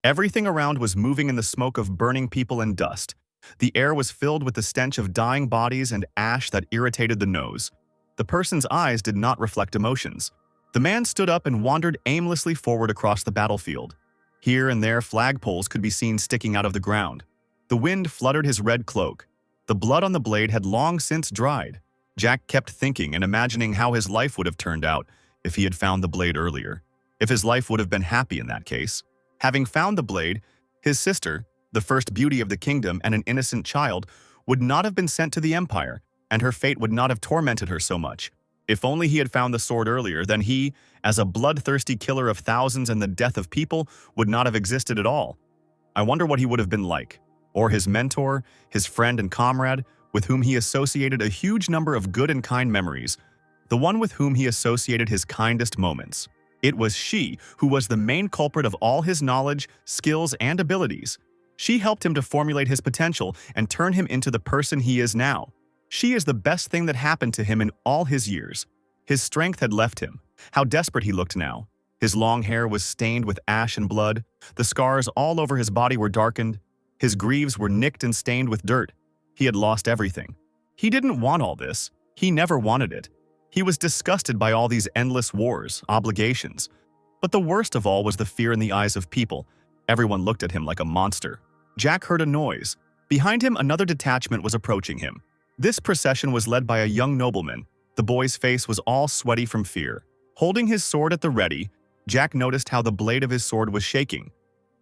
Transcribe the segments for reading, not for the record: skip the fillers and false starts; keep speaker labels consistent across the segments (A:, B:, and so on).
A: Everything around was moving in the smoke of burning people and dust. The air was filled with the stench of dying bodies and ash that irritated the nose. The person's eyes did not reflect emotions. The man stood up and wandered aimlessly forward across the battlefield. Here and there, flagpoles could be seen sticking out of the ground. The wind fluttered his red cloak. The blood on the blade had long since dried. Jack kept thinking and imagining how his life would have turned out if he had found the blade earlier. If his life would have been happy in that case. Having found the blade, his sister, the first beauty of the kingdom and an innocent child, would not have been sent to the Empire, and her fate would not have tormented her so much. If only he had found the sword earlier, then he, as a bloodthirsty killer of thousands and the death of people, would not have existed at all. I wonder what he would have been like. Or his mentor, his friend and comrade, with whom he associated a huge number of good and kind memories, the one with whom he associated his kindest moments. It was she who was the main culprit of all his knowledge, skills, and abilities. She helped him to formulate his potential and turn him into the person he is now. She is the best thing that happened to him in all his years. His strength had left him. How desperate he looked now. His long hair was stained with ash and blood. The scars all over his body were darkened. His greaves were nicked and stained with dirt. He had lost everything. He didn't want all this. He never wanted it. He was disgusted by all these endless wars, obligations. But the worst of all was the fear in the eyes of people. Everyone looked at him like a monster. Jack heard a noise. Behind him, another detachment was approaching him. This procession was led by a young nobleman. The boy's face was all sweaty from fear. Holding his sword at the ready, Jack noticed how the blade of his sword was shaking.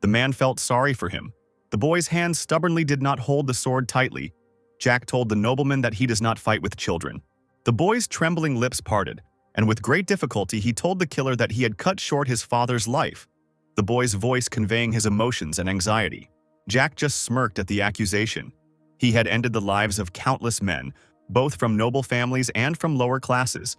A: The man felt sorry for him. The boy's hands stubbornly did not hold the sword tightly. Jack told the nobleman that he does not fight with children. The boy's trembling lips parted, and with great difficulty he told the killer that he had cut short his father's life, the boy's voice conveying his emotions and anxiety. Jack just smirked at the accusation. He had ended the lives of countless men, both from noble families and from lower classes.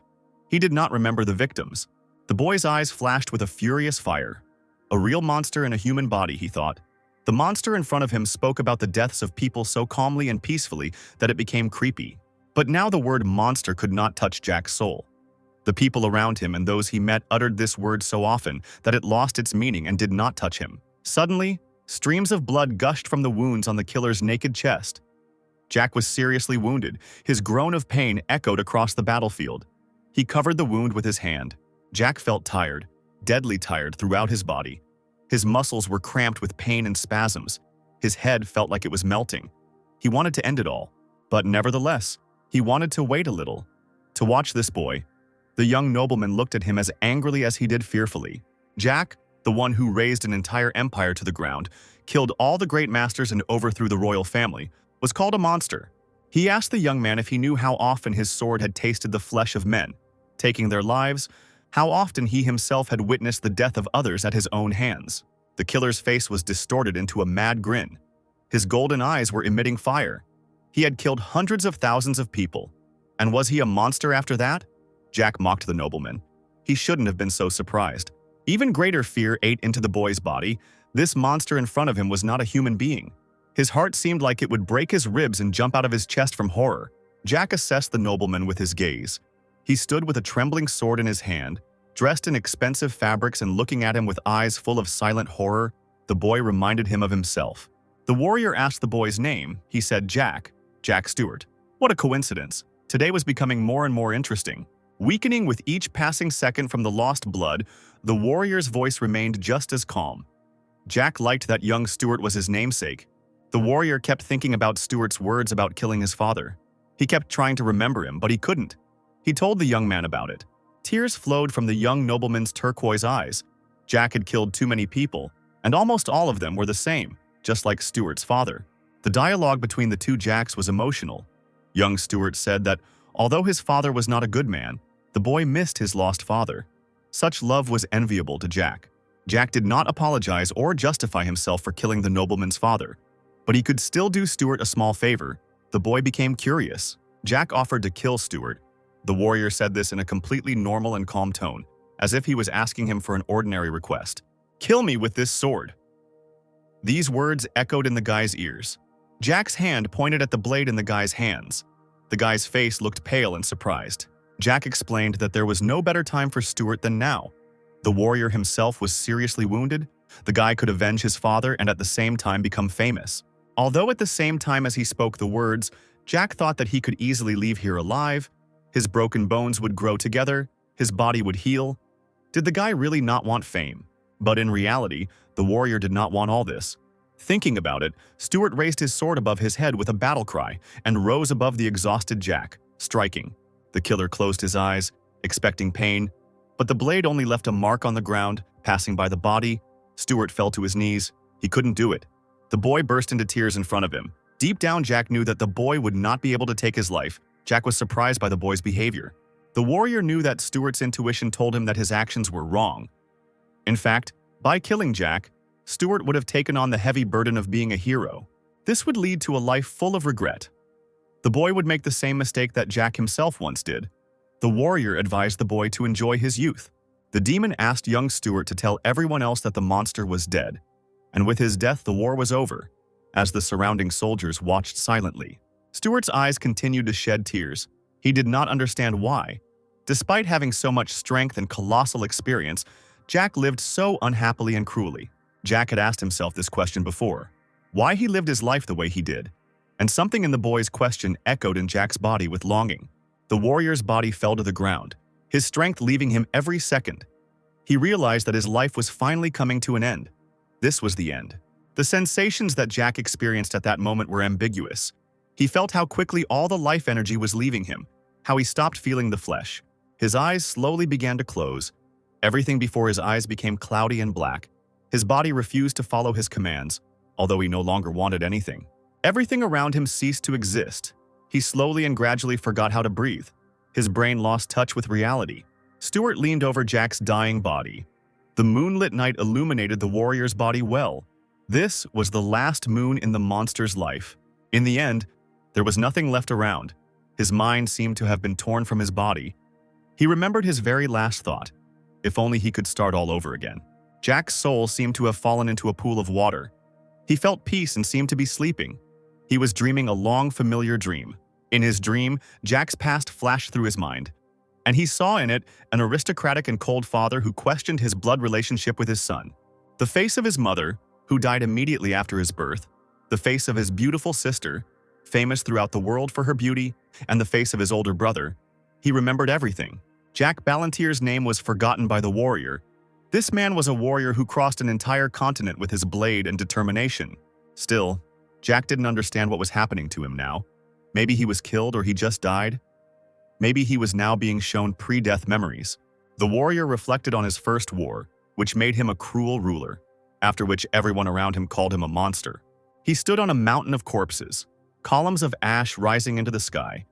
A: He did not remember the victims. The boy's eyes flashed with a furious fire. A real monster in a human body, he thought. The monster in front of him spoke about the deaths of people so calmly and peacefully that it became creepy. But now the word monster could not touch Jack's soul. The people around him and those he met uttered this word so often that it lost its meaning and did not touch him. Suddenly, streams of blood gushed from the wounds on the killer's naked chest. Jack was seriously wounded. His groan of pain echoed across the battlefield. He covered the wound with his hand. Jack felt tired, deadly tired throughout his body. His muscles were cramped with pain and spasms. His head felt like it was melting. He wanted to end it all, but nevertheless, he wanted to wait a little, to watch this boy. The young nobleman looked at him as angrily as he did fearfully. Jack, the one who razed an entire empire to the ground, killed all the great masters and overthrew the royal family, was called a monster. He asked the young man if he knew how often his sword had tasted the flesh of men, taking their lives, how often he himself had witnessed the death of others at his own hands. The killer's face was distorted into a mad grin. His golden eyes were emitting fire. He had killed hundreds of thousands of people. And was he a monster after that? Jack mocked the nobleman. He shouldn't have been so surprised. Even greater fear ate into the boy's body. This monster in front of him was not a human being. His heart seemed like it would break his ribs and jump out of his chest from horror. Jack assessed the nobleman with his gaze. He stood with a trembling sword in his hand, dressed in expensive fabrics and looking at him with eyes full of silent horror. The boy reminded him of himself. The warrior asked the boy's name. He said Jack Stewart. What a coincidence. Today was becoming more and more interesting. Weakening with each passing second from the lost blood, the warrior's voice remained just as calm. Jack liked that young Stewart was his namesake. The warrior kept thinking about Stewart's words about killing his father. He kept trying to remember him, but he couldn't. He told the young man about it. Tears flowed from the young nobleman's turquoise eyes. Jack had killed too many people, and almost all of them were the same, just like Stewart's father. The dialogue between the two Jacks was emotional. Young Stewart said that, although his father was not a good man, the boy missed his lost father. Such love was enviable to Jack. Jack did not apologize or justify himself for killing the nobleman's father, but he could still do Stewart a small favor. The boy became curious. Jack offered to kill Stewart. The warrior said this in a completely normal and calm tone, as if he was asking him for an ordinary request. "Kill me with this sword." These words echoed in the guy's ears. Jack's hand pointed at the blade in the guy's hands. The guy's face looked pale and surprised. Jack explained that there was no better time for Stewart than now. The warrior himself was seriously wounded. The guy could avenge his father and at the same time become famous. Although at the same time as he spoke the words, Jack thought that he could easily leave here alive. His broken bones would grow together, his body would heal. Did the guy really not want fame? But in reality, the warrior did not want all this. Thinking about it, Stuart raised his sword above his head with a battle cry and rose above the exhausted Jack, striking. The killer closed his eyes, expecting pain, but the blade only left a mark on the ground, passing by the body. Stuart fell to his knees. He couldn't do it. The boy burst into tears in front of him. Deep down, Jack knew that the boy would not be able to take his life. Jack was surprised by the boy's behavior. The warrior knew that Stuart's intuition told him that his actions were wrong. In fact, by killing Jack, Stuart would have taken on the heavy burden of being a hero. This would lead to a life full of regret. The boy would make the same mistake that Jack himself once did. The warrior advised the boy to enjoy his youth. The demon asked young Stuart to tell everyone else that the monster was dead. And with his death, the war was over, as the surrounding soldiers watched silently. Stuart's eyes continued to shed tears. He did not understand why. Despite having so much strength and colossal experience, Jack lived so unhappily and cruelly. Jack had asked himself this question before, why he lived his life the way he did. And something in the boy's question echoed in Jack's body with longing. The warrior's body fell to the ground, his strength leaving him every second. He realized that his life was finally coming to an end. This was the end. The sensations that Jack experienced at that moment were ambiguous. He felt how quickly all the life energy was leaving him, how he stopped feeling the flesh. His eyes slowly began to close. Everything before his eyes became cloudy and black. His body refused to follow his commands, although he no longer wanted anything. Everything around him ceased to exist. He slowly and gradually forgot how to breathe. His brain lost touch with reality. Stuart leaned over Jack's dying body. The moonlit night illuminated the warrior's body well. This was the last moon in the monster's life. In the end, there was nothing left around. His mind seemed to have been torn from his body. He remembered his very last thought. If only he could start all over again. Jack's soul seemed to have fallen into a pool of water. He felt peace and seemed to be sleeping. He was dreaming a long, familiar dream. In his dream, Jack's past flashed through his mind, and he saw in it an aristocratic and cold father who questioned his blood relationship with his son. The face of his mother, who died immediately after his birth, the face of his beautiful sister, famous throughout the world for her beauty, and the face of his older brother. He remembered everything. Jack Ballantyre's name was forgotten by the warrior. This man was a warrior who crossed an entire continent with his blade and determination. Still, Jack didn't understand what was happening to him now. Maybe he was killed or he just died. Maybe he was now being shown pre-death memories. The warrior reflected on his first war, which made him a cruel ruler, after which everyone around him called him a monster. He stood on a mountain of corpses, columns of ash rising into the sky.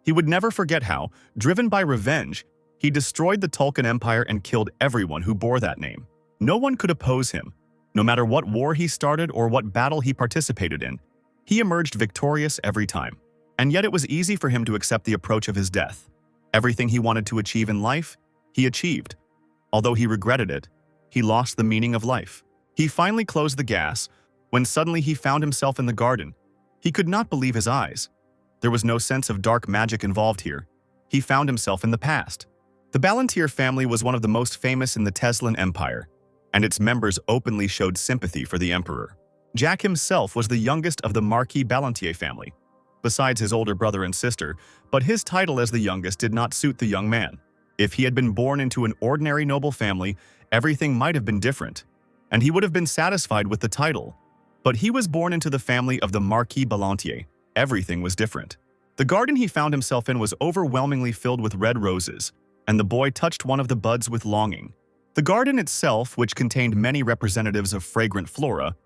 A: He would never forget how, driven by revenge, he destroyed the Tulkun Empire and killed everyone who bore that name. No one could oppose him. No matter what war he started or what battle he participated in, he emerged victorious every time. And yet it was easy for him to accept the approach of his death. Everything he wanted to achieve in life, he achieved. Although he regretted it, he lost the meaning of life. He finally closed the gas, when suddenly he found himself in the garden. He could not believe his eyes. There was no sense of dark magic involved here. He found himself in the past. The Ballantyre family was one of the most famous in the Teslan Empire, and its members openly showed sympathy for the emperor. Jack himself was the youngest of the Marquis Ballantyre family, besides his older brother and sister, but his title as the youngest did not suit the young man. If he had been born into an ordinary noble family, everything might have been different, and he would have been satisfied with the title. But he was born into the family of the Marquis Ballantyre. Everything was different. The garden he found himself in was overwhelmingly filled with red roses, and the boy touched one of the buds with longing. The garden itself, which contained many representatives of fragrant flora,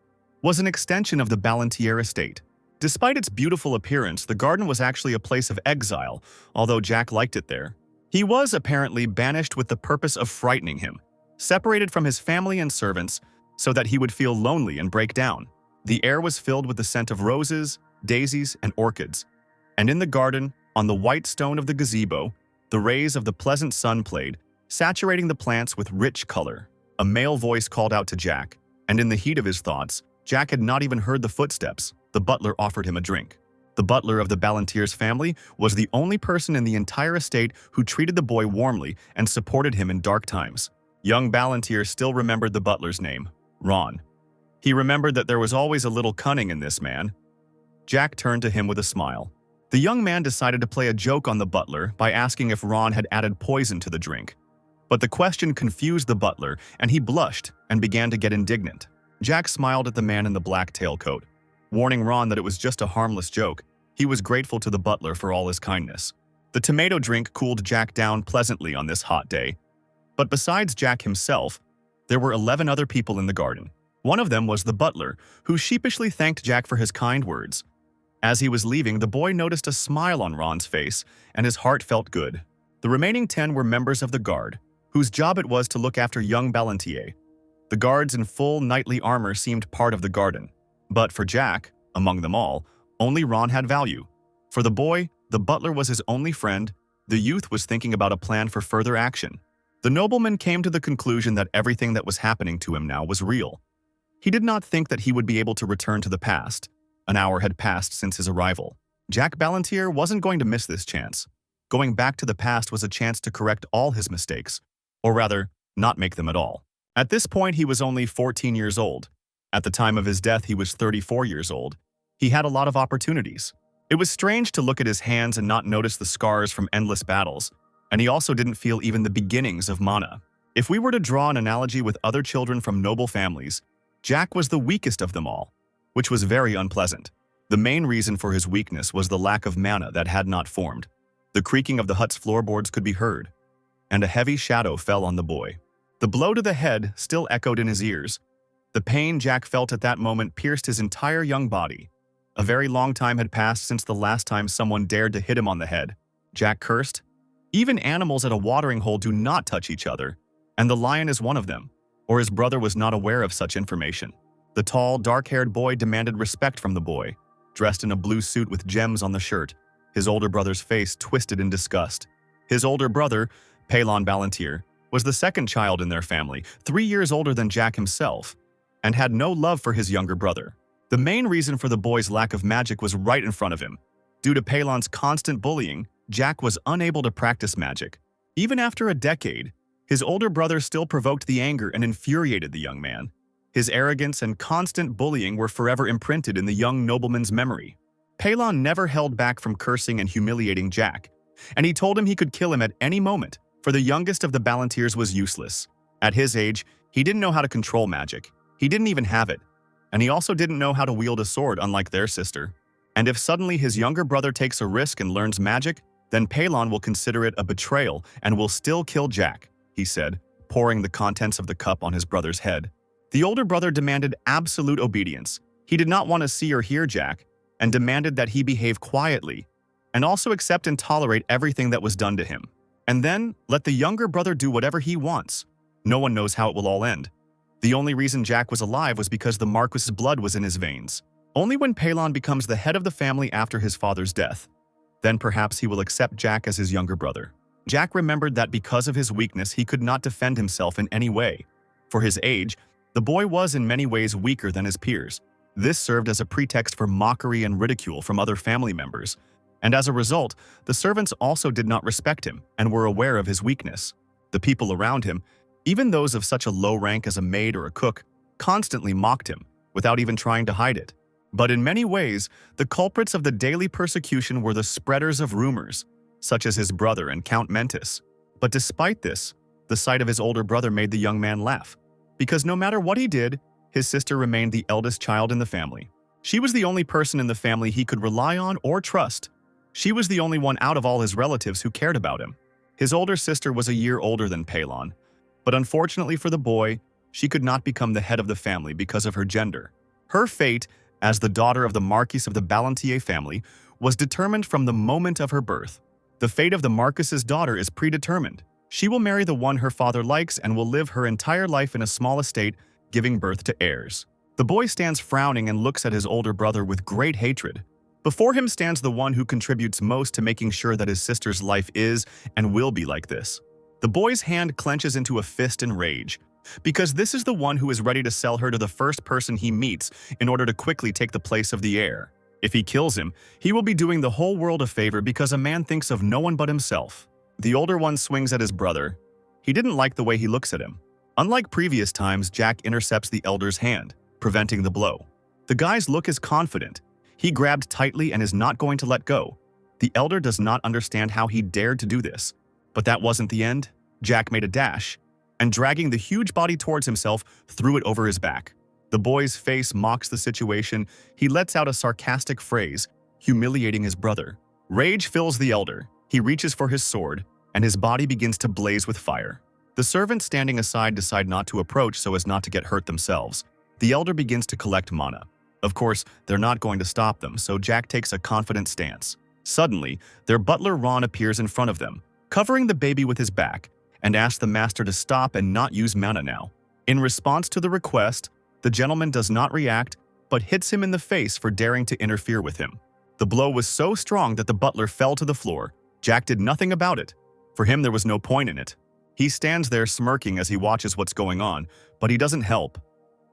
A: was an extension of the Ballantyre estate. Despite its beautiful appearance, the garden was actually a place of exile, although Jack liked it there. He was apparently banished with the purpose of frightening him, separated from his family and servants, so that he would feel lonely and break down. The air was filled with the scent of roses, daisies, and orchids. And in the garden, on the white stone of the gazebo, the rays of the pleasant sun played, saturating the plants with rich color. A male voice called out to Jack, and in the heat of his thoughts, Jack had not even heard the footsteps. The butler offered him a drink. The butler of the Ballantyre's family was the only person in the entire estate who treated the boy warmly and supported him in dark times. Young Ballantyre still remembered the butler's name, Ron. He remembered that there was always a little cunning in this man. Jack turned to him with a smile. The young man decided to play a joke on the butler by asking if Ron had added poison to the drink. But the question confused the butler, and he blushed and began to get indignant. Jack smiled at the man in the black tailcoat, warning Ron that it was just a harmless joke. He was grateful to the butler for all his kindness. The tomato drink cooled Jack down pleasantly on this hot day. But besides Jack himself, there were 11 other people in the garden. One of them was the butler, who sheepishly thanked Jack for his kind words. As he was leaving, the boy noticed a smile on Ron's face, and his heart felt good. The remaining 10 were members of the guard, whose job it was to look after young Ballantier. The guards in full knightly armor seemed part of the garden. But for Jack, among them all, only Ron had value. For the boy, the butler was his only friend. The youth was thinking about a plan for further action. The nobleman came to the conclusion that everything that was happening to him now was real. He did not think that he would be able to return to the past. An hour had passed since his arrival. Jack Ballantier wasn't going to miss this chance. Going back to the past was a chance to correct all his mistakes, or rather, not make them at all. At this point, he was only 14 years old. At the time of his death, he was 34 years old. He had a lot of opportunities. It was strange to look at his hands and not notice the scars from endless battles, and he also didn't feel even the beginnings of mana. If we were to draw an analogy with other children from noble families, Jack was the weakest of them all, which was very unpleasant. The main reason for his weakness was the lack of mana that had not formed. The creaking of the hut's floorboards could be heard, and a heavy shadow fell on the boy. The blow to the head still echoed in his ears. The pain Jack felt at that moment pierced his entire young body. A very long time had passed since the last time someone dared to hit him on the head. Jack cursed. Even animals at a watering hole do not touch each other, and the lion is one of them, or his brother was not aware of such information. The tall, dark-haired boy demanded respect from the boy, dressed in a blue suit with gems on the shirt. His older brother's face twisted in disgust. His older brother, Pelon Ballantier, was the second child in their family, 3 years older than Jack himself, and had no love for his younger brother. The main reason for the boy's lack of magic was right in front of him. Due to Pelon's constant bullying, Jack was unable to practice magic. Even after a decade, his older brother still provoked the anger and infuriated the young man. His arrogance and constant bullying were forever imprinted in the young nobleman's memory. Pelon never held back from cursing and humiliating Jack, and he told him he could kill him at any moment, for the youngest of the Ballantiers was useless. At his age, he didn't know how to control magic. He didn't even have it. And he also didn't know how to wield a sword, unlike their sister. And if suddenly his younger brother takes a risk and learns magic, then Pelon will consider it a betrayal and will still kill Jack, he said, pouring the contents of the cup on his brother's head. The older brother demanded absolute obedience. He did not want to see or hear Jack, and demanded that he behave quietly, and also accept and tolerate everything that was done to him. And then, let the younger brother do whatever he wants. No one knows how it will all end. The only reason Jack was alive was because the Marquis's blood was in his veins. Only when Pelon becomes the head of the family after his father's death, then perhaps he will accept Jack as his younger brother. Jack remembered that because of his weakness, he could not defend himself in any way. For his age, the boy was in many ways weaker than his peers. This served as a pretext for mockery and ridicule from other family members, and as a result, the servants also did not respect him and were aware of his weakness. The people around him, even those of such a low rank as a maid or a cook, constantly mocked him, without even trying to hide it. But in many ways, the culprits of the daily persecution were the spreaders of rumors, such as his brother and Count Mentis. But despite this, the sight of his older brother made the young man laugh, because no matter what he did, his sister remained the eldest child in the family. She was the only person in the family he could rely on or trust. She was the only one out of all his relatives who cared about him. His older sister was a year older than Pelon, but unfortunately for the boy, she could not become the head of the family because of her gender. Her fate, as the daughter of the Marquis of the Ballantier family, was determined from the moment of her birth. The fate of the Marquis's daughter is predetermined. She will marry the one her father likes and will live her entire life in a small estate, giving birth to heirs. The boy stands frowning and looks at his older brother with great hatred. Before him stands the one who contributes most to making sure that his sister's life is and will be like this. The boy's hand clenches into a fist in rage, because this is the one who is ready to sell her to the first person he meets in order to quickly take the place of the heir. If he kills him, he will be doing the whole world a favor because a man thinks of no one but himself. The older one swings at his brother. He didn't like the way he looks at him. Unlike previous times, Jack intercepts the elder's hand, preventing the blow. The guy's look is confident. He grabbed tightly and is not going to let go. The elder does not understand how he dared to do this. But that wasn't the end. Jack made a dash, and dragging the huge body towards himself, threw it over his back. The boy's face mocks the situation. He lets out a sarcastic phrase, humiliating his brother. Rage fills the elder. He reaches for his sword, and his body begins to blaze with fire. The servants standing aside decide not to approach so as not to get hurt themselves. The elder begins to collect mana. Of course, they're not going to stop them, so Jack takes a confident stance. Suddenly, their butler Ron appears in front of them, covering the baby with his back, and asks the master to stop and not use mana now. In response to the request, the gentleman does not react, but hits him in the face for daring to interfere with him. The blow was so strong that the butler fell to the floor. Jack did nothing about it. For him, there was no point in it. He stands there smirking as he watches what's going on, but he doesn't help.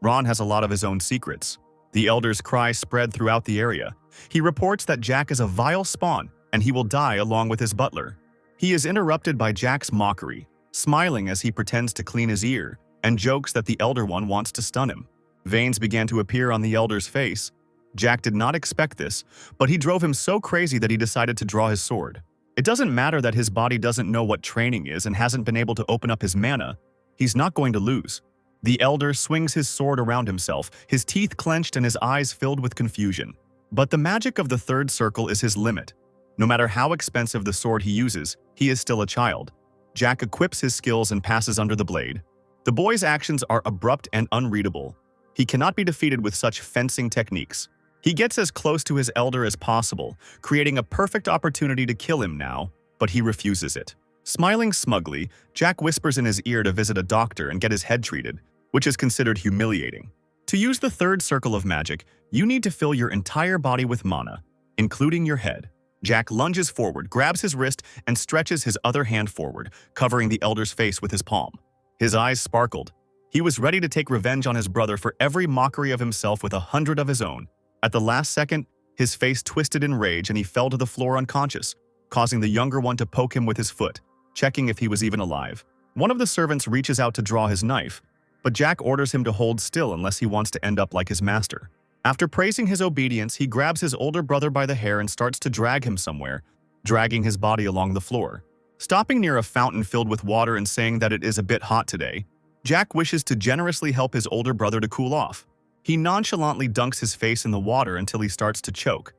A: Ron has a lot of his own secrets. The elder's cry spread throughout the area. He reports that Jack is a vile spawn, and he will die along with his butler. He is interrupted by Jack's mockery, smiling as he pretends to clean his ear, and jokes that the elder one wants to stun him. Veins began to appear on the elder's face. Jack did not expect this, but he drove him so crazy that he decided to draw his sword. It doesn't matter that his body doesn't know what training is and hasn't been able to open up his mana. He's not going to lose. The elder swings his sword around himself, his teeth clenched and his eyes filled with confusion. But the magic of the third circle is his limit. No matter how expensive the sword he uses, he is still a child. Jack equips his skills and passes under the blade. The boy's actions are abrupt and unreadable. He cannot be defeated with such fencing techniques. He gets as close to his elder as possible, creating a perfect opportunity to kill him now, but he refuses it. Smiling smugly, Jack whispers in his ear to visit a doctor and get his head treated, which is considered humiliating. To use the third circle of magic, you need to fill your entire body with mana, including your head. Jack lunges forward, grabs his wrist, and stretches his other hand forward, covering the elder's face with his palm. His eyes sparkled. He was ready to take revenge on his brother for every mockery of himself with 100 of his own. At the last second, his face twisted in rage and he fell to the floor unconscious, causing the younger one to poke him with his foot, checking if he was even alive. One of the servants reaches out to draw his knife, but Jack orders him to hold still unless he wants to end up like his master. After praising his obedience, he grabs his older brother by the hair and starts to drag him somewhere, dragging his body along the floor. Stopping near a fountain filled with water and saying that it is a bit hot today, Jack wishes to generously help his older brother to cool off. He nonchalantly dunks his face in the water until he starts to choke.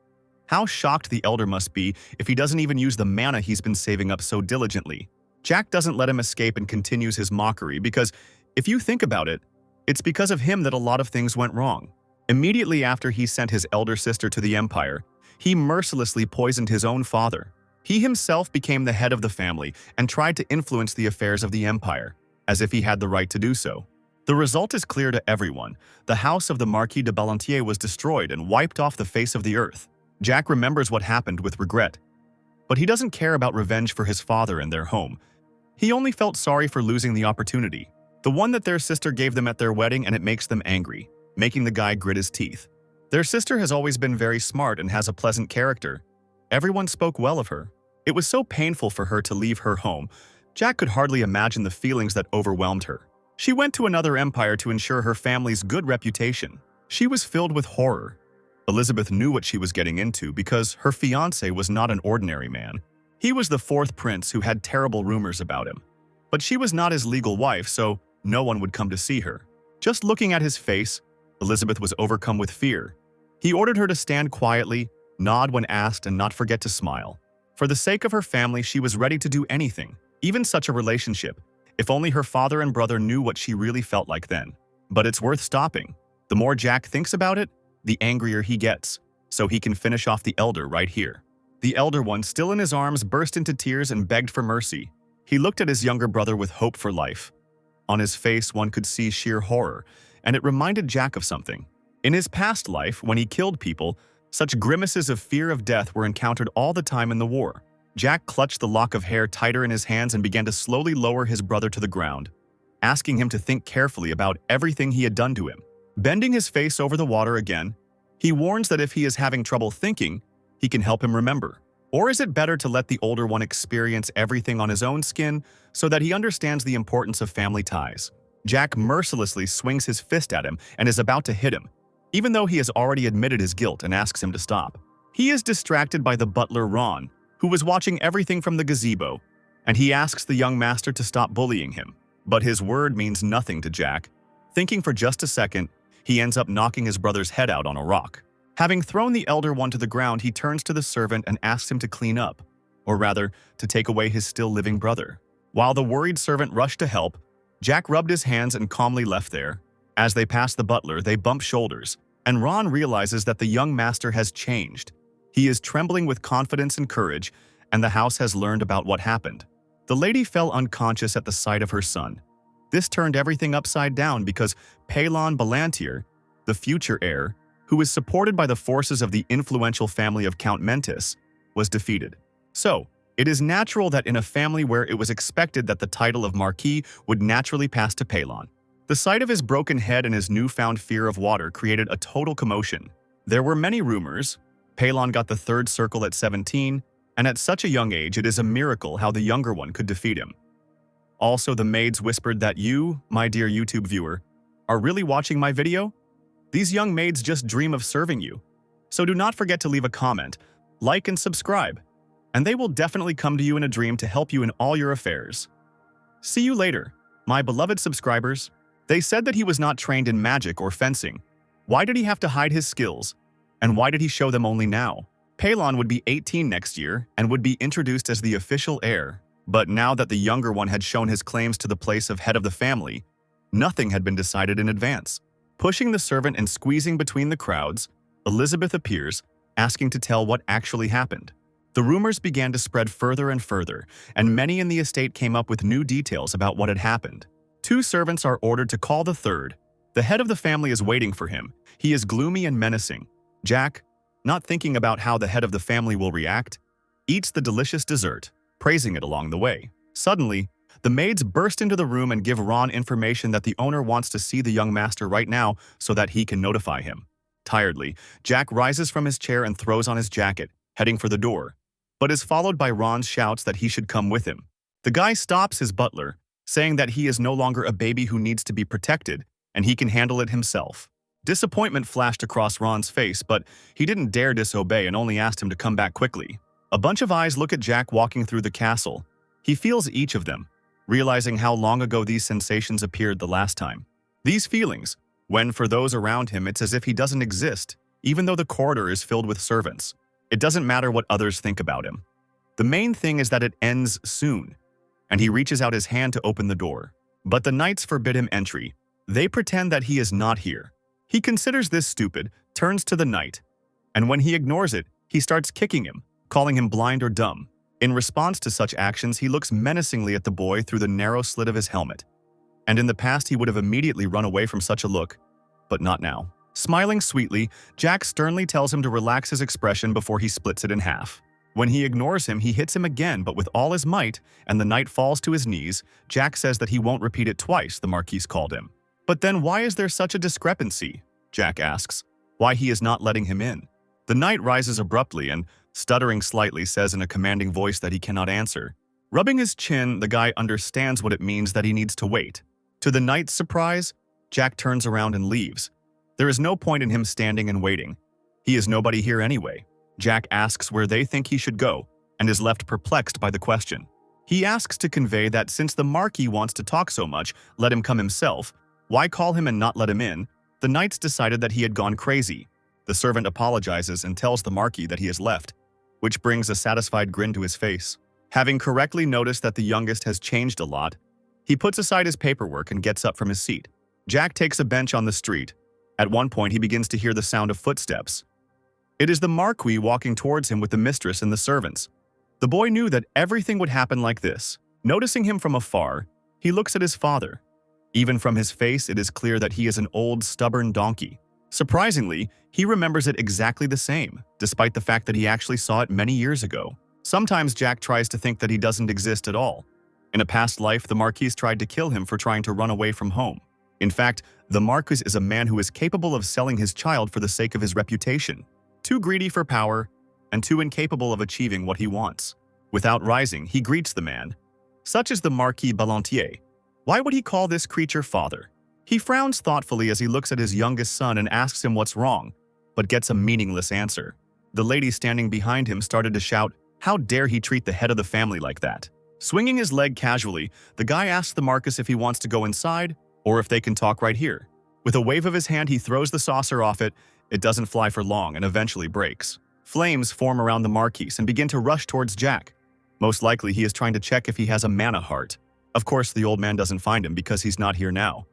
A: How shocked the elder must be if he doesn't even use the mana he's been saving up so diligently. Jack doesn't let him escape and continues his mockery because, if you think about it, it's because of him that a lot of things went wrong. Immediately after he sent his elder sister to the Empire, he mercilessly poisoned his own father. He himself became the head of the family and tried to influence the affairs of the Empire, as if he had the right to do so. The result is clear to everyone. The house of the Marquis de Ballantier was destroyed and wiped off the face of the earth. Jack remembers what happened with regret. But he doesn't care about revenge for his father and their home. He only felt sorry for losing the opportunity, the one that their sister gave them at their wedding, and it makes them angry, making the guy grit his teeth. Their sister has always been very smart and has a pleasant character. Everyone spoke well of her. It was so painful for her to leave her home. Jack could hardly imagine the feelings that overwhelmed her. She went to another empire to ensure her family's good reputation. She was filled with horror. Elizabeth knew what she was getting into because her fiancé was not an ordinary man. He was the fourth prince who had terrible rumors about him. But she was not his legal wife, so no one would come to see her. Just looking at his face, Elizabeth was overcome with fear. He ordered her to stand quietly, nod when asked, and not forget to smile. For the sake of her family, she was ready to do anything, even such a relationship. If only her father and brother knew what she really felt like then. But it's worth stopping. The more Jack thinks about it, the angrier he gets, so he can finish off the elder right here. The elder one, still in his arms, burst into tears and begged for mercy. He looked at his younger brother with hope for life. On his face, one could see sheer horror, and it reminded Jack of something. In his past life, when he killed people, such grimaces of fear of death were encountered all the time in the war. Jack clutched the lock of hair tighter in his hands and began to slowly lower his brother to the ground, asking him to think carefully about everything he had done to him. Bending his face over the water again, he warns that if he is having trouble thinking, he can help him remember. Or is it better to let the older one experience everything on his own skin so that he understands the importance of family ties? Jack mercilessly swings his fist at him and is about to hit him, even though he has already admitted his guilt and asks him to stop. He is distracted by the butler Ron, who was watching everything from the gazebo, and he asks the young master to stop bullying him. But his word means nothing to Jack. Thinking for just a second, he ends up knocking his brother's head out on a rock. Having thrown the elder one to the ground, he turns to the servant and asks him to clean up, or rather, to take away his still living brother. While the worried servant rushed to help, Jack rubbed his hands and calmly left there. As they pass the butler, they bump shoulders, and Ron realizes that the young master has changed. He is trembling with confidence and courage, and the house has learned about what happened. The lady fell unconscious at the sight of her son. This turned everything upside down because Pelon Balantier, the future heir, who is supported by the forces of the influential family of Count Mentis, was defeated. So, it is natural that in a family where it was expected that the title of Marquis would naturally pass to Pelon. The sight of his broken head and his newfound fear of water created a total commotion. There were many rumors. Pelon got the third circle at 17, and at such a young age it is a miracle how the younger one could defeat him. Also, the maids whispered that you, my dear YouTube viewer, are really watching my video? These young maids just dream of serving you. So do not forget to leave a comment, like and subscribe, and they will definitely come to you in a dream to help you in all your affairs. See you later, my beloved subscribers. They said that he was not trained in magic or fencing. Why did he have to hide his skills? And why did he show them only now? Pelon would be 18 next year and would be introduced as the official heir. But now that the younger one had shown his claims to the place of head of the family, nothing had been decided in advance. Pushing the servant and squeezing between the crowds, Elizabeth appears, asking to tell what actually happened. The rumors began to spread further and further, and many in the estate came up with new details about what had happened. 2 servants are ordered to call the third. The head of the family is waiting for him. He is gloomy and menacing. Jack, not thinking about how the head of the family will react, eats the delicious dessert, praising it along the way. Suddenly, the maids burst into the room and give Ron information that the owner wants to see the young master right now so that he can notify him. Tiredly, Jack rises from his chair and throws on his jacket, heading for the door, but is followed by Ron's shouts that he should come with him. The guy stops his butler, saying that he is no longer a baby who needs to be protected and he can handle it himself. Disappointment flashed across Ron's face, but he didn't dare disobey and only asked him to come back quickly. A bunch of eyes look at Jack walking through the castle. He feels each of them, realizing how long ago these sensations appeared the last time. These feelings, when for those around him it's as if he doesn't exist, even though the corridor is filled with servants. It doesn't matter what others think about him. The main thing is that it ends soon, and he reaches out his hand to open the door. But the knights forbid him entry. They pretend that he is not here. He considers this stupid, turns to the knight, and when he ignores it, he starts kicking him, calling him blind or dumb. In response to such actions, he looks menacingly at the boy through the narrow slit of his helmet. And in the past, he would have immediately run away from such a look, but not now. Smiling sweetly, Jack sternly tells him to relax his expression before he splits it in half. When he ignores him, he hits him again, but with all his might, and the knight falls to his knees. Jack says that he won't repeat it twice, the Marquis called him. But then why is there such a discrepancy? Jack asks. Why he is not letting him in? The knight rises abruptly and, stuttering slightly, says in a commanding voice that he cannot answer. Rubbing his chin, the guy understands what it means that he needs to wait. To the knight's surprise, Jack turns around and leaves. There is no point in him standing and waiting. He is nobody here anyway. Jack asks where they think he should go, and is left perplexed by the question. He asks to convey that since the Marquis wants to talk so much, let him come himself. Why call him and not let him in? The knights decided that he had gone crazy. The servant apologizes and tells the Marquis that he has left, which brings a satisfied grin to his face. Having correctly noticed that the youngest has changed a lot, he puts aside his paperwork and gets up from his seat. Jack takes a bench on the street. At one point, he begins to hear the sound of footsteps. It is the Marquis walking towards him with the mistress and the servants. The boy knew that everything would happen like this. Noticing him from afar, he looks at his father. Even from his face, it is clear that he is an old, stubborn donkey. Surprisingly, he remembers it exactly the same, despite the fact that he actually saw it many years ago. Sometimes Jack tries to think that he doesn't exist at all. In a past life, the Marquis tried to kill him for trying to run away from home. In fact, the Marquis is a man who is capable of selling his child for the sake of his reputation. Too greedy for power, and too incapable of achieving what he wants. Without rising, he greets the man. Such is the Marquis Balantier. Why would he call this creature father? He frowns thoughtfully as he looks at his youngest son and asks him what's wrong, but gets a meaningless answer. The lady standing behind him started to shout, "How dare he treat the head of the family like that?" Swinging his leg casually, the guy asks the Marcus if he wants to go inside or if they can talk right here. With a wave of his hand, he throws the saucer off it. It doesn't fly for long and eventually breaks. Flames form around the Marquise and begin to rush towards Jack. Most likely, he is trying to check if he has a mana heart. Of course, the old man doesn't find him because he's not here now.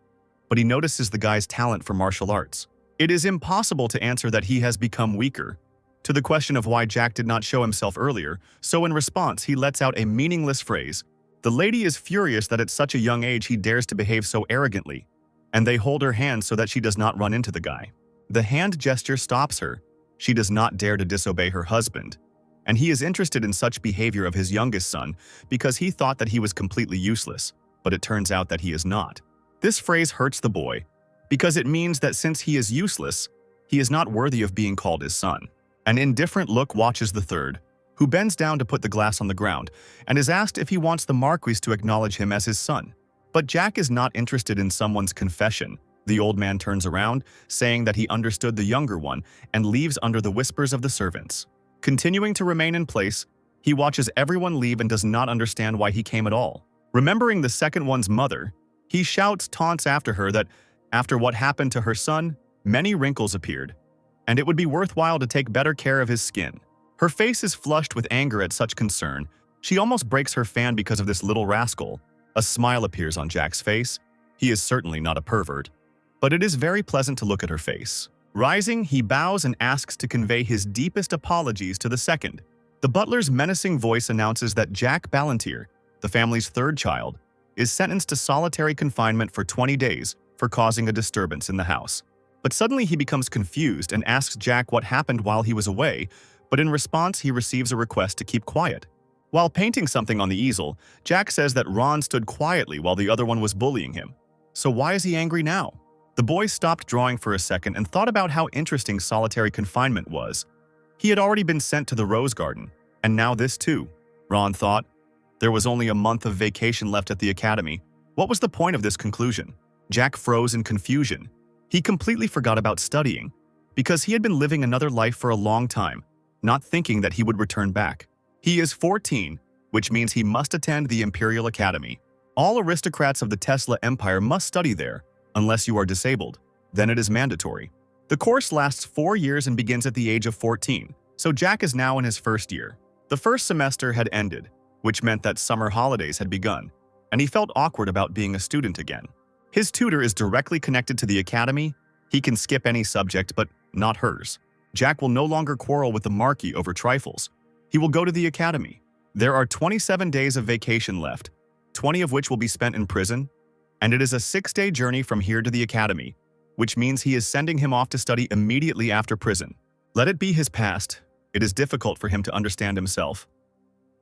A: But he notices the guy's talent for martial arts. It is impossible to answer that he has become weaker to the question of why Jack did not show himself earlier, so in response, he lets out a meaningless phrase. The lady is furious that at such a young age he dares to behave so arrogantly, and they hold her hand so that she does not run into the guy. The hand gesture stops her. She does not dare to disobey her husband, and he is interested in such behavior of his youngest son because he thought that he was completely useless, but it turns out that he is not. This phrase hurts the boy because it means that since he is useless, he is not worthy of being called his son. An indifferent look watches the third, who bends down to put the glass on the ground and is asked if he wants the Marquis to acknowledge him as his son. But Jack is not interested in someone's confession. The old man turns around, saying that he understood the younger one and leaves under the whispers of the servants. Continuing to remain in place, he watches everyone leave and does not understand why he came at all. Remembering the second one's mother, he shouts taunts after her that, after what happened to her son, many wrinkles appeared, and it would be worthwhile to take better care of his skin. Her face is flushed with anger at such concern. She almost breaks her fan because of this little rascal. A smile appears on Jack's face. He is certainly not a pervert, but it is very pleasant to look at her face. Rising, he bows and asks to convey his deepest apologies to the second. The butler's menacing voice announces that Jack Ballantyre, the family's third child, is sentenced to solitary confinement for 20 days for causing a disturbance in the house. But suddenly he becomes confused and asks Jack what happened while he was away, but in response he receives a request to keep quiet. While painting something on the easel, Jack says that Ron stood quietly while the other one was bullying him. So why is he angry now? The boy stopped drawing for a second and thought about how interesting solitary confinement was. He had already been sent to the Rose Garden, and now this too. Ron thought. There was only a month of vacation left at the academy. What was the point of this conclusion? Jack froze in confusion. He completely forgot about studying, because he had been living another life for a long time, not thinking that he would return back. He is 14, which means he must attend the Imperial Academy. All aristocrats of the Tesla Empire must study there, unless you are disabled. Then it is mandatory. The course lasts 4 years and begins at the age of 14, so Jack is now in his first year. The first semester had ended, which meant that summer holidays had begun, and he felt awkward about being a student again. His tutor is directly connected to the academy. He can skip any subject, but not hers. Jack will no longer quarrel with the Marquis over trifles. He will go to the academy. There are 27 days of vacation left, 20 of which will be spent in prison, and it is a 6-day journey from here to the academy, which means he is sending him off to study immediately after prison. Let it be his past. It is difficult for him to understand himself.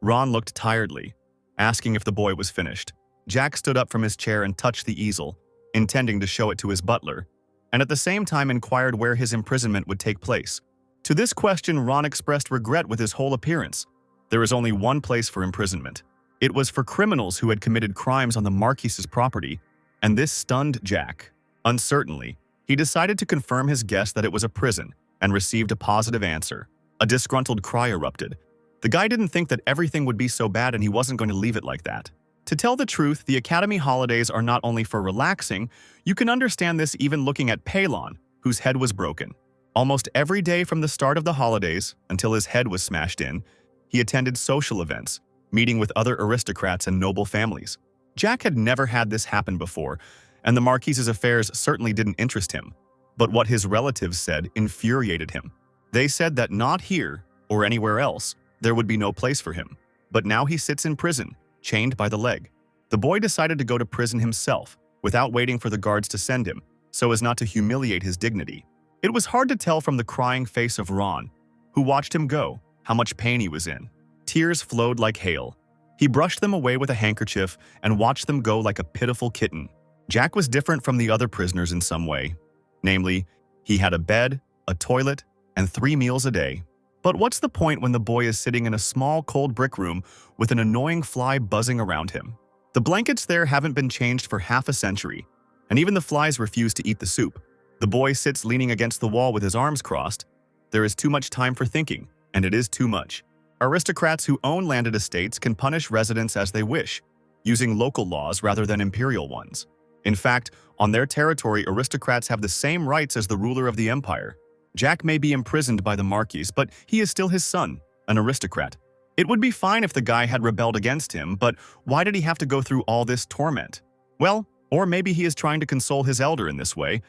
A: Ron looked tiredly, asking if the boy was finished. Jack stood up from his chair and touched the easel, intending to show it to his butler, and at the same time inquired where his imprisonment would take place. To this question, Ron expressed regret with his whole appearance. There is only one place for imprisonment. It was for criminals who had committed crimes on the Marquis's property, and this stunned Jack. Uncertainly, he decided to confirm his guess that it was a prison and received a positive answer. A disgruntled cry erupted. The guy didn't think that everything would be so bad and he wasn't going to leave it like that. To tell the truth, the academy holidays are not only for relaxing. You can understand this even looking at Palon, whose head was broken. Almost every day from the start of the holidays until his head was smashed in, he attended social events, meeting with other aristocrats and noble families. Jack had never had this happen before, and the Marquis's affairs certainly didn't interest him. But what his relatives said infuriated him. They said that not here, or anywhere else, there would be no place for him. But now he sits in prison, chained by the leg. The boy decided to go to prison himself, without waiting for the guards to send him, so as not to humiliate his dignity. It was hard to tell from the crying face of Ron, who watched him go, how much pain he was in. Tears flowed like hail. He brushed them away with a handkerchief and watched them go like a pitiful kitten. Jack was different from the other prisoners in some way. Namely, he had a bed, a toilet, and 3 meals a day. But what's the point when the boy is sitting in a small, cold brick room with an annoying fly buzzing around him? The blankets there haven't been changed for half a century, and even the flies refuse to eat the soup. The boy sits leaning against the wall with his arms crossed. There is too much time for thinking, and it is too much. Aristocrats who own landed estates can punish residents as they wish, using local laws rather than imperial ones. In fact, on their territory, aristocrats have the same rights as the ruler of the empire. Jack may be imprisoned by the Marquis, but he is still his son, an aristocrat. It would be fine if the guy had rebelled against him, but why did he have to go through all this torment? Well, or maybe he is trying to console his elder in this way.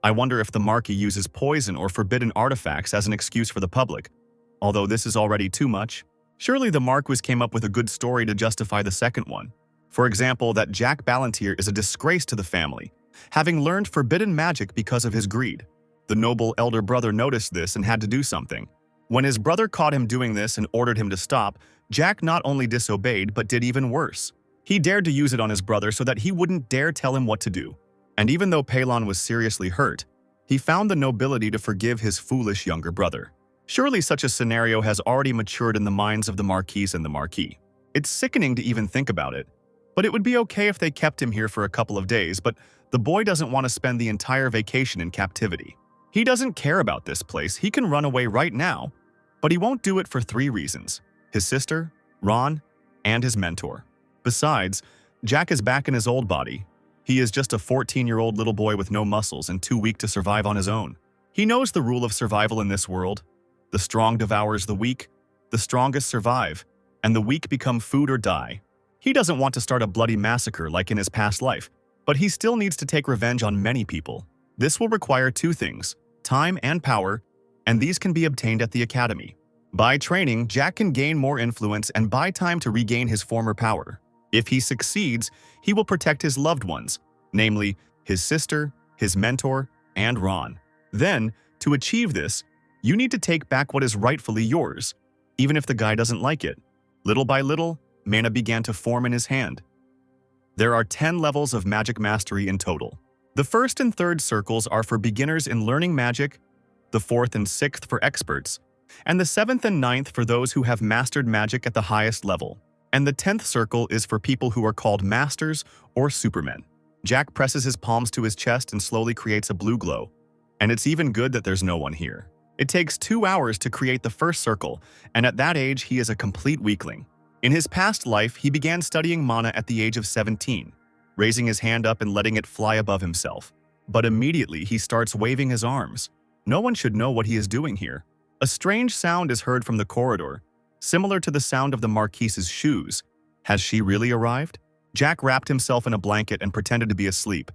A: I wonder if the Marquis uses poison or forbidden artifacts as an excuse for the public. Although this is already too much. Surely the Marquis came up with a good story to justify the second one. For example, that Jack Ballantyre is a disgrace to the family, having learned forbidden magic because of his greed. The noble elder brother noticed this and had to do something. When his brother caught him doing this and ordered him to stop, Jack not only disobeyed but did even worse. He dared to use it on his brother so that he wouldn't dare tell him what to do. And even though Palon was seriously hurt, he found the nobility to forgive his foolish younger brother. Surely such a scenario has already matured in the minds of the Marquise and the Marquis. It's sickening to even think about it. But it would be okay if they kept him here for a couple of days, but the boy doesn't want to spend the entire vacation in captivity. He doesn't care about this place, he can run away right now, but he won't do it for 3 reasons: his sister, Ron, and his mentor. Besides, Jack is back in his old body. He is just a 14-year-old little boy with no muscles and too weak to survive on his own. He knows the rule of survival in this world. The strong devours the weak, the strongest survive, and the weak become food or die. He doesn't want to start a bloody massacre like in his past life, but he still needs to take revenge on many people. This will require 2 things: time and power, and these can be obtained at the academy. By training, Jack can gain more influence and buy time to regain his former power. If he succeeds, he will protect his loved ones, namely his sister, his mentor, and Ron. Then, to achieve this, you need to take back what is rightfully yours, even if the guy doesn't like it. Little by little, mana began to form in his hand. There are 10 levels of magic mastery in total. The 1st and 3rd circles are for beginners in learning magic, the 4th and 6th for experts, and the 7th and 9th for those who have mastered magic at the highest level. And the 10th circle is for people who are called masters or supermen. Jack presses his palms to his chest and slowly creates a blue glow. And it's even good that there's no one here. It takes 2 hours to create the 1st circle, and at that age he is a complete weakling. In his past life, he began studying mana at the age of 17, raising his hand up and letting it fly above himself. But immediately he starts waving his arms. No one should know what he is doing here. A strange sound is heard from the corridor, similar to the sound of the Marquise's shoes. Has she really arrived? Jack wrapped himself in a blanket and pretended to be asleep,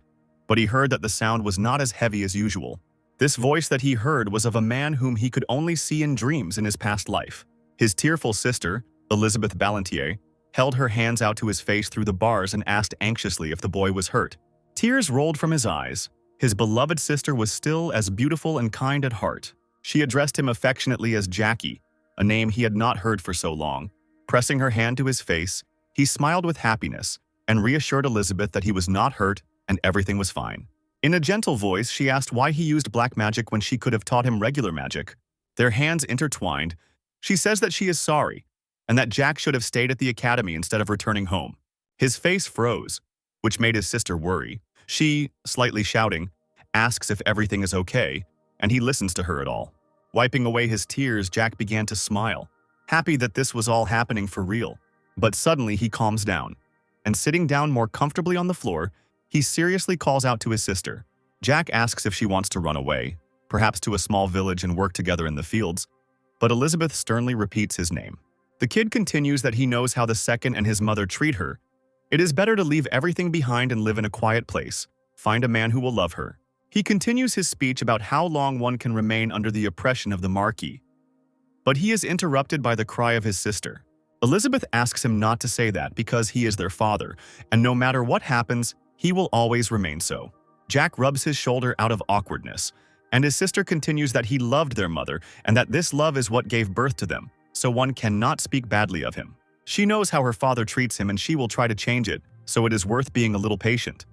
A: but he heard that the sound was not as heavy as usual. This voice that he heard was of a man whom he could only see in dreams in his past life. His tearful sister, Elizabeth Ballantyre, held her hands out to his face through the bars and asked anxiously if the boy was hurt. Tears rolled from his eyes. His beloved sister was still as beautiful and kind at heart. She addressed him affectionately as Jackie, a name he had not heard for so long. Pressing her hand to his face, he smiled with happiness and reassured Elizabeth that he was not hurt and everything was fine. In a gentle voice, she asked why he used black magic when she could have taught him regular magic. Their hands intertwined. She says that she is sorry, and that Jack should have stayed at the academy instead of returning home. His face froze, which made his sister worry. She, slightly shouting, asks if everything is okay, and he listens to her at all. Wiping away his tears, Jack began to smile, happy that this was all happening for real. But suddenly he calms down, and sitting down more comfortably on the floor, he seriously calls out to his sister. Jack asks if she wants to run away, perhaps to a small village and work together in the fields, but Elizabeth sternly repeats his name. The kid continues that he knows how the second and his mother treat her. It is better to leave everything behind and live in a quiet place, find a man who will love her. He continues his speech about how long one can remain under the oppression of the Marquis. But he is interrupted by the cry of his sister. Elizabeth asks him not to say that because he is their father, and no matter what happens, he will always remain so. Jack rubs his shoulder out of awkwardness, and his sister continues that he loved their mother and that this love is what gave birth to them, so one cannot speak badly of him. She knows how her father treats him and she will try to change it, so it is worth being a little patient.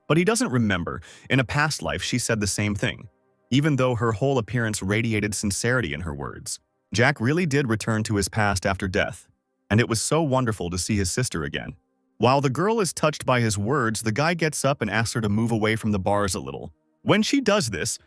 A: But he doesn't remember. In a past life, she said the same thing, even though her whole appearance radiated sincerity in her words. Jack really did return to his past after death, and it was so wonderful to see his sister again. While the girl is touched by his words, the guy gets up and asks her to move away from the bars a little. When she does this,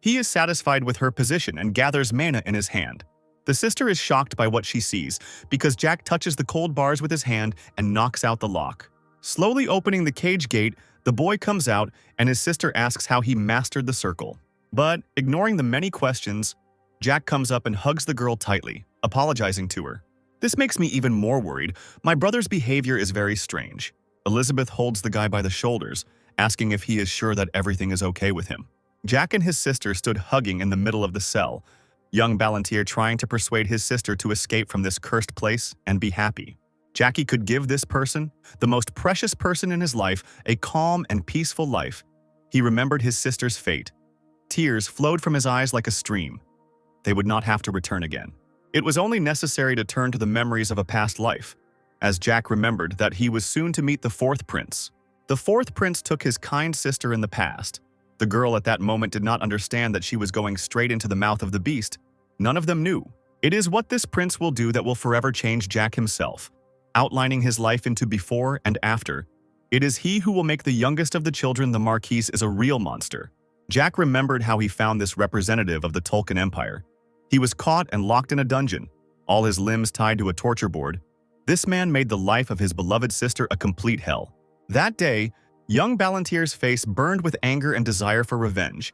A: he is satisfied with her position and gathers mana in his hand. The sister is shocked by what she sees because Jack touches the cold bars with his hand and knocks out the lock. Slowly opening the cage gate, the boy comes out and his sister asks how he mastered the circle. But, ignoring the many questions, Jack comes up and hugs the girl tightly, apologizing to her. This makes me even more worried. My brother's behavior is very strange. Elizabeth holds the guy by the shoulders, asking if he is sure that everything is okay with him. Jack and his sister stood hugging in the middle of the cell, young Ballantyre trying to persuade his sister to escape from this cursed place and be happy. Jackie could give this person, the most precious person in his life, a calm and peaceful life. He remembered his sister's fate. Tears flowed from his eyes like a stream. They would not have to return again. It was only necessary to turn to the memories of a past life, as Jack remembered that he was soon to meet the fourth prince. The fourth prince took his kind sister in the past. The girl at that moment did not understand that she was going straight into the mouth of the beast. None of them knew. It is what this prince will do that will forever change Jack himself, outlining his life into before and after. It is he who will make the youngest of the children the Marquis is a real monster. Jack remembered how he found this representative of the Tolkien Empire. He was caught and locked in a dungeon, all his limbs tied to a torture board. This man made the life of his beloved sister a complete hell. That day, young Ballantyre's face burned with anger and desire for revenge.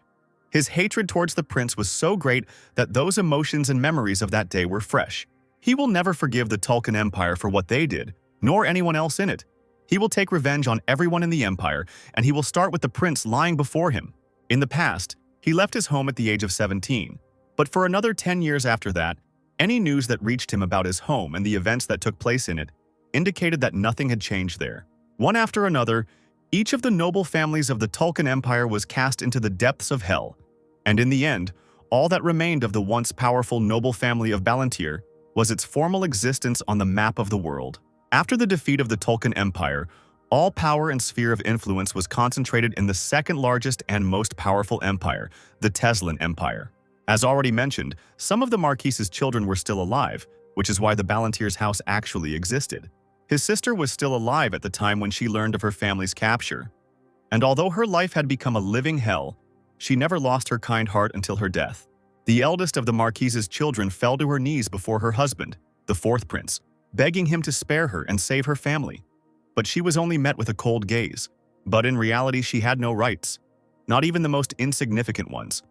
A: His hatred towards the prince was so great that those emotions and memories of that day were fresh. He will never forgive the Tolkien Empire for what they did, nor anyone else in it. He will take revenge on everyone in the Empire, and he will start with the prince lying before him. In the past, he left his home at the age of 17. But for another 10 years after that, any news that reached him about his home and the events that took place in it indicated that nothing had changed there. One after another, each of the noble families of the Tolkien Empire was cast into the depths of hell. And in the end, all that remained of the once powerful noble family of Ballantyre was its formal existence on the map of the world. After the defeat of the Tolkien Empire, all power and sphere of influence was concentrated in the second largest and most powerful empire, the Teslan Empire. As already mentioned, some of the Marquis's children were still alive, which is why the Ballantyre's house actually existed. His sister was still alive at the time when she learned of her family's capture. And although her life had become a living hell, she never lost her kind heart until her death. The eldest of the Marquis's children fell to her knees before her husband, the fourth prince, begging him to spare her and save her family. But she was only met with a cold gaze. But in reality, she had no rights, not even the most insignificant ones.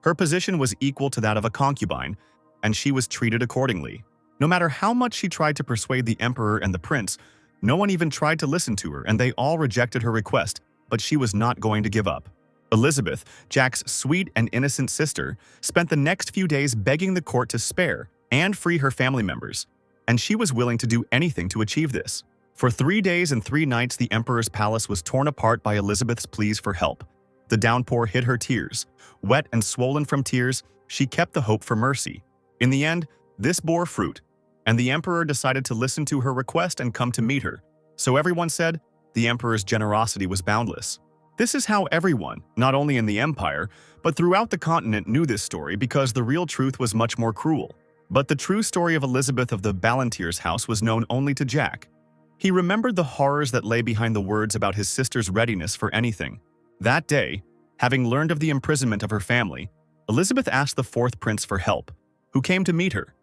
A: Her position was equal to that of a concubine, and she was treated accordingly. No matter how much she tried to persuade the emperor and the prince, no one even tried to listen to her, and they all rejected her request, but she was not going to give up. Elizabeth, Jack's sweet and innocent sister, spent the next few days begging the court to spare and free her family members, and she was willing to do anything to achieve this. For 3 days and 3 nights, the emperor's palace was torn apart by Elizabeth's pleas for help. The downpour hid her tears. Wet and swollen from tears, she kept the hope for mercy. In the end, this bore fruit, and the emperor decided to listen to her request and come to meet her. So everyone said, the emperor's generosity was boundless. This is how everyone, not only in the empire, but throughout the continent knew this story because the real truth was much more cruel. But the true story of Elizabeth of the Ballantyre's house was known only to Jack. He remembered the horrors that lay behind the words about his sister's readiness for anything. That day, having learned of the imprisonment of her family, Elizabeth asked the fourth prince for help, who came to meet her.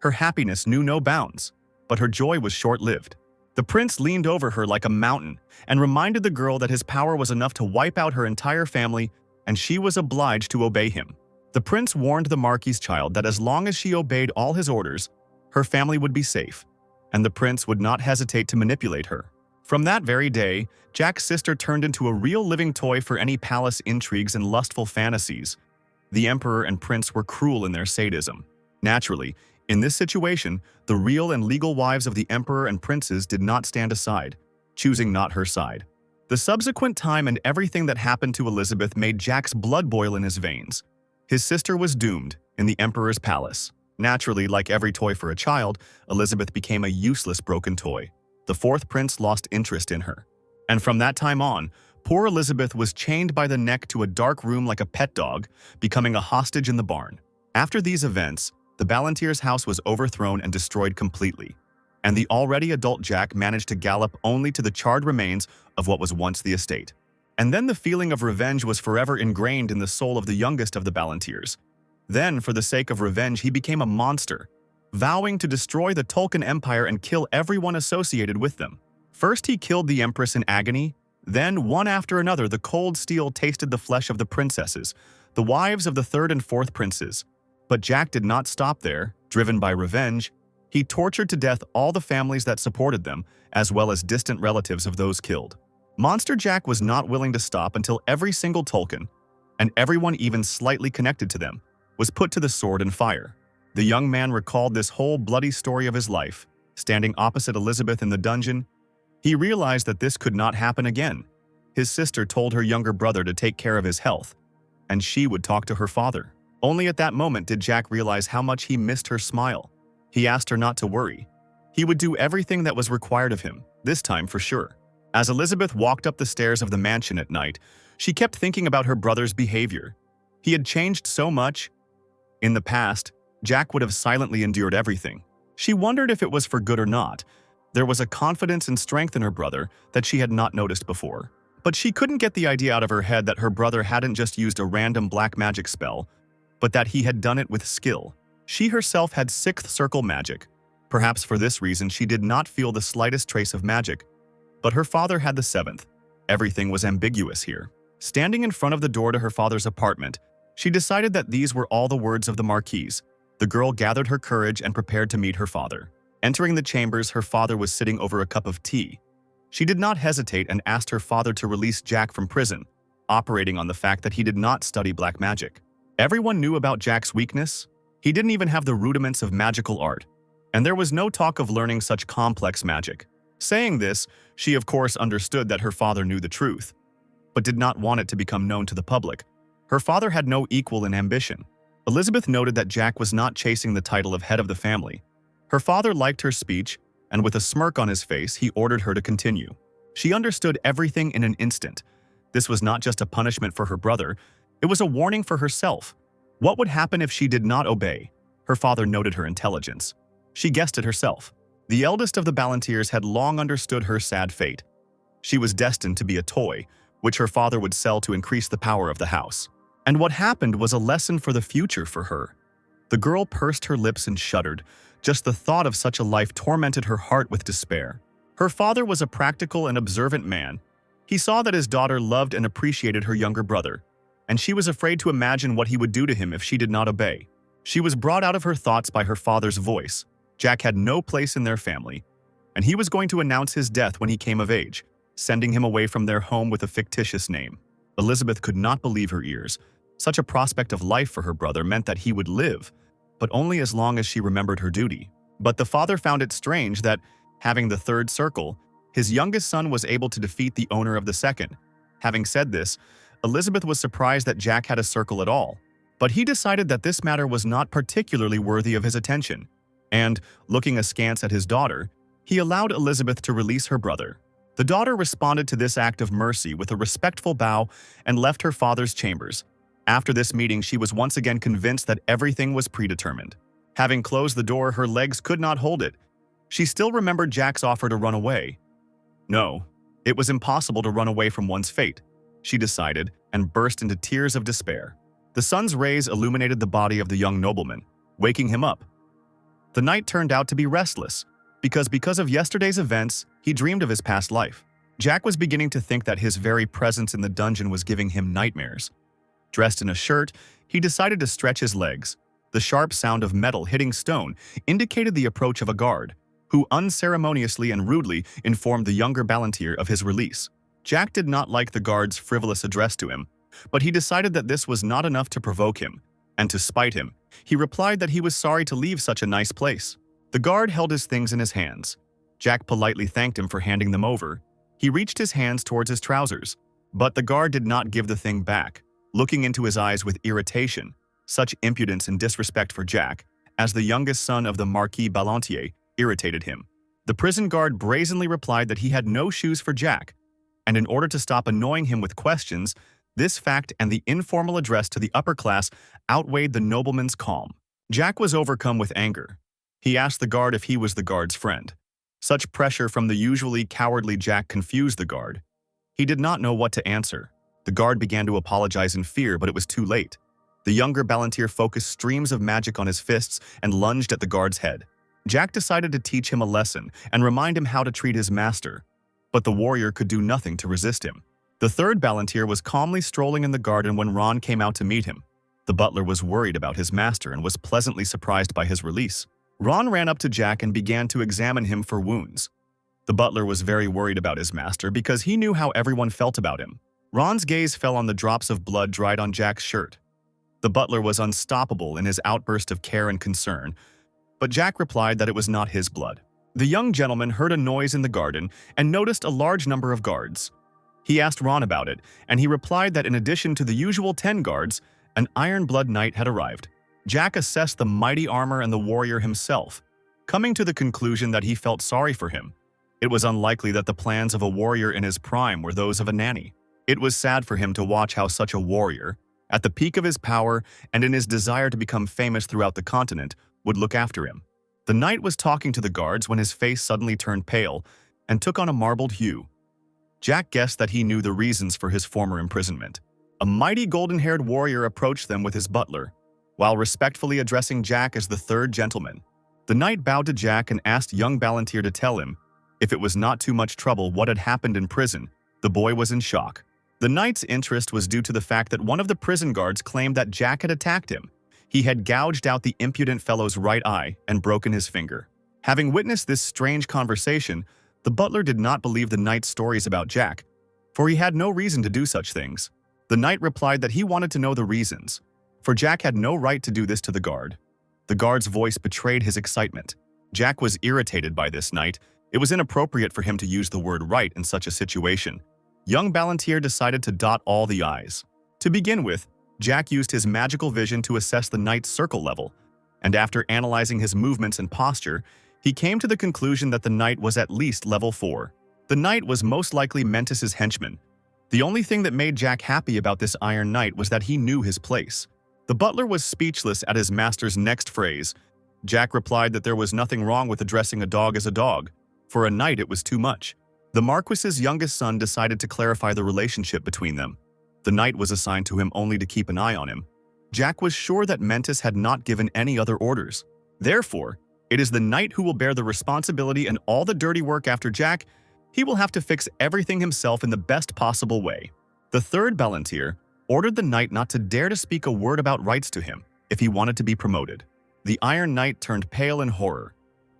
A: Her happiness knew no bounds, but her joy was short-lived. The prince leaned over her like a mountain and reminded the girl that his power was enough to wipe out her entire family, and she was obliged to obey him. The prince warned the Marquis's child that as long as she obeyed all his orders, her family would be safe, and the prince would not hesitate to manipulate her. From that very day, Jack's sister turned into a real living toy for any palace intrigues and lustful fantasies. The emperor and prince were cruel in their sadism. Naturally, in this situation, the real and legal wives of the emperor and princes did not stand aside, choosing not her side. The subsequent time and everything that happened to Elizabeth made Jack's blood boil in his veins. His sister was doomed in the emperor's palace. Naturally, like every toy for a child, Elizabeth became a useless broken toy. The fourth prince lost interest in her. And from that time on, poor Elizabeth was chained by the neck to a dark room like a pet dog, becoming a hostage in the barn. After these events, the Ballantyre's house was overthrown and destroyed completely. and the already adult Jack managed to gallop only to the charred remains of what was once the estate. And then the feeling of revenge was forever ingrained in the soul of the youngest of the Ballantiers. Then, for the sake of revenge, he became a monster, vowing to destroy the Tolkien Empire and kill everyone associated with them. First he killed the Empress in agony, then one after another the cold steel tasted the flesh of the princesses, the wives of the third and fourth princes. But Jack did not stop there. Driven by revenge, he tortured to death all the families that supported them, as well as distant relatives of those killed. Monster Jack was not willing to stop until every single Tolkien, and everyone even slightly connected to them, was put to the sword and fire. The young man recalled this whole bloody story of his life. Standing opposite Elizabeth in the dungeon, he realized that this could not happen again. His sister told her younger brother to take care of his health, and she would talk to her father. Only at that moment did Jack realize how much he missed her smile. He asked her not to worry. He would do everything that was required of him, this time for sure. As Elizabeth walked up the stairs of the mansion at night, she kept thinking about her brother's behavior. He had changed so much. In the past, Jack would have silently endured everything. She wondered if it was for good or not. There was a confidence and strength in her brother that she had not noticed before. But she couldn't get the idea out of her head that her brother hadn't just used a random black magic spell, but that he had done it with skill. She herself had sixth circle magic. Perhaps for this reason she did not feel the slightest trace of magic. But her father had the seventh. Everything was ambiguous here. Standing in front of the door to her father's apartment, she decided that these were all the words of the Marquise. The girl gathered her courage and prepared to meet her father. Entering the chambers, her father was sitting over a cup of tea. She did not hesitate and asked her father to release Jack from prison, operating on the fact that he did not study black magic. Everyone knew about Jack's weakness. He didn't even have the rudiments of magical art, and there was no talk of learning such complex magic. Saying this, she of course understood that her father knew the truth, but did not want it to become known to the public. Her father had no equal in ambition. Elizabeth noted that Jack was not chasing the title of head of the family. Her father liked her speech, and with a smirk on his face, he ordered her to continue. She understood everything in an instant. This was not just a punishment for her brother, it was a warning for herself. What would happen if she did not obey? Her father noted her intelligence. She guessed it herself. The eldest of the Ballantiers had long understood her sad fate. She was destined to be a toy, which her father would sell to increase the power of the house. And what happened was a lesson for the future for her. The girl pursed her lips and shuddered. Just the thought of such a life tormented her heart with despair. Her father was a practical and observant man. He saw that his daughter loved and appreciated her younger brother, and she was afraid to imagine what he would do to him if she did not obey. She was brought out of her thoughts by her father's voice. Jack had no place in their family, and he was going to announce his death when he came of age, sending him away from their home with a fictitious name. Elizabeth could not believe her ears. Such a prospect of life for her brother meant that he would live, but only as long as she remembered her duty. But the father found it strange that, having the third circle, his youngest son was able to defeat the owner of the second. Having said this, Elizabeth was surprised that Jack had a circle at all, but he decided that this matter was not particularly worthy of his attention, and, looking askance at his daughter, he allowed Elizabeth to release her brother. The daughter responded to this act of mercy with a respectful bow and left her father's chambers. After this meeting, she was once again convinced that everything was predetermined. Having closed the door, her legs could not hold it. She still remembered Jack's offer to run away. No, it was impossible to run away from one's fate, she decided, and burst into tears of despair. The sun's rays illuminated the body of the young nobleman, waking him up. The night turned out to be restless, because of yesterday's events, he dreamed of his past life. Jack was beginning to think that his very presence in the dungeon was giving him nightmares. Dressed in a shirt, he decided to stretch his legs. The sharp sound of metal hitting stone indicated the approach of a guard, who unceremoniously and rudely informed the younger Ballantier of his release. Jack did not like the guard's frivolous address to him, but he decided that this was not enough to provoke him, and to spite him, he replied that he was sorry to leave such a nice place. The guard held his things in his hands. Jack politely thanked him for handing them over. He reached his hands towards his trousers, but the guard did not give the thing back, looking into his eyes with irritation. Such impudence and disrespect for Jack, as the youngest son of the Marquis Ballantier, irritated him. The prison guard brazenly replied that he had no shoes for Jack, and in order to stop annoying him with questions, this fact and the informal address to the upper class outweighed the nobleman's calm. Jack was overcome with anger. He asked the guard if he was the guard's friend. Such pressure from the usually cowardly Jack confused the guard. He did not know what to answer. The guard began to apologize in fear, but it was too late. The younger Ballantyre focused streams of magic on his fists and lunged at the guard's head. Jack decided to teach him a lesson and remind him how to treat his master, but the warrior could do nothing to resist him. The third Ballantyre was calmly strolling in the garden when Ron came out to meet him. The butler was worried about his master and was pleasantly surprised by his release. Ron ran up to Jack and began to examine him for wounds. The butler was very worried about his master because he knew how everyone felt about him. Ron's gaze fell on the drops of blood dried on Jack's shirt. The butler was unstoppable in his outburst of care and concern, but Jack replied that it was not his blood. The young gentleman heard a noise in the garden and noticed a large number of guards. He asked Ron about it, and he replied that in addition to the usual 10 guards, an Iron Blood Knight had arrived. Jack assessed the mighty armor and the warrior himself, coming to the conclusion that he felt sorry for him. It was unlikely that the plans of a warrior in his prime were those of a nanny. It was sad for him to watch how such a warrior, at the peak of his power and in his desire to become famous throughout the continent, would look after him. The knight was talking to the guards when his face suddenly turned pale and took on a marbled hue. Jack guessed that he knew the reasons for his former imprisonment. A mighty golden-haired warrior approached them with his butler, while respectfully addressing Jack as the third gentleman. The knight bowed to Jack and asked young Ballantyre to tell him, if it was not too much trouble, what had happened in prison. The boy was in shock. The knight's interest was due to the fact that one of the prison guards claimed that Jack had attacked him. He had gouged out the impudent fellow's right eye and broken his finger. Having witnessed this strange conversation, the butler did not believe the knight's stories about Jack, for he had no reason to do such things. The knight replied that he wanted to know the reasons, for Jack had no right to do this to the guard. The guard's voice betrayed his excitement. Jack was irritated by this knight. It was inappropriate for him to use the word right in such a situation. Young Ballantyre decided to dot all the I's. To begin with, Jack used his magical vision to assess the knight's circle level, and after analyzing his movements and posture, he came to the conclusion that the knight was at least level 4. The knight was most likely Mentis's henchman. The only thing that made Jack happy about this Iron Knight was that he knew his place. The butler was speechless at his master's next phrase. Jack replied that there was nothing wrong with addressing a dog as a dog. For a knight, it was too much. The Marquis's youngest son decided to clarify the relationship between them. The knight was assigned to him only to keep an eye on him. Jack was sure that Mentis had not given any other orders. Therefore, it is the knight who will bear the responsibility and all the dirty work after Jack. He will have to fix everything himself in the best possible way. The third Ballantyre ordered the knight not to dare to speak a word about rights to him if he wanted to be promoted. The Iron Knight turned pale in horror.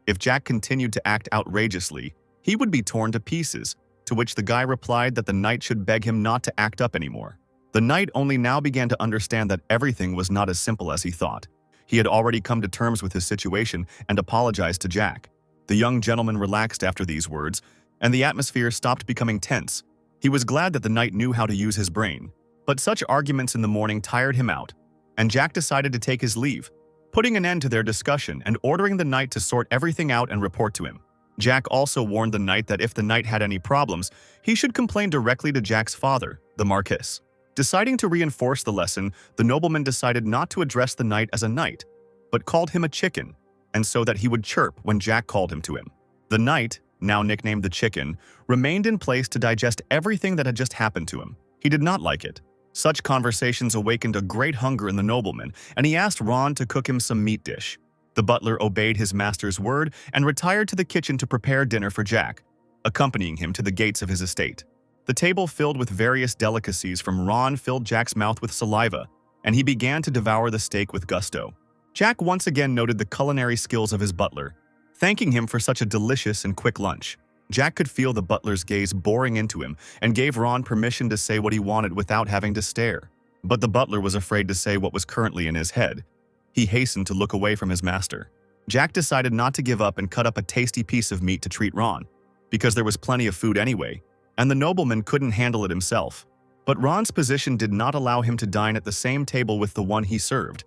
A: If Jack continued to act outrageously, he would be torn to pieces, to which the guy replied that the knight should beg him not to act up anymore. The knight only now began to understand that everything was not as simple as he thought. He had already come to terms with his situation and apologized to Jack. The young gentleman relaxed after these words, and the atmosphere stopped becoming tense. He was glad that the knight knew how to use his brain. But such arguments in the morning tired him out, and Jack decided to take his leave, putting an end to their discussion and ordering the knight to sort everything out and report to him. Jack also warned the knight that if the knight had any problems, he should complain directly to Jack's father, the Marquis. Deciding to reinforce the lesson, the nobleman decided not to address the knight as a knight, but called him a chicken, and so that he would chirp when Jack called him to him. The knight, now nicknamed the Chicken, remained in place to digest everything that had just happened to him. He did not like it. Such conversations awakened a great hunger in the nobleman, and he asked Ron to cook him some meat dish. The butler obeyed his master's word and retired to the kitchen to prepare dinner for Jack, accompanying him to the gates of his estate. The table filled with various delicacies from Ron filled Jack's mouth with saliva, and he began to devour the steak with gusto. Jack once again noted the culinary skills of his butler, thanking him for such a delicious and quick lunch. Jack could feel the butler's gaze boring into him and gave Ron permission to say what he wanted without having to stare. But the butler was afraid to say what was currently in his head. He hastened to look away from his master. Jack decided not to give up and cut up a tasty piece of meat to treat Ron, because there was plenty of food anyway, and the nobleman couldn't handle it himself. But Ron's position did not allow him to dine at the same table with the one he served.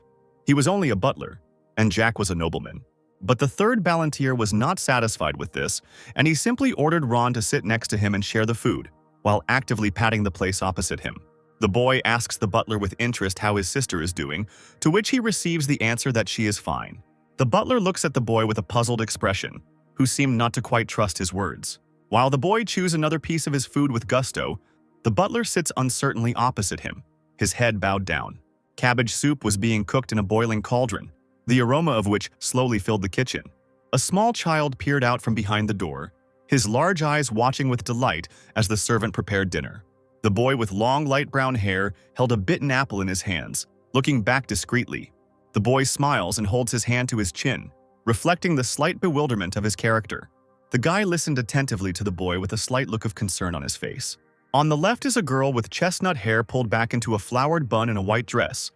A: He was only a butler, and Jack was a nobleman. But the third Ballantyre was not satisfied with this, and he simply ordered Ron to sit next to him and share the food, while actively patting the place opposite him. The boy asks the butler with interest how his sister is doing, to which he receives the answer that she is fine. The butler looks at the boy with a puzzled expression, who seemed not to quite trust his words. While the boy chews another piece of his food with gusto, the butler sits uncertainly opposite him, his head bowed down. Cabbage soup was being cooked in a boiling cauldron, the aroma of which slowly filled the kitchen. A small child peered out from behind the door, his large eyes watching with delight as the servant prepared dinner. The boy with long light brown hair held a bitten apple in his hands, looking back discreetly. The boy smiles and holds his hand to his chin, reflecting the slight bewilderment of his character. The guy listened attentively to the boy with a slight look of concern on his face. On the left is a girl with chestnut hair pulled back into a flowered bun and a white dress,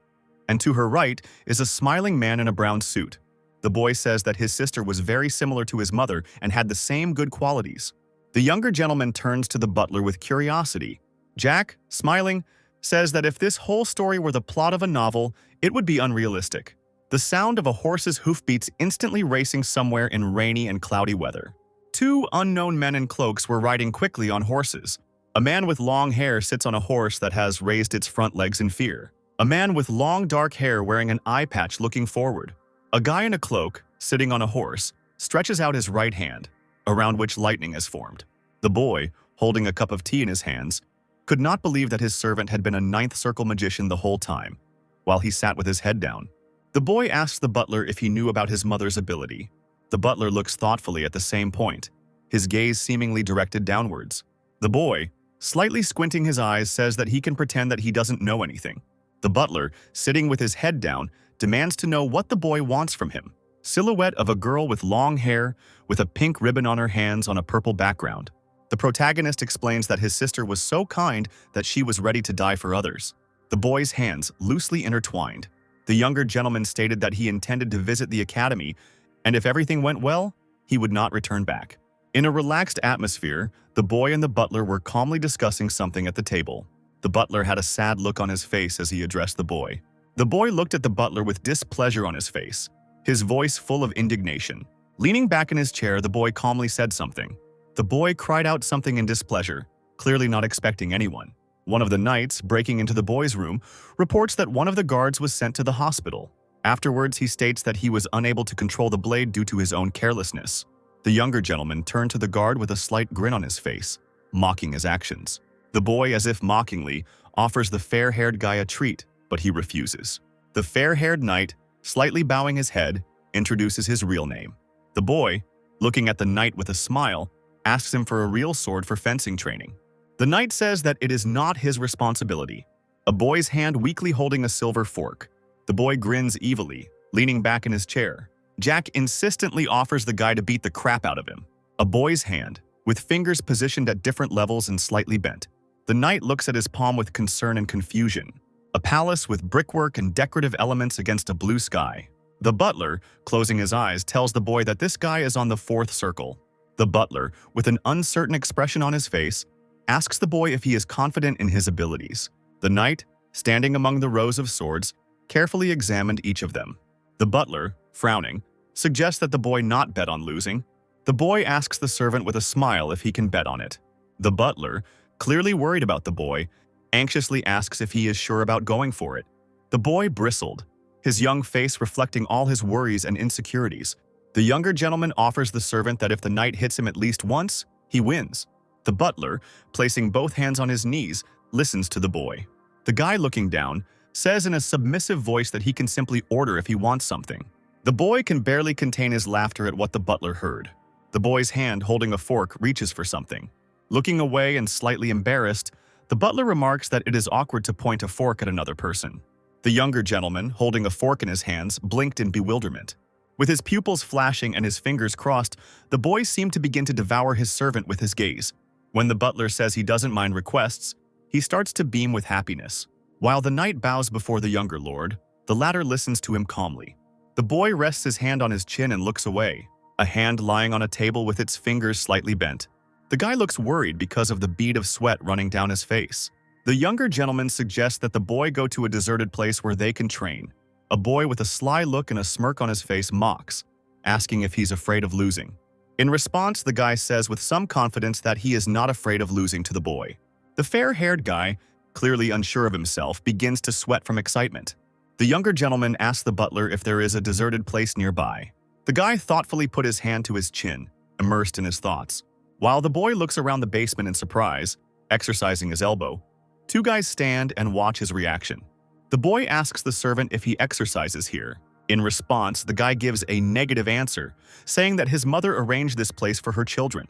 A: and to her right is a smiling man in a brown suit. The boy says that his sister was very similar to his mother and had the same good qualities. The younger gentleman turns to the butler with curiosity. Jack, smiling, says that if this whole story were the plot of a novel, it would be unrealistic. The sound of a horse's hoofbeats instantly racing somewhere in rainy and cloudy weather. Two unknown men in cloaks were riding quickly on horses. A man with long hair sits on a horse that has raised its front legs in fear. A man with long dark hair wearing an eye patch looking forward. A guy in a cloak, sitting on a horse, stretches out his right hand, around which lightning has formed. The boy, holding a cup of tea in his hands, could not believe that his servant had been a ninth circle magician the whole time, while he sat with his head down. The boy asks the butler if he knew about his mother's ability. The butler looks thoughtfully at the same point, his gaze seemingly directed downwards. The boy, slightly squinting his eyes, says that he can pretend that he doesn't know anything. The butler, sitting with his head down, demands to know what the boy wants from him. Silhouette of a girl with long hair, with a pink ribbon on her hands on a purple background. The protagonist explains that his sister was so kind that she was ready to die for others. The boy's hands loosely intertwined. The younger gentleman stated that he intended to visit the academy, and if everything went well, he would not return back. In a relaxed atmosphere, the boy and the butler were calmly discussing something at the table. The butler had a sad look on his face as he addressed the boy. The boy looked at the butler with displeasure on his face, his voice full of indignation. Leaning back in his chair, the boy calmly said something. The boy cried out something in displeasure, clearly not expecting anyone. One of the knights, breaking into the boy's room, reports that one of the guards was sent to the hospital. Afterwards, he states that he was unable to control the blade due to his own carelessness. The younger gentleman turned to the guard with a slight grin on his face, mocking his actions. The boy, as if mockingly, offers the fair-haired guy a treat, but he refuses. The fair-haired knight, slightly bowing his head, introduces his real name. The boy, looking at the knight with a smile, asks him for a real sword for fencing training. The knight says that it is not his responsibility. A boy's hand weakly holding a silver fork. The boy grins evilly, leaning back in his chair. Jack insistently offers the guy to beat the crap out of him. A boy's hand, with fingers positioned at different levels and slightly bent. The knight looks at his palm with concern and confusion. A palace with brickwork and decorative elements against a blue sky. The butler, closing his eyes, tells the boy that this guy is on the fourth circle. The butler, with an uncertain expression on his face, asks the boy if he is confident in his abilities. The knight, standing among the rows of swords, carefully examined each of them. The butler, frowning, suggests that the boy not bet on losing. The boy asks the servant with a smile if he can bet on it. The butler, clearly worried about the boy, anxiously asks if he is sure about going for it. The boy bristled, his young face reflecting all his worries and insecurities. The younger gentleman offers the servant that if the knight hits him at least once, he wins. The butler, placing both hands on his knees, listens to the boy. The guy, looking down, says in a submissive voice that he can simply order if he wants something. The boy can barely contain his laughter at what the butler heard. The boy's hand, holding a fork, reaches for something. Looking away and slightly embarrassed, the butler remarks that it is awkward to point a fork at another person. The younger gentleman, holding a fork in his hands, blinked in bewilderment. With his pupils flashing and his fingers crossed, the boy seemed to begin to devour his servant with his gaze. When the butler says he doesn't mind requests, he starts to beam with happiness. While the knight bows before the younger lord, the latter listens to him calmly. The boy rests his hand on his chin and looks away, a hand lying on a table with its fingers slightly bent. The guy looks worried because of the bead of sweat running down his face. The younger gentleman suggests that the boy go to a deserted place where they can train. A boy with a sly look and a smirk on his face mocks, asking if he's afraid of losing. In response, the guy says with some confidence that he is not afraid of losing to the boy. The fair-haired guy, clearly unsure of himself, begins to sweat from excitement. The younger gentleman asks the butler if there is a deserted place nearby. The guy thoughtfully put his hand to his chin, immersed in his thoughts. While the boy looks around the basement in surprise, exercising his elbow, two guys stand and watch his reaction. The boy asks the servant if he exercises here. In response, the guy gives a negative answer, saying that his mother arranged this place for her children.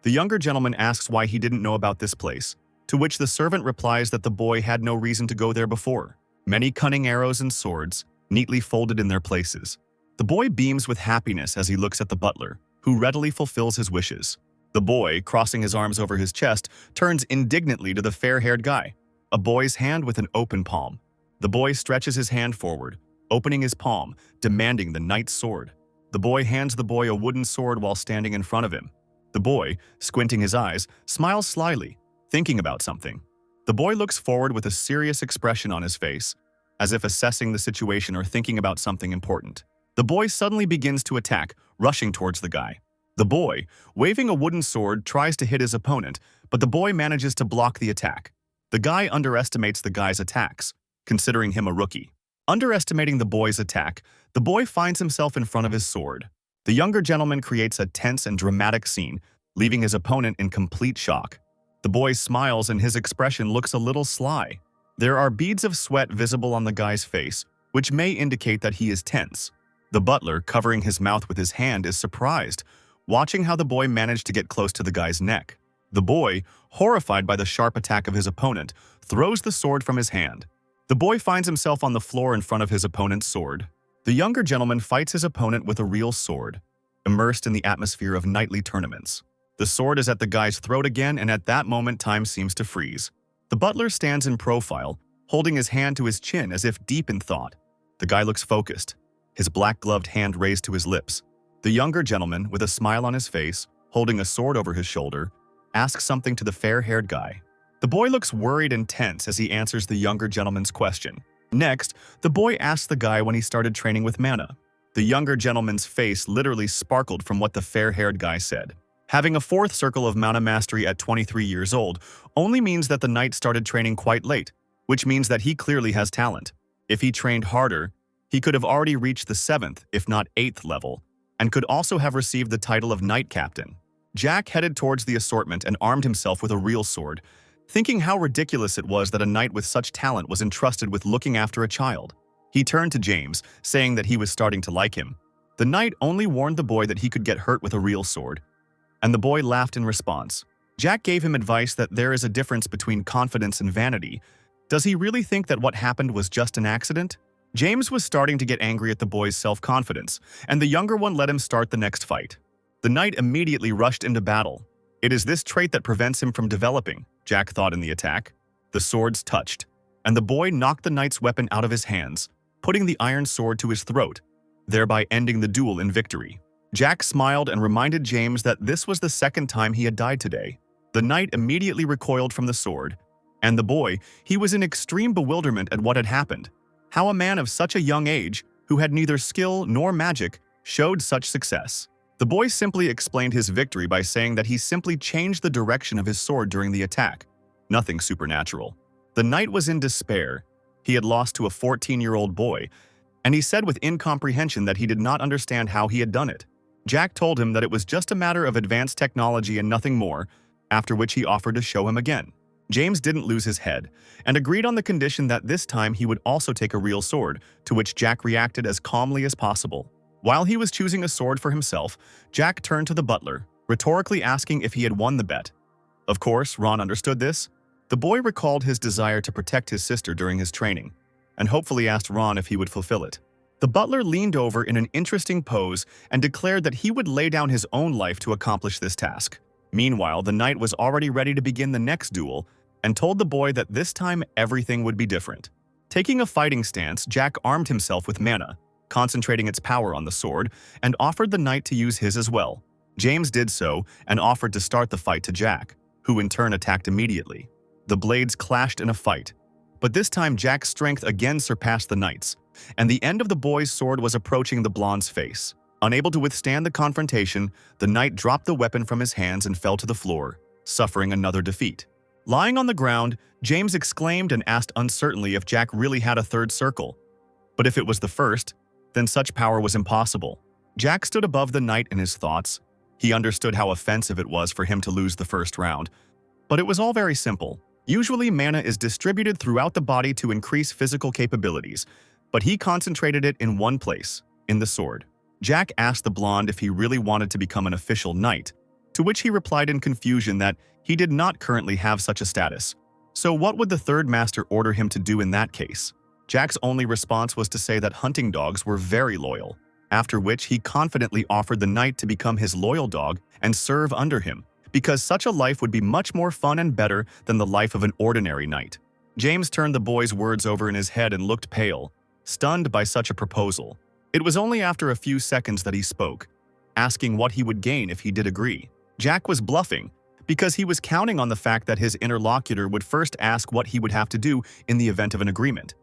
A: The younger gentleman asks why he didn't know about this place, to which the servant replies that the boy had no reason to go there before. Many cunning arrows and swords, neatly folded in their places. The boy beams with happiness as he looks at the butler, who readily fulfills his wishes. The boy, crossing his arms over his chest, turns indignantly to the fair-haired guy, a boy's hand with an open palm. The boy stretches his hand forward, opening his palm, demanding the knight's sword. The boy hands the boy a wooden sword while standing in front of him. The boy, squinting his eyes, smiles slyly, thinking about something. The boy looks forward with a serious expression on his face, as if assessing the situation or thinking about something important. The boy suddenly begins to attack, rushing towards the guy. The boy, waving a wooden sword, tries to hit his opponent, but the boy manages to block the attack. The guy underestimates the guy's attacks, considering him a rookie. Underestimating the boy's attack, the boy finds himself in front of his sword. The younger gentleman creates a tense and dramatic scene, leaving his opponent in complete shock. The boy smiles and his expression looks a little sly. There are beads of sweat visible on the guy's face, which may indicate that he is tense. The butler, covering his mouth with his hand, is surprised, watching how the boy managed to get close to the guy's neck. The boy, horrified by the sharp attack of his opponent, throws the sword from his hand. The boy finds himself on the floor in front of his opponent's sword. The younger gentleman fights his opponent with a real sword, immersed in the atmosphere of knightly tournaments. The sword is at the guy's throat again, and at that moment time seems to freeze. The butler stands in profile, holding his hand to his chin as if deep in thought. The guy looks focused, his black-gloved hand raised to his lips. The younger gentleman, with a smile on his face, holding a sword over his shoulder, asks something to the fair-haired guy. The boy looks worried and tense as he answers the younger gentleman's question. Next, the boy asks the guy when he started training with mana. The younger gentleman's face literally sparkled from what the fair-haired guy said. Having a fourth circle of mana mastery at 23 years old only means that the knight started training quite late, which means that he clearly has talent. If he trained harder, he could have already reached the 7th, if not 8th level, and could also have received the title of knight captain. Jack headed towards the assortment and armed himself with a real sword, thinking how ridiculous it was that a knight with such talent was entrusted with looking after a child. He turned to James, saying that he was starting to like him. The knight only warned the boy that he could get hurt with a real sword, and the boy laughed in response. Jack gave him advice that there is a difference between confidence and vanity. Does he really think that what happened was just an accident? James was starting to get angry at the boy's self-confidence, and the younger one let him start the next fight. The knight immediately rushed into battle. It is this trait that prevents him from developing, Jack thought in the attack. The swords touched, and the boy knocked the knight's weapon out of his hands, putting the iron sword to his throat, thereby ending the duel in victory. Jack smiled and reminded James that this was the second time he had died today. The knight immediately recoiled from the sword, and the boy, he was in extreme bewilderment at what had happened. How a man of such a young age, who had neither skill nor magic, showed such success. The boy simply explained his victory by saying that he simply changed the direction of his sword during the attack. Nothing supernatural. The knight was in despair. He had lost to a 14-year-old boy, and he said with incomprehension that he did not understand how he had done it. Jack told him that it was just a matter of advanced technology and nothing more, after which he offered to show him again. James didn't lose his head, and agreed on the condition that this time he would also take a real sword, to which Jack reacted as calmly as possible. While he was choosing a sword for himself, Jack turned to the butler, rhetorically asking if he had won the bet. Of course, Ron understood this. The boy recalled his desire to protect his sister during his training, and hopefully asked Ron if he would fulfill it. The butler leaned over in an interesting pose and declared that he would lay down his own life to accomplish this task. Meanwhile, the knight was already ready to begin the next duel and told the boy that this time everything would be different. Taking a fighting stance, Jack armed himself with mana, concentrating its power on the sword, and offered the knight to use his as well. James did so and offered to start the fight to Jack, who in turn attacked immediately. The blades clashed in a fight, but this time Jack's strength again surpassed the knight's, and the end of the boy's sword was approaching the blonde's face. Unable to withstand the confrontation, the knight dropped the weapon from his hands and fell to the floor, suffering another defeat. Lying on the ground, James exclaimed and asked uncertainly if Jack really had a third circle. But if it was the first, then such power was impossible. Jack stood above the knight in his thoughts. He understood how offensive it was for him to lose the first round. But it was all very simple. Usually, mana is distributed throughout the body to increase physical capabilities, but he concentrated it in one place, in the sword. Jack asked the blonde if he really wanted to become an official knight, to which he replied in confusion that he did not currently have such a status. So what would the third master order him to do in that case? Jack's only response was to say that hunting dogs were very loyal, after which he confidently offered the knight to become his loyal dog and serve under him, because such a life would be much more fun and better than the life of an ordinary knight. James turned the boy's words over in his head and looked pale, stunned by such a proposal. It was only after a few seconds that he spoke, asking what he would gain if he did agree. Jack was bluffing, because he was counting on the fact that his interlocutor would first ask what he would have to do in the event of an agreement.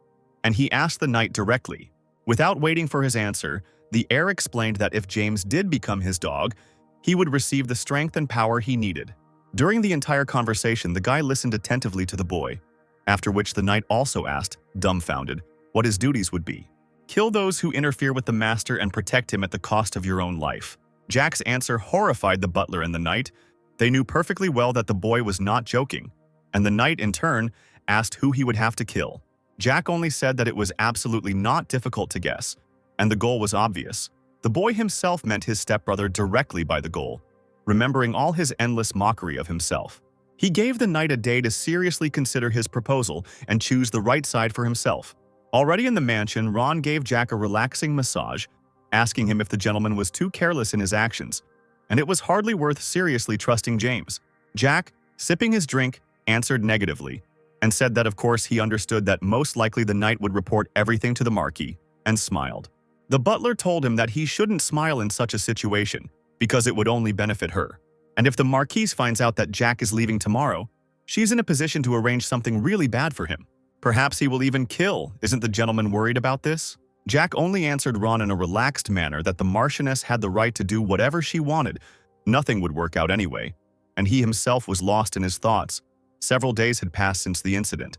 A: And he asked the knight directly. Without waiting for his answer, the heir explained that if James did become his dog, he would receive the strength and power he needed. During the entire conversation, the guy listened attentively to the boy, after which the knight also asked, dumbfounded, what his duties would be. Kill those who interfere with the master and protect him at the cost of your own life. Jack's answer horrified the butler and the knight. They knew perfectly well that the boy was not joking, and the knight, in turn, asked who he would have to kill. Jack only said that it was absolutely not difficult to guess, and the goal was obvious. The boy himself meant his stepbrother directly by the goal, remembering all his endless mockery of himself. He gave the knight a day to seriously consider his proposal and choose the right side for himself. Already in the mansion, Ron gave Jack a relaxing massage, asking him if the gentleman was too careless in his actions, and it was hardly worth seriously trusting James. Jack, sipping his drink, answered negatively, and said that of course he understood that most likely the knight would report everything to the Marquis, and smiled. The butler told him that he shouldn't smile in such a situation, because it would only benefit her. And if the Marquise finds out that Jack is leaving tomorrow, she's in a position to arrange something really bad for him. Perhaps he will even kill. Isn't the gentleman worried about this? Jack only answered Ron in a relaxed manner that the Marchioness had the right to do whatever she wanted. Nothing would work out anyway, and he himself was lost in his thoughts. Several days had passed since the incident,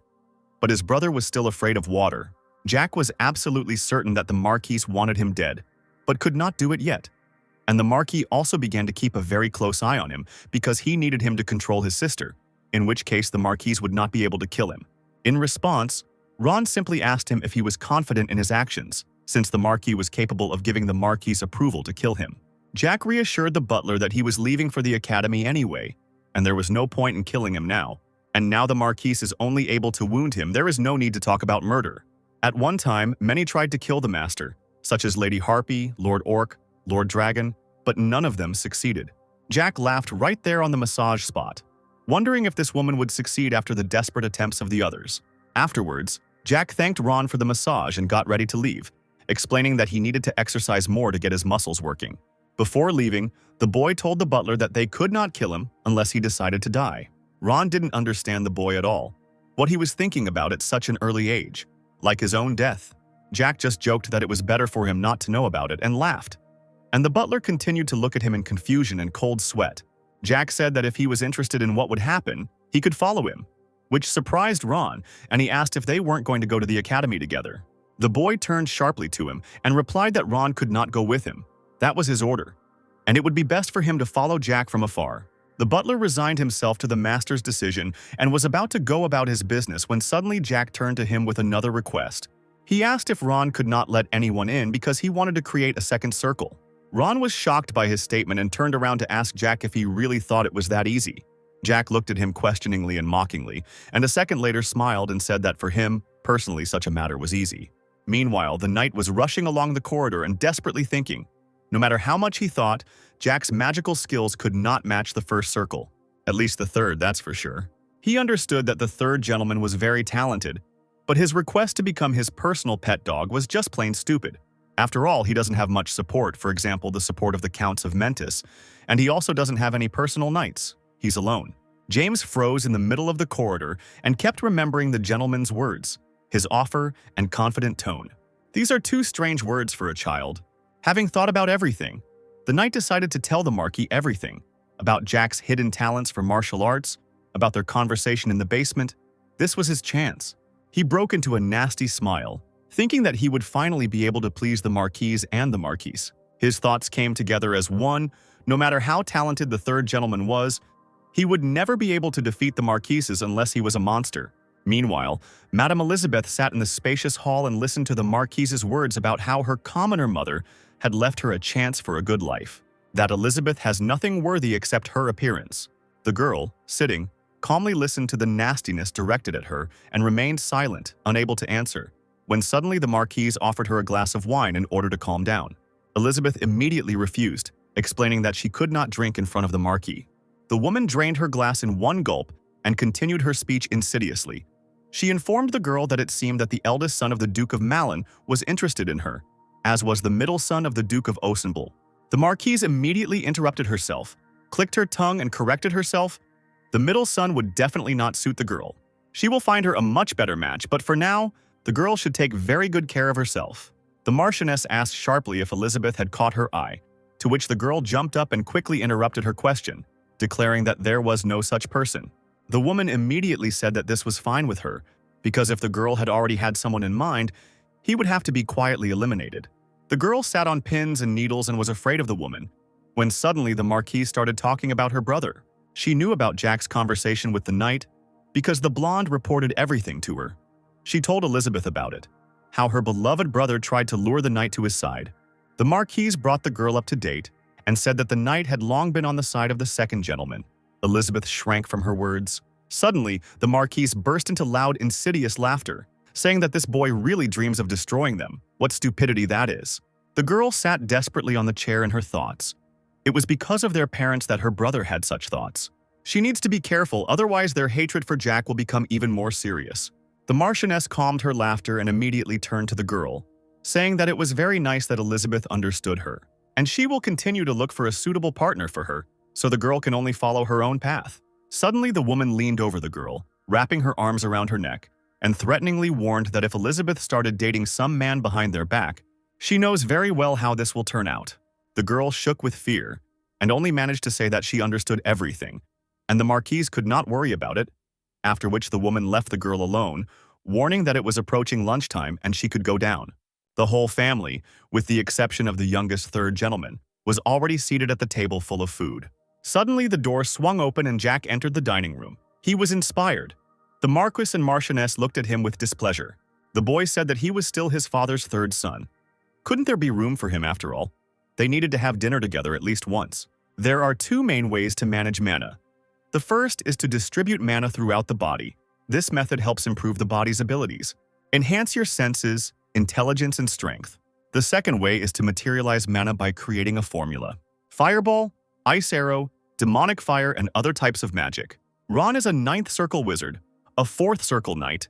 A: but his brother was still afraid of water. Jack was absolutely certain that the Marquise wanted him dead, but could not do it yet. And the Marquis also began to keep a very close eye on him because he needed him to control his sister, in which case the Marquise would not be able to kill him. In response, Ron simply asked him if he was confident in his actions, since the Marquis was capable of giving the Marquis approval to kill him. Jack reassured the butler that he was leaving for the academy anyway, and there was no point in killing him now. And now the Marquise is only able to wound him, there is no need to talk about murder. At one time, many tried to kill the master, such as Lady Harpy, Lord Orc, Lord Dragon, but none of them succeeded. Jack laughed right there on the massage spot, wondering if this woman would succeed after the desperate attempts of the others. Afterwards, Jack thanked Ron for the massage and got ready to leave, explaining that he needed to exercise more to get his muscles working. Before leaving, the boy told the butler that they could not kill him unless he decided to die. Ron didn't understand the boy at all, what he was thinking about at such an early age, like his own death. Jack just joked that it was better for him not to know about it and laughed. And the butler continued to look at him in confusion and cold sweat. Jack said that if he was interested in what would happen, he could follow him, which surprised Ron, and he asked if they weren't going to go to the academy together. The boy turned sharply to him and replied that Ron could not go with him. That was his order, and it would be best for him to follow Jack from afar. The butler resigned himself to the master's decision and was about to go about his business when suddenly Jack turned to him with another request. He asked if Ron could not let anyone in because he wanted to create a second circle. Ron was shocked by his statement and turned around to ask Jack if he really thought it was that easy. Jack looked at him questioningly and mockingly, and a second later smiled and said that for him, personally, such a matter was easy. Meanwhile, the knight was rushing along the corridor and desperately thinking. No matter how much he thought, Jack's magical skills could not match the first circle. At least the third, that's for sure. He understood that the third gentleman was very talented, but his request to become his personal pet dog was just plain stupid. After all, he doesn't have much support, for example, the support of the Counts of Mentis, and he also doesn't have any personal knights. He's alone. James froze in the middle of the corridor and kept remembering the gentleman's words, his offer and confident tone. These are two strange words for a child. Having thought about everything, the knight decided to tell the Marquis everything, about Jack's hidden talents for martial arts, about their conversation in the basement. This was his chance. He broke into a nasty smile, thinking that he would finally be able to please the Marquise and the Marquise. His thoughts came together as one. No matter how talented the third gentleman was, he would never be able to defeat the Marquises unless he was a monster. Meanwhile, Madame Elizabeth sat in the spacious hall and listened to the Marquise's words about how her commoner mother had left her a chance for a good life. That Elizabeth has nothing worthy except her appearance. The girl, sitting, calmly listened to the nastiness directed at her and remained silent, unable to answer, when suddenly the Marquise offered her a glass of wine in order to calm down. Elizabeth immediately refused, explaining that she could not drink in front of the Marquis. The woman drained her glass in one gulp and continued her speech insidiously. She informed the girl that it seemed that the eldest son of the Duke of Malin was interested in her, as was the middle son of the Duke of Osenbul. The Marquise immediately interrupted herself, clicked her tongue and corrected herself. The middle son would definitely not suit the girl. She will find her a much better match, but for now, the girl should take very good care of herself. The Marchioness asked sharply if Elizabeth had caught her eye, to which the girl jumped up and quickly interrupted her question, declaring that there was no such person. The woman immediately said that this was fine with her, because if the girl had already had someone in mind, he would have to be quietly eliminated. The girl sat on pins and needles and was afraid of the woman, when suddenly the Marquise started talking about her brother. She knew about Jack's conversation with the knight, because the blonde reported everything to her. She told Elizabeth about it, how her beloved brother tried to lure the knight to his side. The Marquise brought the girl up to date and said that the knight had long been on the side of the second gentleman. Elizabeth shrank from her words. Suddenly, the Marquise burst into loud, insidious laughter, saying that this boy really dreams of destroying them. What stupidity that is. The girl sat desperately on the chair in her thoughts. It was because of their parents that her brother had such thoughts. She needs to be careful, otherwise their hatred for Jack will become even more serious. The Marchioness calmed her laughter and immediately turned to the girl, saying that it was very nice that Elizabeth understood her, and she will continue to look for a suitable partner for her, so the girl can only follow her own path. Suddenly, the woman leaned over the girl, wrapping her arms around her neck, and threateningly warned that if Elizabeth started dating some man behind their back, she knows very well how this will turn out. The girl shook with fear, and only managed to say that she understood everything, and the Marquise could not worry about it, after which the woman left the girl alone, warning that it was approaching lunchtime and she could go down. The whole family, with the exception of the youngest third gentleman, was already seated at the table full of food. Suddenly, the door swung open and Jack entered the dining room. He was inspired. The Marquis and Marchioness looked at him with displeasure. The boy said that he was still his father's third son. Couldn't there be room for him after all? They needed to have dinner together at least once. There are two main ways to manage mana. The first is to distribute mana throughout the body. This method helps improve the body's abilities, enhance your senses, intelligence, and strength. The second way is to materialize mana by creating a formula. Fireball, Ice Arrow, Demonic Fire, and other types of magic. Ron is a 9th Circle Wizard, a 4th Circle Knight.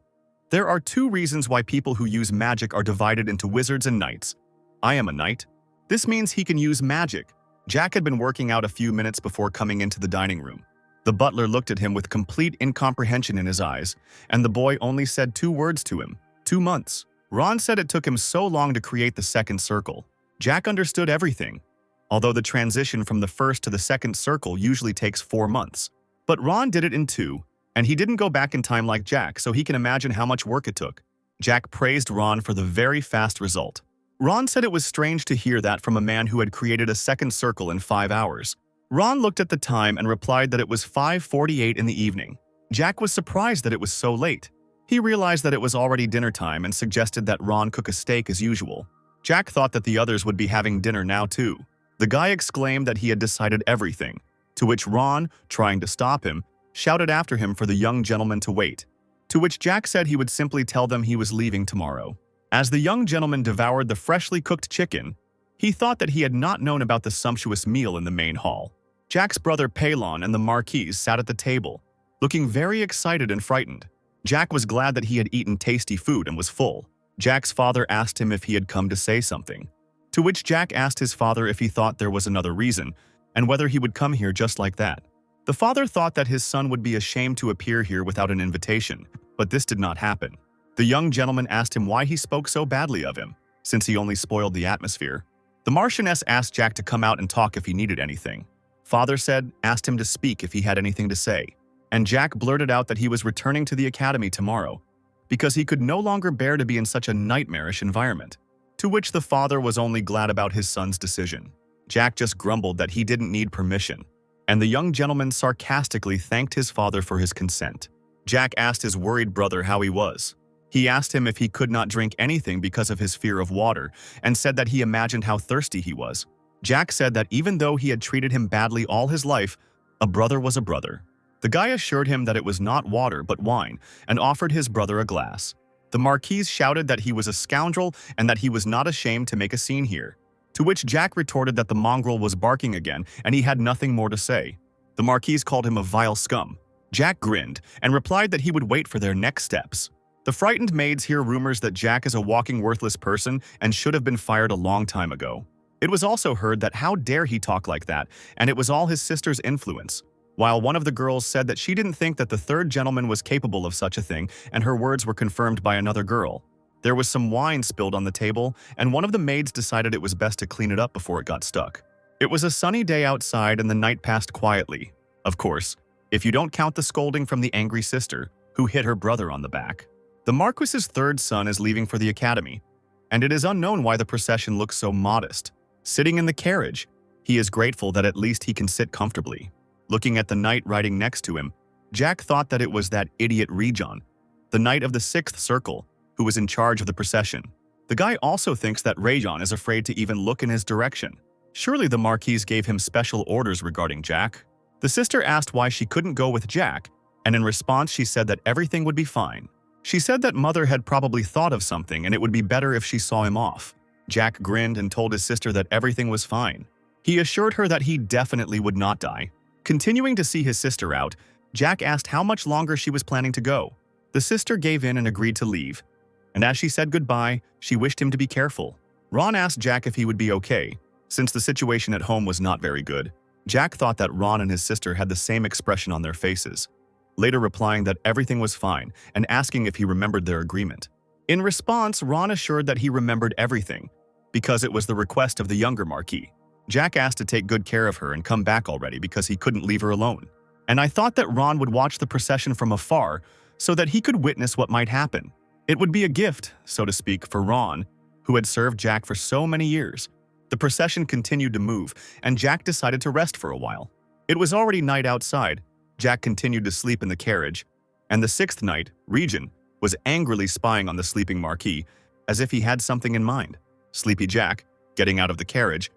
A: There are two reasons why people who use magic are divided into wizards and knights. I am a knight. This means he can use magic. Jack had been working out a few minutes before coming into the dining room. The butler looked at him with complete incomprehension in his eyes, and the boy only said 2 words to him: 2 months. Ron said it took him so long to create the second circle. Jack understood everything, although the transition from the first to the second circle usually takes 4 months. But Ron did it in 2, and he didn't go back in time like Jack, so he can imagine how much work it took. Jack praised Ron for the very fast result. Ron said it was strange to hear that from a man who had created a second circle in 5 hours. Ron looked at the time and replied that it was 5:48 in the evening. Jack was surprised that it was so late. He realized that it was already dinner time and suggested that Ron cook a steak as usual. Jack thought that the others would be having dinner now too. The guy exclaimed that he had decided everything, to which Ron, trying to stop him, shouted after him for the young gentleman to wait, to which Jack said he would simply tell them he was leaving tomorrow. As the young gentleman devoured the freshly cooked chicken, he thought that he had not known about the sumptuous meal in the main hall. Jack's brother Palon and the Marquise sat at the table, looking very excited and frightened. Jack was glad that he had eaten tasty food and was full. Jack's father asked him if he had come to say something, to which Jack asked his father if he thought there was another reason, and whether he would come here just like that. The father thought that his son would be ashamed to appear here without an invitation, but this did not happen. The young gentleman asked him why he spoke so badly of him, since he only spoiled the atmosphere. The Marchioness asked Jack to come out and talk if he needed anything. Father asked him to speak if he had anything to say, and Jack blurted out that he was returning to the academy tomorrow because he could no longer bear to be in such a nightmarish environment. to which the father was only glad about his son's decision. Jack just grumbled that he didn't need permission, and the young gentleman sarcastically thanked his father for his consent. Jack asked his worried brother how he was. He asked him if he could not drink anything because of his fear of water, and said that he imagined how thirsty he was. Jack said that even though he had treated him badly all his life, a brother was a brother. The guy assured him that it was not water but wine, and offered his brother a glass. The Marquis shouted that he was a scoundrel and that he was not ashamed to make a scene here, to which Jack retorted that the mongrel was barking again and he had nothing more to say. The Marquis called him a vile scum. Jack grinned and replied that he would wait for their next steps. The frightened maids hear rumors that Jack is a walking worthless person and should have been fired a long time ago. It was also heard that how dare he talk like that, and it was all his sister's influence, while one of the girls said that she didn't think that the third gentleman was capable of such a thing, and her words were confirmed by another girl. There was some wine spilled on the table, and one of the maids decided it was best to clean it up before it got stuck. It was a sunny day outside and the night passed quietly. Of course, if you don't count the scolding from the angry sister, who hit her brother on the back. The Marquis's third son is leaving for the academy, and it is unknown why the procession looks so modest. Sitting in the carriage, he is grateful that at least he can sit comfortably. Looking at the knight riding next to him, Jack thought that it was that idiot Rejon, the knight of the sixth circle, who was in charge of the procession. The guy also thinks that Rejon is afraid to even look in his direction. Surely the Marquis gave him special orders regarding Jack. The sister asked why she couldn't go with Jack, and in response she said that everything would be fine. She said that Mother had probably thought of something and it would be better if she saw him off. Jack grinned and told his sister that everything was fine. He assured her that he definitely would not die. Continuing to see his sister out, Jack asked how much longer she was planning to go. The sister gave in and agreed to leave, and as she said goodbye, she wished him to be careful. Ron asked Jack if he would be okay, since the situation at home was not very good. Jack thought that Ron and his sister had the same expression on their faces, later replying that everything was fine and asking if he remembered their agreement. In response, Ron assured that he remembered everything, because it was the request of the younger Marquis. Jack asked to take good care of her and come back already because he couldn't leave her alone. And I thought that Ron would watch the procession from afar so that he could witness what might happen. It would be a gift, so to speak, for Ron, who had served Jack for so many years. The procession continued to move, and Jack decided to rest for a while. It was already night outside. Jack continued to sleep in the carriage, and the sixth knight, Rejon, was angrily spying on the sleeping Marquis, as if he had something in mind. Sleepy Jack, getting out of the carriage,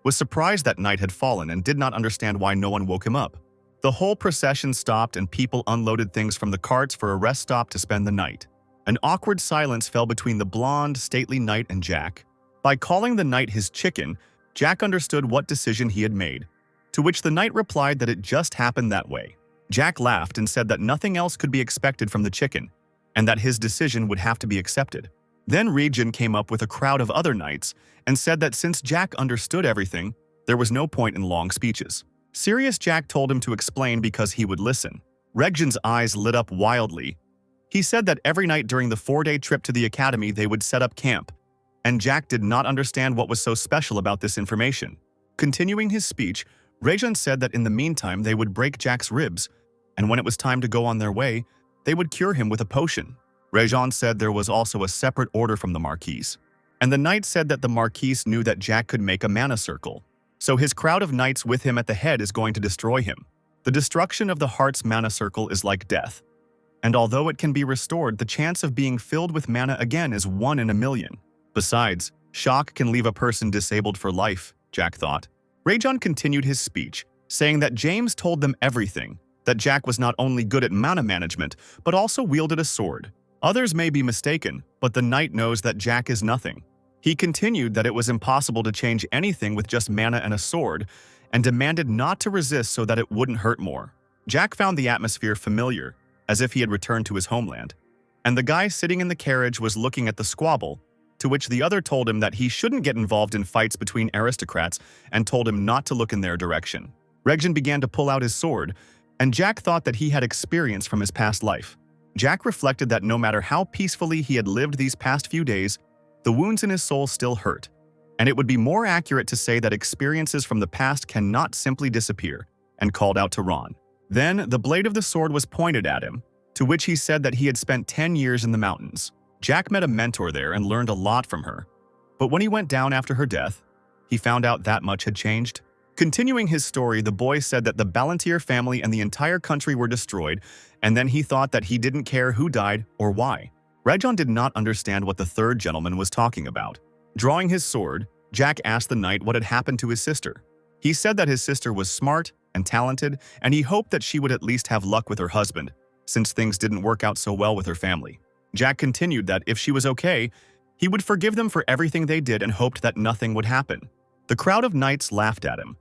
A: was surprised that night had fallen and did not understand why no one woke him up. The whole procession stopped and people unloaded things from the carts for a rest stop to spend the night. An awkward silence fell between the blonde, stately knight and Jack. By calling the knight his chicken, Jack understood what decision he had made, to which the knight replied that it just happened that way. Jack laughed and said that nothing else could be expected from the chicken, and that his decision would have to be accepted. Then Rejon came up with a crowd of other knights and said that since Jack understood everything, there was no point in long speeches. Serious Jack told him to explain because he would listen. Rejon's eyes lit up wildly. He said that every night during the 4-day trip to the academy they would set up camp, and Jack did not understand what was so special about this information. Continuing his speech, Rejon said that in the meantime they would break Jack's ribs, and when it was time to go on their way, they would cure him with a potion. Rejon said there was also a separate order from the Marquis, and the knight said that the Marquis knew that Jack could make a mana circle, so his crowd of knights with him at the head is going to destroy him. The destruction of the heart's mana circle is like death, and although it can be restored, the chance of being filled with mana again is 1 in a million. Besides, shock can leave a person disabled for life, Jack thought. Rejon continued his speech, saying that James told them everything, that Jack was not only good at mana management, but also wielded a sword. Others may be mistaken, but the knight knows that Jack is nothing. He continued that it was impossible to change anything with just mana and a sword, and demanded not to resist so that it wouldn't hurt more. Jack found the atmosphere familiar, as if he had returned to his homeland, and the guy sitting in the carriage was looking at the squabble, to which the other told him that he shouldn't get involved in fights between aristocrats and told him not to look in their direction. Rejon began to pull out his sword, and Jack thought that he had experience from his past life. Jack reflected that no matter how peacefully he had lived these past few days, the wounds in his soul still hurt, and it would be more accurate to say that experiences from the past cannot simply disappear, and called out to Ron. Then the blade of the sword was pointed at him, to which he said that he had spent 10 years in the mountains. Jack met a mentor there and learned a lot from her. But when he went down after her death, he found out that much had changed. Continuing his story, the boy said that the Ballantyre family and the entire country were destroyed, and then he thought that he didn't care who died or why. Rejon did not understand what the third gentleman was talking about. Drawing his sword, Jack asked the knight what had happened to his sister. He said that his sister was smart and talented, and he hoped that she would at least have luck with her husband, since things didn't work out so well with her family. Jack continued that if she was okay, he would forgive them for everything they did and hoped that nothing would happen. The crowd of knights laughed at him.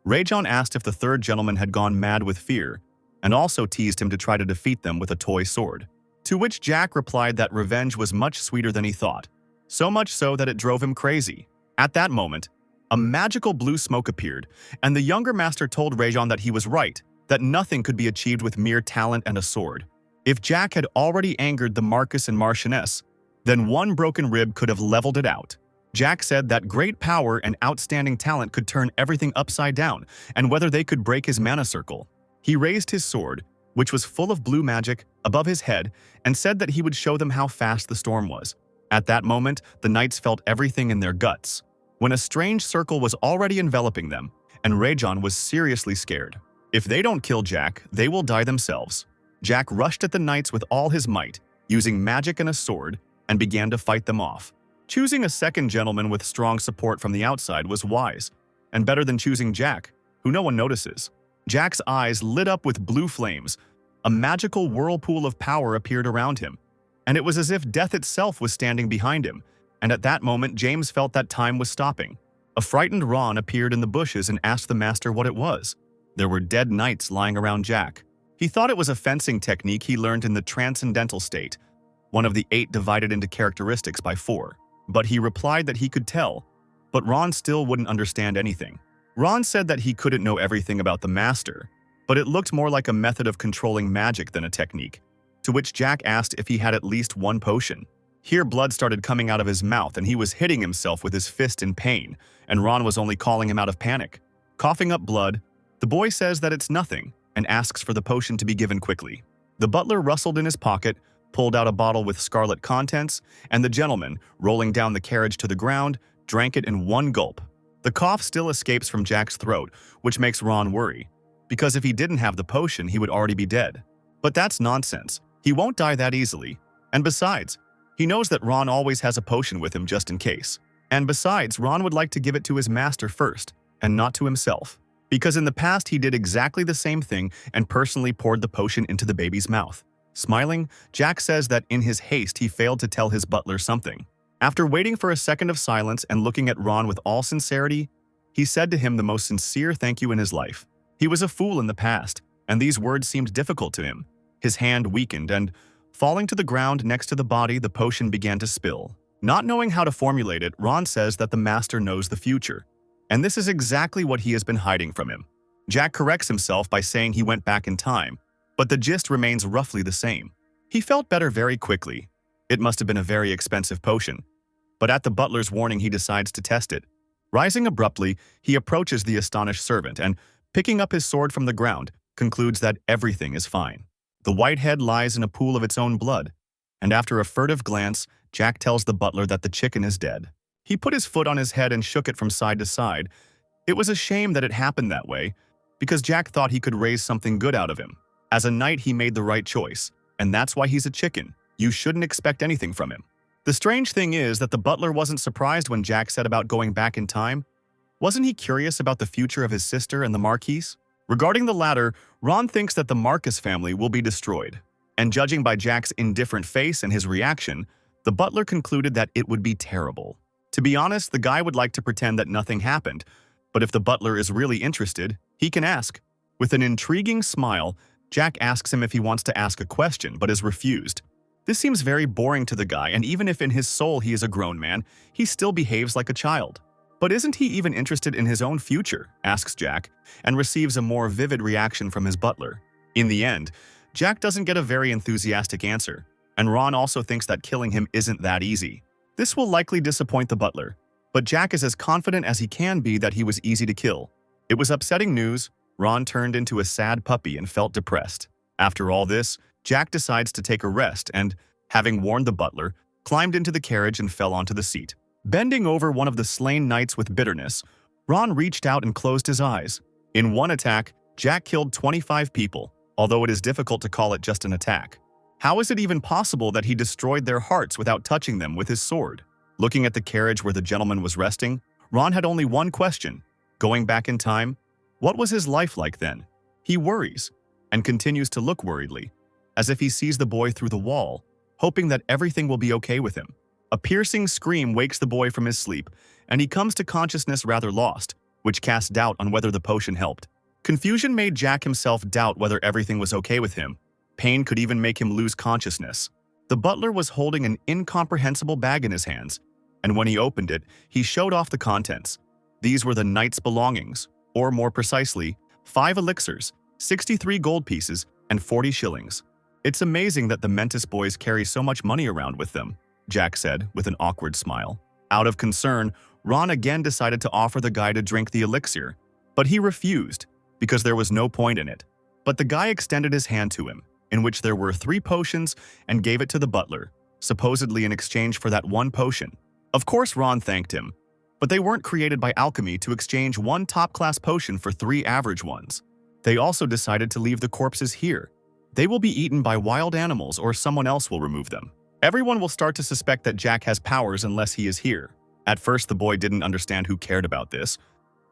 A: Rejon asked if the third gentleman had gone mad with fear, and also teased him to try to defeat them with a toy sword. To which Jack replied that revenge was much sweeter than he thought, so much so that it drove him crazy. At that moment, a magical blue smoke appeared, and the younger master told Rejon that he was right, that nothing could be achieved with mere talent and a sword. If Jack had already angered the Marquis and Marchioness, then one broken rib could have leveled it out. Jack said that great power and outstanding talent could turn everything upside down, and whether they could break his mana circle. He raised his sword, which was full of blue magic, above his head, and said that he would show them how fast the storm was. At that moment, the knights felt everything in their guts, when a strange circle was already enveloping them, and Rejon was seriously scared. If they don't kill Jack, they will die themselves. Jack rushed at the knights with all his might, using magic and a sword, and began to fight them off. Choosing a second gentleman with strong support from the outside was wise, and better than choosing Jack, who no one notices. Jack's eyes lit up with blue flames. A magical whirlpool of power appeared around him, and it was as if death itself was standing behind him. And at that moment, James felt that time was stopping. A frightened Ron appeared in the bushes and asked the master what it was. There were dead knights lying around Jack. He thought it was a fencing technique he learned in the transcendental state, one of the 8 divided into characteristics by 4. But he replied that he could tell, but Ron still wouldn't understand anything. Ron said that he couldn't know everything about the master, but it looked more like a method of controlling magic than a technique, to which Jack asked if he had at least one potion. Here blood started coming out of his mouth and he was hitting himself with his fist in pain, and Ron was only calling him out of panic. Coughing up blood, the boy says that it's nothing and asks for the potion to be given quickly. The butler rustled in his pocket, pulled out a bottle with scarlet contents, and the gentleman, rolling down the carriage to the ground, drank it in one gulp. The cough still escapes from Jack's throat, which makes Ron worry, because if he didn't have the potion, he would already be dead. But that's nonsense. He won't die that easily. And besides, he knows that Ron always has a potion with him just in case. And besides, Ron would like to give it to his master first, and not to himself. Because in the past he did exactly the same thing and personally poured the potion into the baby's mouth. Smiling, Jack says that in his haste he failed to tell his butler something. After waiting for a second of silence and looking at Ron with all sincerity, he said to him the most sincere thank you in his life. He was a fool in the past, and these words seemed difficult to him. His hand weakened and, falling to the ground next to the body, the potion began to spill. Not knowing how to formulate it, Ron says that the master knows the future, and this is exactly what he has been hiding from him. Jack corrects himself by saying he went back in time, but the gist remains roughly the same. He felt better very quickly. It must have been a very expensive potion, but at the butler's warning he decides to test it. Rising abruptly, he approaches the astonished servant and, picking up his sword from the ground, concludes that everything is fine. The white head lies in a pool of its own blood, and after a furtive glance, Jack tells the butler that the chicken is dead. He put his foot on his head and shook it from side to side. It was a shame that it happened that way, because Jack thought he could raise something good out of him. As a knight, he made the right choice, and that's why he's a chicken. You shouldn't expect anything from him. The strange thing is that the butler wasn't surprised when Jack said about going back in time. Wasn't he curious about the future of his sister and the Marquise? Regarding the latter, Ron thinks that the Marcus family will be destroyed, and judging by Jack's indifferent face and his reaction, the butler concluded that it would be terrible. To be honest, the guy would like to pretend that nothing happened, but if the butler is really interested, he can ask. With an intriguing smile, Jack asks him if he wants to ask a question, but is refused. This seems very boring to the guy, and even if in his soul he is a grown man, he still behaves like a child. But isn't he even interested in his own future, asks Jack, and receives a more vivid reaction from his butler. In the end, Jack doesn't get a very enthusiastic answer, and Ron also thinks that killing him isn't that easy. This will likely disappoint the butler, but Jack is as confident as he can be that he was easy to kill. It was upsetting news. Ron turned into a sad puppy and felt depressed. After all this, Jack decides to take a rest and, having warned the butler, climbed into the carriage and fell onto the seat. Bending over one of the slain knights with bitterness, Ron reached out and closed his eyes. In one attack, Jack killed 25 people, although it is difficult to call it just an attack. How is it even possible that he destroyed their hearts without touching them with his sword? Looking at the carriage where the gentleman was resting, Ron had only one question. Going back in time, what was his life like then? He worries, and continues to look worriedly, as if he sees the boy through the wall, hoping that everything will be okay with him. A piercing scream wakes the boy from his sleep, and he comes to consciousness rather lost, which casts doubt on whether the potion helped. Confusion made Jack himself doubt whether everything was okay with him. Pain could even make him lose consciousness. The butler was holding an incomprehensible bag in his hands, and when he opened it, he showed off the contents. These were the knight's belongings, or more precisely, 5 elixirs, 63 gold pieces, and 40 shillings. It's amazing that the Mentis boys carry so much money around with them, Jack said with an awkward smile. Out of concern, Ron again decided to offer the guy to drink the elixir, but he refused because there was no point in it. But the guy extended his hand to him, in which there were 3 potions, and gave it to the butler, supposedly in exchange for that one potion. Of course Ron thanked him, but they weren't created by alchemy to exchange one top-class potion for 3 average ones. They also decided to leave the corpses here. They will be eaten by wild animals or someone else will remove them. Everyone will start to suspect that Jack has powers unless he is here. At first, the boy didn't understand who cared about this,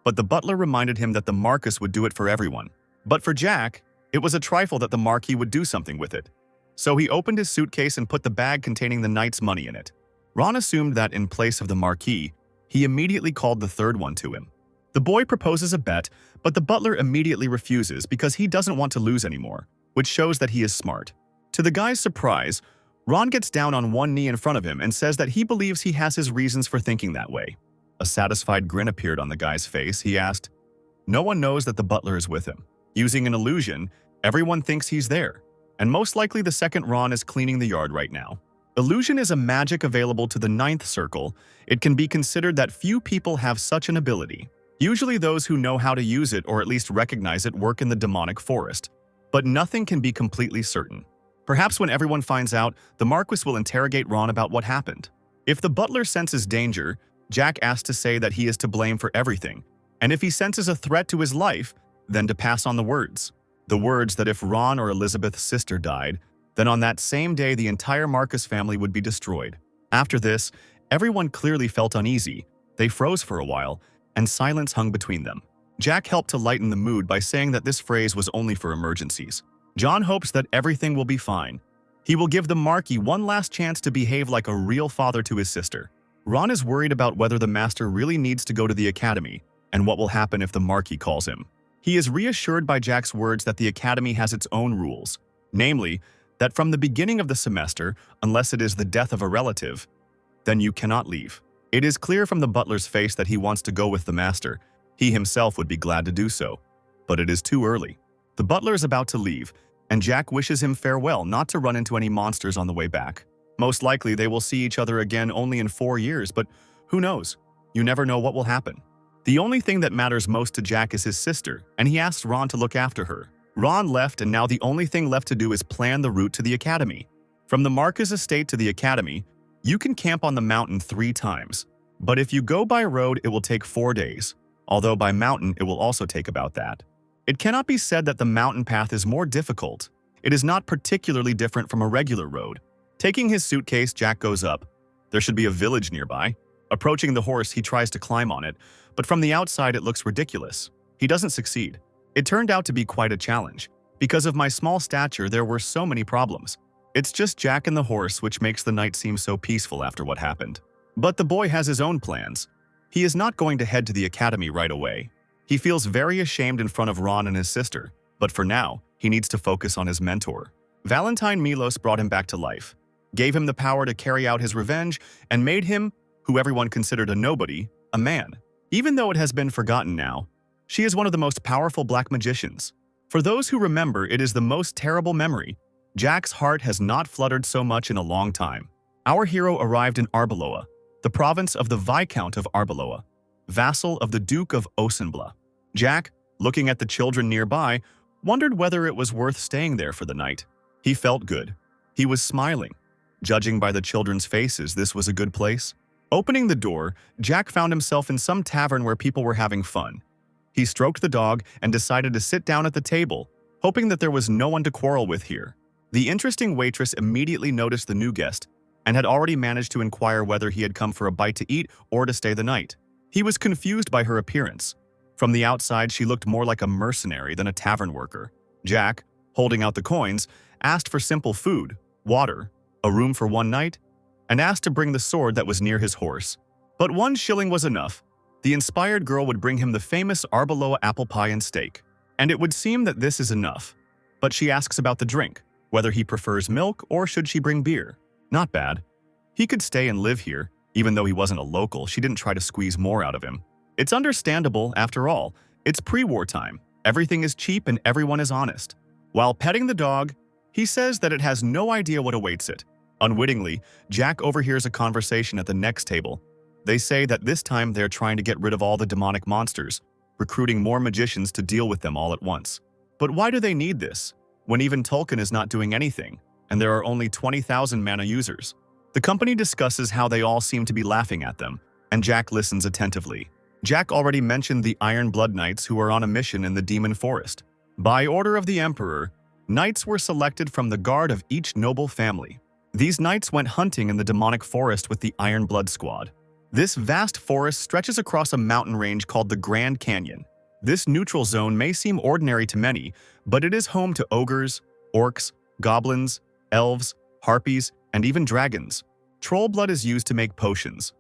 A: but the butler reminded him that the Marquis would do it for everyone. But for Jack, it was a trifle that the Marquis would do something with it. So he opened his suitcase and put the bag containing the knight's money in it. Ron assumed that in place of the Marquis, he immediately called the third one to him. The boy proposes a bet, but the butler immediately refuses because he doesn't want to lose anymore, which shows that he is smart. To the guy's surprise, Ron gets down on one knee in front of him and says that he believes he has his reasons for thinking that way. A satisfied grin appeared on the guy's face. He asked, "No one knows that the butler is with him. Using an illusion, everyone thinks he's there, and most likely the second Ron is cleaning the yard right now." Illusion is a magic available to the 9th circle. It can be considered that few people have such an ability. Usually those who know how to use it or at least recognize it work in the demonic forest. But nothing can be completely certain. Perhaps when everyone finds out, the Marquis will interrogate Ron about what happened. If the butler senses danger, Jack asks to say that he is to blame for everything, and if he senses a threat to his life, then to pass on the words. The words that if Ron or Elizabeth's sister died, then on that same day the entire Marcus family would be destroyed. After this, everyone clearly felt uneasy. They froze for a while, and silence hung between them. Jack helped to lighten the mood by saying that this phrase was only for emergencies. John hopes that everything will be fine. He will give the Marquis one last chance to behave like a real father to his sister. Ron is worried about whether the Master really needs to go to the Academy, and what will happen if the Marquis calls him. He is reassured by Jack's words that the Academy has its own rules, namely, that from the beginning of the semester, unless it is the death of a relative, then you cannot leave. It is clear from the butler's face that he wants to go with the Master. He himself would be glad to do so, but it is too early. The butler is about to leave, and Jack wishes him farewell not to run into any monsters on the way back. Most likely they will see each other again only in 4 years, but who knows? You never know what will happen. The only thing that matters most to Jack is his sister, and he asks Ron to look after her. Ron left, and now the only thing left to do is plan the route to the Academy. From the Marcus estate to the Academy, you can camp on the mountain 3 times. But if you go by road, it will take 4 days, although by mountain it will also take about that. It cannot be said that the mountain path is more difficult. It is not particularly different from a regular road. Taking his suitcase, Jack goes up. There should be a village nearby. Approaching the horse, he tries to climb on it, but from the outside it looks ridiculous. He doesn't succeed. It turned out to be quite a challenge. Because of my small stature, there were so many problems. It's just Jack and the horse which makes the night seem so peaceful after what happened. But the boy has his own plans. He is not going to head to the Academy right away. He feels very ashamed in front of Ron and his sister, but for now, he needs to focus on his mentor. Valentine Milos brought him back to life, gave him the power to carry out his revenge, and made him, who everyone considered a nobody, a man. Even though it has been forgotten now, she is one of the most powerful black magicians. For those who remember, it is the most terrible memory. Jack's heart has not fluttered so much in a long time. Our hero arrived in Arbeloa, the province of the Viscount of Arbeloa, vassal of the Duke of Osenbla. Jack, looking at the children nearby, wondered whether it was worth staying there for the night. He felt good. He was smiling. Judging by the children's faces, this was a good place. Opening the door, Jack found himself in some tavern where people were having fun. He stroked the dog and decided to sit down at the table, hoping that there was no one to quarrel with here. The interesting waitress immediately noticed the new guest and had already managed to inquire whether he had come for a bite to eat or to stay the night. He was confused by her appearance. From the outside, she looked more like a mercenary than a tavern worker. Jack, holding out the coins, asked for simple food, water, a room for one night, and asked to bring the sword that was near his horse. But 1 shilling was enough. The inspired girl would bring him the famous Arbeloa apple pie and steak. And it would seem that this is enough. But she asks about the drink, whether he prefers milk or should she bring beer. Not bad. He could stay and live here. Even though he wasn't a local, she didn't try to squeeze more out of him. It's understandable, after all. It's pre-war time. Everything is cheap and everyone is honest. While petting the dog, he says that it has no idea what awaits it. Unwittingly, Jack overhears a conversation at the next table. They say that this time they're trying to get rid of all the demonic monsters, recruiting more magicians to deal with them all at once. But why do they need this, when even Tolkien is not doing anything, and there are only 20,000 mana users? The company discusses how they all seem to be laughing at them, and Jack listens attentively. Jack already mentioned the Iron Blood Knights who are on a mission in the Demon Forest. By order of the Emperor, knights were selected from the guard of each noble family. These knights went hunting in the demonic forest with the Iron Blood Squad. This vast forest stretches across a mountain range called the Grand Canyon. This neutral zone may seem ordinary to many, but it is home to ogres, orcs, goblins, elves, harpies, and even dragons. Troll blood is used to make potions.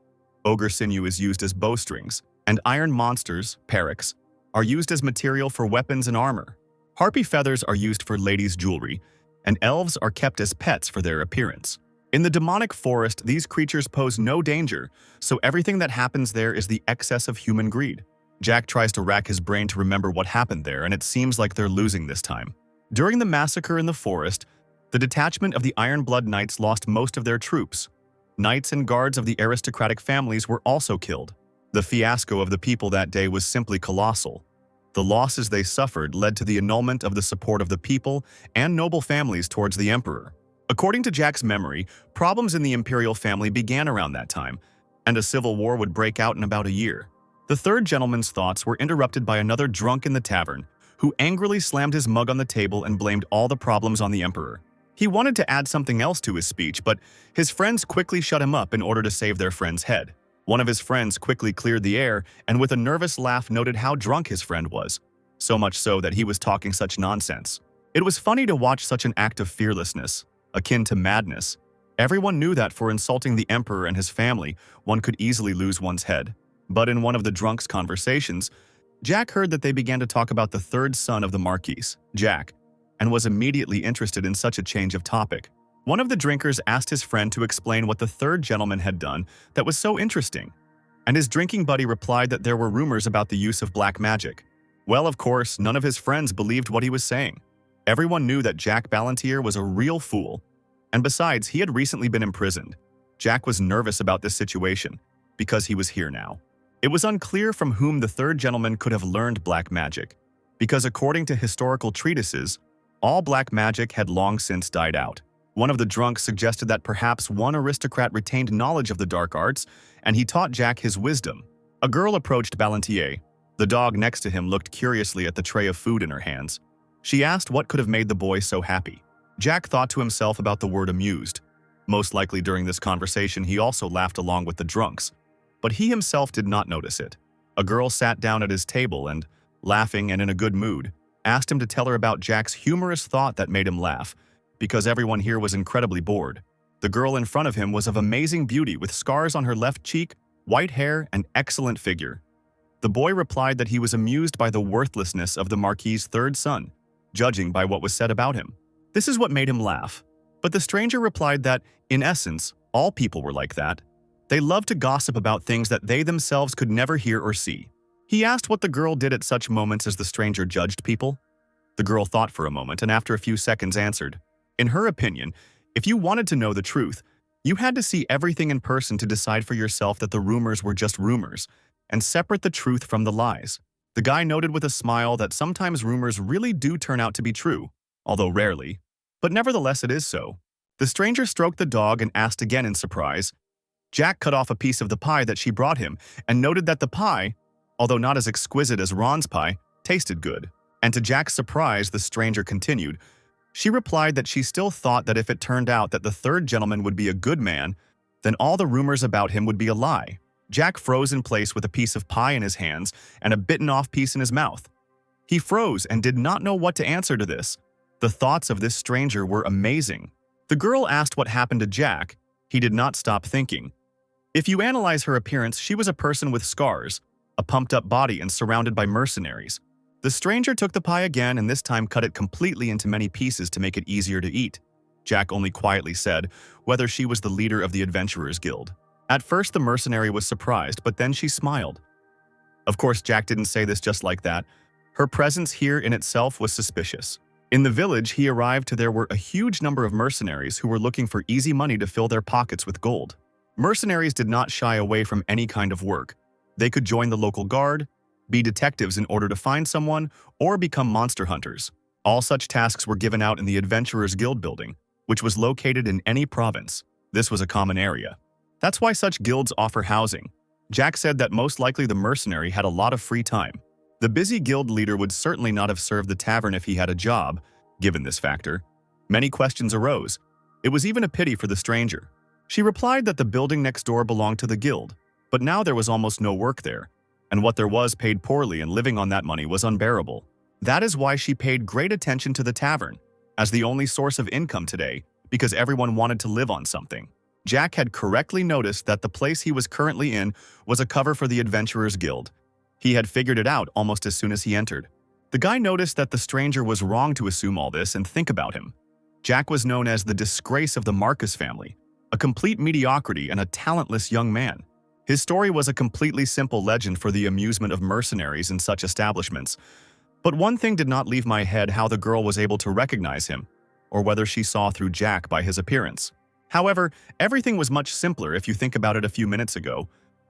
A: Ogre sinew is used as bowstrings, and iron monsters, parrots, are used as material for weapons and armor. Harpy feathers are used for ladies' jewelry, and elves are kept as pets for their appearance. In the demonic forest, these creatures pose no danger, so everything that happens there is the excess of human greed. Jack tries to rack his brain to remember what happened there, and it seems like they're losing this time. During the massacre in the forest, the detachment of the Iron Blood Knights lost most of their troops. Knights and guards of the aristocratic families were also killed. The fiasco of the people that day was simply colossal. The losses they suffered led to the annulment of the support of the people and noble families towards the emperor. According to Jack's memory, problems in the imperial family began around that time, and a civil war would break out in about a year. The third gentleman's thoughts were interrupted by another drunk in the tavern, who angrily slammed his mug on the table and blamed all the problems on the emperor. He wanted to add something else to his speech, but his friends quickly shut him up in order to save their friend's head. One of his friends quickly cleared the air and with a nervous laugh noted how drunk his friend was, so much so that he was talking such nonsense. It was funny to watch such an act of fearlessness, akin to madness. Everyone knew that for insulting the emperor and his family, one could easily lose one's head. But in one of the drunks' conversations, Jack heard that they began to talk about the third son of the Marquis, Jack, and was immediately interested in such a change of topic. One of the drinkers asked his friend to explain what the third gentleman had done that was so interesting, and his drinking buddy replied that there were rumors about the use of black magic. Well, of course, none of his friends believed what he was saying. Everyone knew that Jack Ballantier was a real fool, and besides, he had recently been imprisoned. Jack was nervous about this situation, because he was here now. It was unclear from whom the third gentleman could have learned black magic, because according to historical treatises, all black magic had long since died out. One of the drunks suggested that perhaps one aristocrat retained knowledge of the dark arts, and he taught Jack his wisdom. A girl approached Ballantier. The dog next to him looked curiously at the tray of food in her hands. She asked what could have made the boy so happy. Jack thought to himself about the word amused. Most likely during this conversation he also laughed along with the drunks, but he himself did not notice it. A girl sat down at his table and, laughing and in a good mood, asked him to tell her about Jack's humorous thought that made him laugh, because everyone here was incredibly bored. The girl in front of him was of amazing beauty with scars on her left cheek, white hair, and excellent figure. The boy replied that he was amused by the worthlessness of the Marquis's third son, judging by what was said about him. This is what made him laugh. But the stranger replied that, in essence, all people were like that. They loved to gossip about things that they themselves could never hear or see. He asked what the girl did at such moments as the stranger judged people. The girl thought for a moment and after a few seconds answered. In her opinion, if you wanted to know the truth, you had to see everything in person to decide for yourself that the rumors were just rumors, and separate the truth from the lies. The guy noted with a smile that sometimes rumors really do turn out to be true, although rarely, but nevertheless it is so. The stranger stroked the dog and asked again in surprise, Jack cut off a piece of the pie that she brought him and noted that the pie, although not as exquisite as Ron's pie, tasted good. And to Jack's surprise, the stranger continued. She replied that she still thought that if it turned out that the third gentleman would be a good man, then all the rumors about him would be a lie. Jack froze in place with a piece of pie in his hands and a bitten-off piece in his mouth. He froze and did not know what to answer to this. The thoughts of this stranger were amazing. The girl asked what happened to Jack. He did not stop thinking. If you analyze her appearance, she was a person with scars, a pumped-up body, and surrounded by mercenaries. The stranger took the pie again and this time cut it completely into many pieces to make it easier to eat. Jack only quietly said whether she was the leader of the Adventurers Guild. At first, the mercenary was surprised, but then she smiled. Of course, Jack didn't say this just like that. Her presence here in itself was suspicious. In the village he arrived to, there were a huge number of mercenaries who were looking for easy money to fill their pockets with gold. Mercenaries did not shy away from any kind of work. They could join the local guard, be detectives in order to find someone, or become monster hunters. All such tasks were given out in the Adventurers Guild building, which was located in any province. This was a common area. That's why such guilds offer housing. Jack said that most likely the mercenary had a lot of free time. The busy guild leader would certainly not have served the tavern if he had a job, given this factor. Many questions arose. It was even a pity for the stranger. She replied that the building next door belonged to the guild, but now there was almost no work there, and what there was paid poorly, and living on that money was unbearable. That is why she paid great attention to the tavern, as the only source of income today, because everyone wanted to live on something. Jack had correctly noticed that the place he was currently in was a cover for the Adventurers Guild. He had figured it out almost as soon as he entered. The guy noticed that the stranger was wrong to assume all this and think about him. Jack was known as the disgrace of the Marcus family, a complete mediocrity and a talentless young man. His story was a completely simple legend for the amusement of mercenaries in such establishments. But one thing did not leave my head: how the girl was able to recognize him, or whether she saw through Jack by his appearance. However, everything was much simpler if you think about it. A few minutes ago,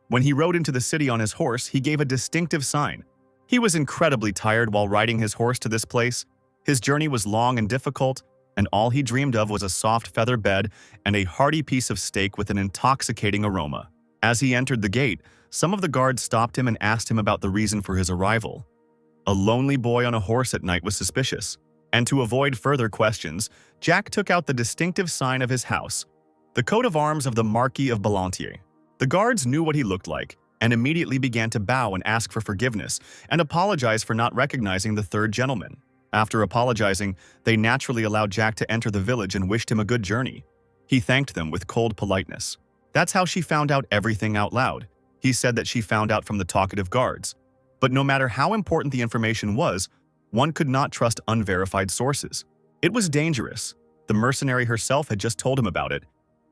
A: when he rode into the city on his horse, he gave a distinctive sign. He was incredibly tired while riding his horse to this place. His journey was long and difficult, and all he dreamed of was a soft feather bed and a hearty piece of steak with an intoxicating aroma. As he entered the gate, some of the guards stopped him and asked him about the reason for his arrival. A lonely boy on a horse at night was suspicious, and to avoid further questions, Jack took out the distinctive sign of his house, the coat of arms of the Marquis of Ballantier. The guards knew what he looked like and immediately began to bow and ask for forgiveness and apologize for not recognizing the third gentleman. After apologizing, they naturally allowed Jack to enter the village and wished him a good journey. He thanked them with cold politeness. That's how she found out everything out loud. He said that she found out from the talkative guards. But no matter how important the information was, one could not trust unverified sources. It was dangerous. The mercenary herself had just told him about it.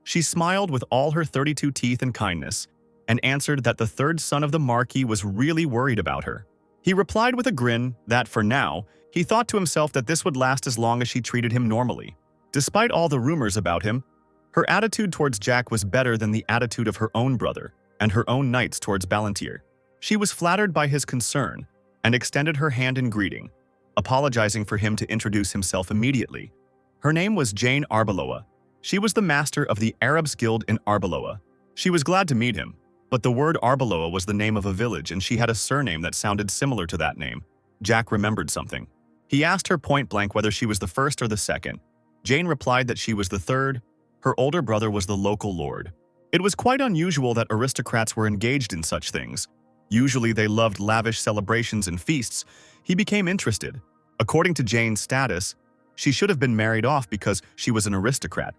A: She smiled with all her 32 teeth and kindness, and answered that the third son of the Marquis was really worried about her. He replied with a grin that, for now, he thought to himself that this would last as long as she treated him normally. Despite all the rumors about him, her attitude towards Jack was better than the attitude of her own brother and her own knights towards Ballantier. She was flattered by his concern and extended her hand in greeting, apologizing for him to introduce himself immediately. Her name was Jane Arbeloa. She was the master of the Arabs Guild in Arbeloa. She was glad to meet him, but the word Arbeloa was the name of a village and she had a surname that sounded similar to that name. Jack remembered something. He asked her point blank whether she was the first or the second. Jane replied that she was the third. Her older brother was the local lord. It was quite unusual that aristocrats were engaged in such things. Usually they loved lavish celebrations and feasts. He became interested. According to Jane's status, she should have been married off because she was an aristocrat.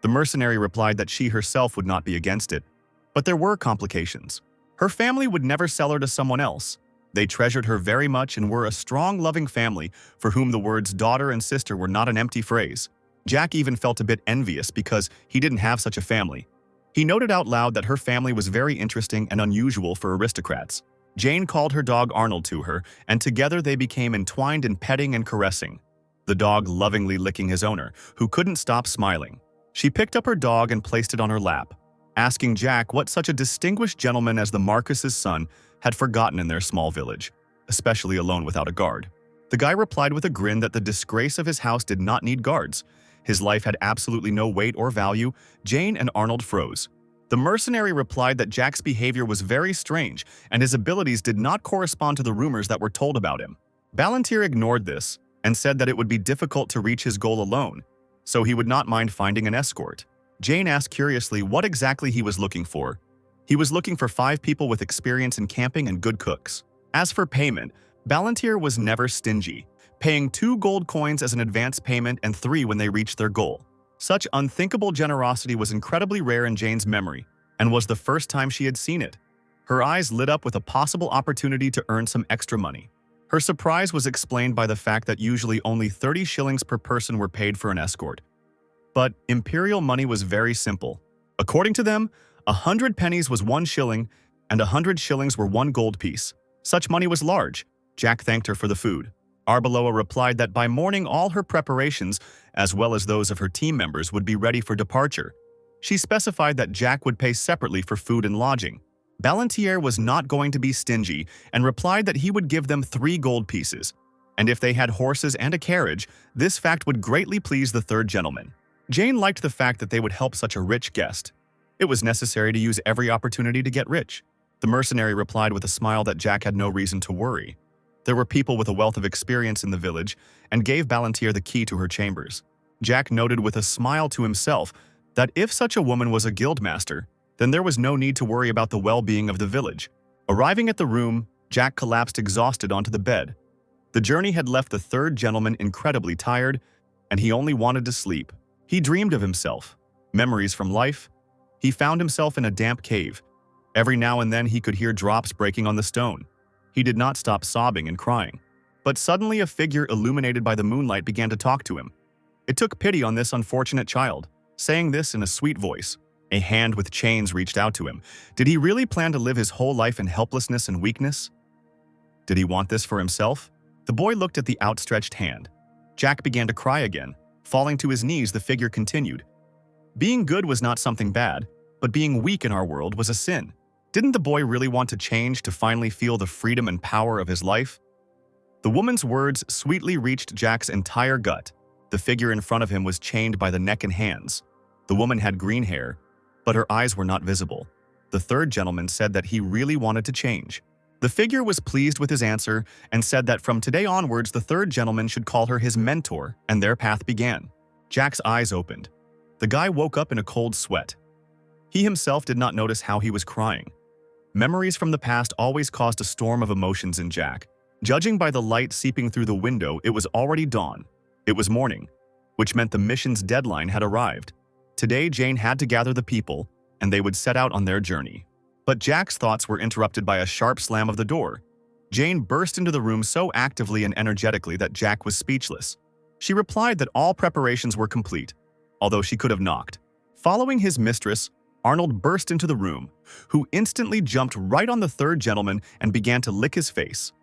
A: The mercenary replied that she herself would not be against it, but there were complications. Her family would never sell her to someone else. They treasured her very much and were a strong, loving family for whom the words daughter and sister were not an empty phrase. Jack even felt a bit envious because he didn't have such a family. He noted out loud that her family was very interesting and unusual for aristocrats. Jane called her dog Arnold to her, and together they became entwined in petting and caressing, the dog lovingly licking his owner, who couldn't stop smiling. She picked up her dog and placed it on her lap, asking Jack what such a distinguished gentleman as the Marcus's son had forgotten in their small village, especially alone without a guard. The guy replied with a grin that the disgrace of his house did not need guards. His life had absolutely no weight or value. Jane and Arnold froze. The mercenary replied that Jack's behavior was very strange and his abilities did not correspond to the rumors that were told about him. Ballantyre ignored this and said that it would be difficult to reach his goal alone, so he would not mind finding an escort. Jane asked curiously what exactly he was looking for. He was looking for 5 people with experience in camping and good cooks. As for payment, Ballantyre was never stingy, paying 2 gold coins as an advance payment and 3 when they reached their goal. Such unthinkable generosity was incredibly rare in Jane's memory, and was the first time she had seen it. Her eyes lit up with a possible opportunity to earn some extra money. Her surprise was explained by the fact that usually only 30 shillings per person were paid for an escort. But imperial money was very simple. According to them, 100 pennies was 1 shilling, and 100 shillings were 1 gold piece. Such money was large. Jack thanked her for the food. Arbeloa replied that by morning all her preparations, as well as those of her team members, would be ready for departure. She specified that Jack would pay separately for food and lodging. Ballantyre was not going to be stingy and replied that he would give them 3 gold pieces. And if they had horses and a carriage, this fact would greatly please the third gentleman. Jane liked the fact that they would help such a rich guest. It was necessary to use every opportunity to get rich. The mercenary replied with a smile that Jack had no reason to worry. There were people with a wealth of experience in the village and gave Ballantyre the key to her chambers. Jack noted with a smile to himself that if such a woman was a guildmaster, then there was no need to worry about the well-being of the village. Arriving at the room, Jack collapsed exhausted onto the bed. The journey had left the third gentleman incredibly tired, and he only wanted to sleep. He dreamed of himself, memories from life. He found himself in a damp cave. Every now and then he could hear drops breaking on the stone. He did not stop sobbing and crying. But suddenly a figure illuminated by the moonlight began to talk to him. It took pity on this unfortunate child, saying this in a sweet voice. A hand with chains reached out to him. Did he really plan to live his whole life in helplessness and weakness? Did he want this for himself? The boy looked at the outstretched hand. Jack began to cry again. Falling to his knees, the figure continued. Being good was not something bad, but being weak in our world was a sin. Didn't the boy really want to change to finally feel the freedom and power of his life? The woman's words sweetly reached Jack's entire gut. The figure in front of him was chained by the neck and hands. The woman had green hair, but her eyes were not visible. The third gentleman said that he really wanted to change. The figure was pleased with his answer and said that from today onwards the third gentleman should call her his mentor, and their path began. Jack's eyes opened. The guy woke up in a cold sweat. He himself did not notice how he was crying. Memories from the past always caused a storm of emotions in Jack. Judging by the light seeping through the window, it was already dawn. It was morning, which meant the mission's deadline had arrived. Today, Jane had to gather the people, and they would set out on their journey. But Jack's thoughts were interrupted by a sharp slam of the door. Jane burst into the room so actively and energetically that Jack was speechless. She replied that all preparations were complete, although she could have knocked. Following his mistress, Arnold burst into the room, who instantly jumped right on the third gentleman and began to lick his face.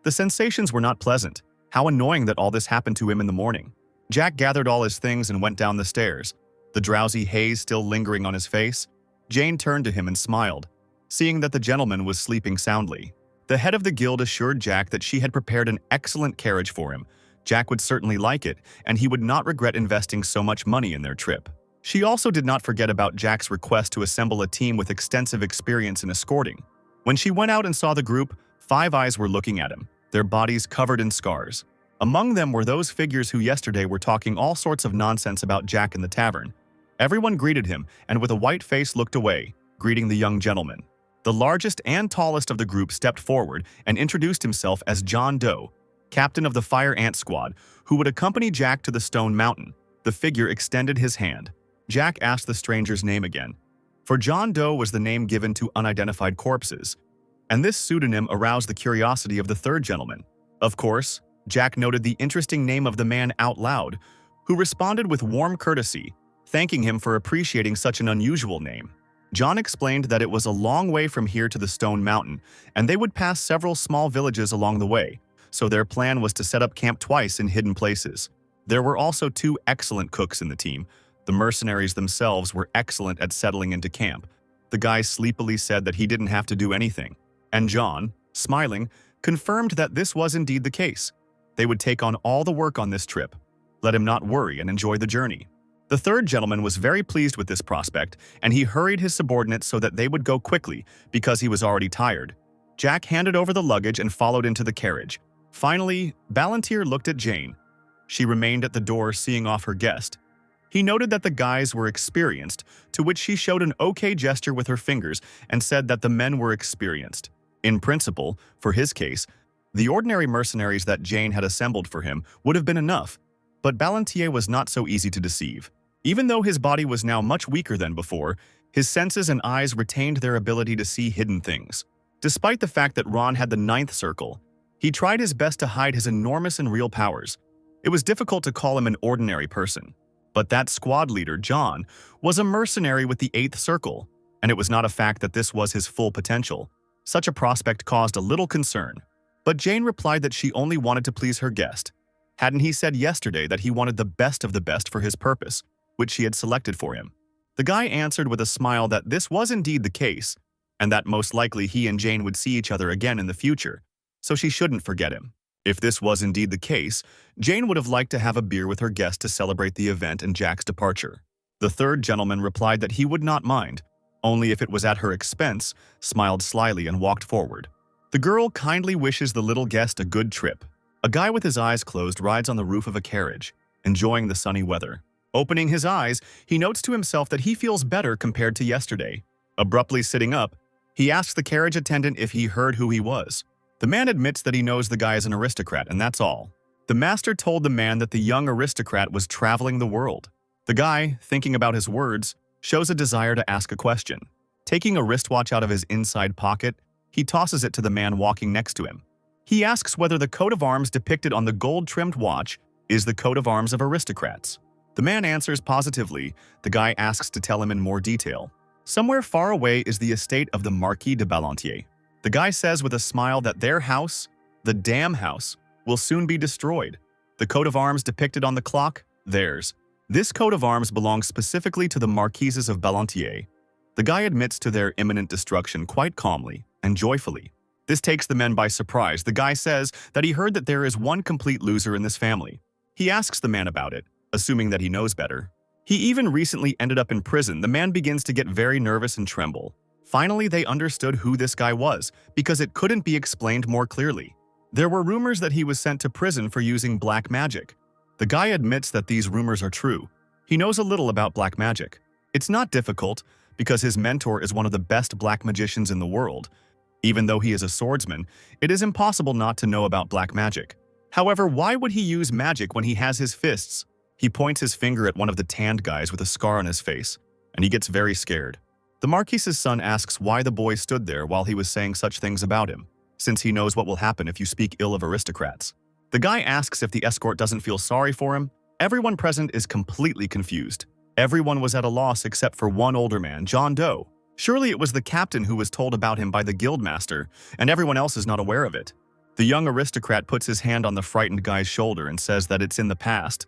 A: The sensations were not pleasant. How annoying that all this happened to him in the morning. Jack gathered all his things and went down the stairs, the drowsy haze still lingering on his face. Jane turned to him and smiled, seeing that the gentleman was sleeping soundly. The head of the guild assured Jack that she had prepared an excellent carriage for him. Jack would certainly like it, and he would not regret investing so much money in their trip. She also did not forget about Jack's request to assemble a team with extensive experience in escorting. When she went out and saw the group, 5 eyes were looking at him, their bodies covered in scars. Among them were those figures who yesterday were talking all sorts of nonsense about Jack in the tavern. Everyone greeted him and with a white face looked away, greeting the young gentleman. The largest and tallest of the group stepped forward and introduced himself as John Doe, captain of the Fire Ant Squad, who would accompany Jack to the Stone Mountain. The figure extended his hand. Jack asked the stranger's name again, for John Doe was the name given to unidentified corpses, and this pseudonym aroused the curiosity of the third gentleman. Of course, Jack noted the interesting name of the man out loud, who responded with warm courtesy, thanking him for appreciating such an unusual name. John explained that it was a long way from here to the Stone Mountain, and they would pass several small villages along the way, so their plan was to set up camp twice in hidden places. There were also 2 excellent cooks in the team. The mercenaries themselves were excellent at settling into camp. The guy sleepily said that he didn't have to do anything, and John, smiling, confirmed that this was indeed the case. They would take on all the work on this trip. Let him not worry and enjoy the journey. The third gentleman was very pleased with this prospect, and he hurried his subordinates so that they would go quickly because he was already tired. Jack handed over the luggage and followed into the carriage. Finally, Ballantyre looked at Jane. She remained at the door, seeing off her guest. He noted that the guys were experienced, to which she showed an okay gesture with her fingers and said that the men were experienced. In principle, for his case, the ordinary mercenaries that Jane had assembled for him would have been enough, but Ballantyre was not so easy to deceive. Even though his body was now much weaker than before, his senses and eyes retained their ability to see hidden things. Despite the fact that Ron had the ninth circle, he tried his best to hide his enormous and real powers. It was difficult to call him an ordinary person. But that squad leader, John, was a mercenary with the eighth circle, and it was not a fact that this was his full potential. Such a prospect caused a little concern. But Jane replied that she only wanted to please her guest. Hadn't he said yesterday that he wanted the best of the best for his purpose, which she had selected for him? The guy answered with a smile that this was indeed the case, and that most likely he and Jane would see each other again in the future, so she shouldn't forget him. If this was indeed the case, Jane would have liked to have a beer with her guest to celebrate the event and Jack's departure. The third gentleman replied that he would not mind, only if it was at her expense, smiled slyly and walked forward. The girl kindly wishes the little guest a good trip. A guy with his eyes closed rides on the roof of a carriage, enjoying the sunny weather. Opening his eyes, he notes to himself that he feels better compared to yesterday. Abruptly sitting up, he asks the carriage attendant if he heard who he was. The man admits that he knows the guy is an aristocrat, and that's all. The master told the man that the young aristocrat was traveling the world. The guy, thinking about his words, shows a desire to ask a question. Taking a wristwatch out of his inside pocket, he tosses it to the man walking next to him. He asks whether the coat of arms depicted on the gold-trimmed watch is the coat of arms of aristocrats. The man answers positively. The guy asks to tell him in more detail. Somewhere far away is the estate of the Marquis de Ballantyre. The guy says with a smile that their house, the damn house, will soon be destroyed. The coat of arms depicted on the clock, theirs. This coat of arms belongs specifically to the Marquises of Ballantyre. The guy admits to their imminent destruction quite calmly and joyfully. This takes the men by surprise. The guy says that he heard that there is one complete loser in this family. He asks the man about it, assuming that he knows better. He even recently ended up in prison. The man begins to get very nervous and tremble. Finally, they understood who this guy was, because it couldn't be explained more clearly. There were rumors that he was sent to prison for using black magic. The guy admits that these rumors are true. He knows a little about black magic. It's not difficult, because his mentor is one of the best black magicians in the world. Even though he is a swordsman, it is impossible not to know about black magic. However, why would he use magic when he has his fists? He points his finger at one of the tanned guys with a scar on his face, and he gets very scared. The Marquis's son asks why the boy stood there while he was saying such things about him, since he knows what will happen if you speak ill of aristocrats. The guy asks if the escort doesn't feel sorry for him. Everyone present is completely confused. Everyone was at a loss except for one older man, John Doe. Surely it was the captain who was told about him by the guildmaster, and everyone else is not aware of it. The young aristocrat puts his hand on the frightened guy's shoulder and says that it's in the past.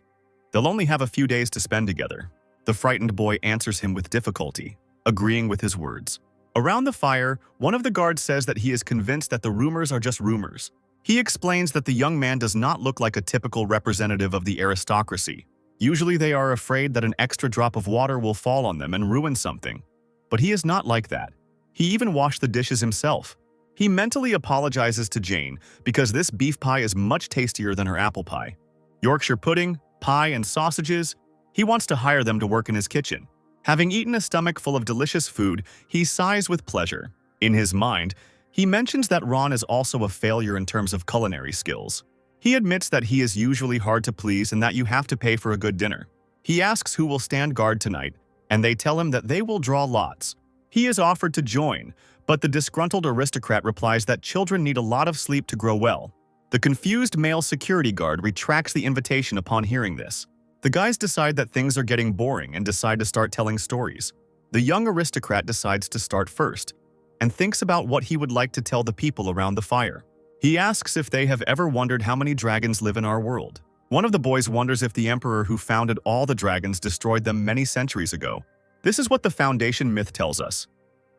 A: They'll only have a few days to spend together. The frightened boy answers him with difficulty, agreeing with his words. Around the fire, one of the guards says that he is convinced that the rumors are just rumors. He explains that the young man does not look like a typical representative of the aristocracy. Usually they are afraid that an extra drop of water will fall on them and ruin something. But he is not like that. He even washed the dishes himself. He mentally apologizes to Jane because this beef pie is much tastier than her apple pie. Yorkshire pudding, pie, and sausages, he wants to hire them to work in his kitchen. Having eaten a stomach full of delicious food, he sighs with pleasure. In his mind, he mentions that Ron is also a failure in terms of culinary skills. He admits that he is usually hard to please and that you have to pay for a good dinner. He asks who will stand guard tonight, and they tell him that they will draw lots. He is offered to join, but the disgruntled aristocrat replies that children need a lot of sleep to grow well. The confused male security guard retracts the invitation upon hearing this. The guys decide that things are getting boring and decide to start telling stories. The young aristocrat decides to start first and thinks about what he would like to tell the people around the fire. He asks if they have ever wondered how many dragons live in our world. One of the boys wonders if the emperor who founded all the dragons destroyed them many centuries ago. This is what the Foundation myth tells us.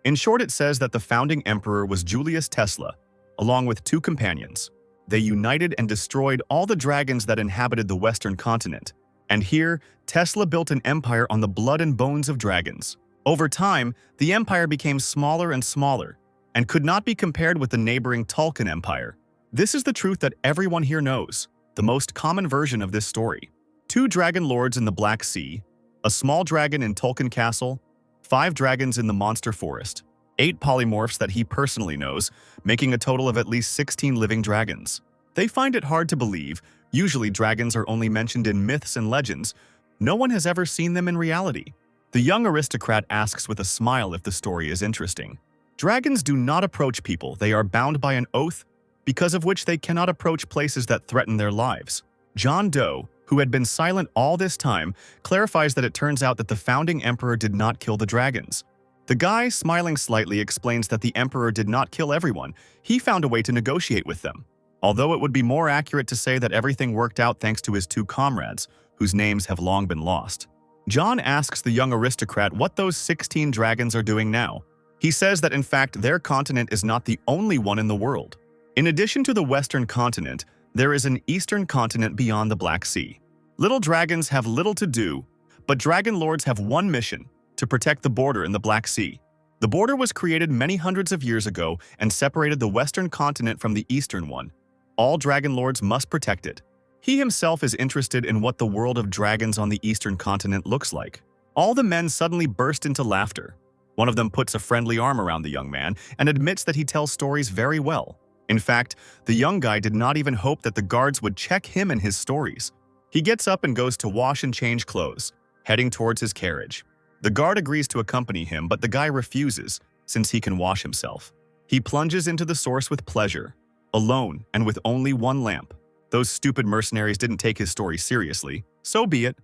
A: In short, it says that the founding emperor was Julius Tesla, along with two companions. They united and destroyed all the dragons that inhabited the Western continent, And here, Tesla built an empire on the blood and bones of dragons. Over time, the empire became smaller and smaller, and could not be compared with the neighboring Tolkien Empire. This is the truth that everyone here knows, the most common version of this story. 2 dragon lords in the Black Sea, a small dragon in Tolkien Castle, 5 dragons in the Monster Forest, 8 polymorphs that he personally knows, making a total of at least 16 living dragons. They find it hard to believe. Usually dragons are only mentioned in myths and legends. No one has ever seen them in reality. The young aristocrat asks with a smile if the story is interesting. Dragons do not approach people. They are bound by an oath, because of which they cannot approach places that threaten their lives. John Doe, who had been silent all this time, clarifies that it turns out that the founding emperor did not kill the dragons. The guy, smiling slightly, explains that the emperor did not kill everyone. He found a way to negotiate with them. Although it would be more accurate to say that everything worked out thanks to his 2 comrades, whose names have long been lost. John asks the young aristocrat what those 16 dragons are doing now. He says that in fact their continent is not the only one in the world. In addition to the Western continent, there is an Eastern continent beyond the Black Sea. Little dragons have little to do, but dragon lords have one mission: to protect the border in the Black Sea. The border was created many hundreds of years ago and separated the Western continent from the Eastern one. All dragon lords must protect it. He himself is interested in what the world of dragons on the Eastern continent looks like. All the men suddenly burst into laughter. One of them puts a friendly arm around the young man and admits that he tells stories very well. In fact, the young guy did not even hope that the guards would check him and his stories. He gets up and goes to wash and change clothes, heading towards his carriage. The guard agrees to accompany him, but the guy refuses, since he can wash himself. He plunges into the source with pleasure, alone and with only one lamp. Those stupid mercenaries didn't take his story seriously, so be it.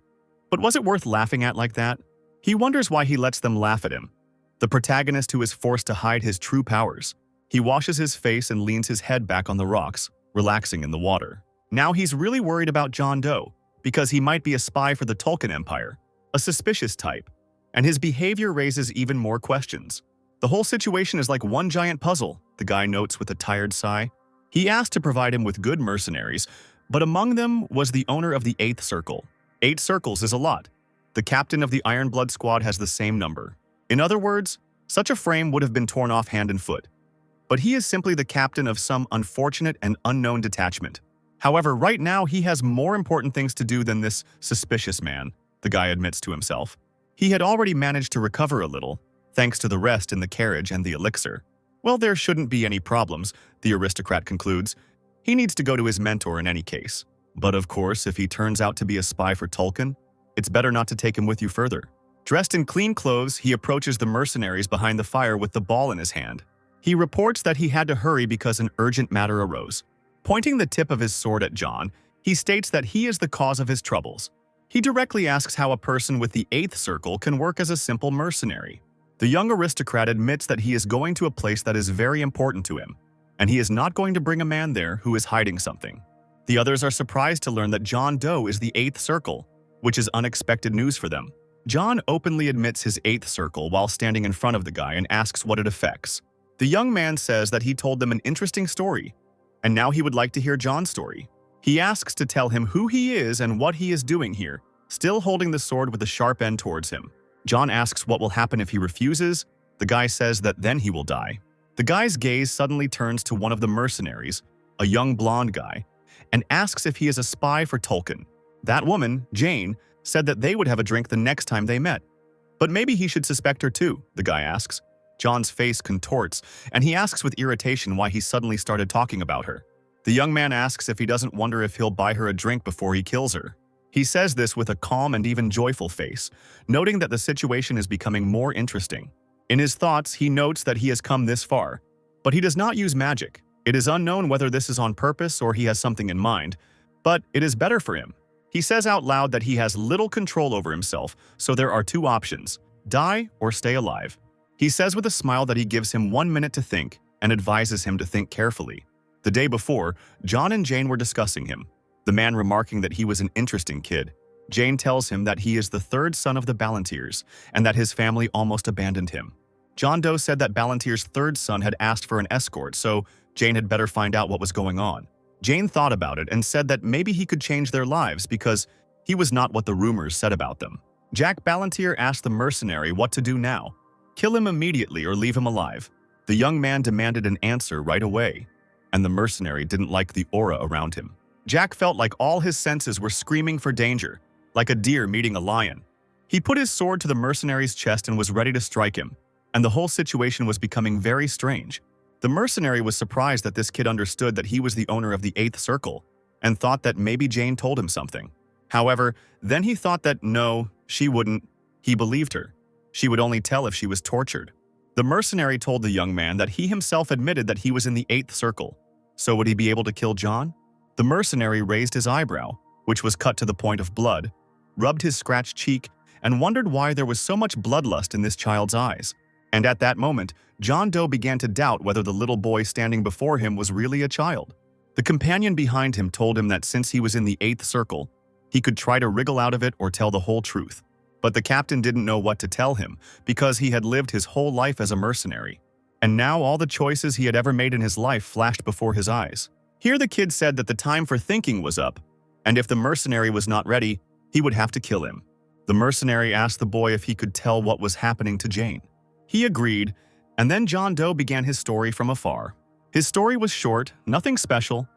A: But was it worth laughing at like that? He wonders why he lets them laugh at him. The protagonist who is forced to hide his true powers. He washes his face and leans his head back on the rocks, relaxing in the water. Now he's really worried about John Doe, because he might be a spy for the Tolkien Empire, a suspicious type, and his behavior raises even more questions. The whole situation is like one giant puzzle, the guy notes with a tired sigh. He asked to provide him with good mercenaries, but among them was the owner of the 8th Circle. 8 circles is a lot. The captain of the Ironblood squad has the same number. In other words, such a frame would have been torn off hand and foot. But he is simply the captain of some unfortunate and unknown detachment. However, right now he has more important things to do than this suspicious man, the guy admits to himself. He had already managed to recover a little, thanks to the rest in the carriage and the elixir. Well, there shouldn't be any problems, the aristocrat concludes. He needs to go to his mentor in any case. But of course, if he turns out to be a spy for Tolkien, it's better not to take him with you further. Dressed in clean clothes, he approaches the mercenaries behind the fire with the ball in his hand. He reports that he had to hurry because an urgent matter arose. Pointing the tip of his sword at John, he states that he is the cause of his troubles. He directly asks how a person with the 8th Circle can work as a simple mercenary. The young aristocrat admits that he is going to a place that is very important to him, and he is not going to bring a man there who is hiding something. The others are surprised to learn that John Doe is the 8th Circle, which is unexpected news for them. John openly admits his 8th Circle while standing in front of the guy and asks what it affects. The young man says that he told them an interesting story, and now he would like to hear John's story. He asks to tell him who he is and what he is doing here, still holding the sword with the sharp end towards him. John asks what will happen if he refuses. The guy says that then he will die. The guy's gaze suddenly turns to one of the mercenaries, a young blonde guy, and asks if he is a spy for Tolkien. That woman, Jane, said that they would have a drink the next time they met. But maybe he should suspect her too, the guy asks. John's face contorts, and he asks with irritation why he suddenly started talking about her. The young man asks if he doesn't wonder if he'll buy her a drink before he kills her. He says this with a calm and even joyful face, noting that the situation is becoming more interesting. In his thoughts, he notes that he has come this far, but he does not use magic. It is unknown whether this is on purpose or he has something in mind, but it is better for him. He says out loud that he has little control over himself, so there are 2 options: die or stay alive. He says with a smile that he gives him 1 minute to think and advises him to think carefully. The day before, John and Jane were discussing him, the man remarking that he was an interesting kid. Jane tells him that he is the 3rd son of the Ballantiers and that his family almost abandoned him. John Doe said that Ballantier's 3rd son had asked for an escort, so Jane had better find out what was going on. Jane thought about it and said that maybe he could change their lives because He was not what the rumors said about them. Jack Ballantyre asked the mercenary what to do now. Kill him immediately or leave him alive. The young man demanded an answer right away, and the mercenary didn't like the aura around him. Jack felt like all his senses were screaming for danger, like a deer meeting a lion. He put his sword to the mercenary's chest and was ready to strike him, and the whole situation was becoming very strange. The mercenary was surprised that this kid understood that he was the owner of the 8th Circle, and thought that maybe Jane told him something. However, then he thought that no, she wouldn't. He believed her. She would only tell if she was tortured. The mercenary told the young man that he himself admitted that he was in the 8th Circle. So would he be able to kill John? The mercenary raised his eyebrow, which was cut to the point of blood, rubbed his scratched cheek, and wondered why there was so much bloodlust in this child's eyes. And at that moment, John Doe began to doubt whether the little boy standing before him was really a child. The companion behind him told him that since he was in the 8th Circle, he could try to wriggle out of it or tell the whole truth. But the captain didn't know what to tell him because he had lived his whole life as a mercenary. And now all the choices he had ever made in his life flashed before his eyes. Here the kid said that the time for thinking was up, and if the mercenary was not ready, he would have to kill him. The mercenary asked the boy if he could tell what was happening to Jane. He agreed, and then John Doe began his story from afar. His story was short, nothing special.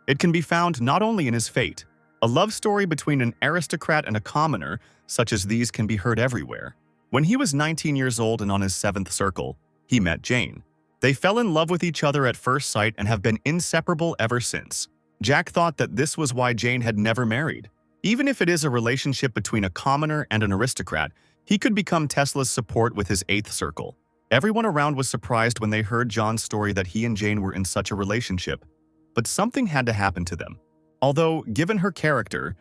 A: It can be found not only in his fate. A love story between an aristocrat and a commoner, such as these, can be heard everywhere. When he was 19 years old and on his 7th circle, he met Jane. They fell in love with each other at first sight and have been inseparable ever since. Jack thought that this was why Jane had never married. Even if it is a relationship between a commoner and an aristocrat, he could become Tesla's support with his 8th circle. Everyone around was surprised when they heard John's story that he and Jane were in such a relationship, but something had to happen to them. Although, given her character,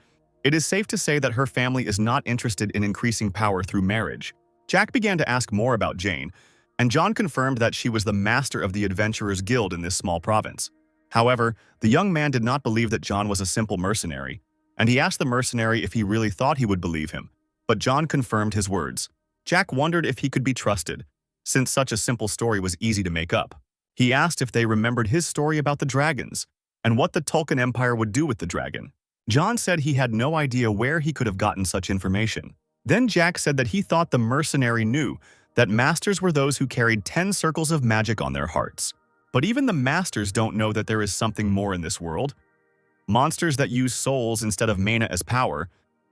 A: it is safe to say that her family is not interested in increasing power through marriage. Jack began to ask more about Jane, and John confirmed that she was the master of the Adventurers Guild in this small province. However, the young man did not believe that John was a simple mercenary, and he asked the mercenary if he really thought he would believe him, but John confirmed his words. Jack wondered if he could be trusted, since such a simple story was easy to make up. He asked if they remembered his story about the dragons, and what the Tulkun Empire would do with the dragon. John said he had no idea where he could have gotten such information. Then Jack said that he thought the mercenary knew that masters were those who carried 10 circles of magic on their hearts. But even the masters don't know that there is something more in this world. Monsters that use souls instead of mana as power,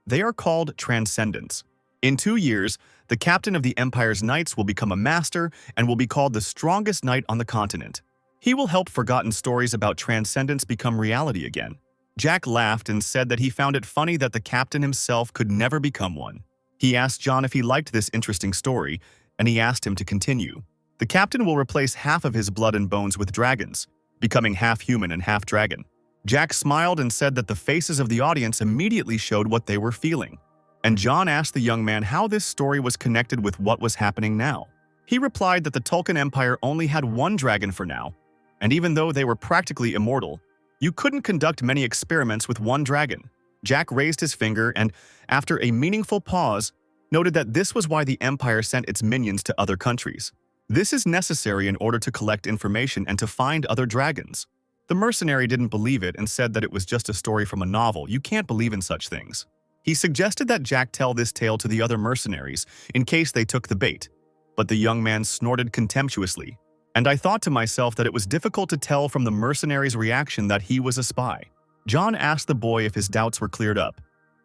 A: they are called transcendents. In 2 years, the captain of the Empire's knights will become a master and will be called the strongest knight on the continent. He will help forgotten stories about transcendence become reality again. Jack laughed and said that he found it funny that the captain himself could never become one. He asked John if he liked this interesting story, and he asked him to continue. The captain will replace half of his blood and bones with dragons, becoming half human and half dragon. Jack smiled and said that the faces of the audience immediately showed what they were feeling. And John asked the young man how this story was connected with what was happening now. He replied that the Tulkun Empire only had one dragon for now, and even though they were practically immortal, you couldn't conduct many experiments with one dragon. Jack raised his finger and, after a meaningful pause, noted that this was why the Empire sent its minions to other countries. This is necessary in order to collect information and to find other dragons. The mercenary didn't believe it and said that it was just a story from a novel. You can't believe in such things. He suggested that Jack tell this tale to the other mercenaries in case they took the bait, but the young man snorted contemptuously. And I thought to myself that it was difficult to tell from the mercenary's reaction that he was a spy. John asked the boy if his doubts were cleared up,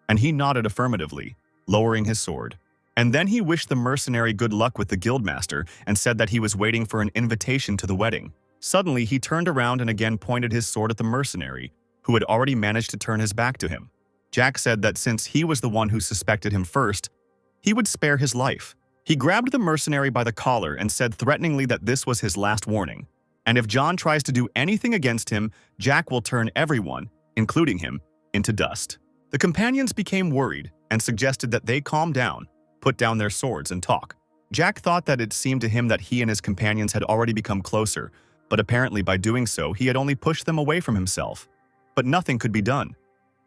A: and he nodded affirmatively, lowering his sword. And then he wished the mercenary good luck with the guildmaster and said that he was waiting for an invitation to the wedding. Suddenly, he turned around and again pointed his sword at the mercenary, who had already managed to turn his back to him. Jack said that since he was the one who suspected him first, he would spare his life. He grabbed the mercenary by the collar and said threateningly that this was his last warning, and if John tries to do anything against him, Jack will turn everyone, including him, into dust. The companions became worried and suggested that they calm down, put down their swords, and talk. Jack thought that it seemed to him that he and his companions had already become closer, but apparently by doing so, he had only pushed them away from himself. But nothing could be done.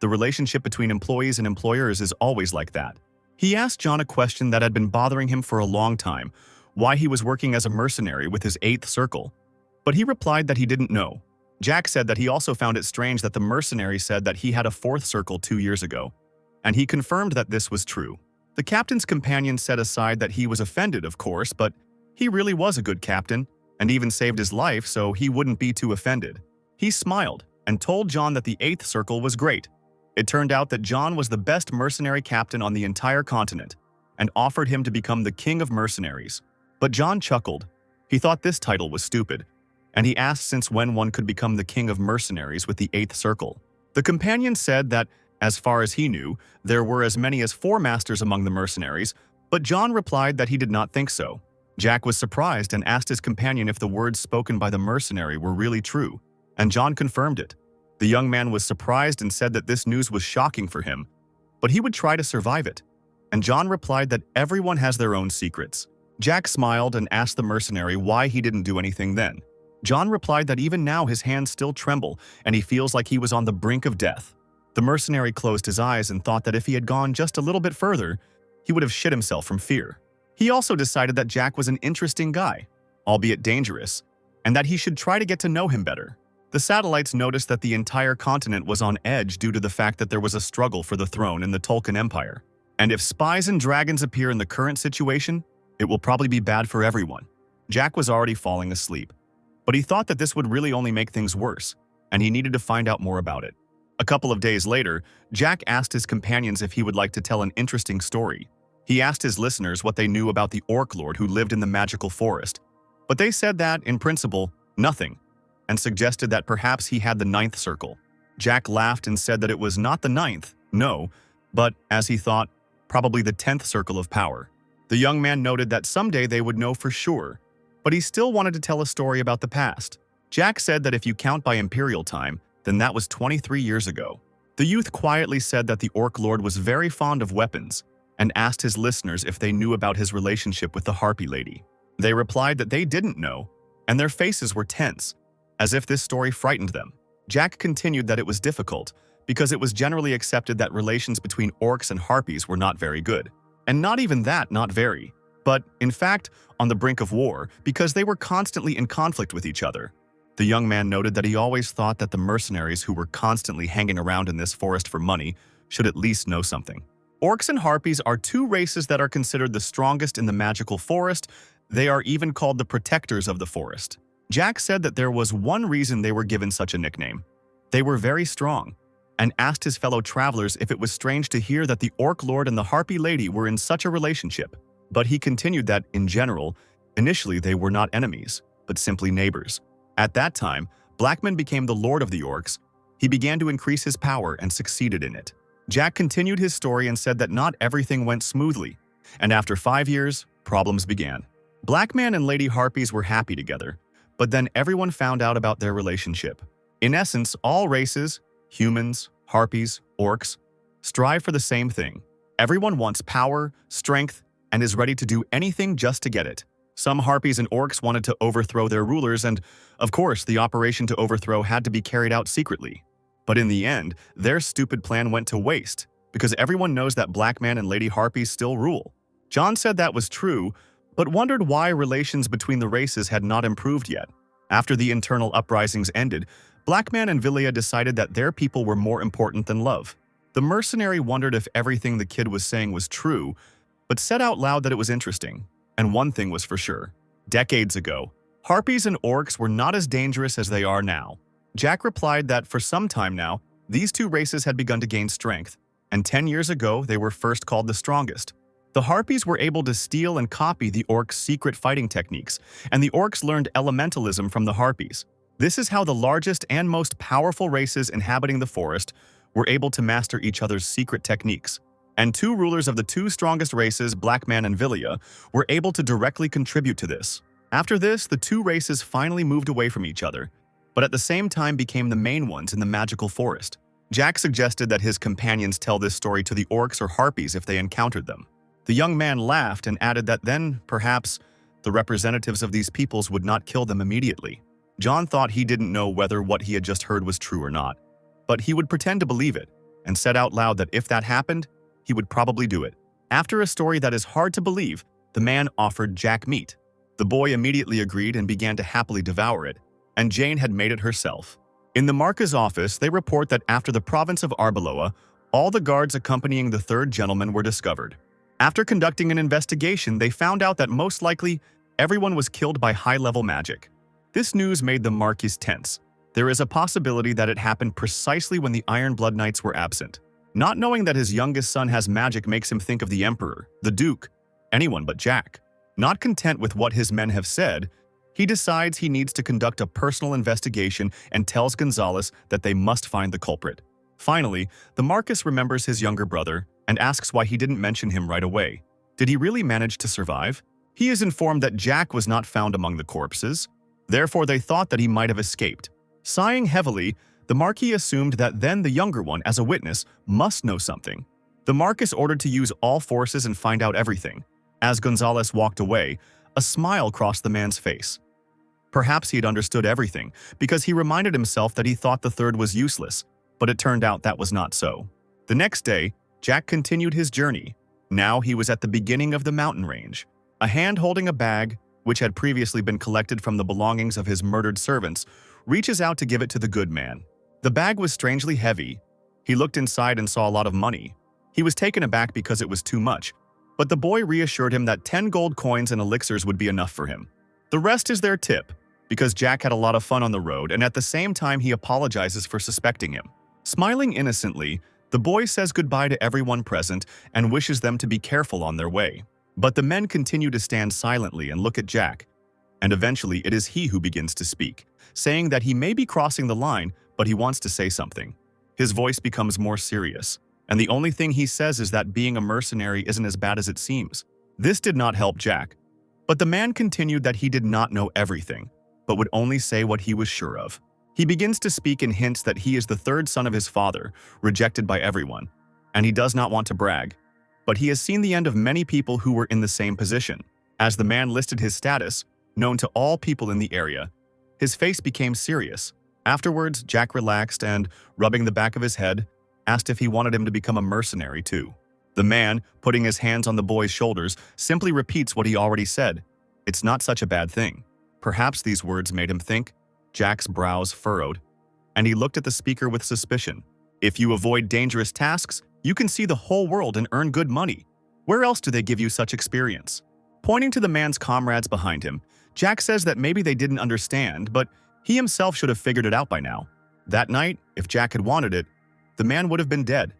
A: The relationship between employees and employers is always like that. He asked John a question that had been bothering him for a long time, why he was working as a mercenary with his 8th circle. But he replied that he didn't know. Jack said that he also found it strange that the mercenary said that he had a 4th circle 2 years ago. and he confirmed that this was true. The captain's companion set aside that he was offended, of course, but he really was a good captain, and even saved his life so he wouldn't be too offended. He smiled and told John that the 8th circle was great. It turned out that John was the best mercenary captain on the entire continent, and offered him to become the king of mercenaries. But John chuckled. He thought this title was stupid, and he asked since when one could become the king of mercenaries with the 8th circle. The companion said that, as far as he knew, there were as many as 4 masters among the mercenaries, but John replied that he did not think so. Jack was surprised and asked his companion if the words spoken by the mercenary were really true, and John confirmed it. The young man was surprised and said that this news was shocking for him, but he would try to survive it. And John replied that everyone has their own secrets. Jack smiled and asked the mercenary why he didn't do anything then. John replied that even now his hands still tremble and he feels like he was on the brink of death. The mercenary closed his eyes and thought that if he had gone just a little bit further, he would have shit himself from fear. He also decided that Jack was an interesting guy, albeit dangerous, and that he should try to get to know him better. The satellites noticed that the entire continent was on edge due to the fact that there was a struggle for the throne in the Tolkien Empire. And if spies and dragons appear in the current situation, it will probably be bad for everyone. Jack was already falling asleep, but he thought that this would really only make things worse, and he needed to find out more about it. A couple of days later, Jack asked his companions if he would like to tell an interesting story. He asked his listeners what they knew about the Orc Lord who lived in the magical forest, but they said that, in principle, nothing, and suggested that perhaps he had the 9th circle. Jack laughed and said that it was not the 9th, no, but, as he thought, probably the 10th circle of power. The young man noted that someday they would know for sure, but he still wanted to tell a story about the past. Jack said that if you count by imperial time, then that was 23 years ago. The youth quietly said that the Orc Lord was very fond of weapons, and asked his listeners if they knew about his relationship with the Harpy Lady. They replied that they didn't know, and their faces were tense, as if this story frightened them. Jack continued that it was difficult, because it was generally accepted that relations between orcs and harpies were not very good. And not even that, not very. But, in fact, on the brink of war, because they were constantly in conflict with each other. The young man noted that he always thought that the mercenaries who were constantly hanging around in this forest for money should at least know something. Orcs and harpies are 2 races that are considered the strongest in the magical forest. They are even called the protectors of the forest. Jack said that there was one reason they were given such a nickname. They were very strong, and asked his fellow travelers if it was strange to hear that the Orc Lord and the Harpy Lady were in such a relationship. But he continued that, in general, initially they were not enemies, but simply neighbors. At that time, Blackman became the Lord of the Orcs. He began to increase his power and succeeded in it. Jack continued his story and said that not everything went smoothly, and after 5 years, problems began. Blackman and Lady Harpies were happy together, but then everyone found out about their relationship. In essence, all races, humans, harpies, orcs, strive for the same thing. Everyone wants power, strength, and is ready to do anything just to get it. Some harpies and orcs wanted to overthrow their rulers, and, of course, the operation to overthrow had to be carried out secretly. But in the end, their stupid plan went to waste, because everyone knows that Blackman and Lady Harpies still rule. John said that was true, but wondered why relations between the races had not improved yet. After the internal uprisings ended, Blackman and Villia decided that their people were more important than love. The mercenary wondered if everything the kid was saying was true, but said out loud that it was interesting. And one thing was for sure. Decades ago, harpies and orcs were not as dangerous as they are now. Jack replied that for some time now, these 2 races had begun to gain strength, and 10 years ago they were first called the strongest. The harpies were able to steal and copy the orcs' secret fighting techniques, and the orcs learned elementalism from the harpies. This is how the largest and most powerful races inhabiting the forest were able to master each other's secret techniques. And 2 rulers of the 2 strongest races, Blackman and Villia, were able to directly contribute to this. After this, the 2 races finally moved away from each other, but at the same time became the main ones in the magical forest. Jack suggested that his companions tell this story to the orcs or harpies if they encountered them. The young man laughed and added that then, perhaps, the representatives of these peoples would not kill them immediately. John thought he didn't know whether what he had just heard was true or not, but he would pretend to believe it, and said out loud that if that happened, he would probably do it. After a story that is hard to believe, the man offered Jack meat. The boy immediately agreed and began to happily devour it, and Jane had made it herself. In the Marca's office, they report that after the province of Arbeloa, All the guards accompanying the third gentleman were discovered. After conducting an investigation, they found out that most likely everyone was killed by high-level magic. This news made the Marquis tense. There is a possibility that it happened precisely when the Iron Blood Knights were absent. Not knowing that his youngest son has magic makes him think of the Emperor, the Duke, anyone but Jack. Not content with what his men have said, he decides he needs to conduct a personal investigation and tells Gonzalez that they must find the culprit. Finally, the Marquis remembers his younger brother and asks why he didn't mention him right away. Did he really manage to survive? He is informed that Jack was not found among the corpses. Therefore, they thought that he might have escaped. Sighing heavily, the Marquis assumed that then the younger one, as a witness, must know something. The Marquis ordered to use all forces and find out everything. As Gonzalez walked away, a smile crossed the man's face. Perhaps he had understood everything, because he reminded himself that he thought the third was useless, but it turned out that was not so. The next day, Jack continued his journey. Now he was at the beginning of the mountain range. A hand holding a bag, which had previously been collected from the belongings of his murdered servants, reaches out to give it to the good man. The bag was strangely heavy. He looked inside and saw a lot of money. He was taken aback because it was too much, but the boy reassured him that 10 gold coins and elixirs would be enough for him. The rest is their tip, because Jack had a lot of fun on the road, and at the same time he apologizes for suspecting him. Smiling innocently, the boy says goodbye to everyone present and wishes them to be careful on their way. But the men continue to stand silently and look at Jack, and eventually it is he who begins to speak, saying that he may be crossing the line, but he wants to say something. His voice becomes more serious, and the only thing he says is that being a mercenary isn't as bad as it seems. This did not help Jack, but the man continued that he did not know everything, but would only say what he was sure of. He begins to speak in hints that he is the third son of his father, rejected by everyone, and he does not want to brag, but he has seen the end of many people who were in the same position. As the man listed his status, known to all people in the area, his face became serious. Afterwards, Jack relaxed and, rubbing the back of his head, asked if he wanted him to become a mercenary too. The man, putting his hands on the boy's shoulders, simply repeats what he already said. It's not such a bad thing. Perhaps these words made him think. Jack's brows furrowed, and he looked at the speaker with suspicion. If you avoid dangerous tasks, you can see the whole world and earn good money. Where else do they give you such experience? Pointing to the man's comrades behind him, Jack says that maybe they didn't understand, but he himself should have figured it out by now. That night, if Jack had wanted it, the man would have been dead,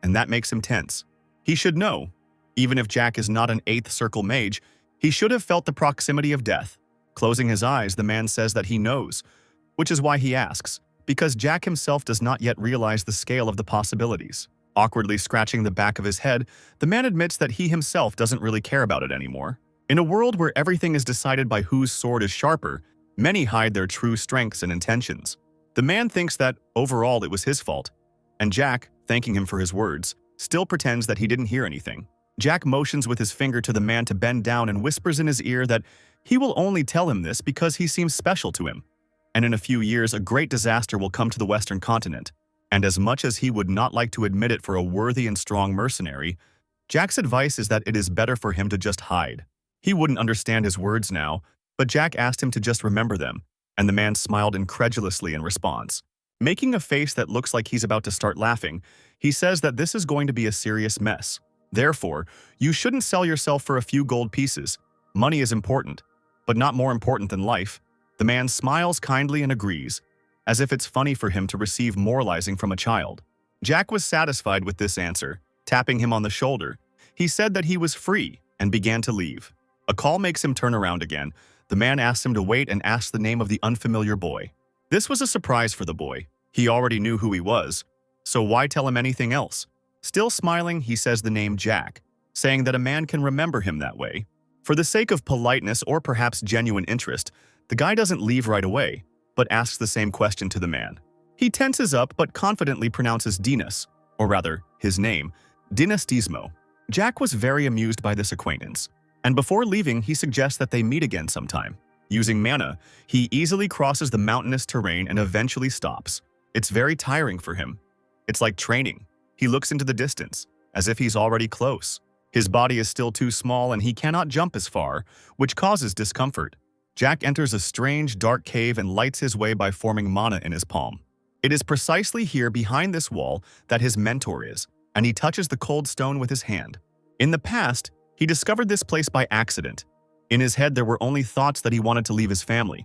A: and that makes him tense. He should know. Even if Jack is not an 8th circle mage, he should have felt the proximity of death. Closing his eyes, the man says that he knows, which is why he asks, because Jack himself does not yet realize the scale of the possibilities. Awkwardly scratching the back of his head, the man admits that he himself doesn't really care about it anymore. In a world where everything is decided by whose sword is sharper, many hide their true strengths and intentions. The man thinks that, overall, it was his fault, and Jack, thanking him for his words, still pretends that he didn't hear anything. Jack motions with his finger to the man to bend down and whispers in his ear that he will only tell him this because he seems special to him. And in a few years, a great disaster will come to the Western continent. And as much as he would not like to admit it for a worthy and strong mercenary, Jack's advice is that it is better for him to just hide. He wouldn't understand his words now, but Jack asked him to just remember them, and the man smiled incredulously in response. Making a face that looks like he's about to start laughing, he says that this is going to be a serious mess. Therefore, you shouldn't sell yourself for a few gold pieces. Money is important, but not more important than life. The man smiles kindly and agrees, as if it's funny for him to receive moralizing from a child. Jack was satisfied with this answer. Tapping him on the shoulder, he said that he was free and began to leave. A call makes him turn around again. The man asks him to wait and asks the name of the unfamiliar boy. This was a surprise for the boy. He already knew who he was, so why tell him anything else? Still smiling, he says the name Jack, saying that a man can remember him that way. For the sake of politeness or perhaps genuine interest, the guy doesn't leave right away, but asks the same question to the man. He tenses up but confidently pronounces Dinas, or rather, his name, Dinastismo. Jack was very amused by this acquaintance, and before leaving, he suggests that they meet again sometime. Using mana, he easily crosses the mountainous terrain and eventually stops. It's very tiring for him. It's like training. He looks into the distance, as if he's already close. His body is still too small and he cannot jump as far, which causes discomfort. Jack enters a strange, dark cave and lights his way by forming mana in his palm. It is precisely here behind this wall that his mentor is. and he touches the cold stone with his hand. In the past, he discovered this place by accident. In his head, there were only thoughts that he wanted to leave his family.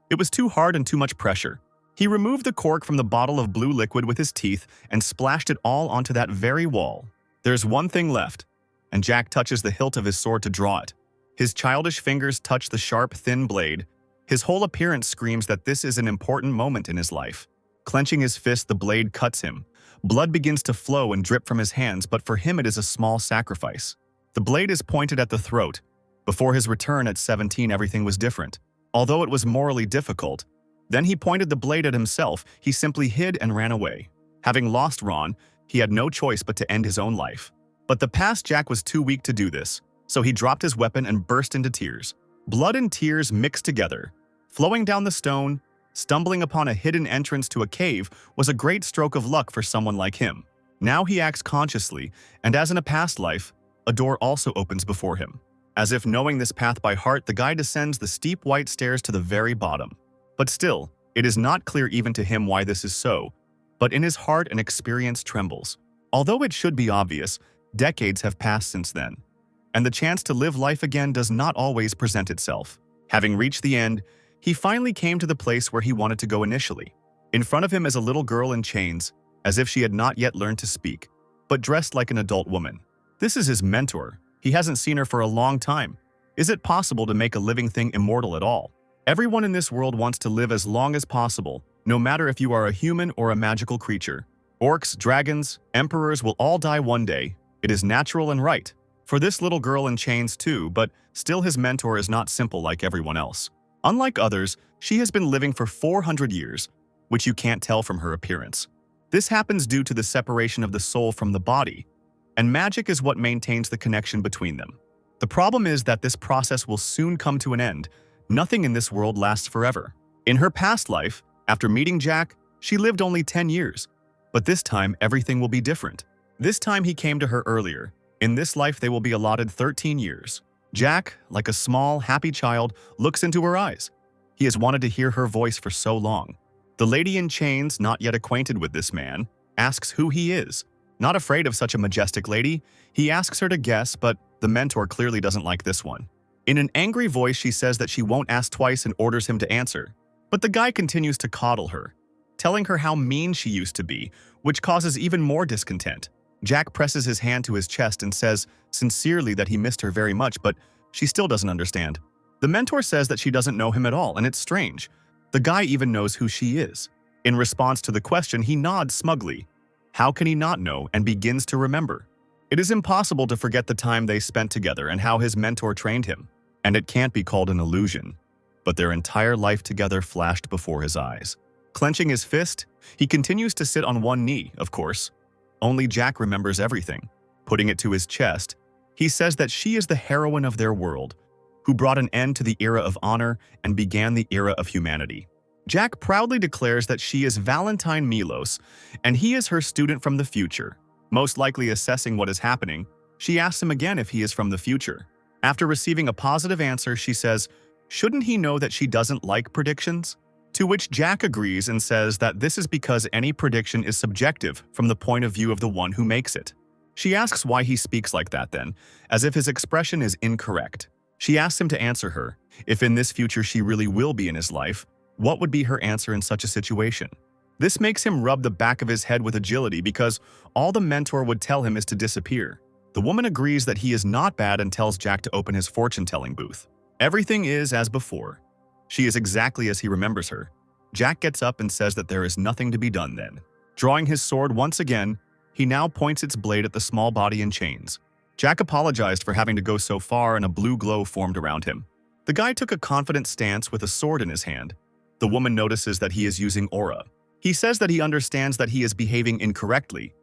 A: It was too hard and too much pressure. He removed the cork from the bottle of blue liquid with his teeth and splashed it all onto that very wall. There's one thing left, and Jack touches the hilt of his sword to draw it. His childish fingers touch the sharp, thin blade. His whole appearance screams that this is an important moment in his life. Clenching his fist, the blade cuts him. Blood begins to flow and drip from his hands, but for him it is a small sacrifice. The blade is pointed at the throat. Before his return at 17, everything was different. Although it was morally difficult, then he pointed the blade at himself. He simply hid and ran away. Having lost Ron, he had no choice but to end his own life. But the past Jack was too weak to do this, so he dropped his weapon and burst into tears. Blood and tears mixed together. Flowing down the stone, stumbling upon a hidden entrance to a cave was a great stroke of luck for someone like him. Now he acts consciously, and as in a past life, a door also opens before him. As if knowing this path by heart, the guy descends the steep white stairs to the very bottom. But still, it is not clear even to him why this is so, but in his heart an experience trembles. Although it should be obvious, decades have passed since then, and the chance to live life again does not always present itself. Having reached the end, he finally came to the place where he wanted to go initially. In front of him is a little girl in chains, as if she had not yet learned to speak, but dressed like an adult woman. This is his mentor. He hasn't seen her for a long time. Is it possible to make a living thing immortal at all? Everyone in this world wants to live as long as possible, no matter if you are a human or a magical creature. Orcs, dragons, emperors will all die one day. It is natural and right. For this little girl in chains too, but still his mentor is not simple like everyone else. Unlike others, she has been living for 400 years, which you can't tell from her appearance. This happens due to the separation of the soul from the body, and magic is what maintains the connection between them. The problem is that this process will soon come to an end. Nothing in this world lasts forever. In her past life, after meeting Jack, she lived only 10 years. But this time, everything will be different. This time he came to her earlier. In this life, they will be allotted 13 years. Jack, like a small, happy child, looks into her eyes. He has wanted to hear her voice for so long. The lady in chains, not yet acquainted with this man, asks who he is. Not afraid of such a majestic lady, he asks her to guess, but the mentor clearly doesn't like this one. In an angry voice, she says that she won't ask twice and orders him to answer. But the guy continues to coddle her, telling her how mean she used to be, which causes even more discontent. Jack presses his hand to his chest and says sincerely that he missed her very much, but she still doesn't understand. The mentor says that she doesn't know him at all, and it's strange. The guy even knows who she is. In response to the question, he nods smugly. How can he not know, and begins to remember? It is impossible to forget the time they spent together and how his mentor trained him. And it can't be called an illusion, but their entire life together flashed before his eyes. Clenching his fist, he continues to sit on one knee, of course. Only Jack remembers everything. Putting it to his chest, he says that she is the heroine of their world, who brought an end to the era of honor and began the era of humanity. Jack proudly declares that she is Valentine Milos, and he is her student from the future. Most likely assessing what is happening, she asks him again if he is from the future. After receiving a positive answer, she says, shouldn't he know that she doesn't like predictions? To which Jack agrees and says that this is because any prediction is subjective from the point of view of the one who makes it. She asks why he speaks like that then, as if his expression is incorrect. She asks him to answer her, if in this future she really will be in his life, what would be her answer in such a situation? This makes him rub the back of his head with agility because all the mentor would tell him is to disappear. The woman agrees that he is not bad and tells Jack to open his fortune-telling booth. Everything is as before. She is exactly as he remembers her. Jack gets up and says that there is nothing to be done then. Drawing his sword once again, he now points its blade at the small body in chains. Jack apologized for having to go so far and a blue glow formed around him. The guy took a confident stance with a sword in his hand. The woman notices that he is using aura. He says that he understands that he is behaving incorrectly,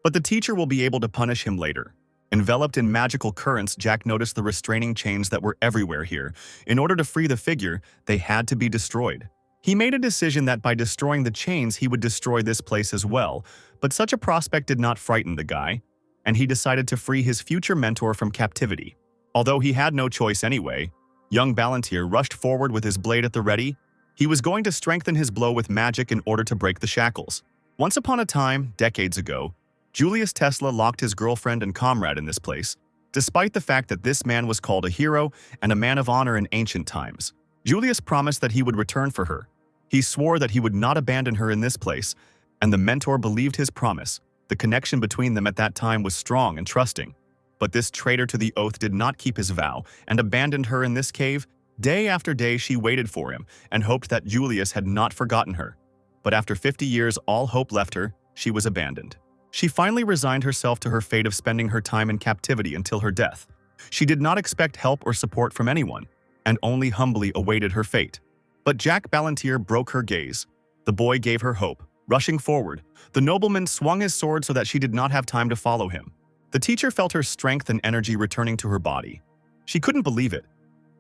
A: but the teacher will be able to punish him later. Enveloped in magical currents, Jack noticed the restraining chains that were everywhere here. In order to free the figure, they had to be destroyed. He made a decision that by destroying the chains, he would destroy this place as well, but such a prospect did not frighten the guy, and he decided to free his future mentor from captivity. Although he had no choice anyway, young Ballantyre rushed forward with his blade at the ready. He was going to strengthen his blow with magic in order to break the shackles. Once upon a time, decades ago, Julius Tesla locked his girlfriend and comrade in this place, despite the fact that this man was called a hero and a man of honor in ancient times. Julius promised that he would return for her. He swore that he would not abandon her in this place, and the mentor believed his promise. The connection between them at that time was strong and trusting. But this traitor to the oath did not keep his vow and abandoned her in this cave. Day after day she waited for him and hoped that Julius had not forgotten her. But after 50 years all hope left her, she was abandoned. She finally resigned herself to her fate of spending her time in captivity until her death. She did not expect help or support from anyone, and only humbly awaited her fate. But Jack Ballantier broke her gaze. The boy gave her hope. Rushing forward, the nobleman swung his sword so that she did not have time to follow him. The teacher felt her strength and energy returning to her body. She couldn't believe it.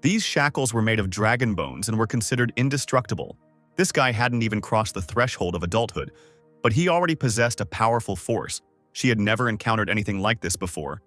A: These shackles were made of dragon bones and were considered indestructible. This guy hadn't even crossed the threshold of adulthood, but he already possessed a powerful force. She had never encountered anything like this before.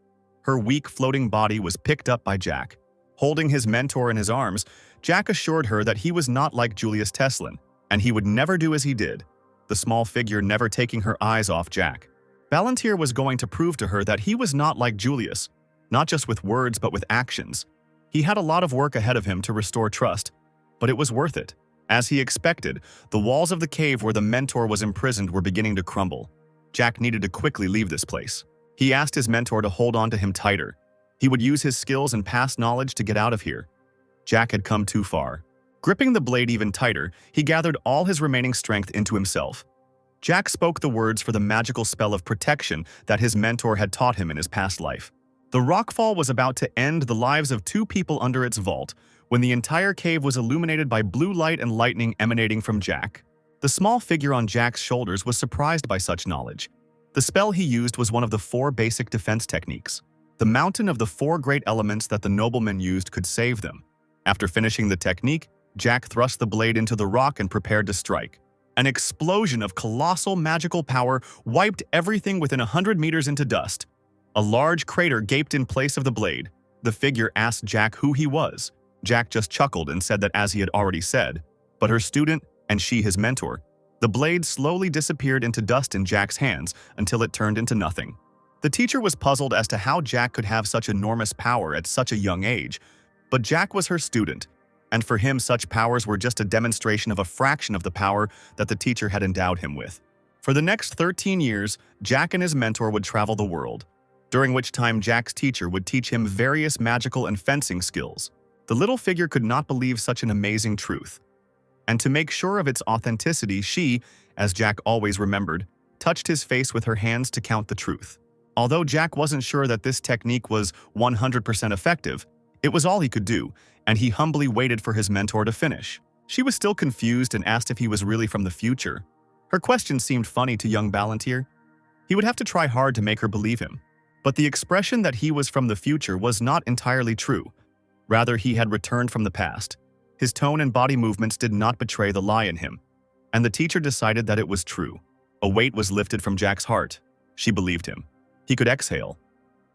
A: Her weak, floating body was picked up by Jack. Holding his mentor in his arms, Jack assured her that he was not like Julius Tesla, and he would never do as he did, the small figure never taking her eyes off Jack. Ballantier was going to prove to her that he was not like Julius, not just with words but with actions. He had a lot of work ahead of him to restore trust, but it was worth it. As he expected, the walls of the cave where the mentor was imprisoned were beginning to crumble. Jack needed to quickly leave this place. He asked his mentor to hold on to him tighter. He would use his skills and past knowledge to get out of here. Jack had come too far. Gripping the blade even tighter, he gathered all his remaining strength into himself. Jack spoke the words for the magical spell of protection that his mentor had taught him in his past life. The rockfall was about to end the lives of 2 people under its vault when the entire cave was illuminated by blue light and lightning emanating from Jack. The small figure on Jack's shoulders was surprised by such knowledge. The spell he used was one of the 4 basic defense techniques. The mountain of the 4 great elements that the nobleman used could save them. After finishing the technique, Jack thrust the blade into the rock and prepared to strike. An explosion of colossal magical power wiped everything within 100 meters into dust. A large crater gaped in place of the blade. The figure asked Jack who he was. Jack just chuckled and said that as he had already said, but her student and she his mentor. The blade slowly disappeared into dust in Jack's hands until it turned into nothing. The teacher was puzzled as to how Jack could have such enormous power at such a young age, but Jack was her student, and for him such powers were just a demonstration of a fraction of the power that the teacher had endowed him with. For the next 13 years, Jack and his mentor would travel the world, during which time Jack's teacher would teach him various magical and fencing skills. The little figure could not believe such an amazing truth. And to make sure of its authenticity, she, as Jack always remembered, touched his face with her hands to count the truth. Although Jack wasn't sure that this technique was 100% effective, it was all he could do, and he humbly waited for his mentor to finish. She was still confused and asked if he was really from the future. Her question seemed funny to young Ballantier. He would have to try hard to make her believe him. But the expression that he was from the future was not entirely true. Rather, he had returned from the past. His tone and body movements did not betray the lie in him, and the teacher decided that it was true. A weight was lifted from Jack's heart. She believed him. He could exhale,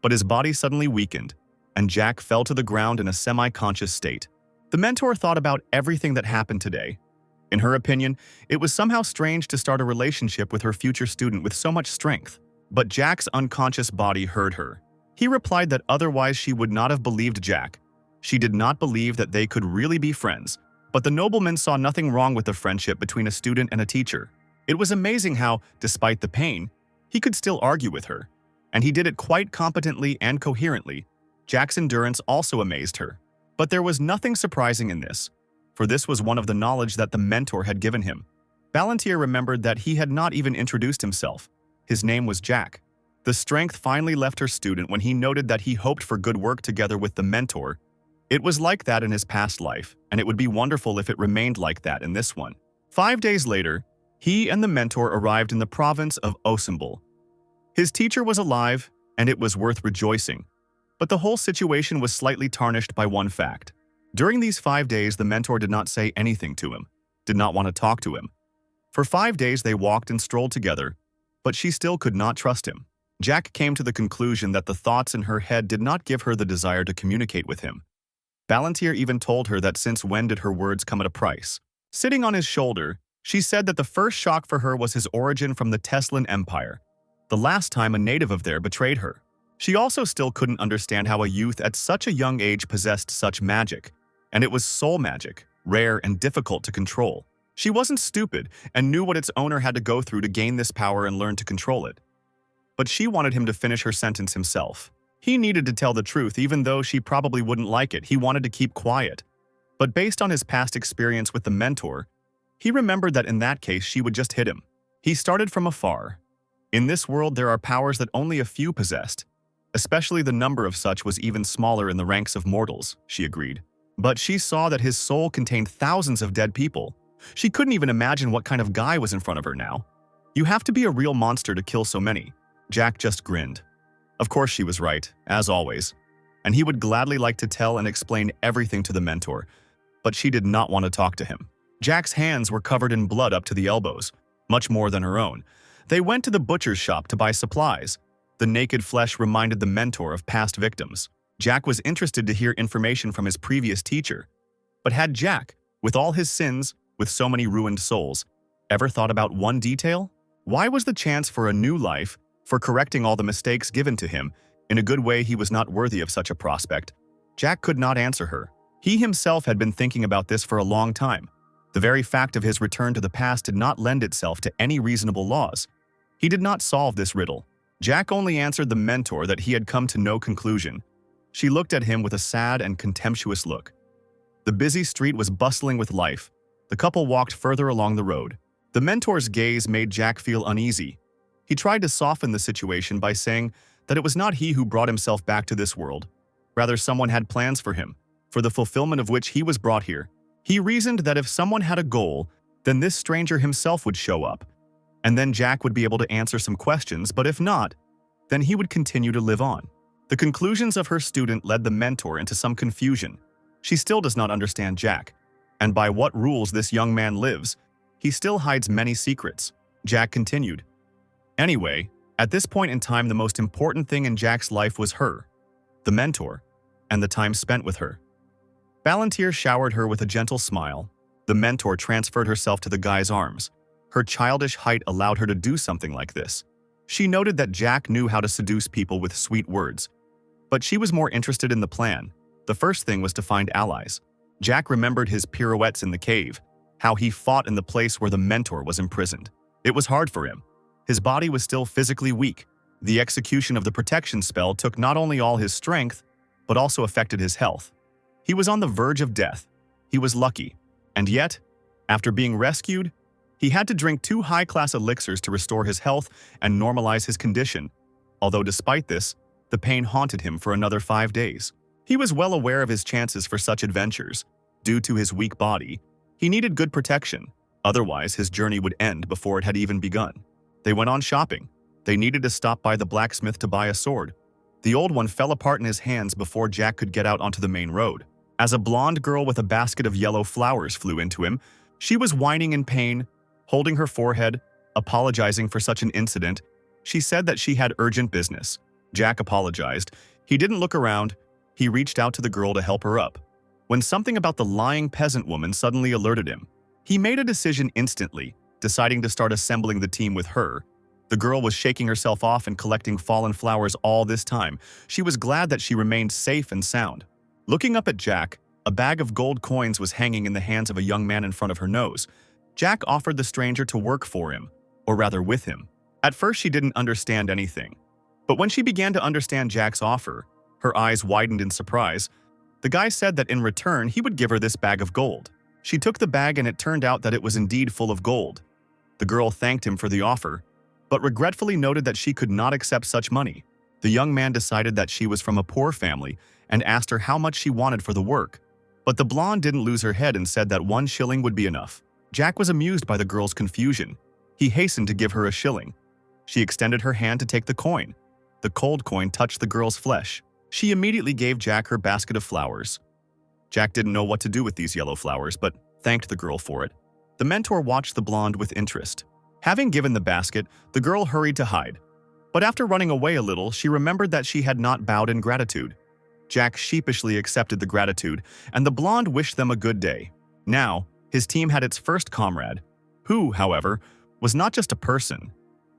A: but his body suddenly weakened, and Jack fell to the ground in a semi-conscious state. The mentor thought about everything that happened today. In her opinion, it was somehow strange to start a relationship with her future student with so much strength. But Jack's unconscious body heard her. He replied that otherwise she would not have believed Jack. She did not believe that they could really be friends, but the nobleman saw nothing wrong with the friendship between a student and a teacher. It was amazing how, despite the pain, he could still argue with her, and he did it quite competently and coherently. Jack's endurance also amazed her. But there was nothing surprising in this, for this was one of the knowledge that the mentor had given him. Ballantier remembered that he had not even introduced himself. His name was Jack. The strength finally left her student when he noted that he hoped for good work together with the mentor. It was like that in his past life, and it would be wonderful if it remained like that in this one. 5 days later, he and the mentor arrived in the province of Osimbel. His teacher was alive, and it was worth rejoicing. But the whole situation was slightly tarnished by one fact. During these 5 days, the mentor did not say anything to him, did not want to talk to him. For 5 days they walked and strolled together, but she still could not trust him. Jack came to the conclusion that the thoughts in her head did not give her the desire to communicate with him. Ballantier even told her that since when did her words come at a price. Sitting on his shoulder, she said that the first shock for her was his origin from the Teslan Empire. the last time a native of there betrayed her. She also still couldn't understand how a youth at such a young age possessed such magic, and it was soul magic, rare and difficult to control. She wasn't stupid and knew what its owner had to go through to gain this power and learn to control it. But she wanted him to finish her sentence himself. He needed to tell the truth even though she probably wouldn't like it. He wanted to keep quiet. But based on his past experience with the mentor, he remembered that in that case she would just hit him. He started from afar. In this world there are powers that only a few possessed. Especially the number of such was even smaller in the ranks of mortals, she agreed. But she saw that his soul contained thousands of dead people. She couldn't even imagine what kind of guy was in front of her now. You have to be a real monster to kill so many. Jack just grinned. Of course she was right, as always. And he would gladly like to tell and explain everything to the mentor, but she did not want to talk to him. Jack's hands were covered in blood up to the elbows, much more than her own. They went to the butcher's shop to buy supplies. The naked flesh reminded the mentor of past victims. Jack was interested to hear information from his previous teacher. But had Jack, with all his sins, with so many ruined souls, ever thought about one detail? Why was the chance for a new life, for correcting all the mistakes given to him, in a good way he was not worthy of such a prospect? Jack could not answer her. He himself had been thinking about this for a long time. The very fact of his return to the past did not lend itself to any reasonable laws. He did not solve this riddle. Jack only answered the mentor that he had come to no conclusion. She looked at him with a sad and contemptuous look. The busy street was bustling with life. The couple walked further along the road. The mentor's gaze made Jack feel uneasy. He tried to soften the situation by saying that it was not he who brought himself back to this world. Rather, someone had plans for him, for the fulfillment of which he was brought here. He reasoned that if someone had a goal, then this stranger himself would show up. And then Jack would be able to answer some questions, but if not, then he would continue to live on. The conclusions of her student led the mentor into some confusion. She still does not understand Jack, and by what rules this young man lives. He still hides many secrets. Jack continued. Anyway, at this point in time, the most important thing in Jack's life was her, the mentor, and the time spent with her. Palantir showered her with a gentle smile. The mentor transferred herself to the guy's arms. Her childish height allowed her to do something like this. She noted that Jack knew how to seduce people with sweet words. But she was more interested in the plan. The first thing was to find allies. Jack remembered his pirouettes in the cave, how he fought in the place where the mentor was imprisoned. It was hard for him. His body was still physically weak. The execution of the protection spell took not only all his strength, but also affected his health. He was on the verge of death. He was lucky. And yet, after being rescued, he had to drink 2 high-class elixirs to restore his health and normalize his condition. Although despite this, the pain haunted him for another 5 days. He was well aware of his chances for such adventures. Due to his weak body, he needed good protection. Otherwise, his journey would end before it had even begun. They went on shopping. They needed to stop by the blacksmith to buy a sword. The old one fell apart in his hands before Jack could get out onto the main road. As a blonde girl with a basket of yellow flowers flew into him, she was whining in pain, holding her forehead, apologizing for such an incident. She said that she had urgent business. Jack apologized. He didn't look around. He reached out to the girl to help her up. When something about the lying peasant woman suddenly alerted him, he made a decision instantly, deciding to start assembling the team with her. The girl was shaking herself off and collecting fallen flowers all this time. She was glad that she remained safe and sound. Looking up at Jack, a bag of gold coins was hanging in the hands of a young man in front of her nose. Jack offered the stranger to work for him, or rather with him. At first she didn't understand anything. But when she began to understand Jack's offer, her eyes widened in surprise. The guy said that in return he would give her this bag of gold. She took the bag and it turned out that it was indeed full of gold. The girl thanked him for the offer, but regretfully noted that she could not accept such money. The young man decided that she was from a poor family and asked her how much she wanted for the work. But the blonde didn't lose her head and said that 1 shilling would be enough. Jack was amused by the girl's confusion. He hastened to give her a shilling. She extended her hand to take the coin. The cold coin touched the girl's flesh. She immediately gave Jack her basket of flowers. Jack didn't know what to do with these yellow flowers, but thanked the girl for it. The mentor watched the blonde with interest. Having given the basket, the girl hurried to hide. But after running away a little, she remembered that she had not bowed in gratitude. Jack sheepishly accepted the gratitude, and the blonde wished them a good day. Now, his team had its first comrade, who, however, was not just a person.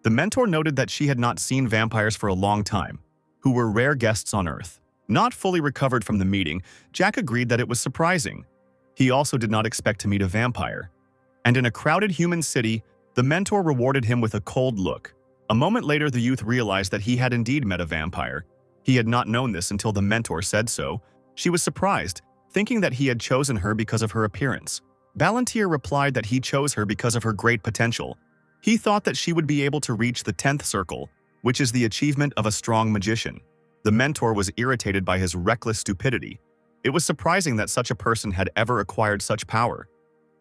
A: The mentor noted that she had not seen vampires for a long time, who were rare guests on Earth. Not fully recovered from the meeting, Jack agreed that it was surprising. He also did not expect to meet a vampire. And in a crowded human city, the mentor rewarded him with a cold look. A moment later, the youth realized that he had indeed met a vampire. He had not known this until the mentor said so. She was surprised, thinking that he had chosen her because of her appearance. Balantier replied that he chose her because of her great potential. He thought that she would be able to reach the 10th circle, which is the achievement of a strong magician. The mentor was irritated by his reckless stupidity. It was surprising that such a person had ever acquired such power.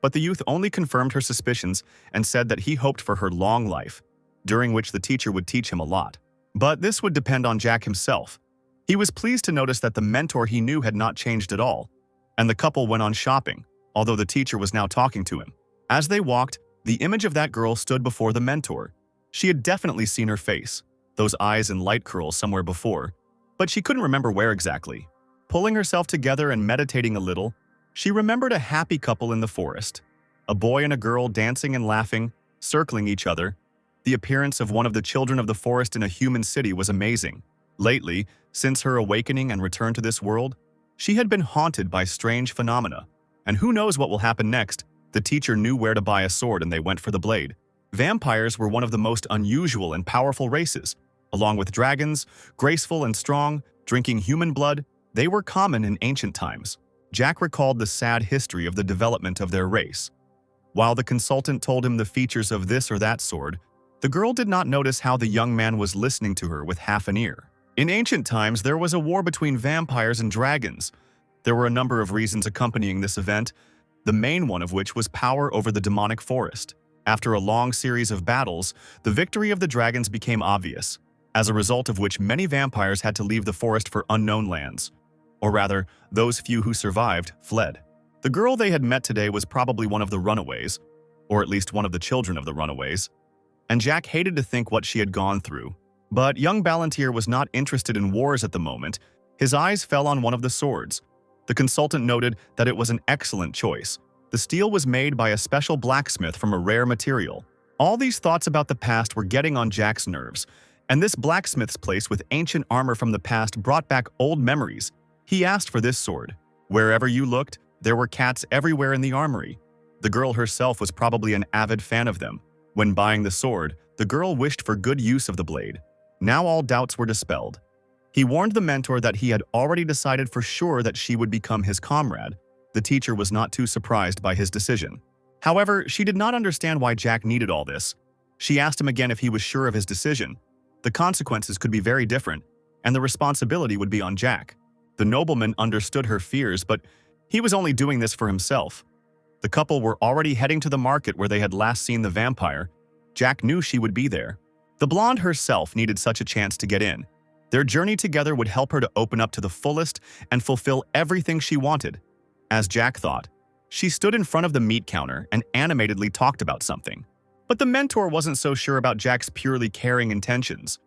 A: But the youth only confirmed her suspicions and said that he hoped for her long life, during which the teacher would teach him a lot. But this would depend on Jack himself. He was pleased to notice that the mentor he knew had not changed at all, and the couple went on shopping, although the teacher was now talking to him. As they walked, the image of that girl stood before the mentor. She had definitely seen her face, those eyes in light curls somewhere before, but she couldn't remember where exactly. Pulling herself together and meditating a little, she remembered a happy couple in the forest. A boy and a girl dancing and laughing, circling each other. The appearance of one of the children of the forest in a human city was amazing. Lately, since her awakening and return to this world, she had been haunted by strange phenomena. And who knows what will happen next? The teacher knew where to buy a sword and they went for the blade. Vampires were one of the most unusual and powerful races. Along with dragons, graceful and strong, drinking human blood, they were common in ancient times. Jack recalled the sad history of the development of their race. While the consultant told him the features of this or that sword, the girl did not notice how the young man was listening to her with half an ear. In ancient times, there was a war between vampires and dragons. There were a number of reasons accompanying this event, the main one of which was power over the demonic forest. After a long series of battles, the victory of the dragons became obvious, as a result of which many vampires had to leave the forest for unknown lands. Or rather, those few who survived fled. The girl they had met today was probably one of the runaways, or at least one of the children of the runaways, and Jack hated to think what she had gone through. But young Balantier was not interested in wars at the moment. His eyes fell on one of the swords. The consultant noted that it was an excellent choice. The steel was made by a special blacksmith from a rare material. All these thoughts about the past were getting on Jack's nerves, and this blacksmith's place with ancient armor from the past brought back old memories. He asked for this sword. Wherever you looked, there were cats everywhere in the armory. The girl herself was probably an avid fan of them. When buying the sword, the girl wished for good use of the blade. Now all doubts were dispelled. He warned the mentor that he had already decided for sure that she would become his comrade. The teacher was not too surprised by his decision. However, she did not understand why Jack needed all this. She asked him again if he was sure of his decision. The consequences could be very different, and the responsibility would be on Jack. The nobleman understood her fears, but he was only doing this for himself. The couple were already heading to the market where they had last seen the vampire. Jack knew she would be there. The blonde herself needed such a chance to get in. Their journey together would help her to open up to the fullest and fulfill everything she wanted. As Jack thought, she stood in front of the meat counter and animatedly talked about something. But the mentor wasn't so sure about Jack's purely caring intentions.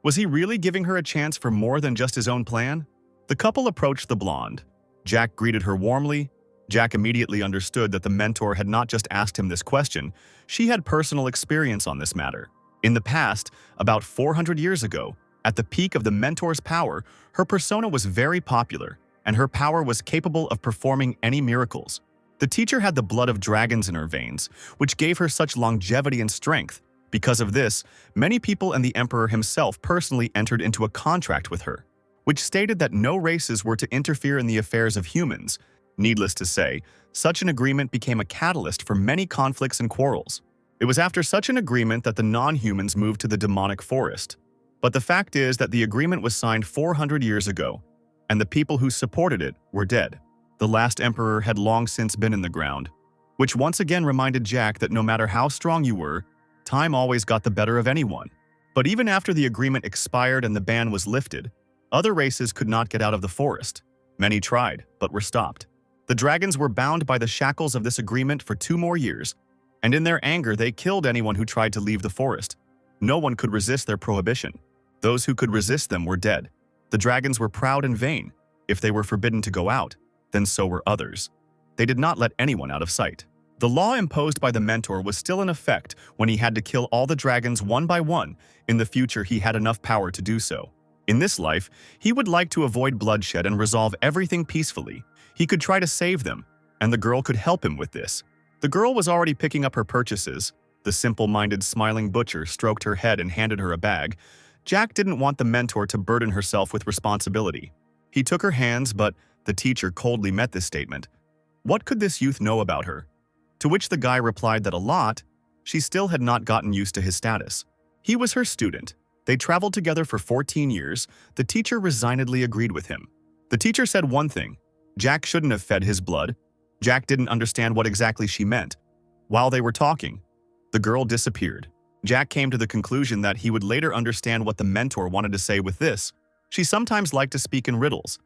A: Was he really giving her a chance for more than just his own plan? The couple approached the blonde. Jack greeted her warmly. Jack immediately understood that the mentor had not just asked him this question, she had personal experience on this matter. In the past, about 400 years ago, at the peak of the mentor's power, her persona was very popular, and her power was capable of performing any miracles. The teacher had the blood of dragons in her veins, which gave her such longevity and strength. Because of this, many people and the emperor himself personally entered into a contract with her, which stated that no races were to interfere in the affairs of humans. Needless to say, such an agreement became a catalyst for many conflicts and quarrels. It was after such an agreement that the non-humans moved to the demonic forest. But the fact is that the agreement was signed 400 years ago, and the people who supported it were dead. The last emperor had long since been in the ground, which once again reminded Jack that no matter how strong you were, time always got the better of anyone. But even after the agreement expired and the ban was lifted, other races could not get out of the forest. Many tried, but were stopped. The dragons were bound by the shackles of this agreement for 2 more years, and in their anger they killed anyone who tried to leave the forest. No one could resist their prohibition. Those who could resist them were dead. The dragons were proud and vain. If they were forbidden to go out, then so were others. They did not let anyone out of sight. The law imposed by the mentor was still in effect when he had to kill all the dragons one by one. In the future, he had enough power to do so. In this life, he would like to avoid bloodshed and resolve everything peacefully. He could try to save them, and the girl could help him with this. The girl was already picking up her purchases. The simple-minded, smiling butcher stroked her head and handed her a bag. Jack didn't want the mentor to burden herself with responsibility. He took her hands, but the teacher coldly met this statement. What could this youth know about her? To which the guy replied that a lot. She still had not gotten used to his status. He was her student. They traveled together for 14 years. The teacher resignedly agreed with him. The teacher said one thing. Jack shouldn't have fed his blood. Jack didn't understand what exactly she meant. While they were talking, the girl disappeared. Jack came to the conclusion that he would later understand what the mentor wanted to say with this. She sometimes liked to speak in riddles.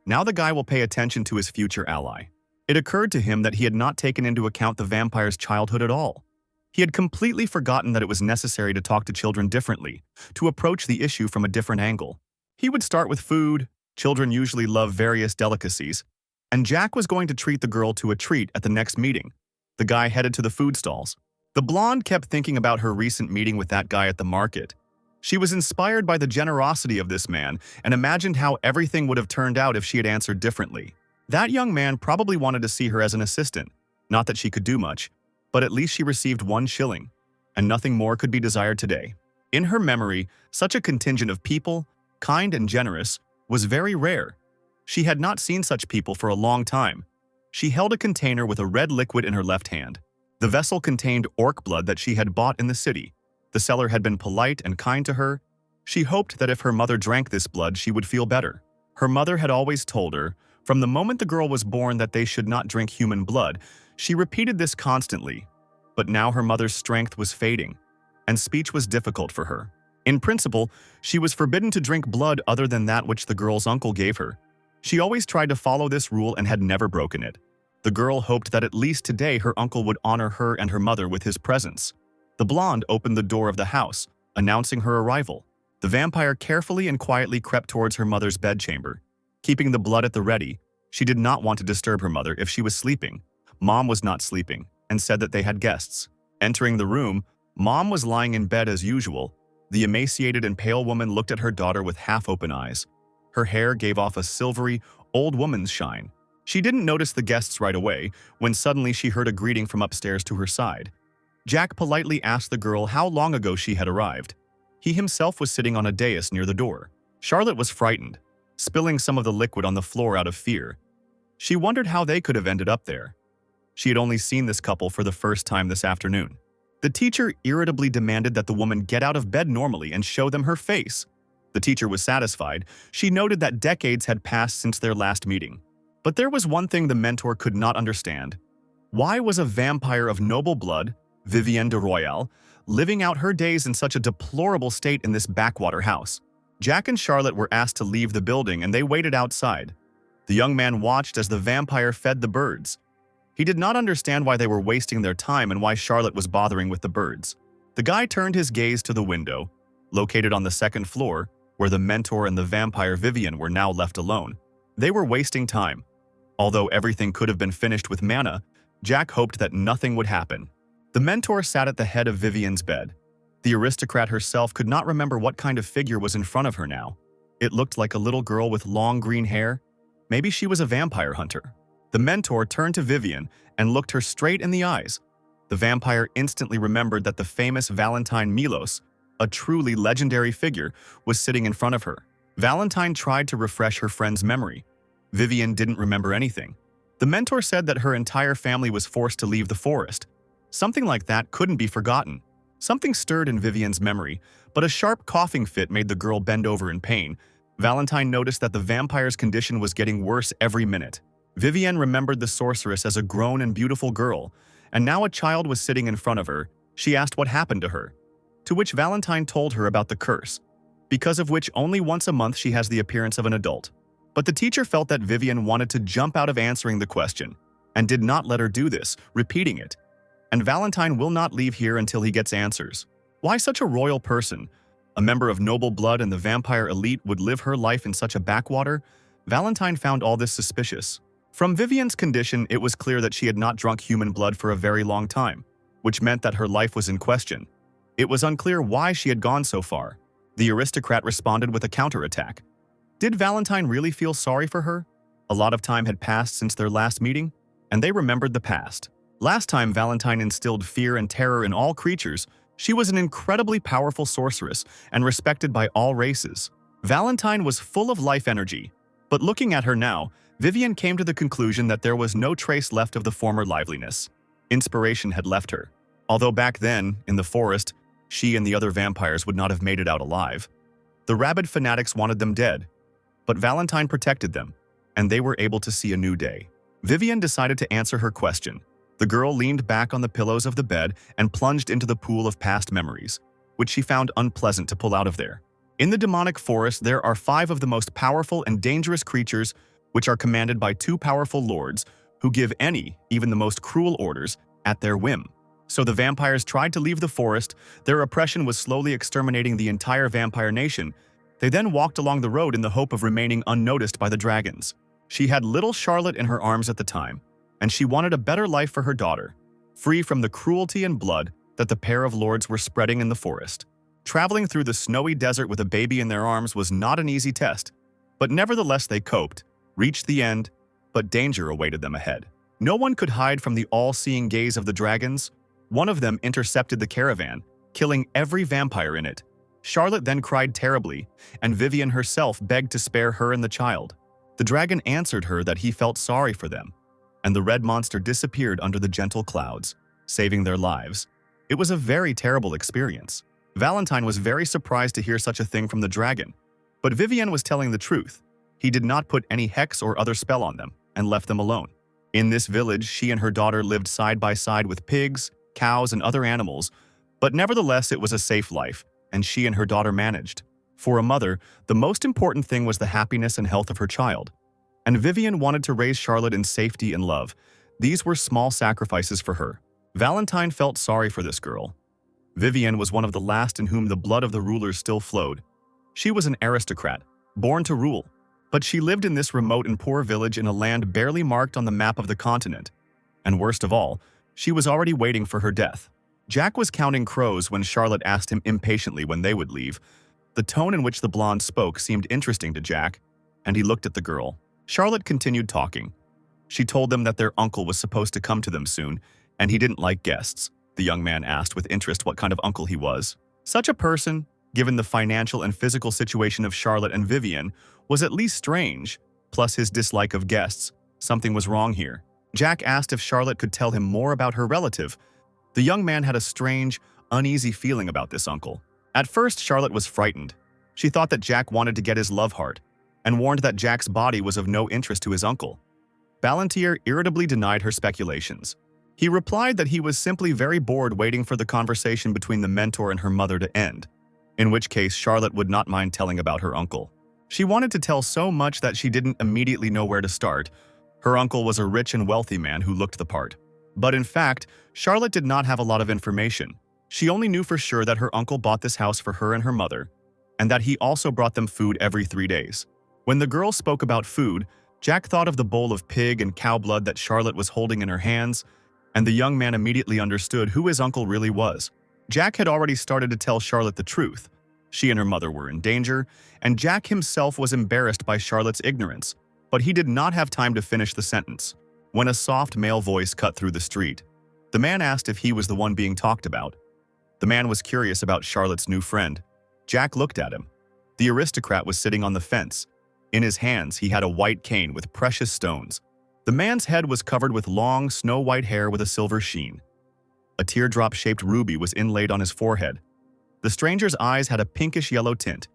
A: Now the guy will pay attention to his future ally. It occurred to him that he had not taken into account the vampire's childhood at all. He had completely forgotten that it was necessary to talk to children differently, to approach the issue from a different angle. He would start with food. Children usually love various delicacies, and Jack was going to treat the girl to a treat at the next meeting. The guy headed to the food stalls. The blonde kept thinking about her recent meeting with that guy at the market. She was inspired by the generosity of this man and imagined how everything would have turned out if she had answered differently. That young man probably wanted to see her as an assistant. Not that she could do much, but at least she received 1 shilling, and nothing more could be desired today. In her memory, such a contingent of people, kind and generous, was very rare. She had not seen such people for a long time. She held a container with a red liquid in her left hand. The vessel contained orc blood that she had bought in the city. The seller had been polite and kind to her. She hoped that if her mother drank this blood, she would feel better. Her mother had always told her, from the moment the girl was born, that they should not drink human blood. She repeated this constantly. But now her mother's strength was fading, and speech was difficult for her. In principle, she was forbidden to drink blood other than that which the girl's uncle gave her. She always tried to follow this rule and had never broken it. The girl hoped that at least today her uncle would honor her and her mother with his presence. The blonde opened the door of the house, announcing her arrival. The vampire carefully and quietly crept towards her mother's bedchamber. Keeping the blood at the ready, she did not want to disturb her mother if she was sleeping. Mom was not sleeping, and said that they had guests. Entering the room, Mom was lying in bed as usual. The emaciated and pale woman looked at her daughter with half-open eyes. Her hair gave off a silvery, old woman's shine. She didn't notice the guests right away, when suddenly she heard a greeting from upstairs to her side. Jack politely asked the girl how long ago she had arrived. He himself was sitting on a dais near the door. Charlotte was frightened, spilling some of the liquid on the floor out of fear. She wondered how they could have ended up there. She had only seen this couple for the first time this afternoon. The teacher irritably demanded that the woman get out of bed normally and show them her face. The teacher was satisfied. She noted that decades had passed since their last meeting. But there was one thing the mentor could not understand. Why was a vampire of noble blood, Vivienne de Royale, living out her days in such a deplorable state in this backwater house? Jack and Charlotte were asked to leave the building and they waited outside. The young man watched as the vampire fed the birds. He did not understand why they were wasting their time and why Charlotte was bothering with the birds. The guy turned his gaze to the window, located on the 2nd floor, where the mentor and the vampire Vivienne were now left alone. They were wasting time. Although everything could have been finished with mana, Jack hoped that nothing would happen. The mentor sat at the head of Vivienne's bed. The aristocrat herself could not remember what kind of figure was in front of her now. It looked like a little girl with long green hair. Maybe she was a vampire hunter. The mentor turned to Vivienne and looked her straight in the eyes. The vampire instantly remembered that the famous Valentine Milos, a truly legendary figure, was sitting in front of her. Valentine tried to refresh her friend's memory. Vivienne didn't remember anything. The mentor said that her entire family was forced to leave the forest. Something like that couldn't be forgotten. Something stirred in Vivienne's memory, but a sharp coughing fit made the girl bend over in pain. Valentine noticed that the vampire's condition was getting worse every minute. Vivienne remembered the sorceress as a grown and beautiful girl, and now a child was sitting in front of her. She asked what happened to her, to which Valentine told her about the curse, because of which only once a month she has the appearance of an adult. But the teacher felt that Vivienne wanted to jump out of answering the question, and did not let her do this, repeating it. And Valentine will not leave here until he gets answers. Why such a royal person, a member of noble blood and the vampire elite, would live her life in such a backwater? Valentine found all this suspicious. From Vivian's condition, it was clear that she had not drunk human blood for a very long time, which meant that her life was in question. It was unclear why she had gone so far. The aristocrat responded with a counterattack. Did Valentine really feel sorry for her? A lot of time had passed since their last meeting, and they remembered the past. Last time Valentine instilled fear and terror in all creatures, she was an incredibly powerful sorceress and respected by all races. Valentine was full of life energy, but looking at her now, Vivian came to the conclusion that there was no trace left of the former liveliness. Inspiration had left her. Although back then, in the forest, she and the other vampires would not have made it out alive. The rabid fanatics wanted them dead, but Valentine protected them, and they were able to see a new day. Vivian decided to answer her question. The girl leaned back on the pillows of the bed and plunged into the pool of past memories, which she found unpleasant to pull out of there. In the demonic forest, there are 5 of the most powerful and dangerous creatures, which are commanded by 2 powerful lords who give any, even the most cruel orders, at their whim. So the vampires tried to leave the forest. Their oppression was slowly exterminating the entire vampire nation. They then walked along the road in the hope of remaining unnoticed by the dragons. She had little Charlotte in her arms at the time, and she wanted a better life for her daughter, free from the cruelty and blood that the pair of lords were spreading in the forest. Traveling through the snowy desert with a baby in their arms was not an easy test, but nevertheless they coped, reached the end, but danger awaited them ahead. No one could hide from the all-seeing gaze of the dragons. One of them intercepted the caravan, killing every vampire in it. Charlotte then cried terribly, and Vivian herself begged to spare her and the child. The dragon answered her that he felt sorry for them, and the red monster disappeared under the gentle clouds, saving their lives. It was a very terrible experience. Valentine was very surprised to hear such a thing from the dragon, but Vivian was telling the truth. He did not put any hex or other spell on them and left them alone. In this village, she and her daughter lived side by side with pigs, cows, and other animals, but nevertheless it was a safe life, and she and her daughter managed. For a mother, the most important thing was the happiness and health of her child. And Vivian wanted to raise Charlotte in safety and love. These were small sacrifices for her. Valentine felt sorry for this girl. Vivian was one of the last in whom the blood of the rulers still flowed. She was an aristocrat, born to rule. But she lived in this remote and poor village in a land barely marked on the map of the continent. And worst of all, she was already waiting for her death. Jack was counting crows when Charlotte asked him impatiently when they would leave. The tone in which the blonde spoke seemed interesting to Jack, and he looked at the girl. Charlotte continued talking. She told them that their uncle was supposed to come to them soon, and he didn't like guests. The young man asked with interest what kind of uncle he was. Such a person, given the financial and physical situation of Charlotte and Vivian, was at least strange, plus his dislike of guests. Something was wrong here. Jack asked if Charlotte could tell him more about her relative. The young man had a strange, uneasy feeling about this uncle. At first, Charlotte was frightened. She thought that Jack wanted to get his love heart, and warned that Jack's body was of no interest to his uncle. Ballantyre irritably denied her speculations. He replied that he was simply very bored waiting for the conversation between the mentor and her mother to end, in which case Charlotte would not mind telling about her uncle. She wanted to tell so much that she didn't immediately know where to start. Her uncle was a rich and wealthy man who looked the part. But in fact, Charlotte did not have a lot of information. She only knew for sure that her uncle bought this house for her and her mother, and that he also brought them food every 3 days. When the girl spoke about food, Jack thought of the bowl of pig and cow blood that Charlotte was holding in her hands, and the young man immediately understood who his uncle really was. Jack had already started to tell Charlotte the truth. She and her mother were in danger, and Jack himself was embarrassed by Charlotte's ignorance, but he did not have time to finish the sentence when a soft male voice cut through the street. The man asked if he was the one being talked about. The man was curious about Charlotte's new friend. Jack looked at him. The aristocrat was sitting on the fence. In his hands, he had a white cane with precious stones. The man's head was covered with long, snow-white hair with a silver sheen. A teardrop-shaped ruby was inlaid on his forehead. The stranger's eyes had a pinkish-yellow tint.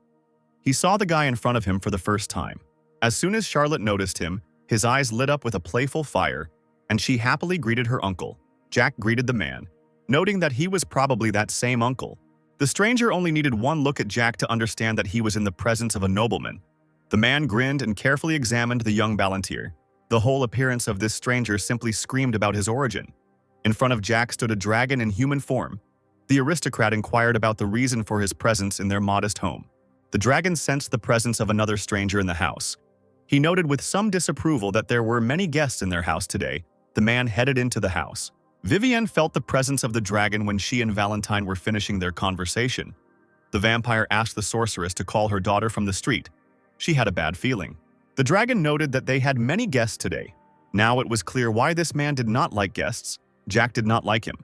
A: He saw the guy in front of him for the first time. As soon as Charlotte noticed him, his eyes lit up with a playful fire, and she happily greeted her uncle. Jack greeted the man, noting that he was probably that same uncle. The stranger only needed one look at Jack to understand that he was in the presence of a nobleman. The man grinned and carefully examined the young Ballantyre. The whole appearance of this stranger simply screamed about his origin. In front of Jack stood a dragon in human form. The aristocrat inquired about the reason for his presence in their modest home. The dragon sensed the presence of another stranger in the house. He noted with some disapproval that there were many guests in their house today. The man headed into the house. Vivienne felt the presence of the dragon when she and Valentine were finishing their conversation. The vampire asked the sorceress to call her daughter from the street. She had a bad feeling. The dragon noted that they had many guests today. Now it was clear why this man did not like guests. Jack did not like him.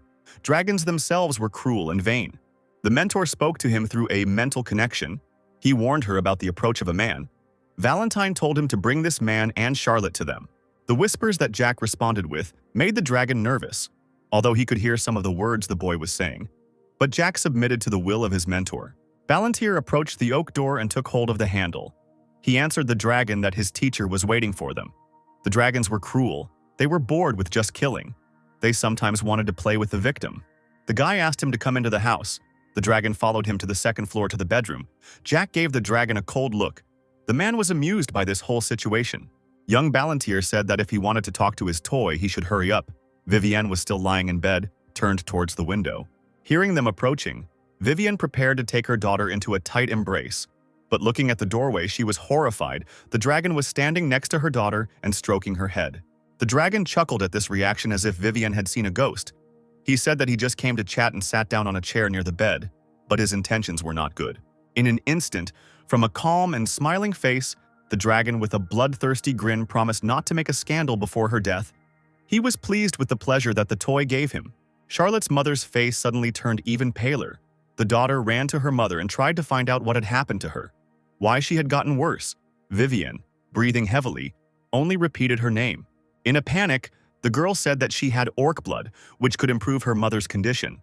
A: Dragons themselves were cruel and vain. The mentor spoke to him through a mental connection. He warned her about the approach of a man. Valentine told him to bring this man and Charlotte to them. The whispers that Jack responded with made the dragon nervous, although he could hear some of the words the boy was saying. But Jack submitted to the will of his mentor. Valentir approached the oak door and took hold of the handle. He answered the dragon that his teacher was waiting for them. The dragons were cruel. They were bored with just killing. They sometimes wanted to play with the victim. The guy asked him to come into the house. The dragon followed him to the second floor to the bedroom. Jack gave the dragon a cold look. The man was amused by this whole situation. Young Balantier said that if he wanted to talk to his toy, he should hurry up. Vivienne was still lying in bed, turned towards the window. Hearing them approaching, Vivienne prepared to take her daughter into a tight embrace. But looking at the doorway, she was horrified. The dragon was standing next to her daughter and stroking her head. The dragon chuckled at this reaction as if Vivienne had seen a ghost. He said that he just came to chat and sat down on a chair near the bed, but his intentions were not good. In an instant, from a calm and smiling face, the dragon with a bloodthirsty grin promised not to make a scandal before her death. He was pleased with the pleasure that the toy gave him. Charlotte's mother's face suddenly turned even paler. The daughter ran to her mother and tried to find out what had happened to her, why she had gotten worse. Vivienne, breathing heavily, only repeated her name. In a panic, the girl said that she had orc blood, which could improve her mother's condition.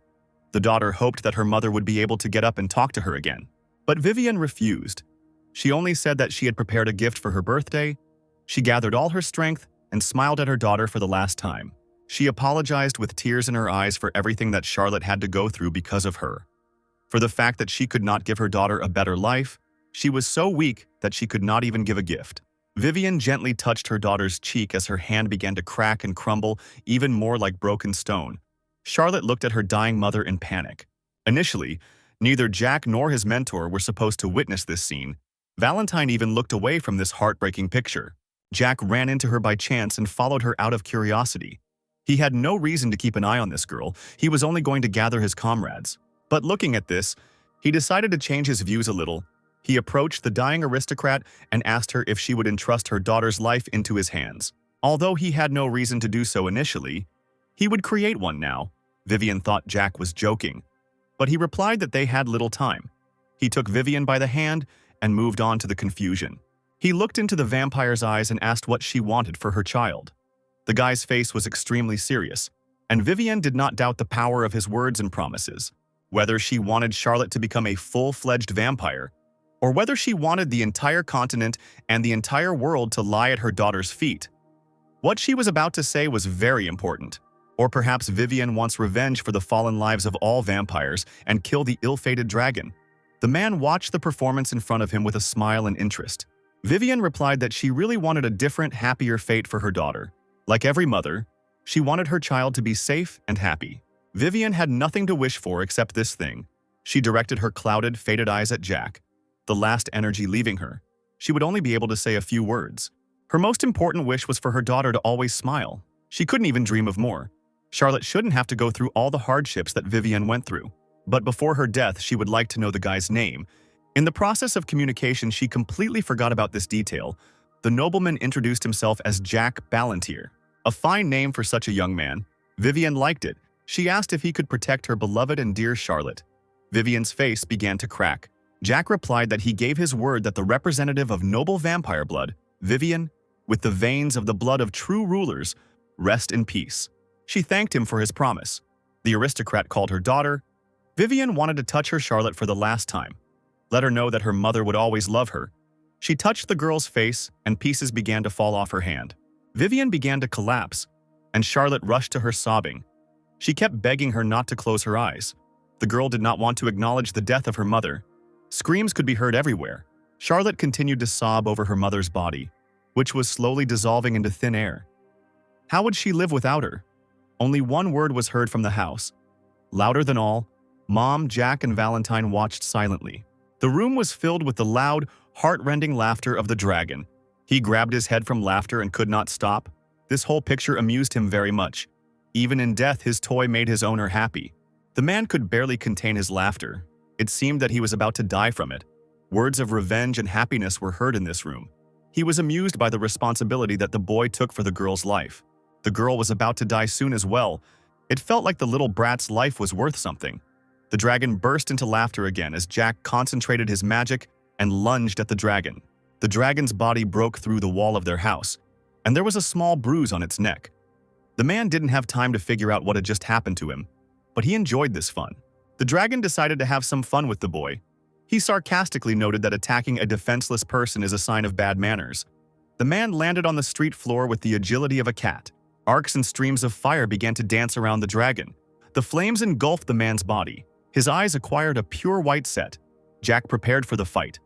A: The daughter hoped that her mother would be able to get up and talk to her again. But Vivienne refused. She only said that she had prepared a gift for her birthday. She gathered all her strength and smiled at her daughter for the last time. She apologized with tears in her eyes for everything that Charlotte had to go through because of her. For the fact that she could not give her daughter a better life, she was so weak that she could not even give a gift. Vivienne gently touched her daughter's cheek as her hand began to crack and crumble, even more like broken stone. Charlotte looked at her dying mother in panic. Initially, neither Jack nor his mentor were supposed to witness this scene. Valentine even looked away from this heartbreaking picture. Jack ran into her by chance and followed her out of curiosity. He had no reason to keep an eye on this girl. He was only going to gather his comrades. But looking at this, he decided to change his views a little. He approached the dying aristocrat and asked her if she would entrust her daughter's life into his hands. Although he had no reason to do so initially, he would create one now. Vivienne thought Jack was joking, but he replied that they had little time. He took Vivienne by the hand and moved on to the confusion. He looked into the vampire's eyes and asked what she wanted for her child. The guy's face was extremely serious, and Vivienne did not doubt the power of his words and promises. Whether she wanted Charlotte to become a full-fledged vampire, or whether she wanted the entire continent and the entire world to lie at her daughter's feet. What she was about to say was very important. Or perhaps Vivienne wants revenge for the fallen lives of all vampires and kill the ill-fated dragon. The man watched the performance in front of him with a smile and interest. Vivienne replied that she really wanted a different, happier fate for her daughter. Like every mother, she wanted her child to be safe and happy. Vivienne had nothing to wish for except this thing. She directed her clouded, faded eyes at Jack. The last energy leaving her, she would only be able to say a few words. Her most important wish was for her daughter to always smile. She couldn't even dream of more. Charlotte shouldn't have to go through all the hardships that Vivienne went through. But before her death, she would like to know the guy's name. In the process of communication, she completely forgot about this detail. The nobleman introduced himself as Jack Balantier. A fine name for such a young man. Vivienne liked it. She asked if he could protect her beloved and dear Charlotte. Vivienne's face began to crack. Jack replied that he gave his word that the representative of noble vampire blood, Vivienne, with the veins of the blood of true rulers, rest in peace. She thanked him for his promise. The aristocrat called her daughter. Vivienne wanted to touch her Charlotte for the last time. Let her know that her mother would always love her. She touched the girl's face and pieces began to fall off her hand. Vivienne began to collapse, and Charlotte rushed to her sobbing. She kept begging her not to close her eyes. The girl did not want to acknowledge the death of her mother. Screams could be heard everywhere. Charlotte continued to sob over her mother's body, which was slowly dissolving into thin air. How would she live without her? Only one word was heard from the house. Louder than all, Mom, Jack, and Valentine watched silently. The room was filled with the loud, heart-rending laughter of the dragon. He grabbed his head from laughter and could not stop. This whole picture amused him very much. Even in death, his toy made his owner happy. The man could barely contain his laughter. It seemed that he was about to die from it. Words of revenge and happiness were heard in this room. He was amused by the responsibility that the boy took for the girl's life. The girl was about to die soon as well. It felt like the little brat's life was worth something. The dragon burst into laughter again as Jack concentrated his magic and lunged at the dragon. The dragon's body broke through the wall of their house, and there was a small bruise on its neck. The man didn't have time to figure out what had just happened to him, but he enjoyed this fun. The dragon decided to have some fun with the boy. He sarcastically noted that attacking a defenseless person is a sign of bad manners. The man landed on the street floor with the agility of a cat. Arcs and streams of fire began to dance around the dragon. The flames engulfed the man's body. His eyes acquired a pure white set. Jack prepared for the fight.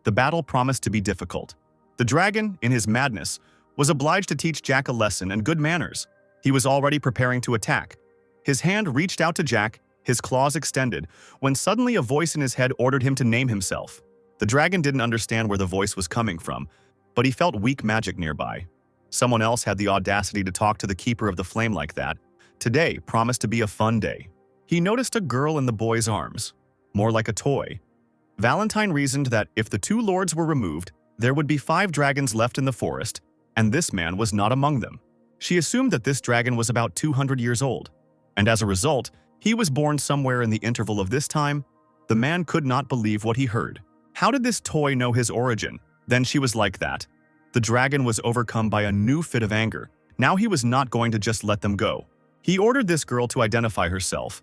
A: The battle promised to be difficult. The dragon, in his madness, was obliged to teach Jack a lesson and good manners. He was already preparing to attack. His hand reached out to Jack, his claws extended, when suddenly a voice in his head ordered him to name himself. The dragon didn't understand where the voice was coming from, but he felt weak magic nearby. Someone else had the audacity to talk to the keeper of the flame like that. Today promised to be a fun day. He noticed a girl in the boy's arms, more like a toy. Valentine reasoned that if the two lords were removed, there would be 5 dragons left in the forest, and this man was not among them. She assumed that this dragon was about 200 years old, and as a result, he was born somewhere in the interval of this time. The man could not believe what he heard. How did this toy know his origin? Then she was like that. The dragon was overcome by a new fit of anger. Now he was not going to just let them go. He ordered this girl to identify herself.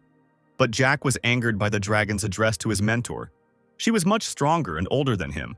A: But Jack was angered by the dragon's address to his mentor. She was much stronger and older than him.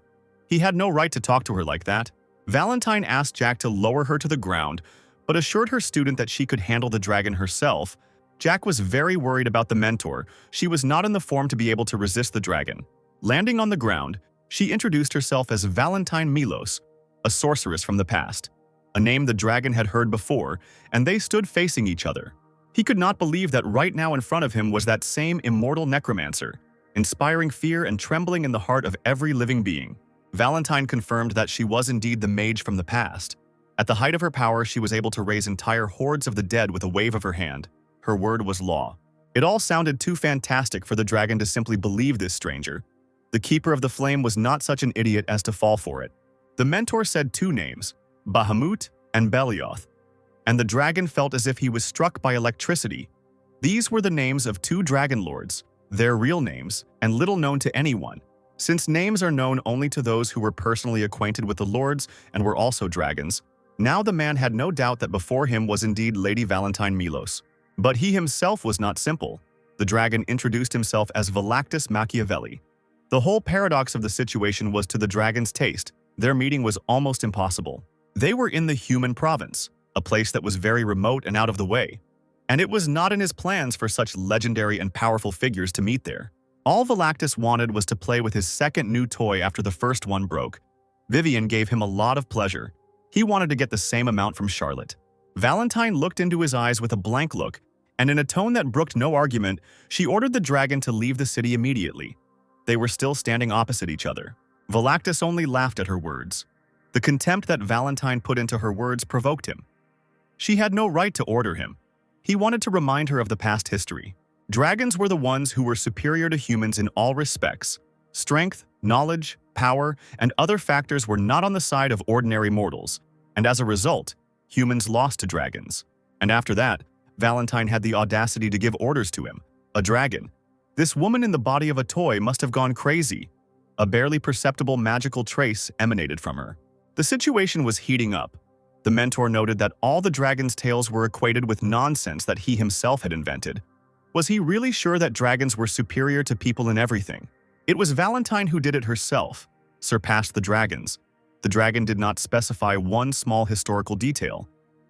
A: He had no right to talk to her like that. Valentine asked Jack to lower her to the ground, but assured her student that she could handle the dragon herself. Jack was very worried about the mentor. She was not in the form to be able to resist the dragon. Landing on the ground, she introduced herself as Valentine Milos, a sorceress from the past, a name the dragon had heard before, and they stood facing each other. He could not believe that right now in front of him was that same immortal necromancer, inspiring fear and trembling in the heart of every living being. Valentine confirmed that she was indeed the mage from the past. At the height of her power, she was able to raise entire hordes of the dead with a wave of her hand. Her word was law. It all sounded too fantastic for the dragon to simply believe this stranger. The keeper of the flame was not such an idiot as to fall for it. The mentor said 2 names, Bahamut and Belioth, and the dragon felt as if he was struck by electricity. These were the names of 2 dragon lords, their real names, and little known to anyone. Since names are known only to those who were personally acquainted with the lords and were also dragons, now the man had no doubt that before him was indeed Lady Valentine Milos. But he himself was not simple. The dragon introduced himself as Velactus Machiavelli. The whole paradox of the situation was to the dragon's taste. Their meeting was almost impossible. They were in the human province, a place that was very remote and out of the way. And it was not in his plans for such legendary and powerful figures to meet there. All Velactus wanted was to play with his second new toy after the first one broke. Vivian gave him a lot of pleasure. He wanted to get the same amount from Charlotte. Valentine looked into his eyes with a blank look, and in a tone that brooked no argument, she ordered the dragon to leave the city immediately. They were still standing opposite each other. Velactus only laughed at her words. The contempt that Valentine put into her words provoked him. She had no right to order him. He wanted to remind her of the past history. Dragons were the ones who were superior to humans in all respects. Strength, knowledge, power, and other factors were not on the side of ordinary mortals, and as a result, humans lost to dragons. And after that, Valentine had the audacity to give orders to him, a dragon. This woman in the body of a toy must have gone crazy. A barely perceptible magical trace emanated from her. The situation was heating up. The mentor noted that all the dragon's tales were equated with nonsense that he himself had invented. Was he really sure that dragons were superior to people in everything? It was Valentine who did it herself, surpassed the dragons. The dragon did not specify one small historical detail.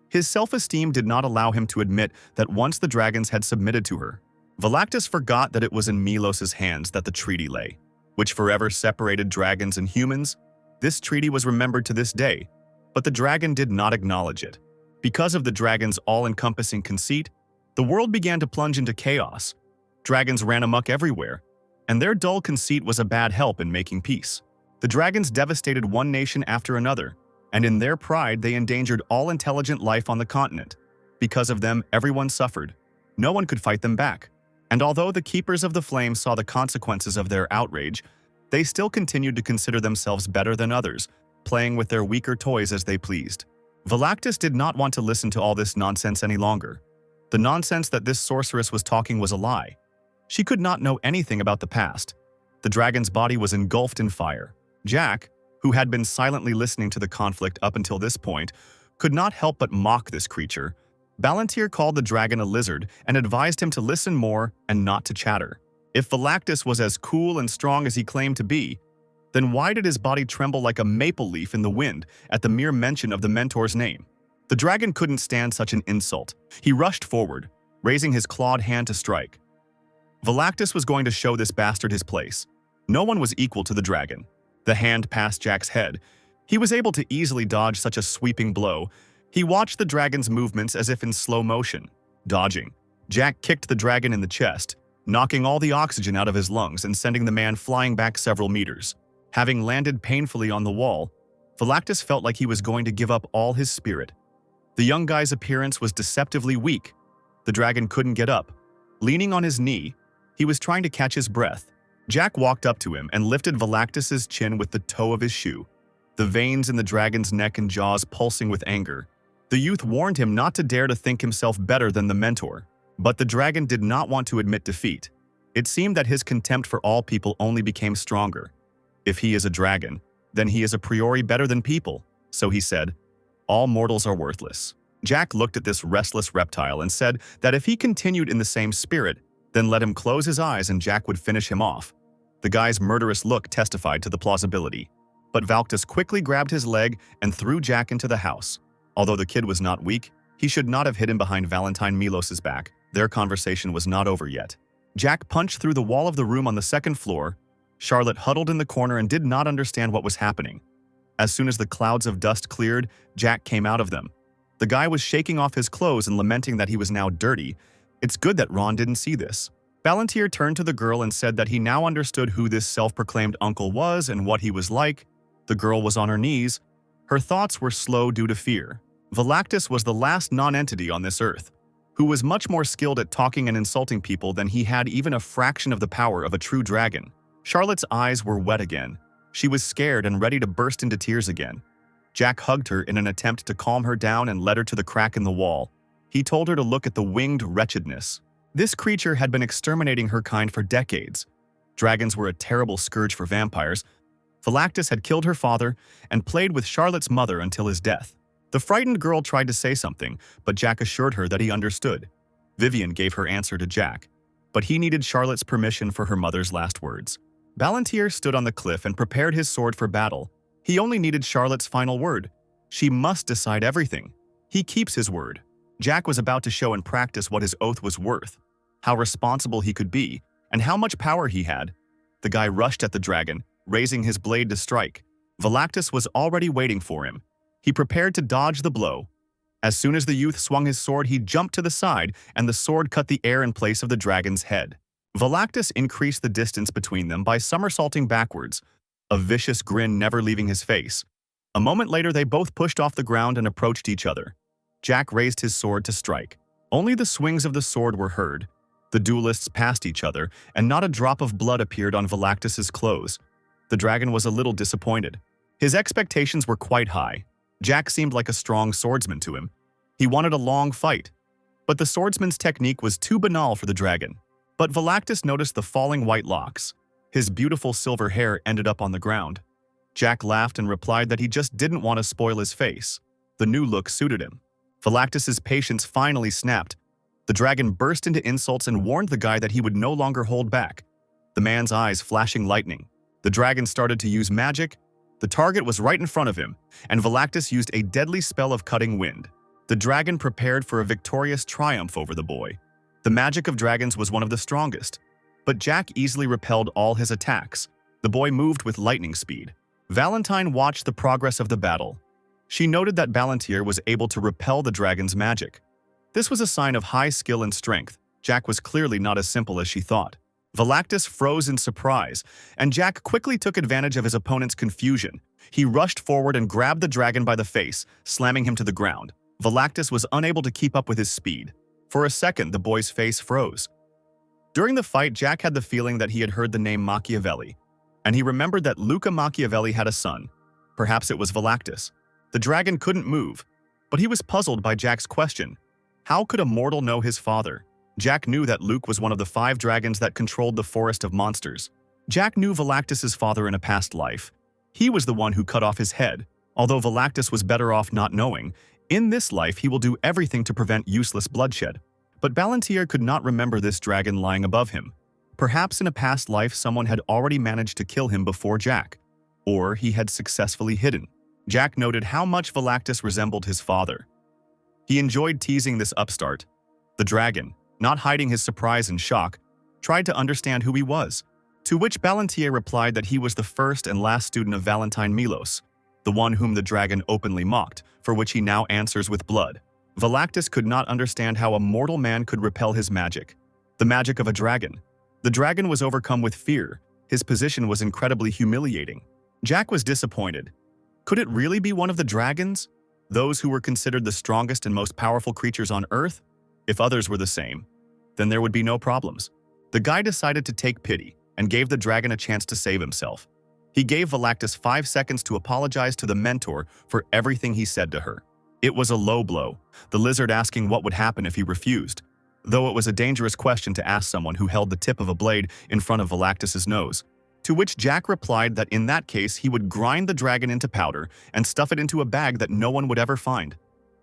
A: His self-esteem did not allow him to admit that once the dragons had submitted to her. Velactus forgot that it was in Milos's hands that the treaty lay, which forever separated dragons and humans. This treaty was remembered to this day, but the dragon did not acknowledge it. Because of the dragon's all-encompassing conceit, the world began to plunge into chaos. Dragons ran amok everywhere, and their dull conceit was a bad help in making peace. The dragons devastated one nation after another. and in their pride they endangered all intelligent life on the continent. Because of them, everyone suffered. No one could fight them back. And although the Keepers of the Flame saw the consequences of their outrage, they still continued to consider themselves better than others, playing with their weaker toys as they pleased. Velactus did not want to listen to all this nonsense any longer. The nonsense that this sorceress was talking was a lie. She could not know anything about the past. The dragon's body was engulfed in fire. Jack, who had been silently listening to the conflict up until this point, could not help but mock this creature. Balantier called the dragon a lizard and advised him to listen more and not to chatter. If Velactus was as cool and strong as he claimed to be, then why did his body tremble like a maple leaf in the wind at the mere mention of the mentor's name? The dragon couldn't stand such an insult. He rushed forward, raising his clawed hand to strike. Velactus was going to show this bastard his place. No one was equal to the dragon. The hand passed Jack's head. He was able to easily dodge such a sweeping blow. He watched the dragon's movements as if in slow motion. Dodging, Jack kicked the dragon in the chest, knocking all the oxygen out of his lungs and sending the man flying back several meters. Having landed painfully on the wall, Velactus felt like he was going to give up all his spirit. The young guy's appearance was deceptively weak. The dragon couldn't get up. Leaning on his knee, he was trying to catch his breath. Jack walked up to him and lifted Velactus's chin with the toe of his shoe, the veins in the dragon's neck and jaws pulsing with anger. The youth warned him not to dare to think himself better than the mentor, but the dragon did not want to admit defeat. It seemed that his contempt for all people only became stronger. If he is a dragon, then he is a priori better than people, so he said, all mortals are worthless. Jack looked at this restless reptile and said that if he continued in the same spirit, then let him close his eyes and Jack would finish him off. The guy's murderous look testified to the plausibility. But Velactus quickly grabbed his leg and threw Jack into the house. Although the kid was not weak, he should not have hidden behind Valentine Milos's back. Their conversation was not over yet. Jack punched through the wall of the room on the second floor. Charlotte huddled in the corner and did not understand what was happening. As soon as the clouds of dust cleared, Jack came out of them. The guy was shaking off his clothes and lamenting that he was now dirty. It's good that Ron didn't see this. Balantier turned to the girl and said that he now understood who this self-proclaimed uncle was and what he was like. The girl was on her knees. Her thoughts were slow due to fear. Velactus was the last non-entity on this earth, who was much more skilled at talking and insulting people than he had even a fraction of the power of a true dragon. Charlotte's eyes were wet again. She was scared and ready to burst into tears again. Jack hugged her in an attempt to calm her down and led her to the crack in the wall. He told her to look at the winged wretchedness. This creature had been exterminating her kind for decades. Dragons were a terrible scourge for vampires. Velactus had killed her father and played with Charlotte's mother until his death. The frightened girl tried to say something, but Jack assured her that he understood. Vivian gave her answer to Jack, but he needed Charlotte's permission for her mother's last words. Balantier stood on the cliff and prepared his sword for battle. He only needed Charlotte's final word. She must decide everything. He keeps his word. Jack was about to show in practice what his oath was worth, how responsible he could be, and how much power he had. The guy rushed at the dragon, raising his blade to strike. Velactus was already waiting for him. He prepared to dodge the blow. As soon as the youth swung his sword, he jumped to the side, and the sword cut the air in place of the dragon's head. Velactus increased the distance between them by somersaulting backwards, a vicious grin never leaving his face. A moment later, they both pushed off the ground and approached each other. Jack raised his sword to strike. Only the swings of the sword were heard. The duelists passed each other, and not a drop of blood appeared on Velactus's clothes. The dragon was a little disappointed. His expectations were quite high. Jack seemed like a strong swordsman to him. He wanted a long fight. But the swordsman's technique was too banal for the dragon. But Velactus noticed the falling white locks. His beautiful silver hair ended up on the ground. Jack laughed and replied that he just didn't want to spoil his face. The new look suited him. Velactus's patience finally snapped. The dragon burst into insults and warned the guy that he would no longer hold back. The man's eyes flashing lightning. The dragon started to use magic. The target was right in front of him, and Velactus used a deadly spell of cutting wind. The dragon prepared for a victorious triumph over the boy. The magic of dragons was one of the strongest, but Jack easily repelled all his attacks. The boy moved with lightning speed. Valentine watched the progress of the battle. She noted that Balantier was able to repel the dragon's magic. This was a sign of high skill and strength. Jack was clearly not as simple as she thought. Velactus froze in surprise, and Jack quickly took advantage of his opponent's confusion. He rushed forward and grabbed the dragon by the face, slamming him to the ground. Velactus was unable to keep up with his speed. For a second, the boy's face froze. During the fight, Jack had the feeling that he had heard the name Machiavelli, and he remembered that Luca Machiavelli had a son. Perhaps it was Velactus. The dragon couldn't move, but he was puzzled by Jack's question. How could a mortal know his father? Jack knew that Luke was one of the 5 dragons that controlled the forest of monsters. Jack knew Velactus's father in a past life. He was the one who cut off his head. Although Velactus was better off not knowing, in this life he will do everything to prevent useless bloodshed. But Balantier could not remember this dragon lying above him. Perhaps in a past life someone had already managed to kill him before Jack. Or he had successfully hidden. Jack noted how much Velactus resembled his father. He enjoyed teasing this upstart. The dragon, not hiding his surprise and shock, tried to understand who he was. To which Balantier replied that he was the first and last student of Valentine Milos, the one whom the dragon openly mocked, for which he now answers with blood. Velactus could not understand how a mortal man could repel his magic. The magic of a dragon. The dragon was overcome with fear. His position was incredibly humiliating. Jack was disappointed. Could it really be one of the dragons? Those who were considered the strongest and most powerful creatures on Earth? If others were the same, then there would be no problems. The guy decided to take pity and gave the dragon a chance to save himself. He gave Velactus 5 seconds to apologize to the mentor for everything he said to her. It was a low blow, the lizard asking what would happen if he refused, though it was a dangerous question to ask someone who held the tip of a blade in front of Velactus's nose. To which Jack replied that in that case he would grind the dragon into powder and stuff it into a bag that no one would ever find.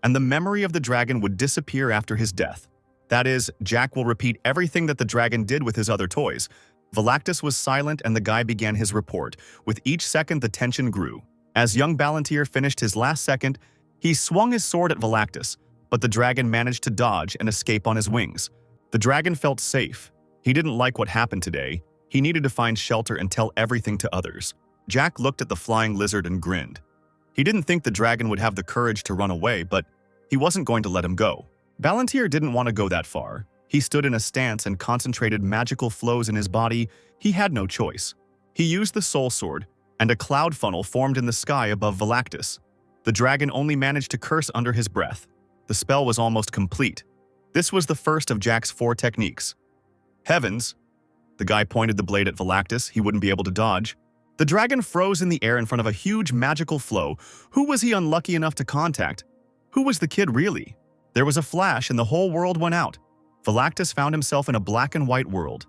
A: And the memory of the dragon would disappear after his death. That is, Jack will repeat everything that the dragon did with his other toys. Velactus was silent and the guy began his report. With each second the tension grew. As young Balantier finished his last second, he swung his sword at Velactus, but the dragon managed to dodge and escape on his wings. The dragon felt safe. He didn't like what happened today. He needed to find shelter and tell everything to others. Jack looked at the flying lizard and grinned. He didn't think the dragon would have the courage to run away, but he wasn't going to let him go. Balantier didn't want to go that far. He stood in a stance and concentrated magical flows in his body. He had no choice. He used the soul sword, and a cloud funnel formed in the sky above Velactus. The dragon only managed to curse under his breath. The spell was almost complete. This was the first of Jack's 4 techniques. Heavens! The guy pointed the blade at Velactus. He wouldn't be able to dodge. The dragon froze in the air in front of a huge magical flow. Who was he unlucky enough to contact? Who was the kid really? There was a flash and the whole world went out. Velactus found himself in a black and white world.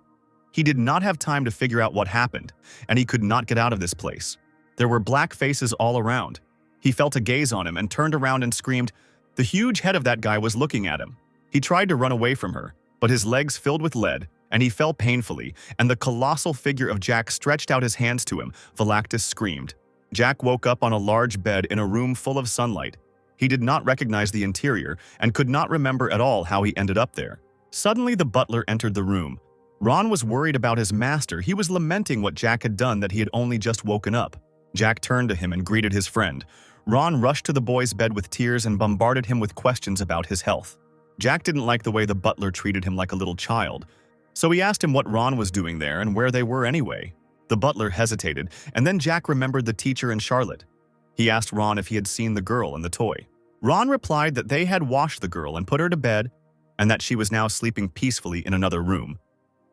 A: He did not have time to figure out what happened, and he could not get out of this place. There were black faces all around. He felt a gaze on him and turned around and screamed. The huge head of that guy was looking at him. He tried to run away from her, but his legs filled with lead, and he fell painfully, and the colossal figure of Jack stretched out his hands to him. Velactus screamed. Jack woke up on a large bed in a room full of sunlight. He did not recognize the interior and could not remember at all how he ended up there. Suddenly, the butler entered the room. Ron was worried about his master. He was lamenting what Jack had done, that he had only just woken up. Jack turned to him and greeted his friend. Ron rushed to the boy's bed with tears and bombarded him with questions about his health. Jack didn't like the way the butler treated him like a little child, so he asked him what Ron was doing there and where they were anyway. The butler hesitated, and then Jack remembered the teacher and Charlotte. He asked Ron if he had seen the girl and the toy. Ron replied that they had washed the girl and put her to bed, and that she was now sleeping peacefully in another room.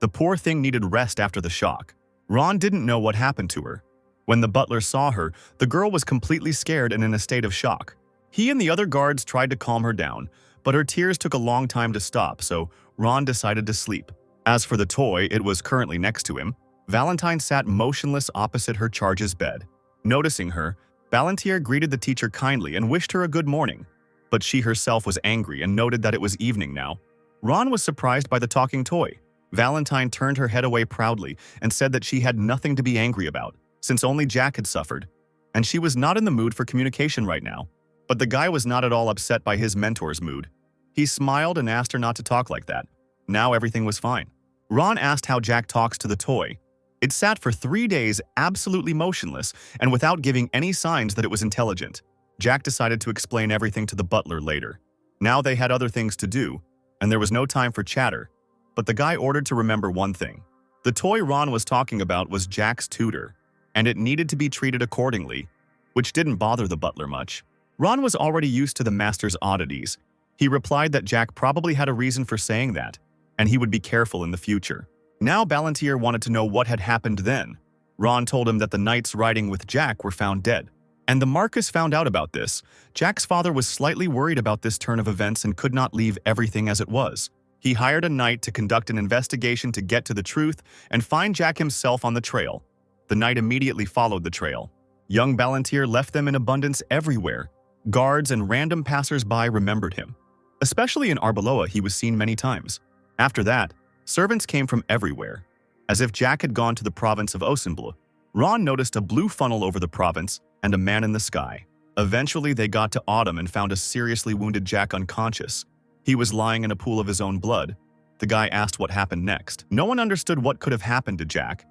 A: The poor thing needed rest after the shock. Ron didn't know what happened to her. When the butler saw her, the girl was completely scared and in a state of shock. He and the other guards tried to calm her down, but her tears took a long time to stop, so Ron decided to sleep. As for the toy, it was currently next to him. Valentine sat motionless opposite her charge's bed. Noticing her, Balantier greeted the teacher kindly and wished her a good morning, but she herself was angry and noted that it was evening now. Ron was surprised by the talking toy. Valentine turned her head away proudly and said that she had nothing to be angry about, since only Jack had suffered, and she was not in the mood for communication right now. But the guy was not at all upset by his mentor's mood. He smiled and asked her not to talk like that. Now everything was fine. Ron asked how Jack talks to the toy. It sat for 3 days absolutely motionless and without giving any signs that it was intelligent. Jack decided to explain everything to the butler later. Now they had other things to do, and there was no time for chatter, but the guy ordered to remember one thing. The toy Ron was talking about was Jack's tutor, and it needed to be treated accordingly. which didn't bother the butler much. Ron was already used to the master's oddities. He replied that Jack probably had a reason for saying that, and he would be careful in the future. Now Ballantyre wanted to know what had happened then. Ron told him that the knights riding with Jack were found dead. And the Marquis found out about this. Jack's father was slightly worried about this turn of events and could not leave everything as it was. He hired a knight to conduct an investigation to get to the truth and find Jack himself on the trail. The knight immediately followed the trail. Young Ballantyre left them in abundance everywhere. Guards and random passers-by remembered him. Especially in Arbeloa, he was seen many times. After that, servants came from everywhere. As if Jack had gone to the province of Osenblu. Ron noticed a blue funnel over the province and a man in the sky. Eventually, they got to autumn and found a seriously wounded Jack unconscious. He was lying in a pool of his own blood. The guy asked what happened next. No one understood what could have happened to Jack,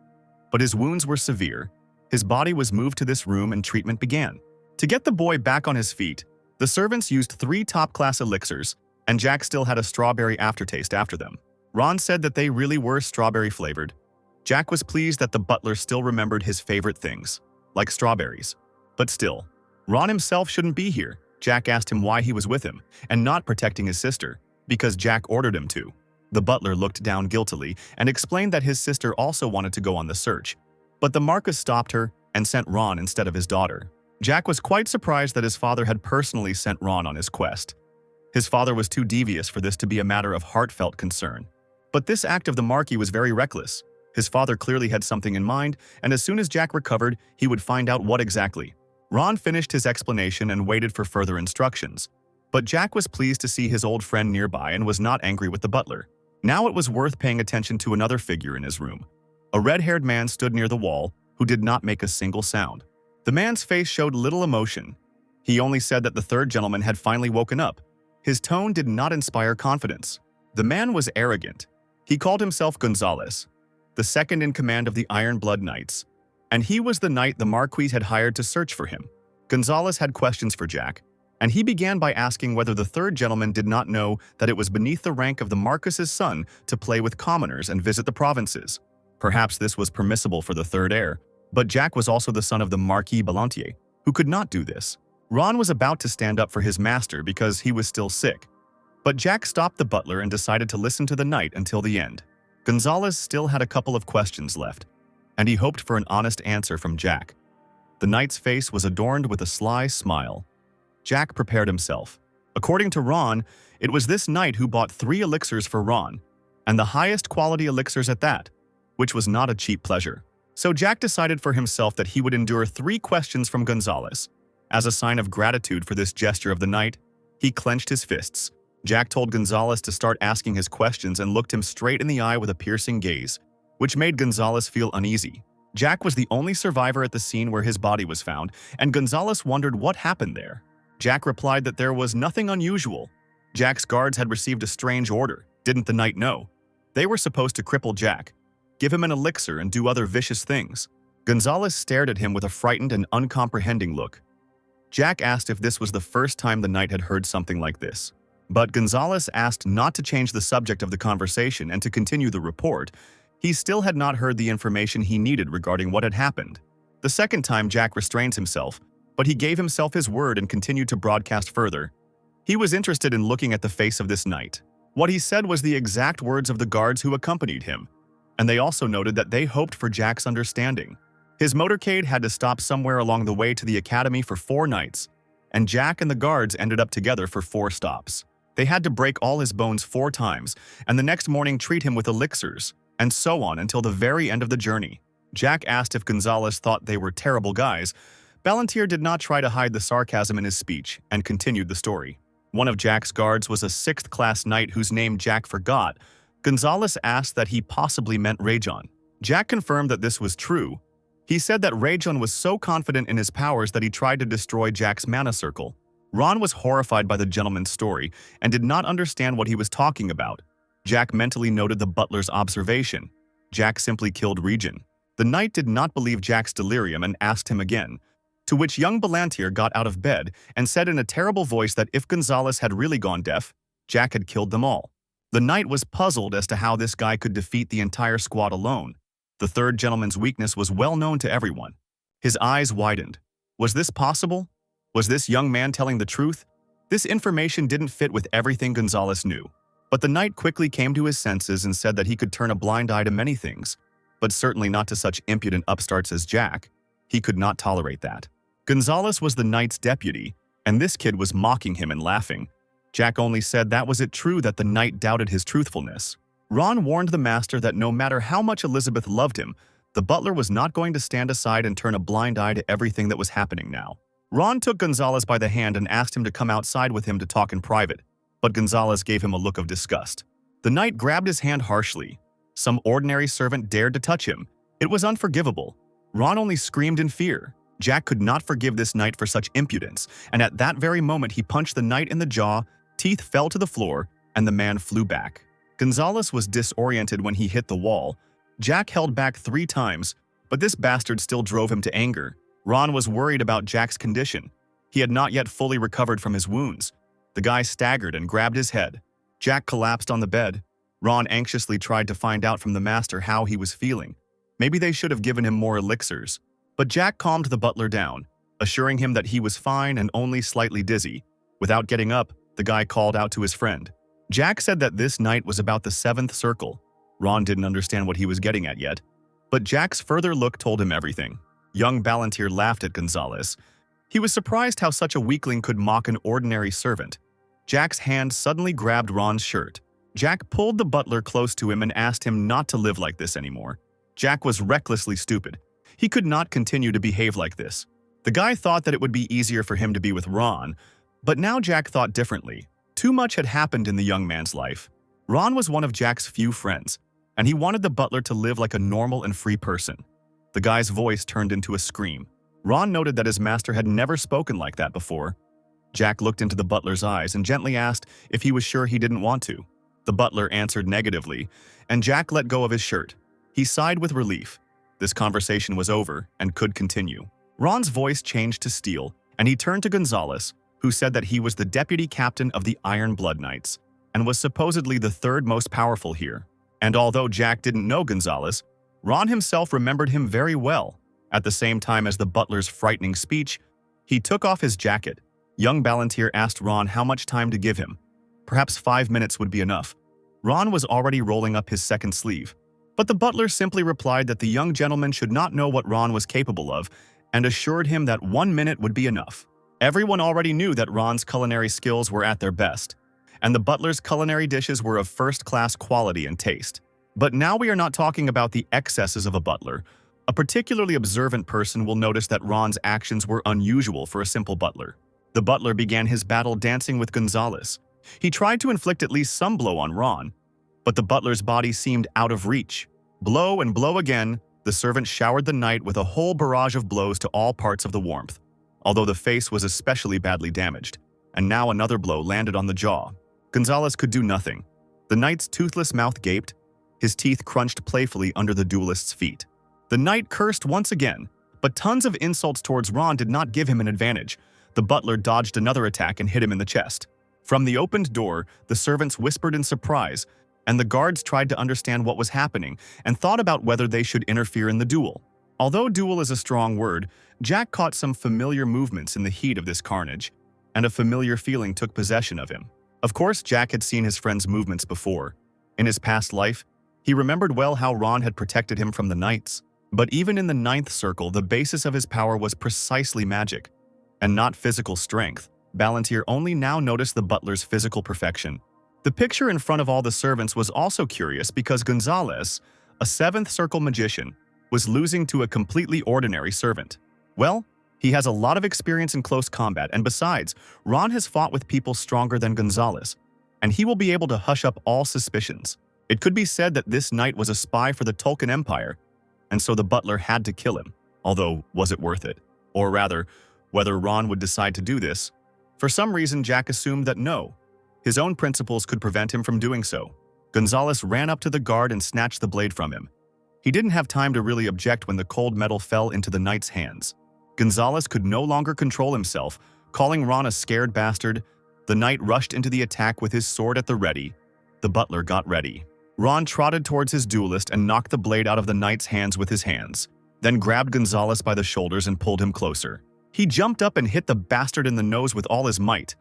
A: but his wounds were severe. His body was moved to this room and treatment began. To get the boy back on his feet, the servants used 3 top-class elixirs, and Jack still had a strawberry aftertaste after them. Ron said that they really were strawberry-flavored. Jack was pleased that the butler still remembered his favorite things, like strawberries. But still, Ron himself shouldn't be here. Jack asked him why he was with him and not protecting his sister, because Jack ordered him to. The butler looked down guiltily and explained that his sister also wanted to go on the search, but the Marquis stopped her and sent Ron instead of his daughter. Jack was quite surprised that his father had personally sent Ron on his quest. His father was too devious for this to be a matter of heartfelt concern. But this act of the Marquis was very reckless. His father clearly had something in mind, and as soon as Jack recovered, he would find out what exactly. Ron finished his explanation and waited for further instructions. But Jack was pleased to see his old friend nearby and was not angry with the butler. Now it was worth paying attention to another figure in his room. A red-haired man stood near the wall, who did not make a single sound. The man's face showed little emotion. He only said that the third gentleman had finally woken up. His tone did not inspire confidence. The man was arrogant. He called himself Gonzalez, the second in command of the Iron Blood Knights, and he was the knight the Marquis had hired to search for him. Gonzalez had questions for Jack, and he began by asking whether the third gentleman did not know that it was beneath the rank of the Marquis's son to play with commoners and visit the provinces. Perhaps this was permissible for the third heir, but Jack was also the son of the Marquis Ballantyre, who could not do this. Ron was about to stand up for his master because he was still sick, but Jack stopped the butler and decided to listen to the knight until the end. Gonzalez still had a couple of questions left, and he hoped for an honest answer from Jack. The knight's face was adorned with a sly smile. Jack prepared himself. According to Ron, it was this knight who bought 3 elixirs for Ron, and the highest quality elixirs at that, which was not a cheap pleasure. So Jack decided for himself that he would endure 3 questions from Gonzalez. As a sign of gratitude for this gesture of the knight, he clenched his fists. Jack told Gonzalez to start asking his questions and looked him straight in the eye with a piercing gaze, which made Gonzalez feel uneasy. Jack was the only survivor at the scene where his body was found, and Gonzalez wondered what happened there. Jack replied that there was nothing unusual. Jack's guards had received a strange order. Didn't the knight know? They were supposed to cripple Jack, give him an elixir, and do other vicious things. Gonzalez stared at him with a frightened and uncomprehending look. Jack asked if this was the first time the knight had heard something like this. But Gonzalez asked not to change the subject of the conversation and to continue the report. He still had not heard the information he needed regarding what had happened. The second time, Jack restrained himself, but he gave himself his word and continued to broadcast further. He was interested in looking at the face of this knight. What he said was the exact words of the guards who accompanied him, and they also noted that they hoped for Jack's understanding. His motorcade had to stop somewhere along the way to the academy for 4 nights, and Jack and the guards ended up together for 4 stops. They had to break all his bones 4 times, and the next morning treat him with elixirs, and so on until the very end of the journey. Jack asked if Gonzalez thought they were terrible guys. Ballantyre did not try to hide the sarcasm in his speech and continued the story. One of Jack's guards was a 6th-class knight whose name Jack forgot. Gonzalez asked that he possibly meant Rajon. Jack confirmed that this was true. He said that Rajon was so confident in his powers that he tried to destroy Jack's mana circle. Ron was horrified by the gentleman's story and did not understand what he was talking about. Jack mentally noted the butler's observation. Jack simply killed Rajon. The knight did not believe Jack's delirium and asked him again, to which young Ballantyre got out of bed and said in a terrible voice that if Gonzalez had really gone deaf, Jack had killed them all. The knight was puzzled as to how this guy could defeat the entire squad alone. The third gentleman's weakness was well known to everyone. His eyes widened. Was this possible? Was this young man telling the truth? This information didn't fit with everything Gonzalez knew. But the knight quickly came to his senses and said that he could turn a blind eye to many things, but certainly not to such impudent upstarts as Jack. He could not tolerate that. Gonzalez was the knight's deputy, and this kid was mocking him and laughing. Jack only said that was it true that the knight doubted his truthfulness. Ron warned the master that no matter how much Elizabeth loved him, the butler was not going to stand aside and turn a blind eye to everything that was happening now. Ron took Gonzalez by the hand and asked him to come outside with him to talk in private, but Gonzalez gave him a look of disgust. The knight grabbed his hand harshly. Some ordinary servant dared to touch him. It was unforgivable. Ron only screamed in fear. Jack could not forgive this knight for such impudence, and at that very moment he punched the knight in the jaw, teeth fell to the floor, and the man flew back. Gonzalez was disoriented when he hit the wall. Jack held back 3 times, but this bastard still drove him to anger. Ron was worried about Jack's condition. He had not yet fully recovered from his wounds. The guy staggered and grabbed his head. Jack collapsed on the bed. Ron anxiously tried to find out from the master how he was feeling. Maybe they should have given him more elixirs. But Jack calmed the butler down, assuring him that he was fine and only slightly dizzy. Without getting up, the guy called out to his friend. Jack said that this night was about the 7th circle. Ron didn't understand what he was getting at yet, but Jack's further look told him everything. Young Ballantyre laughed at Gonzalez. He was surprised how such a weakling could mock an ordinary servant. Jack's hand suddenly grabbed Ron's shirt. Jack pulled the butler close to him and asked him not to live like this anymore. Jack was recklessly stupid. He could not continue to behave like this. The guy thought that it would be easier for him to be with Ron, but now Jack thought differently. Too much had happened in the young man's life. Ron was one of Jack's few friends, and he wanted the butler to live like a normal and free person. The guy's voice turned into a scream. Ron noted that his master had never spoken like that before. Jack looked into the butler's eyes and gently asked if he was sure he didn't want to. The butler answered negatively, and Jack let go of his shirt. He sighed with relief. This conversation was over and could continue. Ron's voice changed to steel, and he turned to Gonzalez, who said that he was the deputy captain of the Iron Blood Knights and was supposedly the 3rd most powerful here. And although Jack didn't know Gonzalez, Ron himself remembered him very well. At the same time as the butler's frightening speech, he took off his jacket. Young Ballantyre asked Ron how much time to give him. Perhaps 5 minutes would be enough. Ron was already rolling up his 2nd sleeve. But the butler simply replied that the young gentleman should not know what Ron was capable of and assured him that 1 minute would be enough. Everyone already knew that Ron's culinary skills were at their best, and the butler's culinary dishes were of first-class quality and taste. But now we are not talking about the excesses of a butler. A particularly observant person will notice that Ron's actions were unusual for a simple butler. The butler began his battle dancing with Gonzalez. He tried to inflict at least some blow on Ron, but the butler's body seemed out of reach. Blow and blow again, the servant showered the knight with a whole barrage of blows to all parts of the warmth, although the face was especially badly damaged, and now another blow landed on the jaw. Gonzalez could do nothing. The knight's toothless mouth gaped. His teeth crunched playfully under the duelist's feet. The knight cursed once again, but tons of insults towards Ron did not give him an advantage. The butler dodged another attack and hit him in the chest. From the opened door, the servants whispered in surprise, and the guards tried to understand what was happening and thought about whether they should interfere in the duel. Although duel is a strong word, Jack caught some familiar movements in the heat of this carnage, and a familiar feeling took possession of him. Of course, Jack had seen his friend's movements before. In his past life, he remembered well how Ron had protected him from the knights. But even in the 9th circle, the basis of his power was precisely magic, and not physical strength. Ballantyre only now noticed the butler's physical perfection. The picture in front of all the servants was also curious because Gonzalez, a 7th circle magician, was losing to a completely ordinary servant. Well, he has a lot of experience in close combat, and besides, Ron has fought with people stronger than Gonzalez, and he will be able to hush up all suspicions. It could be said that this knight was a spy for the Tolkien Empire, and so the butler had to kill him. Although, was it worth it? Or rather, whether Ron would decide to do this. For some reason, Jack assumed that no. His own principles could prevent him from doing so. Gonzalez ran up to the guard and snatched the blade from him. He didn't have time to really object when the cold metal fell into the knight's hands. Gonzalez could no longer control himself. Calling Ron a scared bastard, the knight rushed into the attack with his sword at the ready. The butler got ready. Ron trotted towards his duelist and knocked the blade out of the knight's hands with his hands, then grabbed Gonzalez by the shoulders and pulled him closer. He jumped up and hit the bastard in the nose with all his might.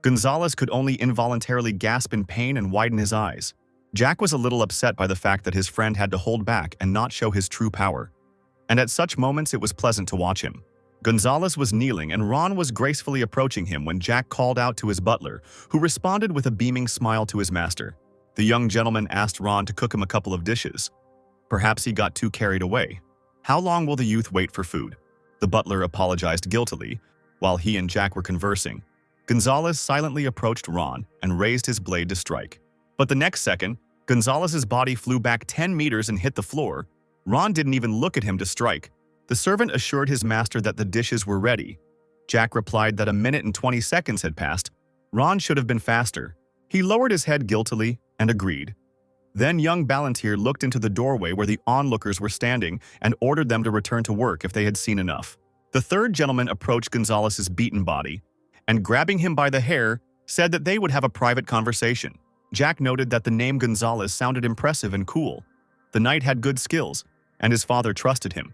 A: Gonzalez could only involuntarily gasp in pain and widen his eyes. Jack was a little upset by the fact that his friend had to hold back and not show his true power. And at such moments it was pleasant to watch him. Gonzalez was kneeling and Ron was gracefully approaching him when Jack called out to his butler, who responded with a beaming smile to his master. The young gentleman asked Ron to cook him a couple of dishes. Perhaps he got too carried away. How long will the youth wait for food? The butler apologized guiltily. While he and Jack were conversing, Gonzalez silently approached Ron and raised his blade to strike. But the next second, Gonzalez's body flew back 10 meters and hit the floor. Ron didn't even look at him to strike. The servant assured his master that the dishes were ready. Jack replied that a minute and 20 seconds had passed. Ron should have been faster. He lowered his head guiltily and agreed. Then young Ballantyre looked into the doorway where the onlookers were standing and ordered them to return to work if they had seen enough. The third gentleman approached Gonzalez's beaten body and, grabbing him by the hair, said that they would have a private conversation. Jack noted that the name Gonzalez sounded impressive and cool. The knight had good skills, and his father trusted him.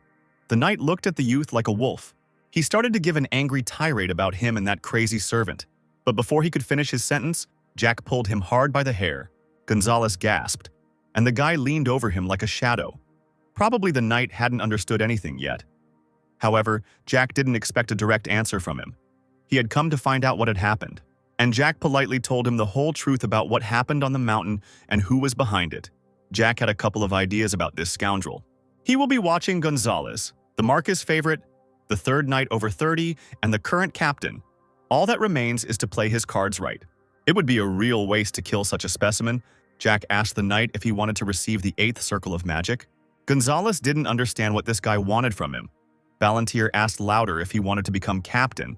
A: The knight looked at the youth like a wolf. He started to give an angry tirade about him and that crazy servant. But before he could finish his sentence, Jack pulled him hard by the hair. Gonzalez gasped, and the guy leaned over him like a shadow. Probably the knight hadn't understood anything yet. However, Jack didn't expect a direct answer from him. He had come to find out what had happened, and Jack politely told him the whole truth about what happened on the mountain and who was behind it. Jack had a couple of ideas about this scoundrel. He will be watching Gonzalez, the Marquis favorite, the third knight over 30, and the current captain. All that remains is to play his cards right. It would be a real waste to kill such a specimen. Jack asked the knight if he wanted to receive the 8th circle of magic. Gonzalez didn't understand what this guy wanted from him. Ballantyre asked louder if he wanted to become captain.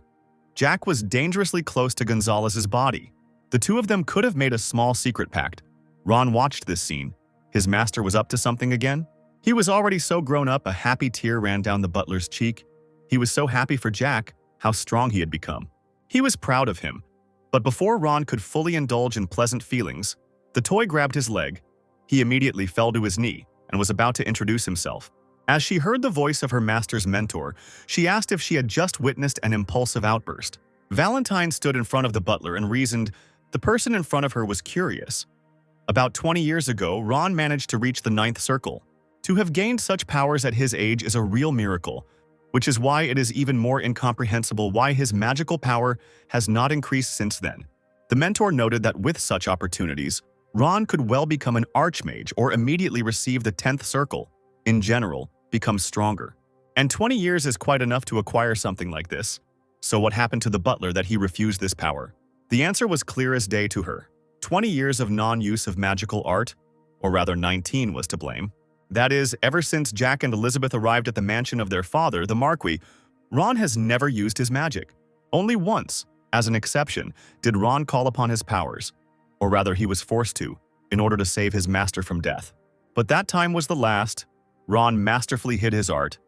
A: Jack was dangerously close to Gonzalez's body. The two of them could have made a small secret pact. Ron watched this scene. His master was up to something again? He was already so grown up, a happy tear ran down the butler's cheek. He was so happy for Jack, how strong he had become. He was proud of him. But before Ron could fully indulge in pleasant feelings, the toy grabbed his leg. He immediately fell to his knee and was about to introduce himself. As she heard the voice of her master's mentor, she asked if she had just witnessed an impulsive outburst. Valentine stood in front of the butler and reasoned. The person in front of her was curious. About 20 years ago, Ron managed to reach the 9th circle. To have gained such powers at his age is a real miracle, which is why it is even more incomprehensible why his magical power has not increased since then. The mentor noted that with such opportunities, Ron could well become an archmage or immediately receive the 10th circle. In general, become stronger. And 20 years is quite enough to acquire something like this. So what happened to the butler that he refused this power? The answer was clear as day to her. 20 years of non-use of magical art, or rather 19 was to blame. That is, ever since Jack and Elizabeth arrived at the mansion of their father, the Marquis, Ron has never used his magic. Only once, as an exception, did Ron call upon his powers, or rather he was forced to, in order to save his master from death. But that time was the last. Ron masterfully hid his art,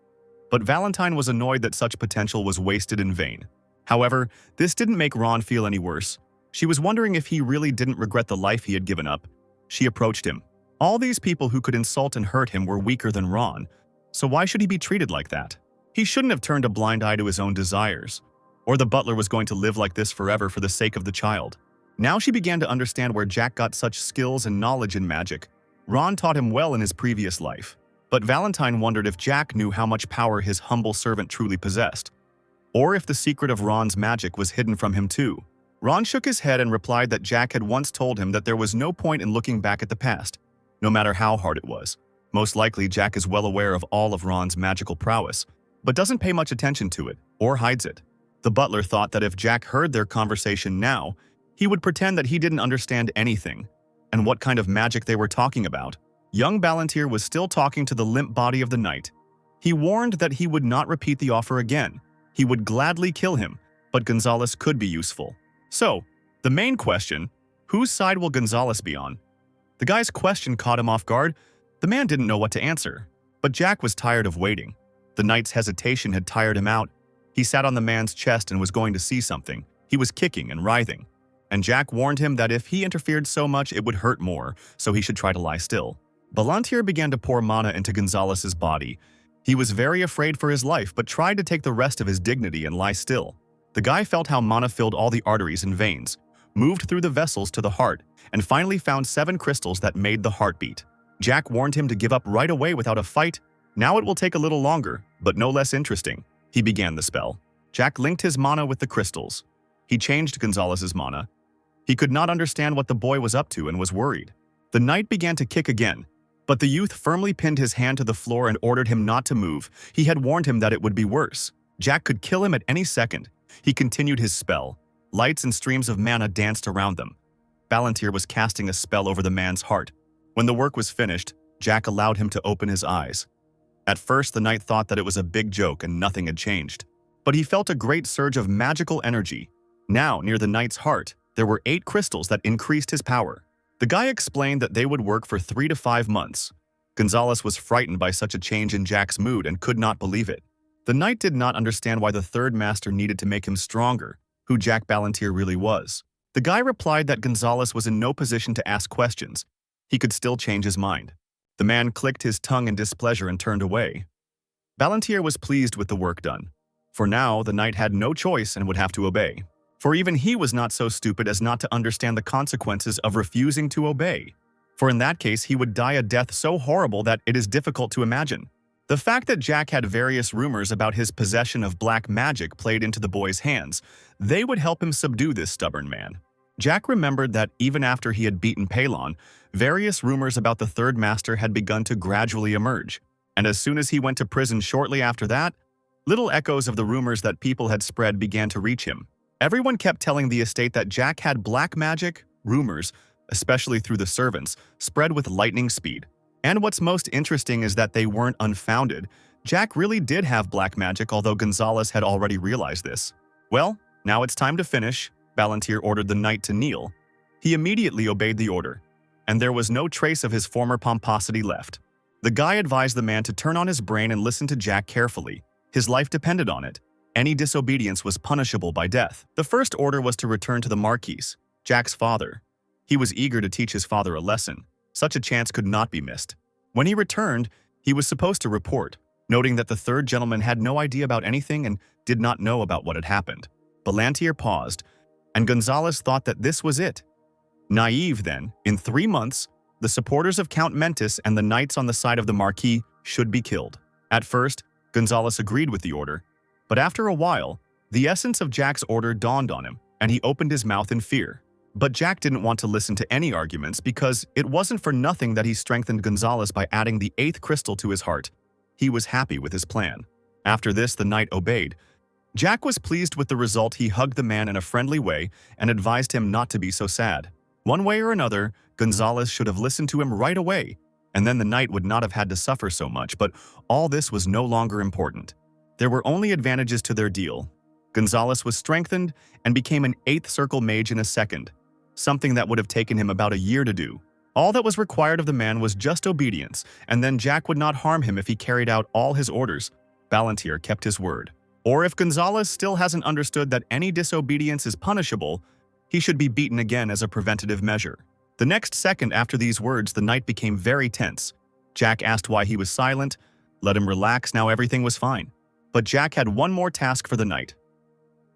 A: but Valentine was annoyed that such potential was wasted in vain. However, this didn't make Ron feel any worse. She was wondering if he really didn't regret the life he had given up. She approached him. All these people who could insult and hurt him were weaker than Ron, so why should he be treated like that? He shouldn't have turned a blind eye to his own desires, or the butler was going to live like this forever for the sake of the child. Now she began to understand where Jack got such skills and knowledge in magic. Ron taught him well in his previous life. But Valentine wondered if Jack knew how much power his humble servant truly possessed, or if the secret of Ron's magic was hidden from him too. Ron shook his head and replied that Jack had once told him that there was no point in looking back at the past, no matter how hard it was. Most likely, Jack is well aware of all of Ron's magical prowess, but doesn't pay much attention to it, or hides it. The butler thought that if Jack heard their conversation now, he would pretend that he didn't understand anything, and what kind of magic they were talking about. Young Ballantyre was still talking to the limp body of the knight. He warned that he would not repeat the offer again. He would gladly kill him, but Gonzalez could be useful. So, the main question, whose side will Gonzalez be on? The guy's question caught him off guard. The man didn't know what to answer, but Jack was tired of waiting. The knight's hesitation had tired him out. He sat on the man's chest and was going to see something. He was kicking and writhing, and Jack warned him that if he interfered so much it would hurt more, so he should try to lie still. Ballantyre began to pour mana into Gonzalez's body. He was very afraid for his life but tried to take the rest of his dignity and lie still. The guy felt how mana filled all the arteries and veins, moved through the vessels to the heart, and finally found 7 crystals that made the heart beat. Jack warned him to give up right away without a fight. Now it will take a little longer, but no less interesting. He began the spell. Jack linked his mana with the crystals. He changed Gonzalez's mana. He could not understand what the boy was up to and was worried. The knight began to kick again, but the youth firmly pinned his hand to the floor and ordered him not to move. He had warned him that it would be worse. Jack could kill him at any second. He continued his spell. Lights and streams of mana danced around them. Balantier was casting a spell over the man's heart. When the work was finished, Jack allowed him to open his eyes. At first, the knight thought that it was a big joke and nothing had changed. But he felt a great surge of magical energy. Now, near the knight's heart, there were 8 crystals that increased his power. The guy explained that they would work for 3 to 5 months. Gonzalez was frightened by such a change in Jack's mood and could not believe it. The knight did not understand why the third master needed to make him stronger, who Jack Balantier really was. The guy replied that Gonzalez was in no position to ask questions. He could still change his mind. The man clicked his tongue in displeasure and turned away. Balantier was pleased with the work done. For now, the knight had no choice and would have to obey. For even he was not so stupid as not to understand the consequences of refusing to obey. For in that case, he would die a death so horrible that it is difficult to imagine. The fact that Jack had various rumors about his possession of black magic played into the boy's hands. They would help him subdue this stubborn man. Jack remembered that even after he had beaten Palon, various rumors about the third master had begun to gradually emerge. And as soon as he went to prison shortly after that, little echoes of the rumors that people had spread began to reach him. Everyone kept telling the estate that Jack had black magic. Rumors, especially through the servants, spread with lightning speed. And what's most interesting is that they weren't unfounded. Jack really did have black magic, although Gonzalez had already realized this. Well, now it's time to finish. Balantier ordered the knight to kneel. He immediately obeyed the order, and there was no trace of his former pomposity left. The guy advised the man to turn on his brain and listen to Jack carefully. His life depended on it. Any disobedience was punishable by death. The first order was to return to the Marquis, Jack's father. He was eager to teach his father a lesson. Such a chance could not be missed. When he returned, he was supposed to report, noting that the third gentleman had no idea about anything and did not know about what had happened. Balantier paused, and Gonzalez thought that this was it. Naive, then, in 3 months, the supporters of Count Mentis and the knights on the side of the Marquis should be killed. At first, Gonzalez agreed with the order, but after a while, the essence of Jack's order dawned on him, and he opened his mouth in fear. But Jack didn't want to listen to any arguments because it wasn't for nothing that he strengthened Gonzalez by adding the 8th crystal to his heart. He was happy with his plan. After this, the knight obeyed. Jack was pleased with the result. He hugged the man in a friendly way and advised him not to be so sad. One way or another, Gonzalez should have listened to him right away, and then the knight would not have had to suffer so much, but all this was no longer important. There were only advantages to their deal. Gonzalez was strengthened and became an 8th circle mage in a second, something that would have taken him about a year to do. All that was required of the man was just obedience, and then Jack would not harm him if he carried out all his orders. Balantier kept his word. Or if Gonzalez still hasn't understood that any disobedience is punishable, he should be beaten again as a preventative measure. The next second after these words, the knight became very tense. Jack asked why he was silent. Let him relax, now everything was fine. But Jack had one more task for the knight.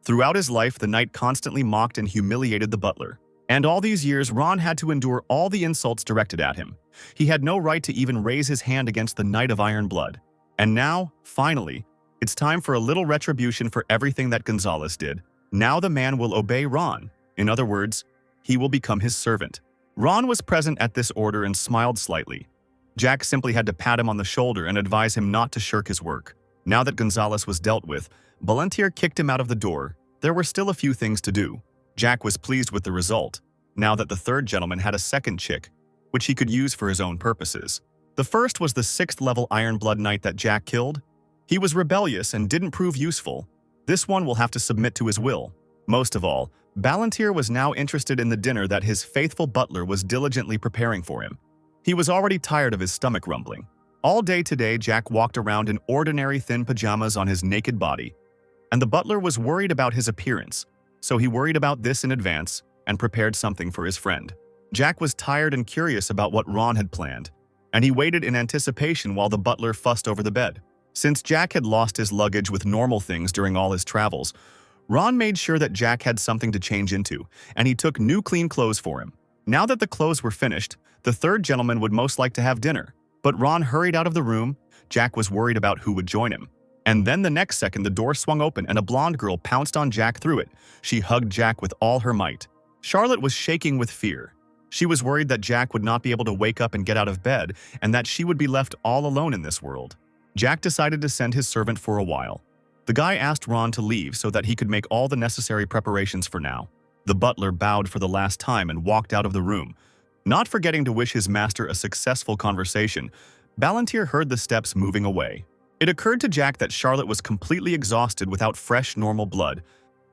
A: Throughout his life, the knight constantly mocked and humiliated the butler. And all these years, Ron had to endure all the insults directed at him. He had no right to even raise his hand against the Knight of Iron Blood. And now, finally, it's time for a little retribution for everything that Gonzalez did. Now the man will obey Ron. In other words, he will become his servant. Ron was present at this order and smiled slightly. Jack simply had to pat him on the shoulder and advise him not to shirk his work. Now that Gonzalez was dealt with, Balantier kicked him out of the door. There were still a few things to do. Jack was pleased with the result, now that the third gentleman had a second chick, which he could use for his own purposes. The first was the 6th level Iron Blood Knight that Jack killed. He was rebellious and didn't prove useful. This one will have to submit to his will. Most of all, Balantier was now interested in the dinner that his faithful butler was diligently preparing for him. He was already tired of his stomach rumbling. All day today, Jack walked around in ordinary thin pajamas on his naked body, and the butler was worried about his appearance, so he worried about this in advance and prepared something for his friend. Jack was tired and curious about what Ron had planned, and he waited in anticipation while the butler fussed over the bed. Since Jack had lost his luggage with normal things during all his travels, Ron made sure that Jack had something to change into, and he took new clean clothes for him. Now that the clothes were finished, the third gentleman would most like to have dinner. But Ron hurried out of the room. Jack was worried about who would join him. And then the next second, the door swung open and a blonde girl pounced on Jack through it. She hugged Jack with all her might. Charlotte was shaking with fear. She was worried that Jack would not be able to wake up and get out of bed, and that she would be left all alone in this world. Jack decided to send his servant for a while. The guy asked Ron to leave so that he could make all the necessary preparations for now. The butler bowed for the last time and walked out of the room. Not forgetting to wish his master a successful conversation, Ballantyre heard the steps moving away. It occurred to Jack that Charlotte was completely exhausted without fresh, normal blood.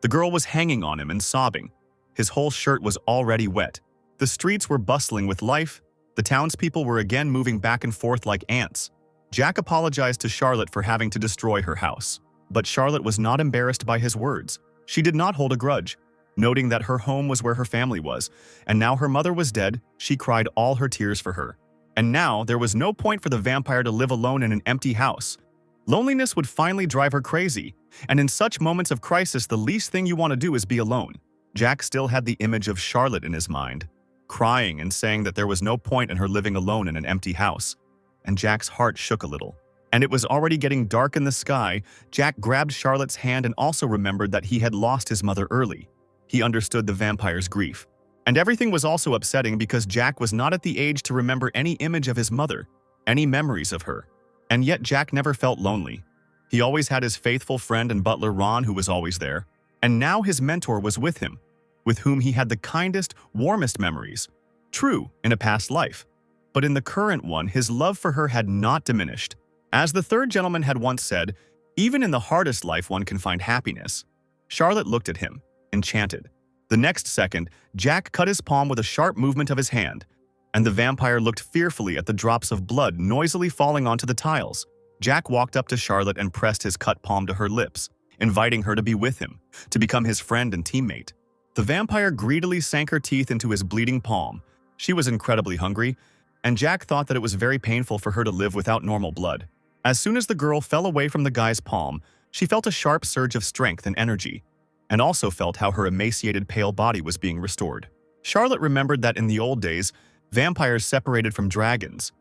A: The girl was hanging on him and sobbing. His whole shirt was already wet. The streets were bustling with life. The townspeople were again moving back and forth like ants. Jack apologized to Charlotte for having to destroy her house. But Charlotte was not embarrassed by his words. She did not hold a grudge. Noting that her home was where her family was, and now her mother was dead, she cried all her tears for her. And now there was no point for the vampire to live alone in an empty house. Loneliness would finally drive her crazy, and in such moments of crisis, the least thing you want to do is be alone. Jack still had the image of Charlotte in his mind, crying and saying that there was no point in her living alone in an empty house. And Jack's heart shook a little. And it was already getting dark in the sky. Jack grabbed Charlotte's hand and also remembered that he had lost his mother early. He understood the vampire's grief. And everything was also upsetting because Jack was not at the age to remember any image of his mother, any memories of her. And yet Jack never felt lonely. He always had his faithful friend and butler Ron, who was always there. And now his mentor was with him, with whom he had the kindest, warmest memories. True, in a past life. But in the current one, his love for her had not diminished. As the third gentleman had once said, even in the hardest life one can find happiness. Charlotte looked at him, enchanted. The next second, Jack cut his palm with a sharp movement of his hand, and the vampire looked fearfully at the drops of blood noisily falling onto the tiles. Jack walked up to Charlotte and pressed his cut palm to her lips, inviting her to be with him, to become his friend and teammate. The vampire greedily sank her teeth into his bleeding palm. She was incredibly hungry, and Jack thought that it was very painful for her to live without normal blood. As soon as the girl fell away from the guy's palm, she felt a sharp surge of strength and energy, and also felt how her emaciated pale body was being restored. Charlotte remembered that in the old days, vampires separated from dragons,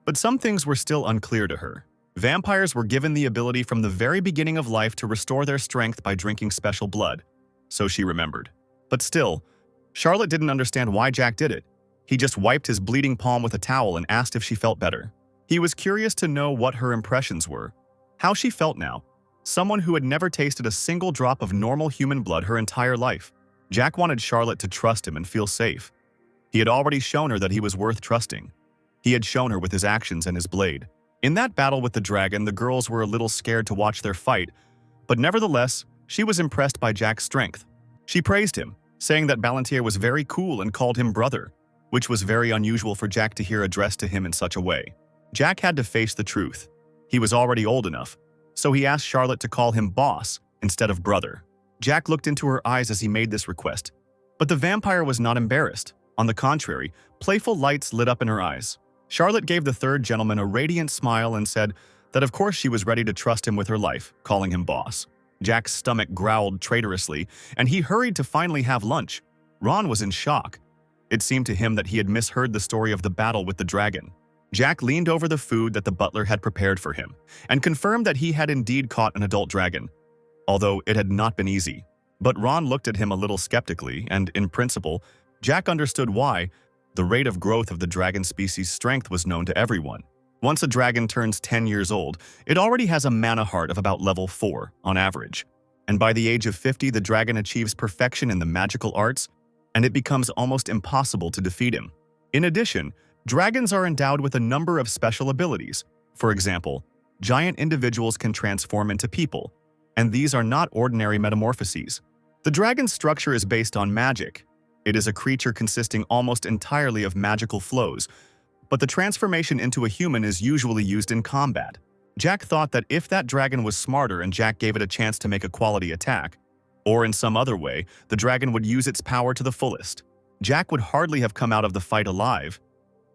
A: but some things were still unclear to her. Vampires were given the ability from the very beginning of life to restore their strength by drinking special blood, so she remembered. But still, Charlotte didn't understand why Jack did it. He just wiped his bleeding palm with a towel and asked if she felt better. He was curious to know what her impressions were, how she felt now, someone who had never tasted a single drop of normal human blood her entire life. Jack wanted Charlotte to trust him and feel safe. He had already shown her that he was worth trusting. He had shown her with his actions and his blade. In that battle with the dragon, the girls were a little scared to watch their fight, but nevertheless, she was impressed by Jack's strength. She praised him, saying that Ballantyre was very cool and called him brother, which was very unusual for Jack to hear addressed to him in such a way. Jack had to face the truth. He was already old enough, so he asked Charlotte to call him boss instead of brother. Jack looked into her eyes as he made this request, but the vampire was not embarrassed. On the contrary, playful lights lit up in her eyes. Charlotte gave the third gentleman a radiant smile and said that of course she was ready to trust him with her life, calling him boss. Jack's stomach growled traitorously, and he hurried to finally have lunch. Ron was in shock. It seemed to him that he had misheard the story of the battle with the dragon. Jack leaned over the food that the butler had prepared for him and confirmed that he had indeed caught an adult dragon, although it had not been easy. But Ron looked at him a little skeptically, and in principle, Jack understood why. The rate of growth of the dragon species' strength was known to everyone. Once a dragon turns 10 years old, it already has a mana heart of about level 4 on average. And by the age of 50, the dragon achieves perfection in the magical arts, and it becomes almost impossible to defeat him. In addition, dragons are endowed with a number of special abilities. For example, giant individuals can transform into people, and these are not ordinary metamorphoses. The dragon's structure is based on magic. It is a creature consisting almost entirely of magical flows, but the transformation into a human is usually used in combat. Jack thought that if that dragon was smarter and Jack gave it a chance to make a quality attack, or in some other way, the dragon would use its power to the fullest, Jack would hardly have come out of the fight alive.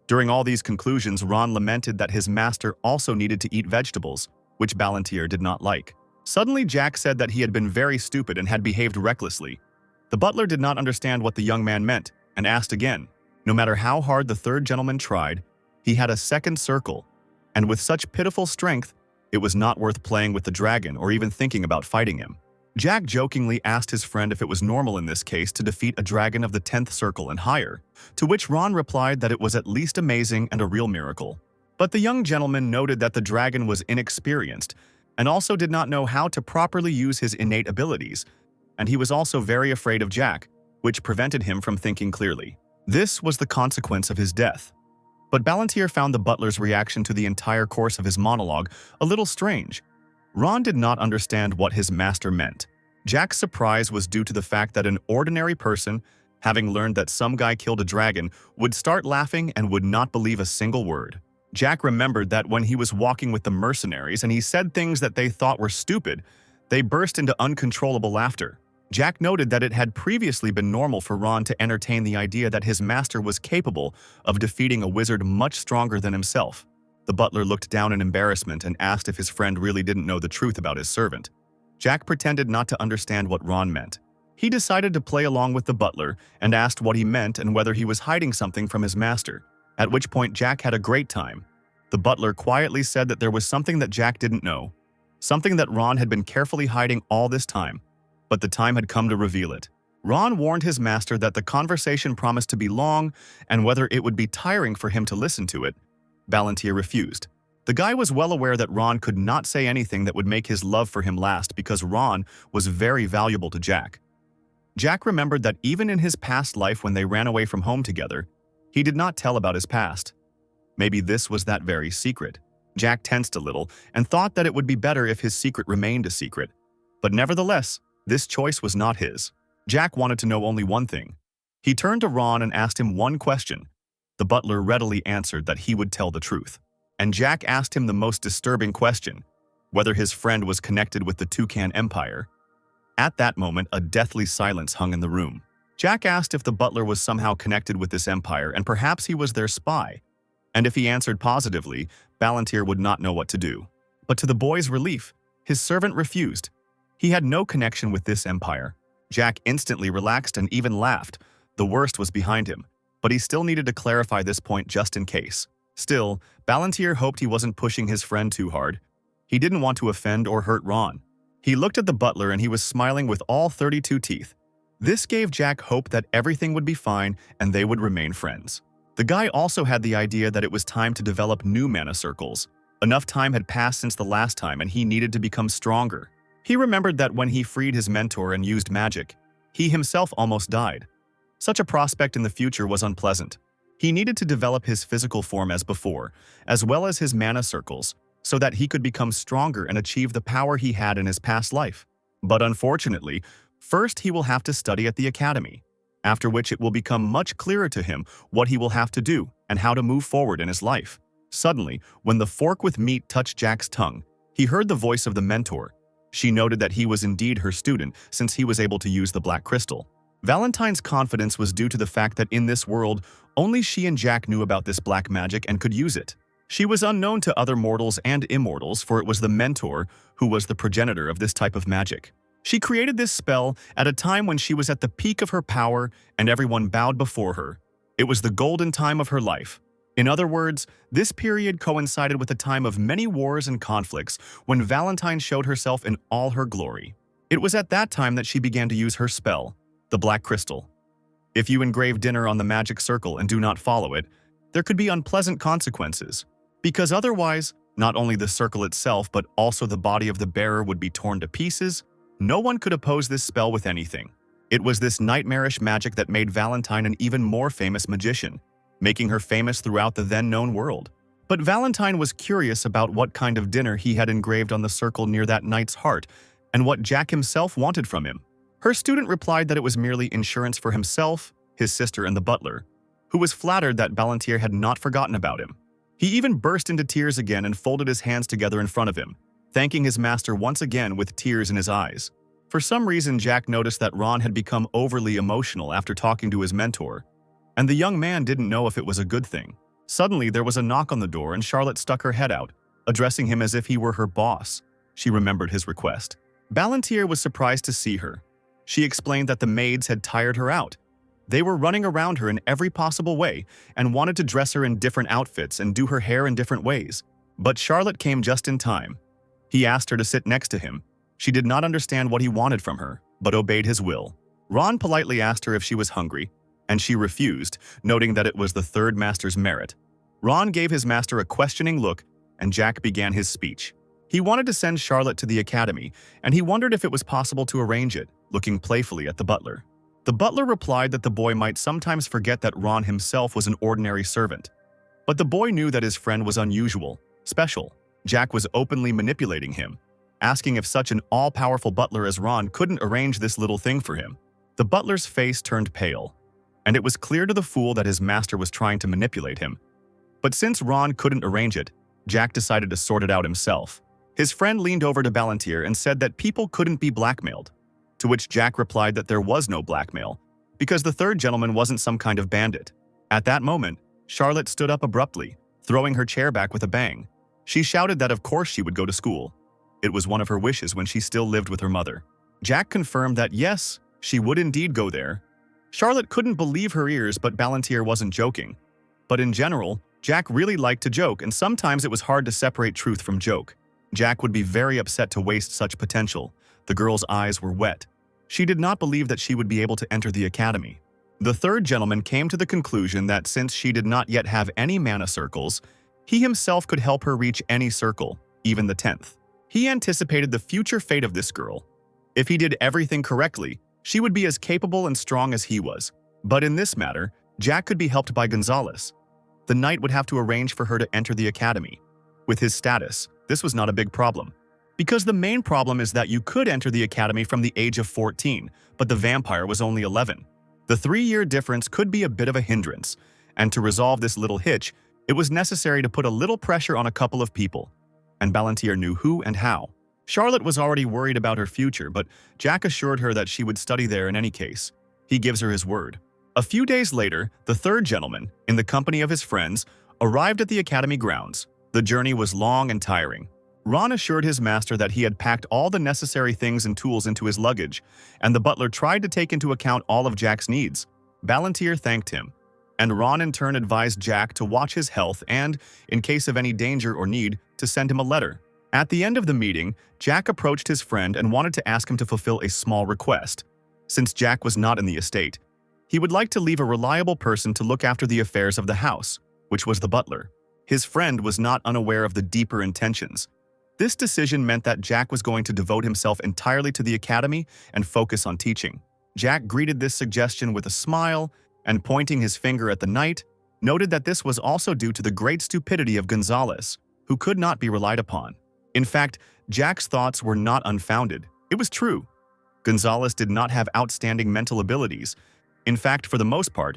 A: During all these conclusions, Ron lamented that his master also needed to eat vegetables. which Ballantyre did not like. Suddenly, Jack said that he had been very stupid and had behaved recklessly. The butler did not understand what the young man meant and asked again. No matter how hard the third gentleman tried, he had a second circle, and with such pitiful strength, it was not worth playing with the dragon or even thinking about fighting him. Jack jokingly asked his friend if it was normal in this case to defeat a dragon of the 10th circle and higher, to which Ron replied that it was at least amazing and a real miracle. But the young gentleman noted that the dragon was inexperienced and also did not know how to properly use his innate abilities, and he was also very afraid of Jack, which prevented him from thinking clearly. This was the consequence of his death. But Ballantyre found the butler's reaction to the entire course of his monologue a little strange. Ron did not understand what his master meant. Jack's surprise was due to the fact that an ordinary person, having learned that some guy killed a dragon, would start laughing and would not believe a single word. Jack remembered that when he was walking with the mercenaries and he said things that they thought were stupid, they burst into uncontrollable laughter. Jack noted that it had previously been normal for Ron to entertain the idea that his master was capable of defeating a wizard much stronger than himself. The butler looked down in embarrassment and asked if his friend really didn't know the truth about his servant. Jack pretended not to understand what Ron meant. He decided to play along with the butler and asked what he meant and whether he was hiding something from his master, at which point Jack had a great time. The butler quietly said that there was something that Jack didn't know, something that Ron had been carefully hiding all this time, but the time had come to reveal it. Ron warned his master that the conversation promised to be long and whether it would be tiring for him to listen to it. Ballantyre refused. The guy was well aware that Ron could not say anything that would make his love for him last because Ron was very valuable to Jack. Jack remembered that even in his past life when they ran away from home together, he did not tell about his past. Maybe this was that very secret. Jack tensed a little and thought that it would be better if his secret remained a secret. But nevertheless, this choice was not his. Jack wanted to know only one thing. He turned to Ron and asked him one question. The butler readily answered that he would tell the truth. And Jack asked him the most disturbing question, whether his friend was connected with the Toucan Empire. At that moment, a deathly silence hung in the room. Jack asked if the butler was somehow connected with this empire and perhaps he was their spy. And if he answered positively, Ballantyre would not know what to do. But to the boy's relief, his servant refused. He had no connection with this empire. Jack instantly relaxed and even laughed. The worst was behind him, but he still needed to clarify this point just in case. Still, Ballantyre hoped he wasn't pushing his friend too hard. He didn't want to offend or hurt Ron. He looked at the butler and he was smiling with all 32 teeth. This gave Jack hope that everything would be fine and they would remain friends. The guy also had the idea that it was time to develop new mana circles. Enough time had passed since the last time and he needed to become stronger. He remembered that when he freed his mentor and used magic, he himself almost died. Such a prospect in the future was unpleasant. He needed to develop his physical form as before, as well as his mana circles, so that he could become stronger and achieve the power he had in his past life. But unfortunately, first he will have to study at the academy, after which it will become much clearer to him what he will have to do and how to move forward in his life. Suddenly, when the fork with meat touched Jack's tongue, he heard the voice of the mentor. She noted that he was indeed her student since he was able to use the black crystal. Valentine's confidence was due to the fact that in this world, only she and Jack knew about this black magic and could use it. She was unknown to other mortals and immortals, for it was the mentor who was the progenitor of this type of magic. She created this spell at a time when she was at the peak of her power and everyone bowed before her. It was the golden time of her life. In other words, this period coincided with a time of many wars and conflicts when Valentine showed herself in all her glory. It was at that time that she began to use her spell, the Black Crystal. If you engrave dinner on the magic circle and do not follow it, there could be unpleasant consequences, because otherwise, not only the circle itself but also the body of the bearer would be torn to pieces. No one could oppose this spell with anything. It was this nightmarish magic that made Valentine an even more famous magician, making her famous throughout the then-known world. But Valentine was curious about what kind of dinner he had engraved on the circle near that knight's heart and what Jack himself wanted from him. Her student replied that it was merely insurance for himself, his sister, and the butler, who was flattered that Ballantyre had not forgotten about him. He even burst into tears again and folded his hands together in front of him, thanking his master once again with tears in his eyes. For some reason, Jack noticed that Ron had become overly emotional after talking to his mentor, and the young man didn't know if it was a good thing. Suddenly, there was a knock on the door and Charlotte stuck her head out. addressing him as if he were her boss. She remembered his request. Balantier was surprised to see her. She explained that the maids had tired her out. They were running around her in every possible way and wanted to dress her in different outfits and do her hair in different ways. But Charlotte came just in time. He asked her to sit next to him. She did not understand what he wanted from her, but obeyed his will. Ron politely asked her if she was hungry, and she refused, noting that it was the third master's merit. Ron gave his master a questioning look, and Jack began his speech. He wanted to send Charlotte to the academy, and he wondered if it was possible to arrange it, looking playfully at the butler. The butler replied that the boy might sometimes forget that Ron himself was an ordinary servant. But the boy knew that his friend was unusual, special. Jack was openly manipulating him, asking if such an all-powerful butler as Ron couldn't arrange this little thing for him. The butler's face turned pale, and it was clear to the fool that his master was trying to manipulate him. But since Ron couldn't arrange it, Jack decided to sort it out himself. His friend leaned over to Balantier and said that people couldn't be blackmailed, to which Jack replied that there was no blackmail, because the third gentleman wasn't some kind of bandit. At that moment, Charlotte stood up abruptly, throwing her chair back with a bang. She shouted that of course she would go to school. It was one of her wishes when she still lived with her mother. Jack confirmed that yes, she would indeed go there. Charlotte couldn't believe her ears, but Balantier wasn't joking. But in general, Jack really liked to joke, and sometimes it was hard to separate truth from joke. Jack would be very upset to waste such potential. The girl's eyes were wet. She did not believe that she would be able to enter the academy. The third gentleman came to the conclusion that since she did not yet have any mana circles, he himself could help her reach any circle, even the 10th. He anticipated the future fate of this girl. If he did everything correctly, she would be as capable and strong as he was. But in this matter, Jack could be helped by Gonzalez. The knight would have to arrange for her to enter the academy. With his status, this was not a big problem. Because the main problem is that you could enter the academy from the age of 14, but the vampire was only 11. The 3-year difference could be a bit of a hindrance, and to resolve this little hitch, it was necessary to put a little pressure on a couple of people, and Balantier knew who and how. Charlotte was already worried about her future, but Jack assured her that she would study there in any case. He gives her his word. A few days later, the third gentleman, in the company of his friends, arrived at the academy grounds. The journey was long and tiring. Ron assured his master that he had packed all the necessary things and tools into his luggage, and the butler tried to take into account all of Jack's needs. Balantier thanked him, and Ron in turn advised Jack to watch his health and, in case of any danger or need, to send him a letter. At the end of the meeting, Jack approached his friend and wanted to ask him to fulfill a small request. Since Jack was not in the estate, he would like to leave a reliable person to look after the affairs of the house, which was the butler. His friend was not unaware of the deeper intentions. This decision meant that Jack was going to devote himself entirely to the academy and focus on teaching. Jack greeted this suggestion with a smile and, pointing his finger at the knight, noted that this was also due to the great stupidity of Gonzalez, who could not be relied upon. In fact, Jack's thoughts were not unfounded. It was true. Gonzalez did not have outstanding mental abilities. In fact, for the most part,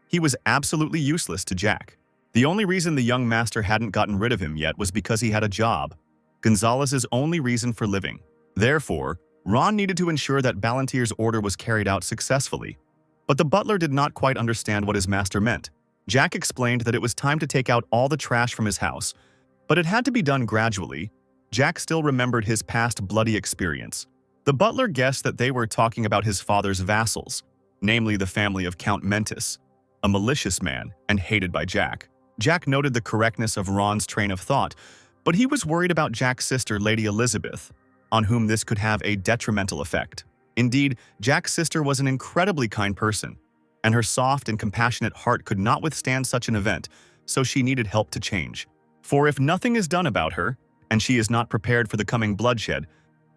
A: he was absolutely useless to Jack. The only reason the young master hadn't gotten rid of him yet was because he had a job, Gonzalez's only reason for living. Therefore, Ron needed to ensure that Balantier's order was carried out successfully. But the butler did not quite understand what his master meant. Jack explained that it was time to take out all the trash from his house, but it had to be done gradually. Jack still remembered his past bloody experience. The butler guessed that they were talking about his father's vassals, namely the family of Count Mentis, a malicious man and hated by Jack. Jack noted the correctness of Ron's train of thought, but he was worried about Jack's sister, Lady Elizabeth, on whom this could have a detrimental effect. Indeed, Jack's sister was an incredibly kind person, and her soft and compassionate heart could not withstand such an event, so she needed help to change. For if nothing is done about her, and she is not prepared for the coming bloodshed,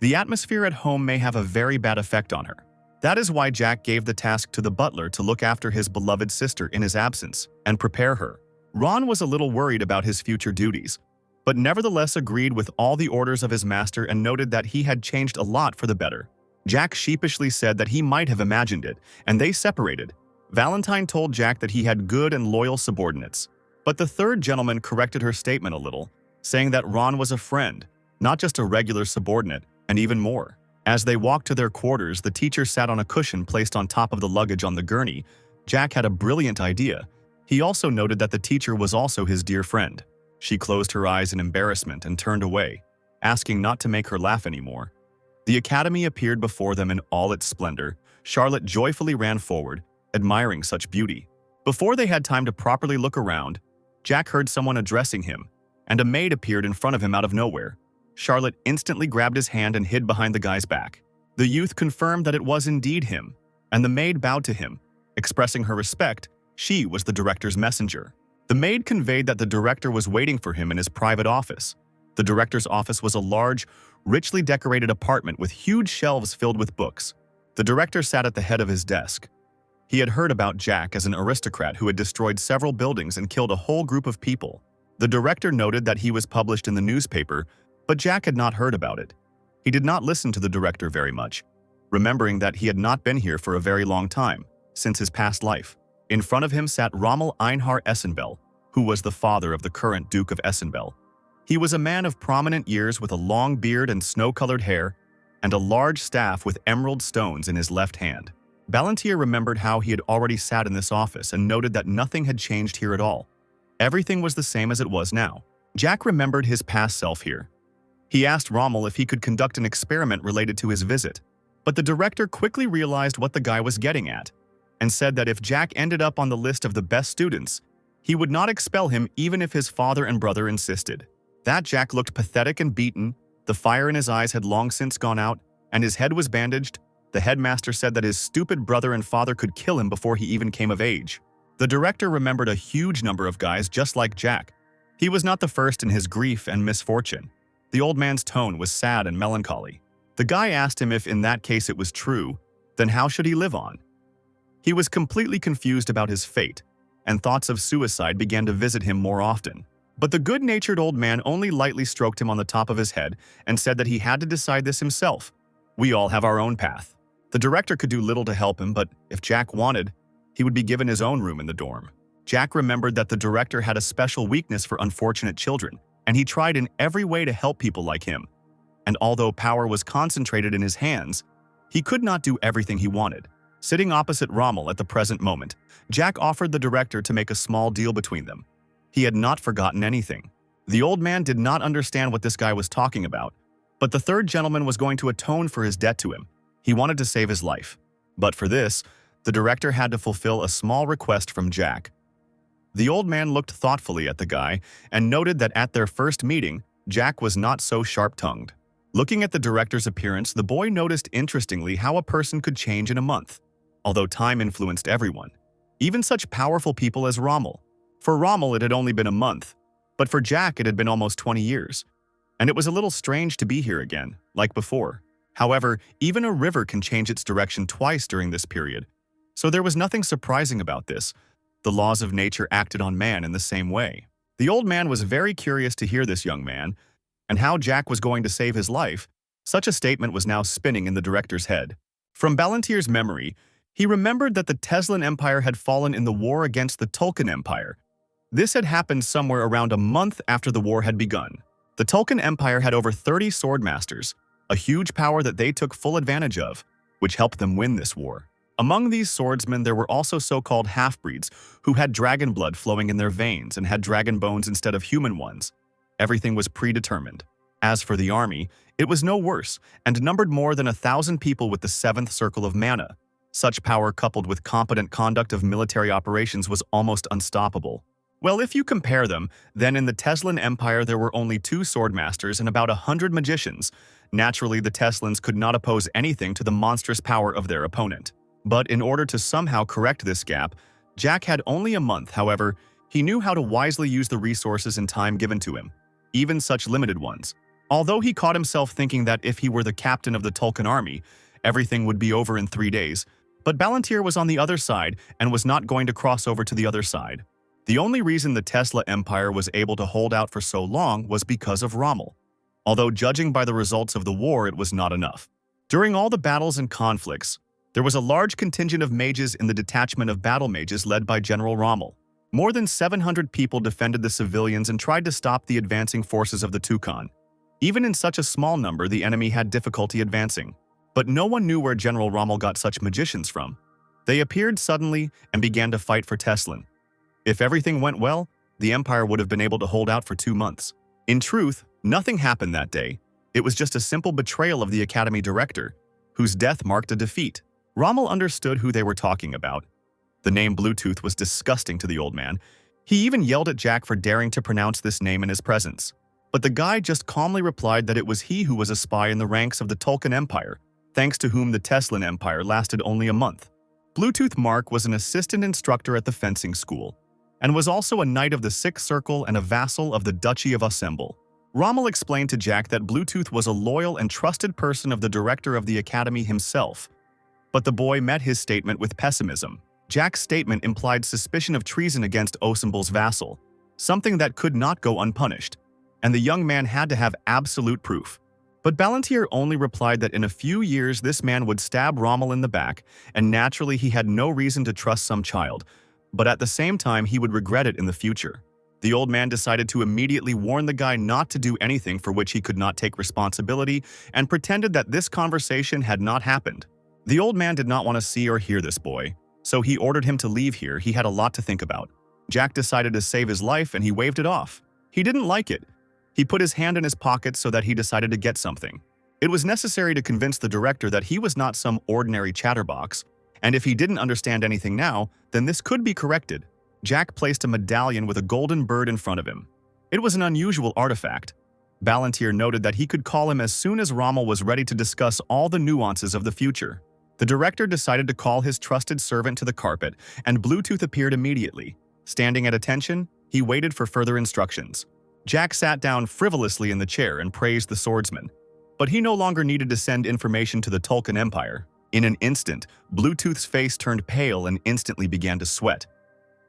A: the atmosphere at home may have a very bad effect on her. That is why Jack gave the task to the butler to look after his beloved sister in his absence and prepare her. Ron was a little worried about his future duties, but nevertheless agreed with all the orders of his master and noted that he had changed a lot for the better. Jack sheepishly said that he might have imagined it, and they separated. Valentine told Jack that he had good and loyal subordinates, but the third gentleman corrected her statement a little, saying that Ron was a friend, not just a regular subordinate, and even more. As they walked to their quarters, the teacher sat on a cushion placed on top of the luggage on the gurney. Jack had a brilliant idea. He also noted that the teacher was also his dear friend. She closed her eyes in embarrassment and turned away, asking not to make her laugh anymore. The academy appeared before them in all its splendor. Charlotte joyfully ran forward, admiring such beauty. Before they had time to properly look around, Jack heard someone addressing him, and a maid appeared in front of him out of nowhere. Charlotte instantly grabbed his hand and hid behind the guy's back. The youth confirmed that it was indeed him, and the maid bowed to him. Expressing her respect, she was the director's messenger. The maid conveyed that the director was waiting for him in his private office. The director's office was a large, richly decorated apartment with huge shelves filled with books. The director sat at the head of his desk. He had heard about Jack as an aristocrat who had destroyed several buildings and killed a whole group of people. The director noted that he was published in the newspaper, but Jack had not heard about it. He did not listen to the director very much, remembering that he had not been here for a very long time, since his past life. In front of him sat Rommel Einhar Essenbell, who was the father of the current Duke of Essenbell. He was a man of prominent years with a long beard and snow-colored hair, and a large staff with emerald stones in his left hand. Ballantyre remembered how he had already sat in this office and noted that nothing had changed here at all. Everything was the same as it was now. Jack remembered his past self here. He asked Rommel if he could conduct an experiment related to his visit, but the director quickly realized what the guy was getting at, and said that if Jack ended up on the list of the best students, he would not expel him even if his father and brother insisted. That Jack looked pathetic and beaten, the fire in his eyes had long since gone out, and his head was bandaged. The headmaster said that his stupid brother and father could kill him before he even came of age. The director remembered a huge number of guys just like Jack. He was not the first in his grief and misfortune. The old man's tone was sad and melancholy. The guy asked him if in that case it was true, then how should he live on? He was completely confused about his fate, and thoughts of suicide began to visit him more often. But the good-natured old man only lightly stroked him on the top of his head and said that he had to decide this himself. We all have our own path. The director could do little to help him, but if Jack wanted, he would be given his own room in the dorm. Jack remembered that the director had a special weakness for unfortunate children, and he tried in every way to help people like him. And although power was concentrated in his hands, he could not do everything he wanted. Sitting opposite Rommel at the present moment, Jack offered the director to make a small deal between them. He had not forgotten anything. The old man did not understand what this guy was talking about, but the third gentleman was going to atone for his debt to him. He wanted to save his life. But for this, the director had to fulfill a small request from Jack. The old man looked thoughtfully at the guy and noted that at their first meeting, Jack was not so sharp-tongued. Looking at the director's appearance, the boy noticed interestingly how a person could change in a month, although time influenced everyone, even such powerful people as Rommel. For Rommel, it had only been a month, but for Jack, it had been almost 20 years. And it was a little strange to be here again, like before. However, even a river can change its direction twice during this period, so there was nothing surprising about this. The laws of nature acted on man in the same way. The old man was very curious to hear this young man, and how Jack was going to save his life. Such a statement was now spinning in the director's head. From Ballantyre's memory, he remembered that the Teslan Empire had fallen in the war against the Tulkan Empire. This had happened somewhere around a month after the war had begun. The Tulkan Empire had over 30 swordmasters, a huge power that they took full advantage of, which helped them win this war. Among these swordsmen, there were also so-called half-breeds who had dragon blood flowing in their veins and had dragon bones instead of human ones. Everything was predetermined. As for the army, it was no worse and numbered more than 1,000 people with the 7th circle of mana. Such power coupled with competent conduct of military operations was almost unstoppable. Well, if you compare them, then in the Teslan Empire there were only 2 swordmasters and about 100 magicians. Naturally, the Teslans could not oppose anything to the monstrous power of their opponent. But in order to somehow correct this gap, Jack had only a month. However, he knew how to wisely use the resources and time given to him, even such limited ones. Although he caught himself thinking that if he were the captain of the Tulkan army, everything would be over in 3 days, but Ballantyre was on the other side and was not going to cross over to the other side. The only reason the Tesla Empire was able to hold out for so long was because of Rommel. Although judging by the results of the war, it was not enough. During all the battles and conflicts, there was a large contingent of mages in the detachment of battle mages led by General Rommel. More than 700 people defended the civilians and tried to stop the advancing forces of the Tukhan. Even in such a small number, the enemy had difficulty advancing. But no one knew where General Rommel got such magicians from. They appeared suddenly and began to fight for Teslan. If everything went well, the empire would have been able to hold out for 2 months. In truth, nothing happened that day. It was just a simple betrayal of the academy director, whose death marked a defeat. Rommel understood who they were talking about. The name Bluetooth was disgusting to the old man. He even yelled at Jack for daring to pronounce this name in his presence. But the guy just calmly replied that it was he who was a spy in the ranks of the Tulkun Empire, thanks to whom the Teslan Empire lasted only a month. Bluetooth Mark was an assistant instructor at the fencing school, and was also a knight of the Sixth Circle and a vassal of the Duchy of Assemble. Rommel explained to Jack that Bluetooth was a loyal and trusted person of the director of the academy himself. But the boy met his statement with pessimism. Jack's statement implied suspicion of treason against Osemble's vassal, something that could not go unpunished, and the young man had to have absolute proof. But Ballantyre only replied that in a few years this man would stab Rommel in the back, and naturally he had no reason to trust some child, but at the same time he would regret it in the future. The old man decided to immediately warn the guy not to do anything for which he could not take responsibility and pretended that this conversation had not happened. The old man did not want to see or hear this boy, so he ordered him to leave here. He had a lot to think about. Jack decided to save his life and he waved it off. He didn't like it. He put his hand in his pocket so that he decided to get something. It was necessary to convince the director that he was not some ordinary chatterbox, and if he didn't understand anything now, then this could be corrected. Jack placed a medallion with a golden bird in front of him. It was an unusual artifact. Ballantyre noted that he could call him as soon as Rommel was ready to discuss all the nuances of the future. The director decided to call his trusted servant to the carpet, and Bluetooth appeared immediately. Standing at attention, he waited for further instructions. Jack sat down frivolously in the chair and praised the swordsman. But he no longer needed to send information to the Tulkun Empire. In an instant, Bluetooth's face turned pale and instantly began to sweat.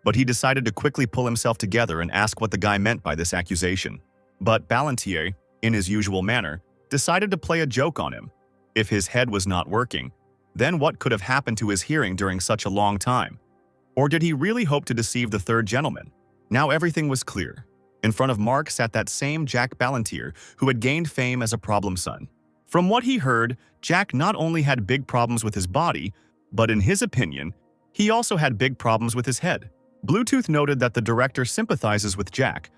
A: But he decided to quickly pull himself together and ask what the guy meant by this accusation. But Ballantyre, in his usual manner, decided to play a joke on him. If his head was not working, then what could have happened to his hearing during such a long time? Or did he really hope to deceive the third gentleman? Now everything was clear. In front of Mark sat that same Jack Ballantyre who had gained fame as a problem son. From what he heard, Jack not only had big problems with his body, but in his opinion, he also had big problems with his head. Bluetooth noted that the director sympathizes with Jack,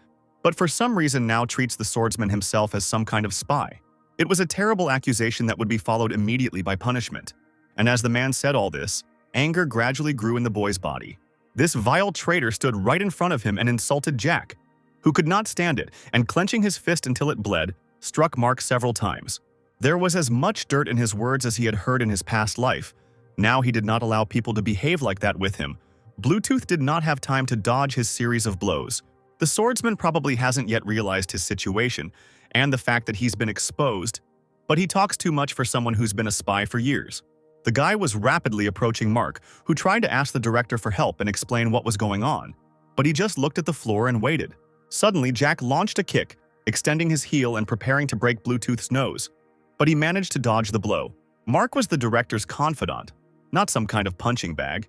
A: but for some reason now treats the swordsman himself as some kind of spy. It was a terrible accusation that would be followed immediately by punishment. And as the man said all this, anger gradually grew in the boy's body. This vile traitor stood right in front of him and insulted Jack, who could not stand it, and clenching his fist until it bled, struck Mark several times. There was as much dirt in his words as he had heard in his past life. Now he did not allow people to behave like that with him. Bluetooth did not have time to dodge his series of blows. The swordsman probably hasn't yet realized his situation and the fact that he's been exposed, but he talks too much for someone who's been a spy for years. The guy was rapidly approaching Mark, who tried to ask the director for help and explain what was going on, but he just looked at the floor and waited. Suddenly, Jack launched a kick, extending his heel and preparing to break Bluetooth's nose, but he managed to dodge the blow. Mark was the director's confidant, not some kind of punching bag,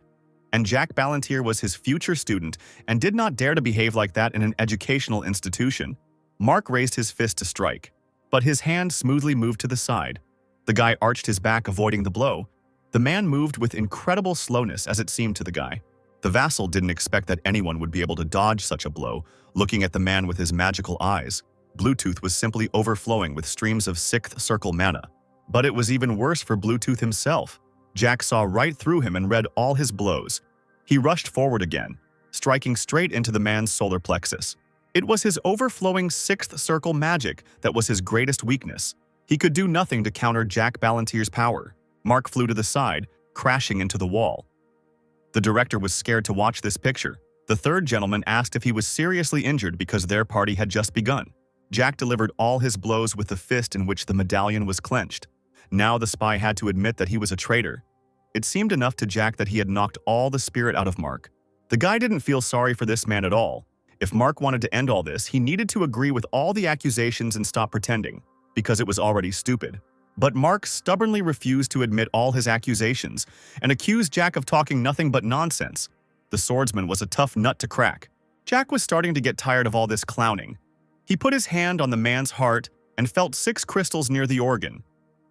A: and Jack Ballantyre was his future student and did not dare to behave like that in an educational institution. Mark raised his fist to strike, but his hand smoothly moved to the side. The guy arched his back, avoiding the blow. The man moved with incredible slowness, as it seemed to the guy. The vassal didn't expect that anyone would be able to dodge such a blow. Looking at the man with his magical eyes, Bluetooth was simply overflowing with streams of Sixth Circle mana. But it was even worse for Bluetooth himself. Jack saw right through him and read all his blows. He rushed forward again, striking straight into the man's solar plexus. It was his overflowing Sixth Circle magic that was his greatest weakness. He could do nothing to counter Jack Ballantyre's power. Mark flew to the side, crashing into the wall. The director was scared to watch this picture. The third gentleman asked if he was seriously injured because their party had just begun. Jack delivered all his blows with the fist in which the medallion was clenched. Now the spy had to admit that he was a traitor. It seemed enough to Jack that he had knocked all the spirit out of Mark. The guy didn't feel sorry for this man at all. If Mark wanted to end all this, he needed to agree with all the accusations and stop pretending, because it was already stupid. But Mark stubbornly refused to admit all his accusations and accused Jack of talking nothing but nonsense. The swordsman was a tough nut to crack. Jack was starting to get tired of all this clowning. He put his hand on the man's heart and felt 6 crystals near the organ.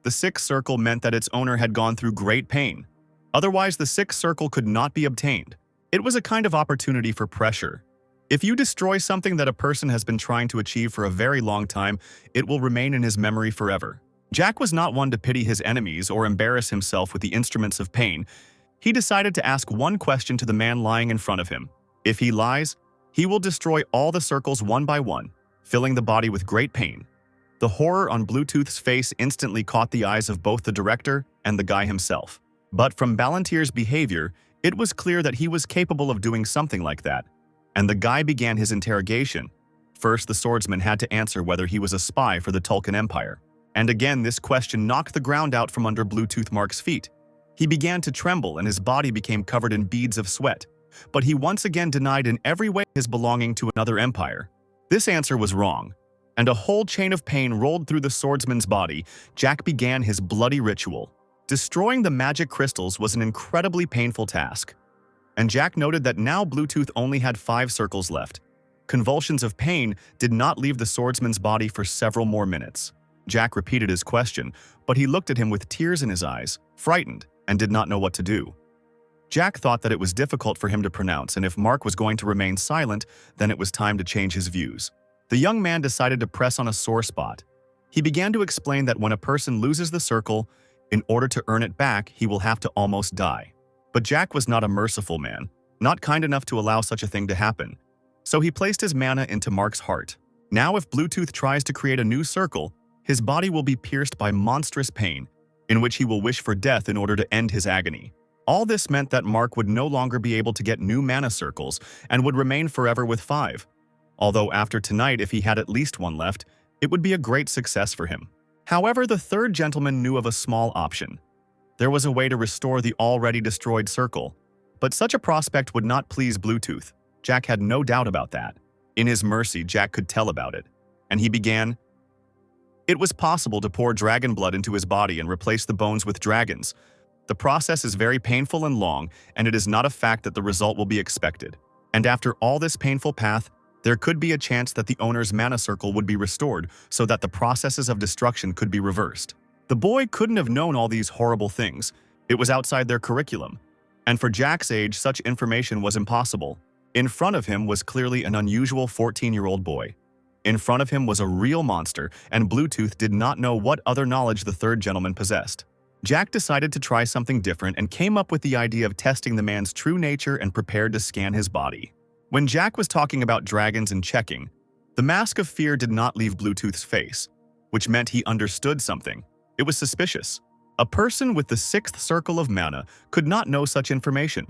A: The 6th circle meant that its owner had gone through great pain. Otherwise, the 6th circle could not be obtained. It was a kind of opportunity for pressure. If you destroy something that a person has been trying to achieve for a very long time, it will remain in his memory forever. Jack was not one to pity his enemies or embarrass himself with the instruments of pain. He decided to ask one question to the man lying in front of him. If he lies, he will destroy all the circles one by one, filling the body with great pain. The horror on Bluetooth's face instantly caught the eyes of both the director and the guy himself. But from Ballantir's behavior, it was clear that he was capable of doing something like that, and the guy began his interrogation. First, the swordsman had to answer whether he was a spy for the Tulkun Empire. And again, this question knocked the ground out from under Bluetooth Mark's feet. He began to tremble and his body became covered in beads of sweat. But he once again denied in every way his belonging to another empire. This answer was wrong, and a whole chain of pain rolled through the swordsman's body. Jack began his bloody ritual. Destroying the magic crystals was an incredibly painful task. And Jack noted that now Bluetooth only had 5 circles left. Convulsions of pain did not leave the swordsman's body for several more minutes. Jack repeated his question, but he looked at him with tears in his eyes, frightened, and did not know what to do. Jack thought that it was difficult for him to pronounce, and if Mark was going to remain silent, then it was time to change his views. The young man decided to press on a sore spot. He began to explain that when a person loses the circle, in order to earn it back, he will have to almost die. But Jack was not a merciful man, not kind enough to allow such a thing to happen. So he placed his mana into Mark's heart. Now if Bluetooth tries to create a new circle, his body will be pierced by monstrous pain, in which he will wish for death in order to end his agony. All this meant that Mark would no longer be able to get new mana circles and would remain forever with 5. Although after tonight, if he had at least 1 left, it would be a great success for him. However, the third gentleman knew of a small option. There was a way to restore the already destroyed circle, but such a prospect would not please Bluetooth. Jack had no doubt about that. In his mercy, Jack could tell about it, and he began. It was possible to pour dragon blood into his body and replace the bones with dragons. The process is very painful and long, and it is not a fact that the result will be expected. And after all this painful path, there could be a chance that the owner's mana circle would be restored so that the processes of destruction could be reversed. The boy couldn't have known all these horrible things. It was outside their curriculum. And for Jack's age, such information was impossible. In front of him was clearly an unusual 14-year-old boy. In front of him was a real monster, and Bluetooth did not know what other knowledge the third gentleman possessed. Jack decided to try something different and came up with the idea of testing the man's true nature and prepared to scan his body. When Jack was talking about dragons and checking, the mask of fear did not leave Bluetooth's face, which meant he understood something. It was suspicious. A person with the 6th circle of mana could not know such information.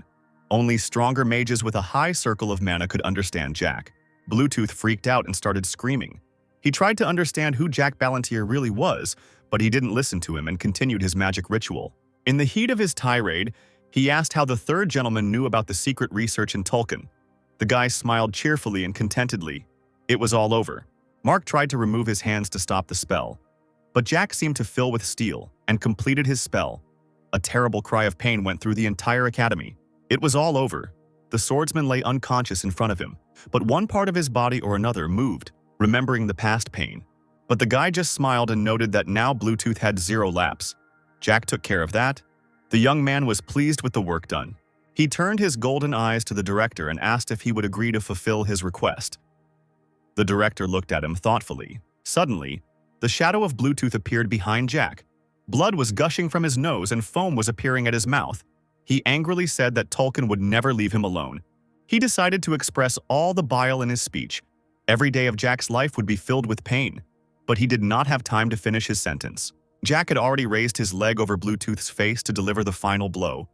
A: Only stronger mages with a high circle of mana could understand Jack. Bluetooth freaked out and started screaming. He tried to understand who Jack Ballantir really was, but he didn't listen to him and continued his magic ritual. In the heat of his tirade, he asked how the third gentleman knew about the secret research in Tulkun. The guy smiled cheerfully and contentedly. It was all over. Mark tried to remove his hands to stop the spell, but Jack seemed to fill with steel and completed his spell. A terrible cry of pain went through the entire academy. It was all over. The swordsman lay unconscious in front of him, but one part of his body or another moved, remembering the past pain. But the guy just smiled and noted that now Bluetooth had 0 laps. Jack took care of that. The young man was pleased with the work done. He turned his golden eyes to the director and asked if he would agree to fulfill his request. The director looked at him thoughtfully. Suddenly, the shadow of Bluetooth appeared behind Jack. Blood was gushing from his nose and foam was appearing at his mouth. He angrily said that Tulkun would never leave him alone. He decided to express all the bile in his speech. Every day of Jack's life would be filled with pain. But he did not have time to finish his sentence. Jack had already raised his leg over Bluetooth's face to deliver the final blow.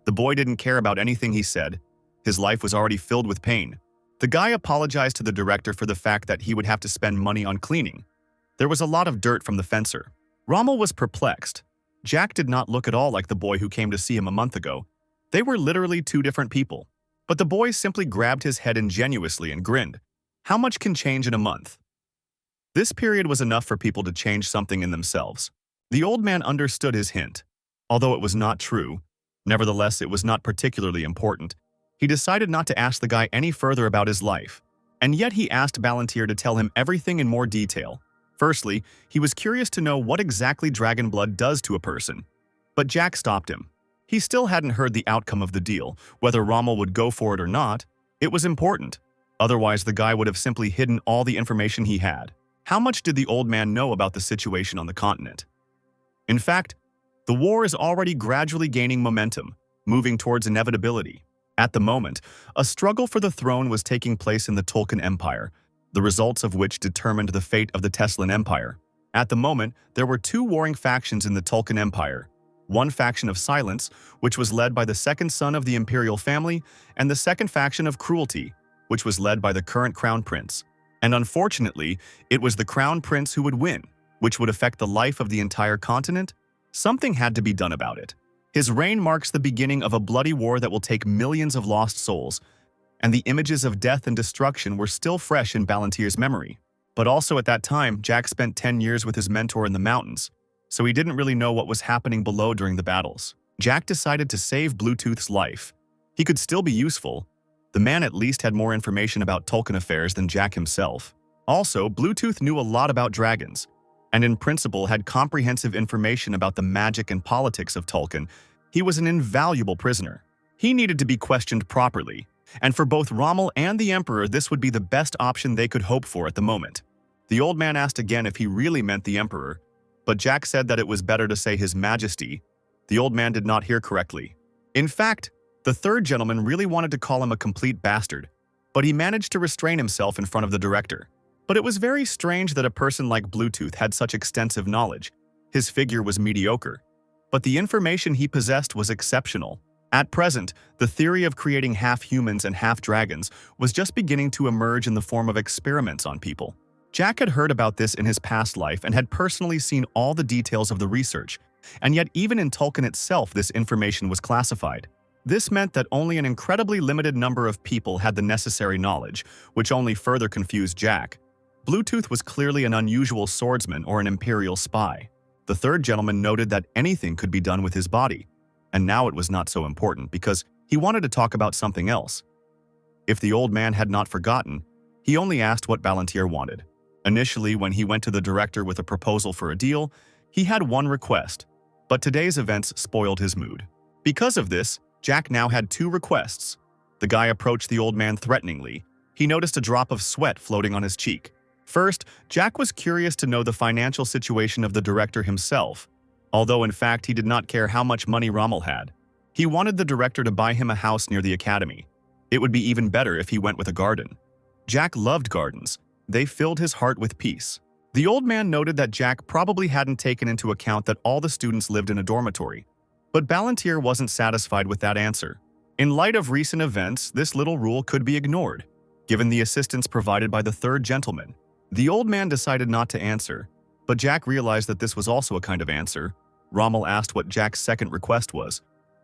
A: The boy didn't care about anything he said. His life was already filled with pain. The guy apologized to the director for the fact that he would have to spend money on cleaning. There was a lot of dirt from the fencer. Rommel was perplexed. Jack did not look at all like the boy who came to see him a month ago. They were literally 2 different people. But the boy simply grabbed his head ingenuously and grinned. How much can change in a month? This period was enough for people to change something in themselves. The old man understood his hint. Although it was not true, nevertheless it was not particularly important. He decided not to ask the guy any further about his life. And yet he asked Ballantir to tell him everything in more detail. Firstly, he was curious to know what exactly dragon blood does to a person. But Jack stopped him. He still hadn't heard the outcome of the deal, whether Rommel would go for it or not. It was important. Otherwise, the guy would have simply hidden all the information he had. How much did the old man know about the situation on the continent? In fact, the war is already gradually gaining momentum, moving towards inevitability. At the moment, a struggle for the throne was taking place in the Tolkien Empire, the results of which determined the fate of the Teslan Empire. At the moment, there were two warring factions in the Tolkien Empire. One faction of Silence, which was led by the second son of the imperial family, and the second faction of Cruelty, which was led by the current crown prince. And unfortunately, it was the crown prince who would win, which would affect the life of the entire continent. Something had to be done about it. His reign marks the beginning of a bloody war that will take millions of lost souls, and the images of death and destruction were still fresh in Balantier's memory. But also at that time, Jack spent 10 years with his mentor in the mountains, so he didn't really know what was happening below during the battles. Jack decided to save Bluetooth's life. He could still be useful. The man at least had more information about Tolkien affairs than Jack himself. Also, Bluetooth knew a lot about dragons, and in principle had comprehensive information about the magic and politics of Tolkien. He was an invaluable prisoner. He needed to be questioned properly, and for both Rommel and the Emperor, this would be the best option they could hope for at the moment. The old man asked again if he really meant the Emperor, but Jack said that it was better to say His Majesty. The old man did not hear correctly. In fact, the third gentleman really wanted to call him a complete bastard, but he managed to restrain himself in front of the director. But it was very strange that a person like Bluetooth had such extensive knowledge. His figure was mediocre, but the information he possessed was exceptional. At present, the theory of creating half-humans and half-dragons was just beginning to emerge in the form of experiments on people. Jack had heard about this in his past life and had personally seen all the details of the research, and yet even in Tolkien itself this information was classified. This meant that only an incredibly limited number of people had the necessary knowledge, which only further confused Jack. Bluetooth was clearly an unusual swordsman or an imperial spy. The third gentleman noted that anything could be done with his body, and now it was not so important because he wanted to talk about something else. If the old man had not forgotten, he only asked what Balantier wanted. Initially, when he went to the director with a proposal for a deal, he had one request, but today's events spoiled his mood. Because of this, Jack now had two requests. The guy approached the old man threateningly. He noticed a drop of sweat floating on his cheek. First, Jack was curious to know the financial situation of the director himself, although in fact he did not care how much money Rommel had. He wanted the director to buy him a house near the academy. It would be even better if he went with a garden. Jack loved gardens. They filled his heart with peace. The old man noted that Jack probably hadn't taken into account that all the students lived in a dormitory. But Balantier wasn't satisfied with that answer. In light of recent events, this little rule could be ignored, given the assistance provided by the third gentleman. The old man decided not to answer, but Jack realized that this was also a kind of answer. Rommel asked what Jack's second request was.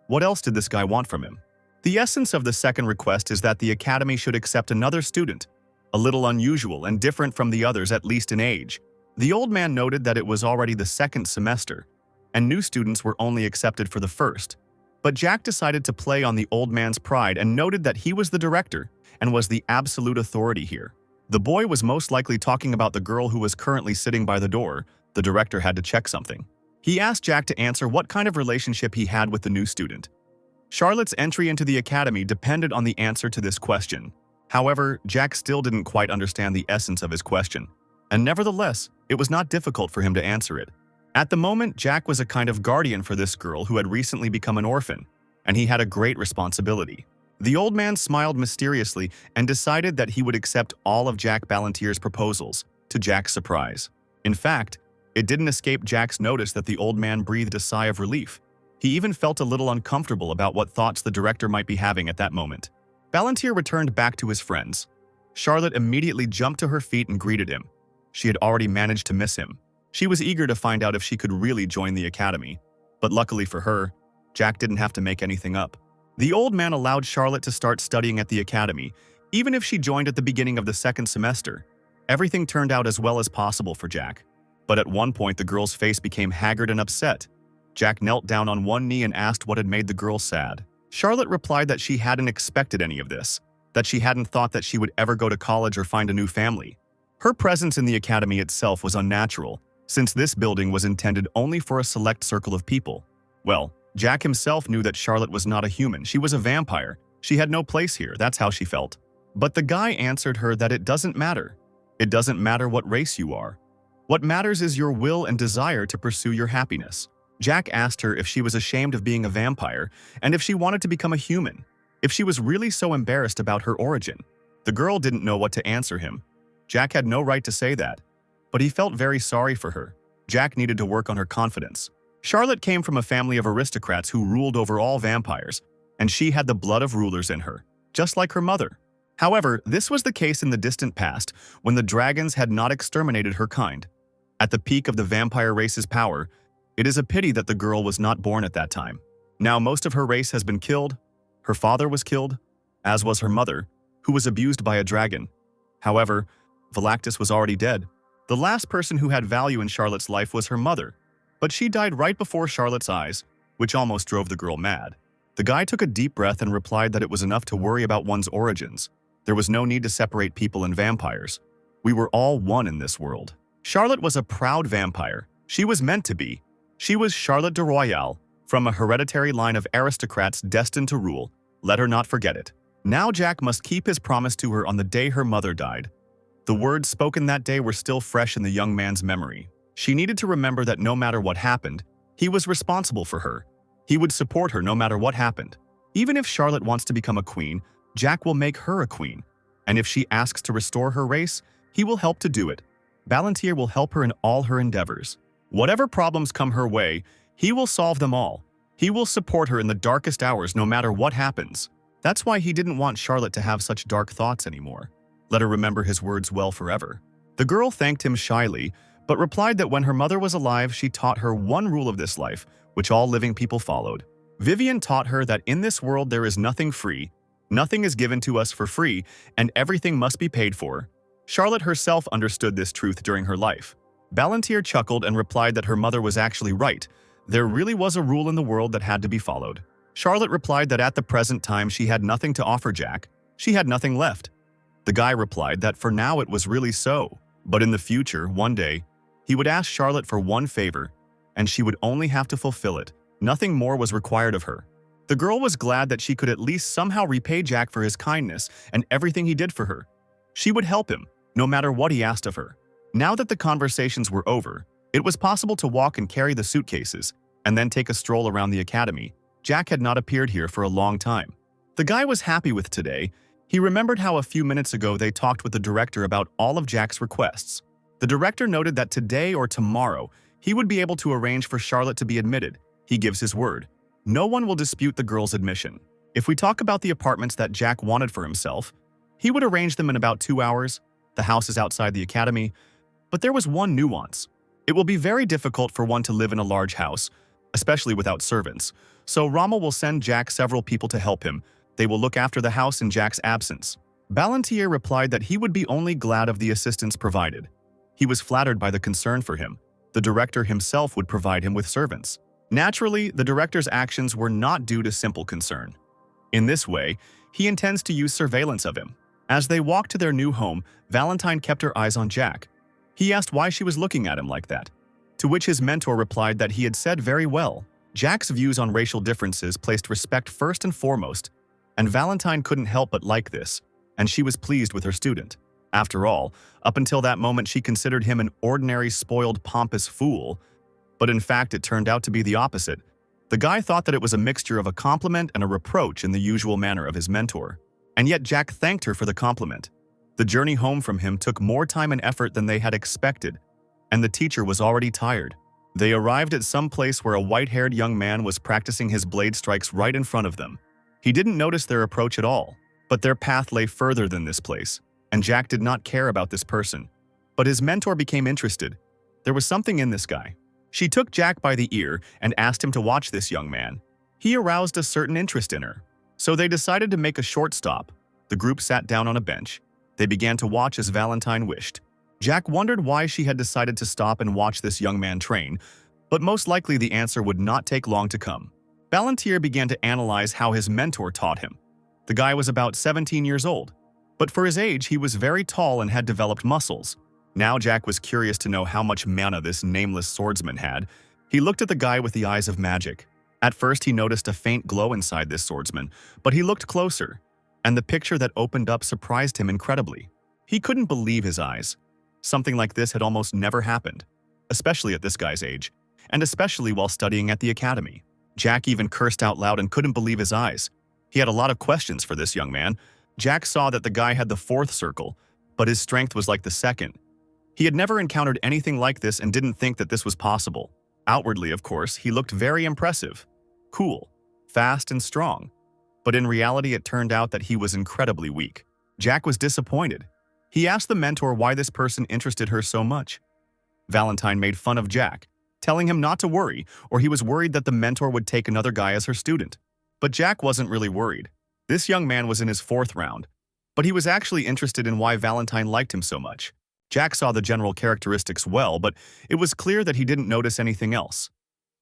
A: What else did this guy want from him? The essence of the second request is that the academy should accept another student, a little unusual and different from the others, at least in age. The old man noted that it was already the second semester, and new students were only accepted for the first. But Jack decided to play on the old man's pride and noted that he was the director and was the absolute authority here. The boy was most likely talking about the girl who was currently sitting by the door. The director had to check something. He asked Jack to answer what kind of relationship he had with the new student. Charlotte's entry into the academy depended on the answer to this question. However, Jack still didn't quite understand the essence of his question, and nevertheless, it was not difficult for him to answer it. At the moment, Jack was a kind of guardian for this girl who had recently become an orphan, and he had a great responsibility. The old man smiled mysteriously and decided that he would accept all of Jack Balantier's proposals, to Jack's surprise. In fact, it didn't escape Jack's notice that the old man breathed a sigh of relief. He even felt a little uncomfortable about what thoughts the director might be having at that moment. Balantier returned back to his friends. Charlotte immediately jumped to her feet and greeted him. She had already managed to miss him. She was eager to find out if she could really join the academy, but luckily for her, Jack didn't have to make anything up. The old man allowed Charlotte to start studying at the academy, even if she joined at the beginning of the second semester. Everything turned out as well as possible for Jack. But at one point, the girl's face became haggard and upset. Jack knelt down on one knee and asked what had made the girl sad. Charlotte replied that she hadn't expected any of this, that she hadn't thought that she would ever go to college or find a new family. Her presence in the academy itself was unnatural, since this building was intended only for a select circle of people. Well, Jack himself knew that Charlotte was not a human. She was a vampire. She had no place here. That's how she felt. But the guy answered her that it doesn't matter. It doesn't matter what race you are. What matters is your will and desire to pursue your happiness. Jack asked her if she was ashamed of being a vampire and if she wanted to become a human, if she was really so embarrassed about her origin. The girl didn't know what to answer him. Jack had no right to say that, but he felt very sorry for her. Jack needed to work on her confidence. Charlotte came from a family of aristocrats who ruled over all vampires, and she had the blood of rulers in her, just like her mother. However, this was the case in the distant past when the dragons had not exterminated her kind. At the peak of the vampire race's power, it is a pity that the girl was not born at that time. Now most of her race has been killed. Her father was killed, as was her mother, who was abused by a dragon. However, Velactus was already dead. The last person who had value in Charlotte's life was her mother, but she died right before Charlotte's eyes, which almost drove the girl mad. The guy took a deep breath and replied that it was enough to worry about one's origins. There was no need to separate people and vampires. We were all one in this world. Charlotte was a proud vampire. She was meant to be. She was Charlotte de Royale, from a hereditary line of aristocrats destined to rule. Let her not forget it. Now Jack must keep his promise to her on the day her mother died. The words spoken that day were still fresh in the young man's memory. She needed to remember that no matter what happened, he was responsible for her. He would support her no matter what happened. Even if Charlotte wants to become a queen, Jack will make her a queen. And if she asks to restore her race, he will help to do it. Balantier will help her in all her endeavors. Whatever problems come her way, he will solve them all. He will support her in the darkest hours no matter what happens. That's why he didn't want Charlotte to have such dark thoughts anymore. Let her remember his words well forever. The girl thanked him shyly, but replied that when her mother was alive, she taught her one rule of this life, which all living people followed. Vivian taught her that in this world there is nothing free, nothing is given to us for free, and everything must be paid for. Charlotte herself understood this truth during her life. Balantier chuckled and replied that her mother was actually right. There really was a rule in the world that had to be followed. Charlotte replied that at the present time she had nothing to offer Jack. She had nothing left. The guy replied that for now it was really so, but in the future, one day, he would ask Charlotte for one favor, and she would only have to fulfill it. Nothing more was required of her. The girl was glad that she could at least somehow repay Jack for his kindness and everything he did for her. She would help him, no matter what he asked of her. Now that the conversations were over, it was possible to walk and carry the suitcases, and then take a stroll around the academy. Jack had not appeared here for a long time. The guy was happy with today. He remembered how a few minutes ago they talked with the director about all of Jack's requests. The director noted that today or tomorrow, he would be able to arrange for Charlotte to be admitted. He gives his word. No one will dispute the girl's admission. If we talk about the apartments that Jack wanted for himself, he would arrange them in about 2 hours. The house is outside the academy. But there was one nuance. It will be very difficult for one to live in a large house, especially without servants. So Rama will send Jack several people to help him. They will look after the house in Jack's absence. Balantier replied that he would be only glad of the assistance provided. He was flattered by the concern for him. The director himself would provide him with servants. Naturally, the director's actions were not due to simple concern. In this way, he intends to use surveillance of him. As they walked to their new home, Valentine kept her eyes on Jack. He asked why she was looking at him like that, to which his mentor replied that he had said very well. Jack's views on racial differences placed respect first and foremost, and Valentine couldn't help but like this, and she was pleased with her student. After all, up until that moment she considered him an ordinary, spoiled, pompous fool, but in fact it turned out to be the opposite. The guy thought that it was a mixture of a compliment and a reproach in the usual manner of his mentor, and yet Jack thanked her for the compliment. The journey home from him took more time and effort than they had expected, and the teacher was already tired. They arrived at some place where a white-haired young man was practicing his blade strikes right in front of them. He didn't notice their approach at all, but their path lay further than this place, and Jack did not care about this person. But his mentor became interested. There was something in this guy. She took Jack by the ear and asked him to watch this young man. He aroused a certain interest in her. So they decided to make a short stop. The group sat down on a bench. They began to watch as Valentine wished. Jack wondered why she had decided to stop and watch this young man train, but most likely the answer would not take long to come. Balantier began to analyze how his mentor taught him. The guy was about 17 years old, but for his age he was very tall and had developed muscles. Now Jack was curious to know how much mana this nameless swordsman had. He looked at the guy with the eyes of magic. At first he noticed a faint glow inside this swordsman, but he looked closer. and the picture that opened up surprised him incredibly. He couldn't believe his eyes. Something like this had almost never happened, especially at this guy's age, and especially while studying at the academy. Jack even cursed out loud and couldn't believe his eyes. He had a lot of questions for this young man. Jack saw that the guy had the fourth circle, but his strength was like the second. He had never encountered anything like this and didn't think that this was possible. Outwardly, of course, he looked very impressive, cool, fast and strong. But in reality, it turned out that he was incredibly weak. Jack was disappointed. He asked the mentor why this person interested her so much. Valentine made fun of Jack, telling him not to worry, or he was worried that the mentor would take another guy as her student. But Jack wasn't really worried. This young man was in his fourth round, but he was actually interested in why Valentine liked him so much. Jack saw the general characteristics well, but it was clear that he didn't notice anything else.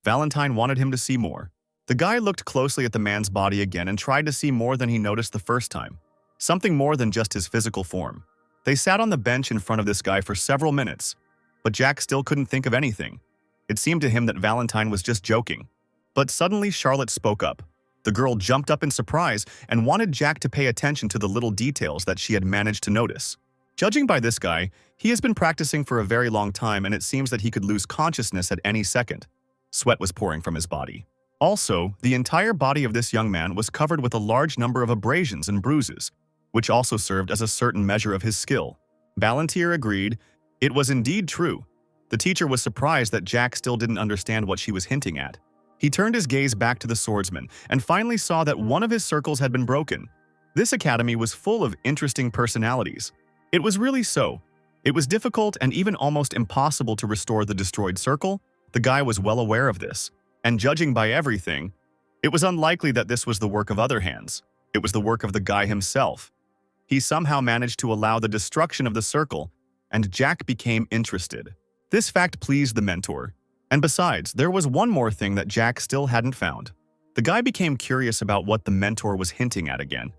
A: Valentine wanted him to see more. The guy looked closely at the man's body again and tried to see more than he noticed the first time. Something more than just his physical form. They sat on the bench in front of this guy for several minutes, but Jack still couldn't think of anything. It seemed to him that Valentine was just joking. But suddenly Charlotte spoke up. The girl jumped up in surprise and wanted Jack to pay attention to the little details that she had managed to notice. Judging by this guy, he has been practicing for a very long time and it seems that he could lose consciousness at any second. Sweat was pouring from his body. Also, the entire body of this young man was covered with a large number of abrasions and bruises, which also served as a certain measure of his skill. Balantier agreed. It was indeed true. The teacher was surprised that Jack still didn't understand what she was hinting at. He turned his gaze back to the swordsman and finally saw that one of his circles had been broken. This academy was full of interesting personalities. It was really so. It was difficult and even almost impossible to restore the destroyed circle. The guy was well aware of this. And judging by everything, it was unlikely that this was the work of other hands. It was the work of the guy himself. He somehow managed to allow the destruction of the circle, and Jack became interested. This fact pleased the mentor. And besides, there was one more thing that Jack still hadn't found. The guy became curious about what the mentor was hinting at again.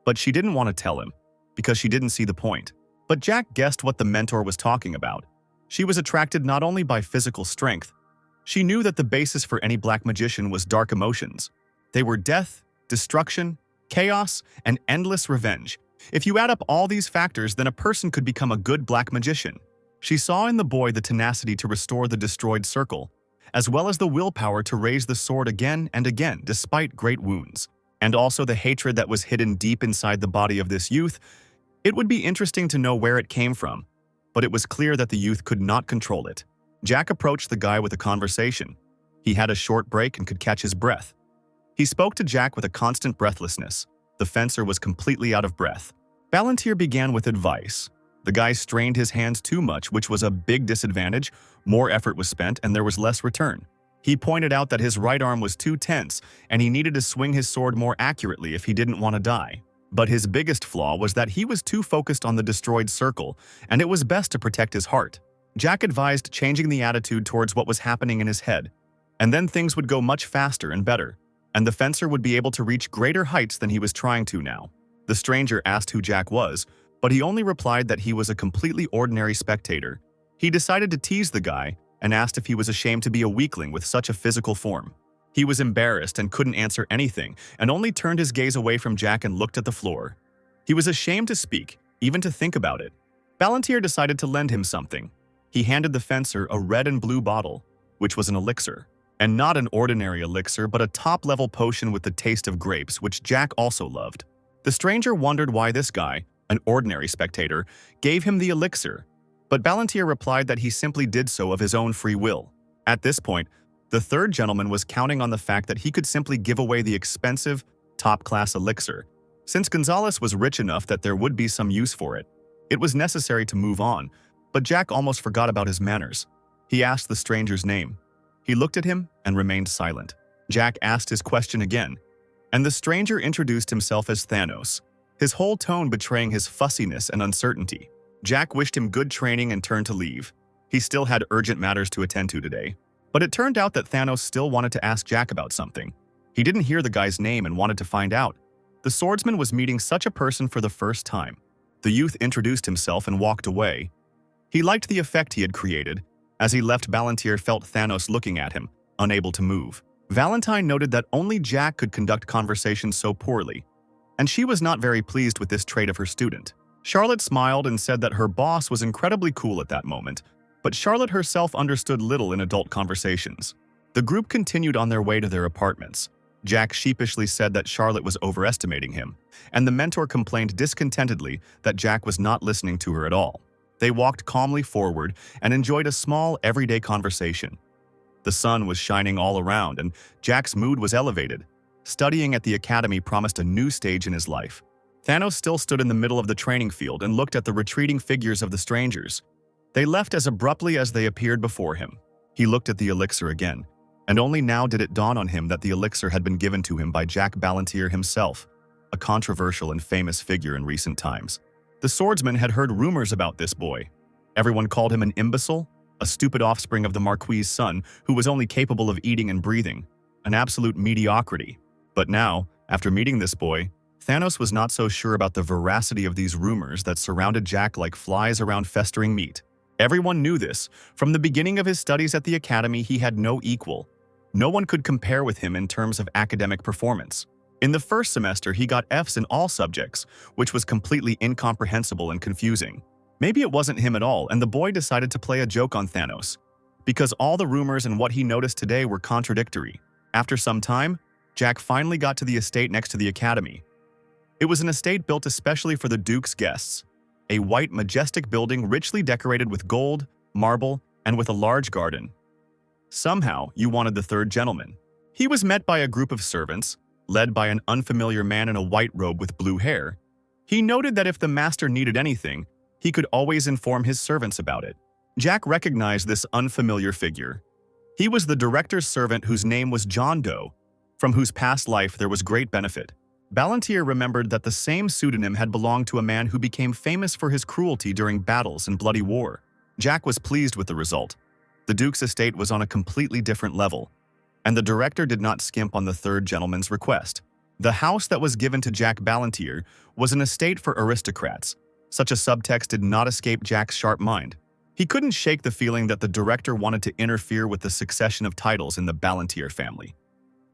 A: But she didn't want to tell him, because she didn't see the point. But Jack guessed what the mentor was talking about. She was attracted not only by physical strength. She knew that the basis for any black magician was dark emotions. They were death, destruction, chaos, and endless revenge. If you add up all these factors, then a person could become a good black magician. She saw in the boy the tenacity to restore the destroyed circle, as well as the willpower to raise the sword again and again despite great wounds, and also the hatred that was hidden deep inside the body of this youth. It would be interesting to know where it came from, but it was clear that the youth could not control it. Jack approached the guy with a conversation. He had a short break and could catch his breath. He spoke to Jack with a constant breathlessness. The fencer was completely out of breath. Balantier began with advice. The guy strained his hands too much, which was a big disadvantage. More effort was spent and there was less return. He pointed out that his right arm was too tense and he needed to swing his sword more accurately if he didn't want to die. But his biggest flaw was that he was too focused on the destroyed circle, and it was best to protect his heart. Jack advised changing the attitude towards what was happening in his head, and then things would go much faster and better, and the fencer would be able to reach greater heights than he was trying to now. The stranger asked who Jack was, but he only replied that he was a completely ordinary spectator. He decided to tease the guy and asked if he was ashamed to be a weakling with such a physical form. He was embarrassed and couldn't answer anything, and only turned his gaze away from Jack and looked at the floor. He was ashamed to speak, even to think about it. Balantier decided to lend him something. He handed the fencer a red and blue bottle, which was an elixir. And not an ordinary elixir, but a top-level potion with the taste of grapes, which Jack also loved. The stranger wondered why this guy, an ordinary spectator, gave him the elixir, but Balantier replied that he simply did so of his own free will. At this point, the third gentleman was counting on the fact that he could simply give away the expensive, top-class elixir, since Gonzalez was rich enough that there would be some use for it. It was necessary to move on, but Jack almost forgot about his manners. He asked the stranger's name. He looked at him and remained silent. Jack asked his question again, and the stranger introduced himself as Thanos, his whole tone betraying his fussiness and uncertainty. Jack wished him good training and turned to leave. He still had urgent matters to attend to today. But it turned out that Thanos still wanted to ask Jack about something. He didn't hear the guy's name and wanted to find out. The swordsman was meeting such a person for the first time. The youth introduced himself and walked away. He liked the effect he had created. As he left, Balantier felt Thanos looking at him, unable to move. Valentine noted that only Jack could conduct conversation so poorly. and she was not very pleased with this trait of her student. Charlotte smiled and said that her boss was incredibly cool at that moment, but Charlotte herself understood little in adult conversations. The group continued on their way to their apartments. Jack sheepishly said that Charlotte was overestimating him, and the mentor complained discontentedly that Jack was not listening to her at all. They walked calmly forward and enjoyed a small, everyday conversation. The sun was shining all around, and Jack's mood was elevated. Studying at the academy promised a new stage in his life. Thanos still stood in the middle of the training field and looked at the retreating figures of the strangers. They left as abruptly as they appeared before him. He looked at the elixir again, and only now did it dawn on him that the elixir had been given to him by Jack Ballantyre himself, a controversial and famous figure in recent times. The swordsman had heard rumors about this boy. Everyone called him an imbecile, a stupid offspring of the Marquis's son who was only capable of eating and breathing, an absolute mediocrity. But now, after meeting this boy, Thanos was not so sure about the veracity of these rumors that surrounded Jack like flies around festering meat. Everyone knew this. From the beginning of his studies at the academy, he had no equal. No one could compare with him in terms of academic performance. In the first semester, he got Fs in all subjects, which was completely incomprehensible and confusing. Maybe it wasn't him at all, and the boy decided to play a joke on Thanos, because all the rumors and what he noticed today were contradictory. After some time, Jack finally got to the estate next to the academy. It was an estate built especially for the Duke's guests, a white, majestic building richly decorated with gold, marble, and with a large garden. Somehow, you wanted the third gentleman. He was met by a group of servants, led by an unfamiliar man in a white robe with blue hair. He noted that if the master needed anything, he could always inform his servants about it. Jack recognized this unfamiliar figure. He was the director's servant whose name was John Doe, from whose past life there was great benefit. Ballantyre remembered that the same pseudonym had belonged to a man who became famous for his cruelty during battles and bloody war. Jack was pleased with the result. The Duke's estate was on a completely different level, and the director did not skimp on the third gentleman's request. The house that was given to Jack Ballantyre was an estate for aristocrats. Such a subtext did not escape Jack's sharp mind. He couldn't shake the feeling that the director wanted to interfere with the succession of titles in the Ballantyre family.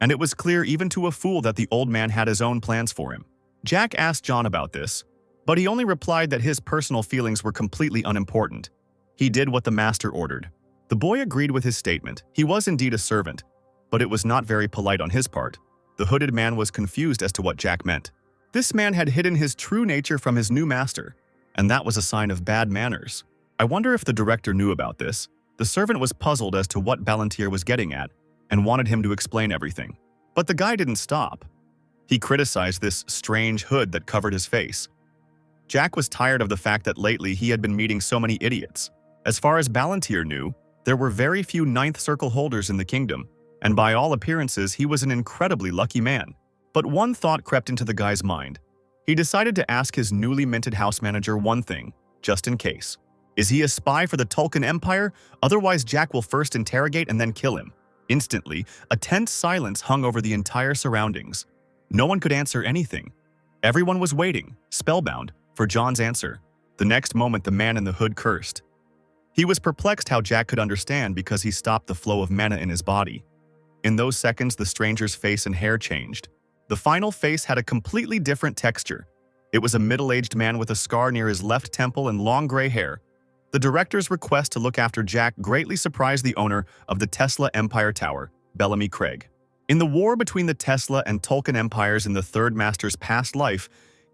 A: And it was clear even to a fool that the old man had his own plans for him. Jack asked John about this, but he only replied that his personal feelings were completely unimportant. He did what the master ordered. The boy agreed with his statement. He was indeed a servant, but it was not very polite on his part. The hooded man was confused as to what Jack meant. This man had hidden his true nature from his new master, and that was a sign of bad manners. I wonder if the director knew about this. The servant was puzzled as to what Ballantyre was getting at, and wanted him to explain everything. But the guy didn't stop. He criticized this strange hood that covered his face. Jack was tired of the fact that lately he had been meeting so many idiots. As far as Ballantyre knew, there were very few ninth circle holders in the kingdom, and by all appearances he was an incredibly lucky man. But one thought crept into the guy's mind. He decided to ask his newly minted house manager one thing, just in case. Is he a spy for the Tolkien Empire? Otherwise Jack will first interrogate and then kill him. Instantly, a tense silence hung over the entire surroundings. No one could answer anything. Everyone was waiting, spellbound, for John's answer. The next moment the man in the hood cursed. He was perplexed how Jack could understand because he stopped the flow of mana in his body. In those seconds, the stranger's face and hair changed. The final face had a completely different texture. It was a middle-aged man with a scar near his left temple and long gray hair. The director's request to look after Jack greatly surprised the owner of the Tesla Empire Tower, Bellamy Craig. In the war between the Tesla and Tolkien empires in the Third Master's past life,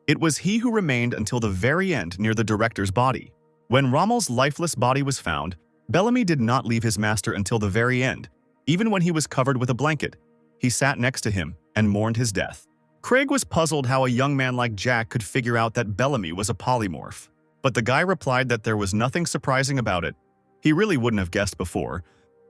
A: it was he who remained until the very end near the director's body. When Rommel's lifeless body was found, Bellamy did not leave his master until the very end. Even when he was covered with a blanket, he sat next to him and mourned his death. Craig was puzzled how a young man like Jack could figure out that Bellamy was a polymorph. But the guy replied that there was nothing surprising about it. He really wouldn't have guessed before,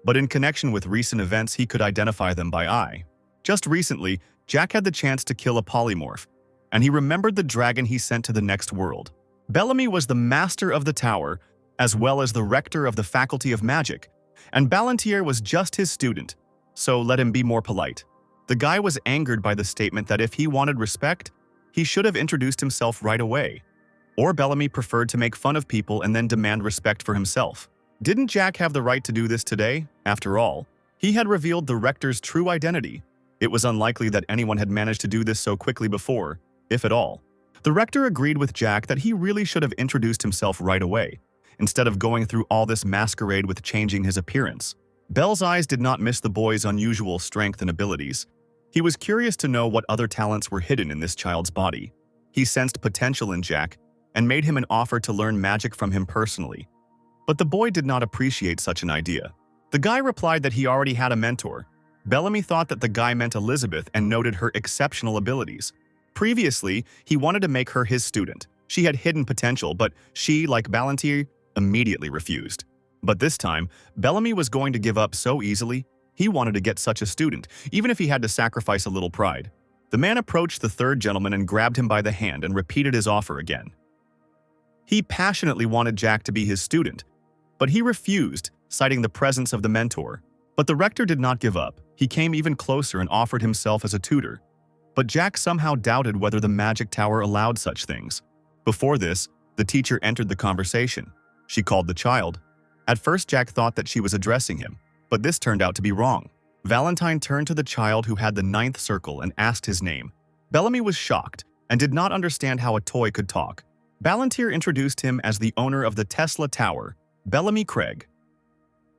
A: but in connection with recent events he could identify them by eye. Just recently, Jack had the chance to kill a polymorph, and he remembered the dragon he sent to the next world. Bellamy was the master of the tower, as well as the rector of the Faculty of Magic, and Ballantyre was just his student, so let him be more polite. The guy was angered by the statement that if he wanted respect, he should have introduced himself right away. Or Bellamy preferred to make fun of people and then demand respect for himself. Didn't Jack have the right to do this today? After all, he had revealed the rector's true identity. It was unlikely that anyone had managed to do this so quickly before. if at all. The rector agreed with Jack that he really should have introduced himself right away, instead of going through all this masquerade with changing his appearance. Bell's eyes did not miss the boy's unusual strength and abilities. He was curious to know what other talents were hidden in this child's body. He sensed potential in Jack and made him an offer to learn magic from him personally. But the boy did not appreciate such an idea. The guy replied that he already had a mentor. Bellamy thought that the guy meant Elizabeth and noted her exceptional abilities. Previously, he wanted to make her his student. She had hidden potential, but she, like Ballantyre, immediately refused. But this time, Bellamy was going to give up so easily. He wanted to get such a student, even if he had to sacrifice a little pride. The man approached the third gentleman and grabbed him by the hand and repeated his offer again. He passionately wanted Jack to be his student, but he refused, citing the presence of the mentor. But the rector did not give up. He came even closer and offered himself as a tutor. But Jack somehow doubted whether the magic tower allowed such things. Before this, the teacher entered the conversation. She called the child. At first, Jack thought that she was addressing him, but this turned out to be wrong. Valentine turned to the child who had the 9th circle and asked his name. Bellamy was shocked and did not understand how a toy could talk. Ballantyre introduced him as the owner of the Tesla Tower, Bellamy Craig.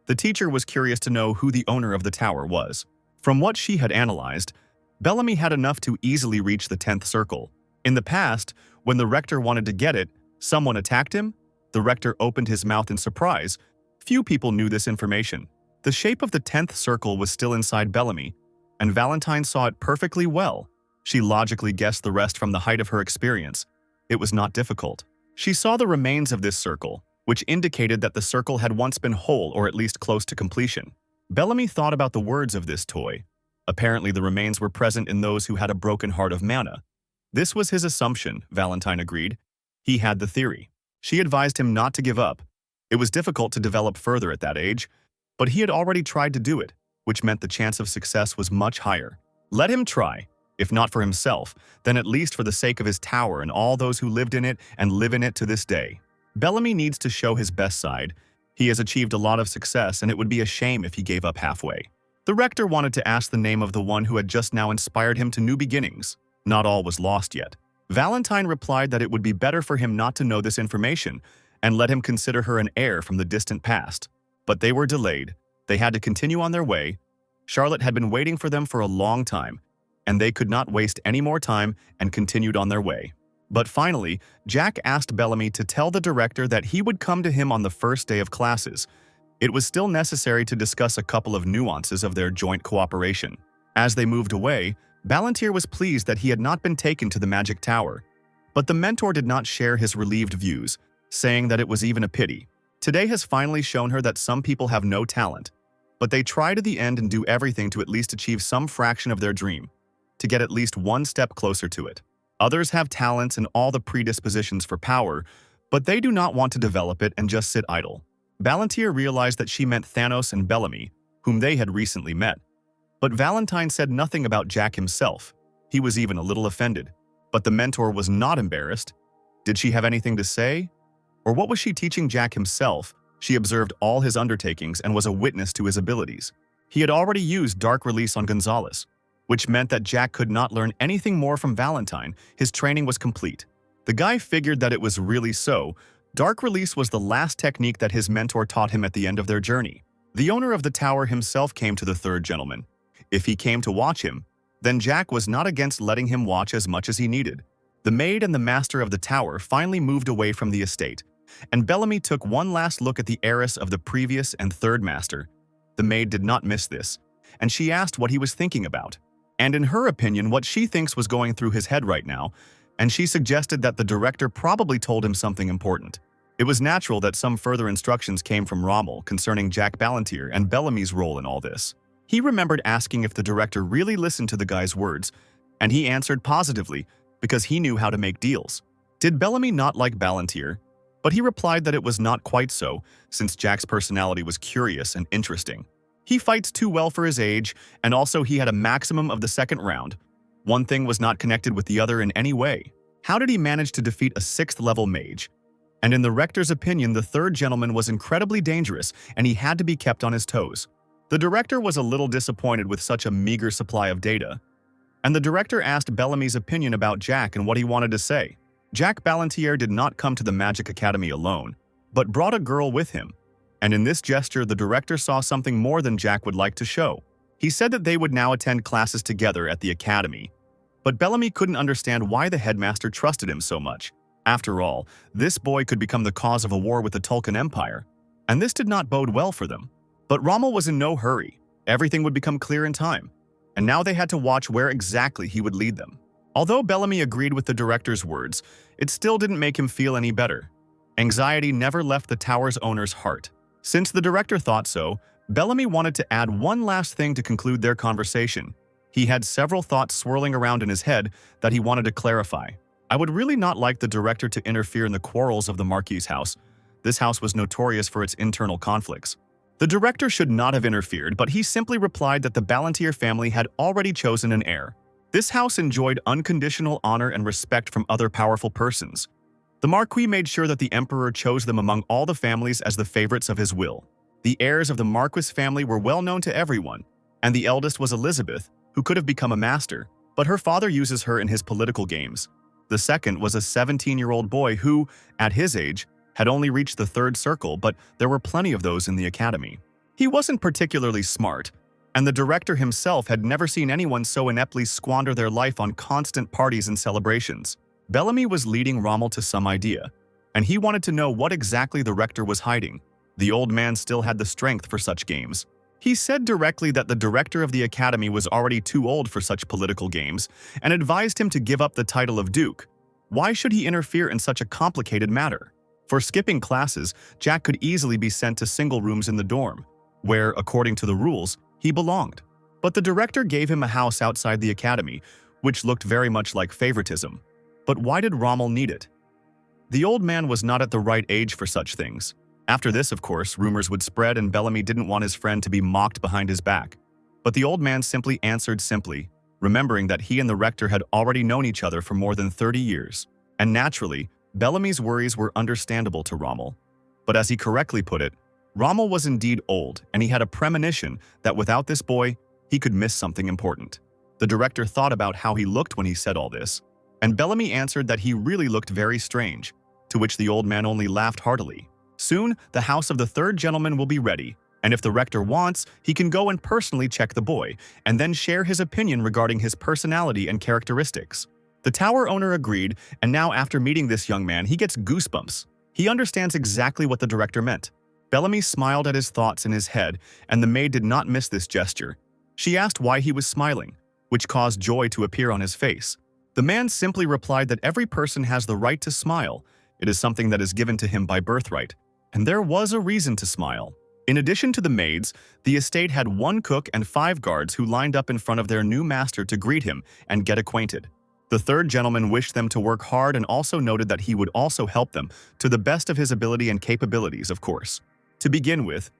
A: The teacher was curious to know who the owner of the tower was. From what she had analyzed, Bellamy had enough to easily reach the 10th circle. In the past, when the rector wanted to get it, someone attacked him. The rector opened his mouth in surprise. Few people knew this information. The shape of the 10th circle was still inside Bellamy, and Valentine saw it perfectly well. She logically guessed the rest from the height of her experience. It was not difficult. She saw the remains of this circle, which indicated that the circle had once been whole or at least close to completion. Bellamy thought about the words of this toy. Apparently, the remains were present in those who had a broken heart of mana. This was his assumption, Valentine agreed. He had the theory. She advised him not to give up. It was difficult to develop further at that age, but he had already tried to do it, which meant the chance of success was much higher. Let him try. If not for himself, then at least for the sake of his tower and all those who lived in it and live in it to this day. Bellamy needs to show his best side. He has achieved a lot of success, and it would be a shame if he gave up halfway. The rector wanted to ask the name of the one who had just now inspired him to new beginnings. Not all was lost yet. Valentine replied that it would be better for him not to know this information and let him consider her an heir from the distant past. But they were delayed. They had to continue on their way. Charlotte had been waiting for them for a long time, and they could not waste any more time and continued on their way. But finally, Jack asked Bellamy to tell the director that he would come to him on the first day of classes. It was still necessary to discuss a couple of nuances of their joint cooperation. As they moved away, Ballantyre was pleased that he had not been taken to the magic tower. But the mentor did not share his relieved views, saying that it was even a pity. Today has finally shown her that some people have no talent, but they try to the end and do everything to at least achieve some fraction of their dream, to get at least one step closer to it. Others have talents and all the predispositions for power, but they do not want to develop it and just sit idle. Ballantyre realized that she meant Thanos and Bellamy, whom they had recently met. But Valentine said nothing about Jack himself. He was even a little offended. But the mentor was not embarrassed. Did she have anything to say? Or what was she teaching Jack himself? She observed all his undertakings and was a witness to his abilities. He had already used Dark Release on Gonzalez, which meant that Jack could not learn anything more from Valentine. His training was complete. The guy figured that it was really so. Dark Release was the last technique that his mentor taught him at the end of their journey. The owner of the tower himself came to the third gentleman. If he came to watch him, then Jack was not against letting him watch as much as he needed. The maid and the master of the tower finally moved away from the estate, and Bellamy took one last look at the heiress of the previous and third master. The maid did not miss this, and she asked what he was thinking about, and in her opinion what she thinks was going through his head right now, and she suggested that the director probably told him something important. It was natural that some further instructions came from Rommel concerning Jack Ballantyre and Bellamy's role in all this. He remembered asking if the director really listened to the guy's words, and he answered positively because he knew how to make deals. Did Bellamy not like Ballantyre? But he replied that it was not quite so, since Jack's personality was curious and interesting. He fights too well for his age, and also he had a maximum of the second round. One thing was not connected with the other in any way. How did he manage to defeat a 6th-level mage? And in the rector's opinion, the third gentleman was incredibly dangerous, and he had to be kept on his toes. The director was a little disappointed with such a meager supply of data. and the director asked Bellamy's opinion about Jack and what he wanted to say. Jack Ballantier did not come to the Magic Academy alone, but brought a girl with him. And in this gesture, the director saw something more than Jack would like to show. He said that they would now attend classes together at the academy. But Bellamy couldn't understand why the headmaster trusted him so much. After all, this boy could become the cause of a war with the Tulkun Empire, and this did not bode well for them. But Rommel was in no hurry. Everything would become clear in time, and now they had to watch where exactly he would lead them. Although Bellamy agreed with the director's words, it still didn't make him feel any better. Anxiety never left the tower's owner's heart. Since the director thought so, Bellamy wanted to add one last thing to conclude their conversation. He had several thoughts swirling around in his head that he wanted to clarify. I would really not like the director to interfere in the quarrels of the Marquis' house. This house was notorious for its internal conflicts. The director should not have interfered, but he simply replied that the Ballantier family had already chosen an heir. This house enjoyed unconditional honor and respect from other powerful persons. The Marquis made sure that the Emperor chose them among all the families as the favorites of his will. The heirs of the Marquis family were well known to everyone, and the eldest was Elizabeth, who could have become a master, but her father uses her in his political games. The second was a 17-year-old boy who, at his age, had only reached the third circle, but there were plenty of those in the academy. He wasn't particularly smart, and the director himself had never seen anyone so ineptly squander their life on constant parties and celebrations. Bellamy was leading Rommel to some idea, and he wanted to know what exactly the rector was hiding. The old man still had the strength for such games. He said directly that the director of the academy was already too old for such political games and advised him to give up the title of duke. Why should he interfere in such a complicated matter? For skipping classes, Jack could easily be sent to single rooms in the dorm, where, according to the rules, he belonged. But the director gave him a house outside the academy, which looked very much like favoritism. But why did Rommel need it? The old man was not at the right age for such things. After this, of course, rumors would spread and Bellamy didn't want his friend to be mocked behind his back. But the old man simply answered simply, remembering that he and the rector had already known each other for more than 30 years. And naturally, Bellamy's worries were understandable to Rommel. But as he correctly put it, Rommel was indeed old, and he had a premonition that without this boy, he could miss something important. The director thought about how he looked when he said all this, and Bellamy answered that he really looked very strange, to which the old man only laughed heartily. Soon, the house of the third gentleman will be ready, and if the rector wants, he can go and personally check the boy, and then share his opinion regarding his personality and characteristics. The tower owner agreed, and now after meeting this young man, he gets goosebumps. He understands exactly what the director meant. Bellamy smiled at his thoughts in his head, and the maid did not miss this gesture. She asked why he was smiling, which caused joy to appear on his face. The man simply replied that every person has the right to smile. It is something that is given to him by birthright. And there was a reason to smile. In addition to the maids, the estate had 1 cook and 5 guards who lined up in front of their new master to greet him and get acquainted. The third gentleman wished them to work hard and also noted that he would also help them to the best of his ability and capabilities, of course. To begin with,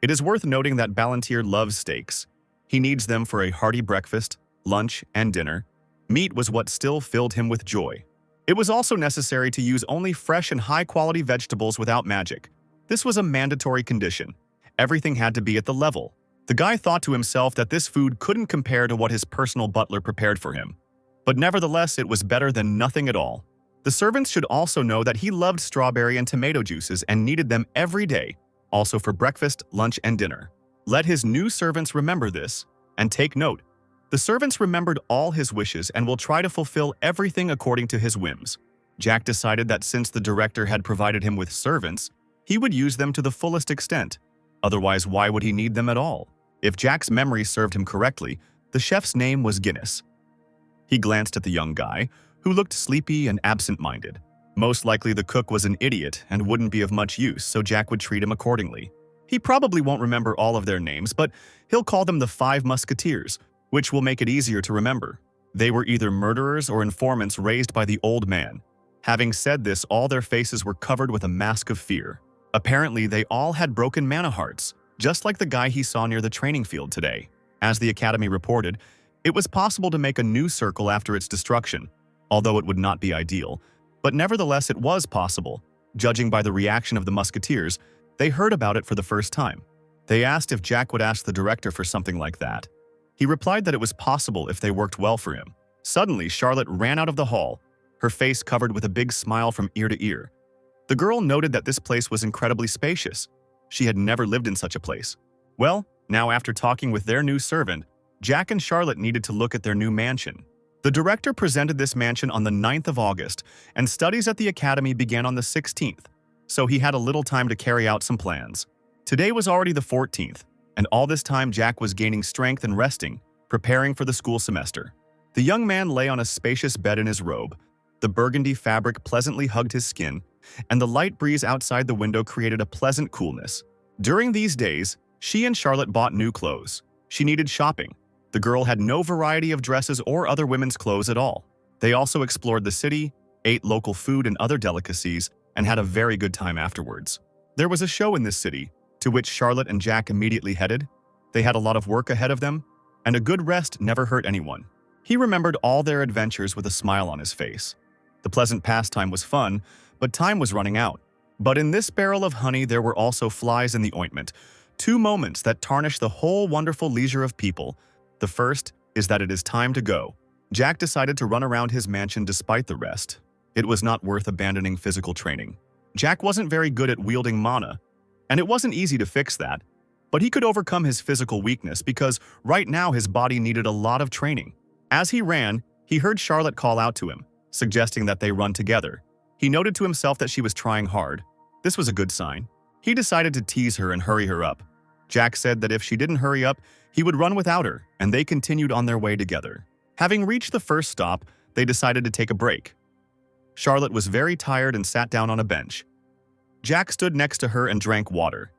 A: it is worth noting that Ballantier loves steaks. He needs them for a hearty breakfast, lunch, and dinner. Meat was what still filled him with joy. It was also necessary to use only fresh and high-quality vegetables without magic. This was a mandatory condition. Everything had to be at the level. The guy thought to himself that this food couldn't compare to what his personal butler prepared for him. But nevertheless, it was better than nothing at all. The servants should also know that he loved strawberry and tomato juices and needed them every day, also for breakfast, lunch, and dinner. Let his new servants remember this, and take note. The servants remembered all his wishes and will try to fulfill everything according to his whims. Jack decided that since the director had provided him with servants, he would use them to the fullest extent. Otherwise, why would he need them at all? If Jack's memory served him correctly, the chef's name was Guinness. He glanced at the young guy, who looked sleepy and absent-minded. Most likely the cook was an idiot and wouldn't be of much use, so Jack would treat him accordingly. He probably won't remember all of their names, but he'll call them the 5 Musketeers, which will make it easier to remember. They were either murderers or informants raised by the old man. Having said this, all their faces were covered with a mask of fear. Apparently, they all had broken mana hearts, just like the guy he saw near the training field today. As the Academy reported, it was possible to make a new circle after its destruction, although it would not be ideal. But nevertheless, it was possible. Judging by the reaction of the Musketeers, they heard about it for the first time. They asked if Jack would ask the director for something like that. He replied that it was possible if they worked well for him. Suddenly, Charlotte ran out of the hall, her face covered with a big smile from ear to ear. The girl noted that this place was incredibly spacious. She had never lived in such a place. Well, now after talking with their new servant, Jack and Charlotte needed to look at their new mansion. The director presented this mansion on the 9th of August, and studies at the academy began on the 16th, so he had a little time to carry out some plans. Today was already the 14th, and all this time Jack was gaining strength and resting, preparing for the school semester. The young man lay on a spacious bed in his robe. The burgundy fabric pleasantly hugged his skin, and the light breeze outside the window created a pleasant coolness. During these days, she and Charlotte bought new clothes. She needed shopping. The girl had no variety of dresses or other women's clothes at all. They also explored the city, ate local food and other delicacies, and had a very good time afterwards. There was a show in this city, to which Charlotte and Jack immediately headed. They had a lot of work ahead of them, and a good rest never hurt anyone. He remembered all their adventures with a smile on his face. The pleasant pastime was fun, but time was running out. But in this barrel of honey there were also flies in the ointment, 2 moments that tarnish the whole wonderful leisure of people. The first is that it is time to go. Jack decided to run around his mansion despite the rest. It was not worth abandoning physical training. Jack wasn't very good at wielding mana, and it wasn't easy to fix that. But he could overcome his physical weakness because right now his body needed a lot of training. As he ran, he heard Charlotte call out to him, suggesting that they run together. He noted to himself that she was trying hard. This was a good sign. He decided to tease her and hurry her up. Jack said that if she didn't hurry up, he would run without her, and they continued on their way together. Having reached the first stop, they decided to take a break. Charlotte was very tired and sat down on a bench. Jack stood next to her and drank water.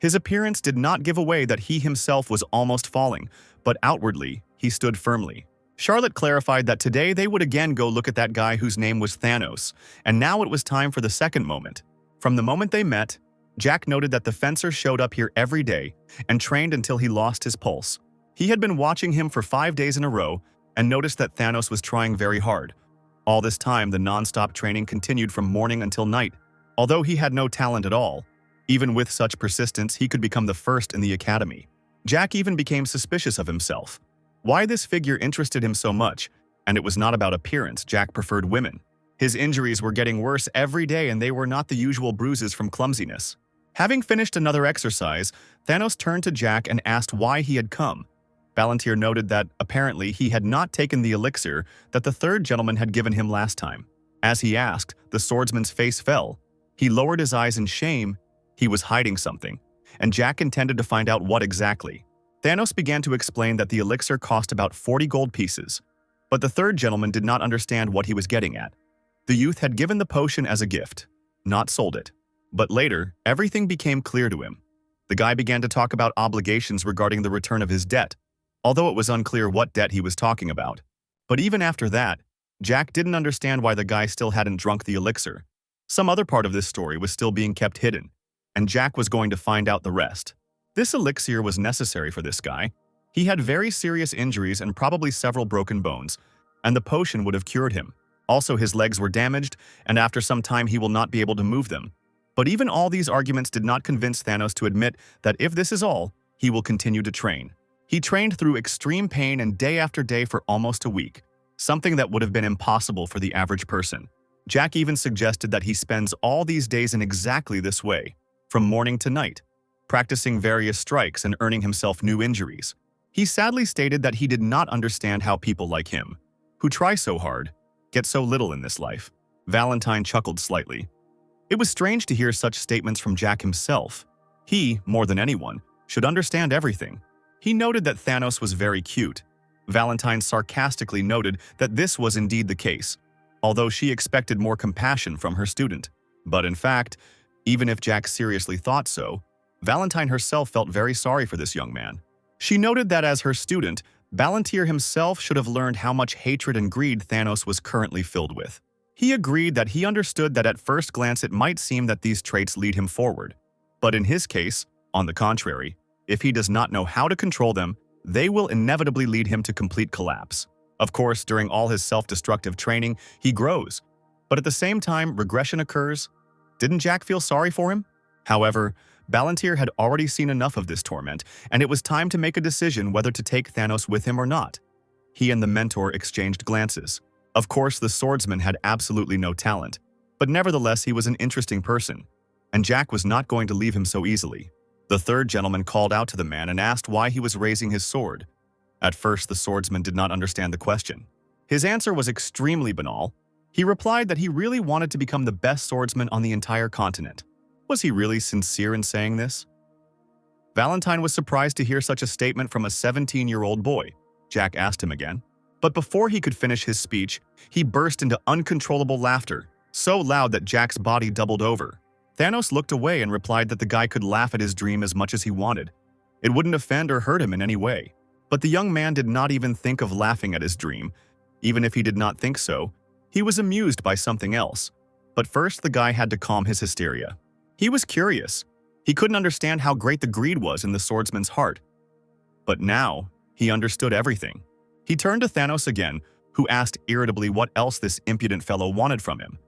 A: His appearance did not give away that he himself was almost falling, but outwardly, he stood firmly. Charlotte clarified that today they would again go look at that guy whose name was Thanos, and now it was time for the second moment. From the moment they met, Jack noted that the fencer showed up here every day and trained until he lost his pulse. He had been watching him for 5 days in a row and noticed that Thanos was trying very hard. All this time, the non-stop training continued from morning until night. Although he had no talent at all, even with such persistence, he could become the first in the academy. Jack even became suspicious of himself. Why this figure interested him so much, and it was not about appearance. Jack preferred women. His injuries were getting worse every day and they were not the usual bruises from clumsiness. Having finished another exercise, Thanos turned to Jack and asked why he had come. Valantir noted that, apparently, he had not taken the elixir that the third gentleman had given him last time. As he asked, the swordsman's face fell. He lowered his eyes in shame. He was hiding something, and Jack intended to find out what exactly. Thanos began to explain that the elixir cost about 40 gold pieces, but the third gentleman did not understand what he was getting at. The youth had given the potion as a gift, not sold it. But later, everything became clear to him. The guy began to talk about obligations regarding the return of his debt, although it was unclear what debt he was talking about. But even after that, Jack didn't understand why the guy still hadn't drunk the elixir. Some other part of this story was still being kept hidden, and Jack was going to find out the rest. This elixir was necessary for this guy. He had very serious injuries and probably several broken bones, and the potion would have cured him. Also, his legs were damaged, and after some time he will not be able to move them. But even all these arguments did not convince Thanos to admit that if this is all, he will continue to train. He trained through extreme pain and day after day for almost a week, something that would have been impossible for the average person. Jack even suggested that he spends all these days in exactly this way, from morning to night, practicing various strikes and earning himself new injuries. He sadly stated that he did not understand how people like him, who try so hard, get so little in this life. Valentine chuckled slightly. It was strange to hear such statements from Jack himself. He, more than anyone, should understand everything. He noted that Thanos was very cute. Valentine sarcastically noted that this was indeed the case, although she expected more compassion from her student. But in fact, even if Jack seriously thought so, Valentine herself felt very sorry for this young man. She noted that as her student, Valantir himself should have learned how much hatred and greed Thanos was currently filled with. He agreed that he understood that at first glance it might seem that these traits lead him forward. But in his case, on the contrary, if he does not know how to control them, they will inevitably lead him to complete collapse. Of course, during all his self-destructive training, he grows. But at the same time, regression occurs. Didn't Jack feel sorry for him? However, Balantier had already seen enough of this torment, and it was time to make a decision whether to take Thanos with him or not. He and the mentor exchanged glances. Of course, the swordsman had absolutely no talent, but nevertheless he was an interesting person, and Jack was not going to leave him so easily. The third gentleman called out to the man and asked why he was raising his sword. At first, the swordsman did not understand the question. His answer was extremely banal. He replied that he really wanted to become the best swordsman on the entire continent. Was he really sincere in saying this? Valentine was surprised to hear such a statement from a 17-year-old boy. Jack asked him again. But before he could finish his speech, he burst into uncontrollable laughter, so loud that Jack's body doubled over. Thanos looked away and replied that the guy could laugh at his dream as much as he wanted. It wouldn't offend or hurt him in any way. But the young man did not even think of laughing at his dream. Even if he did not think so, he was amused by something else. But first, the guy had to calm his hysteria. He was curious. He couldn't understand how great the greed was in the swordsman's heart. But now, he understood everything. He turned to Thanos again, who asked irritably what else this impudent fellow wanted from him.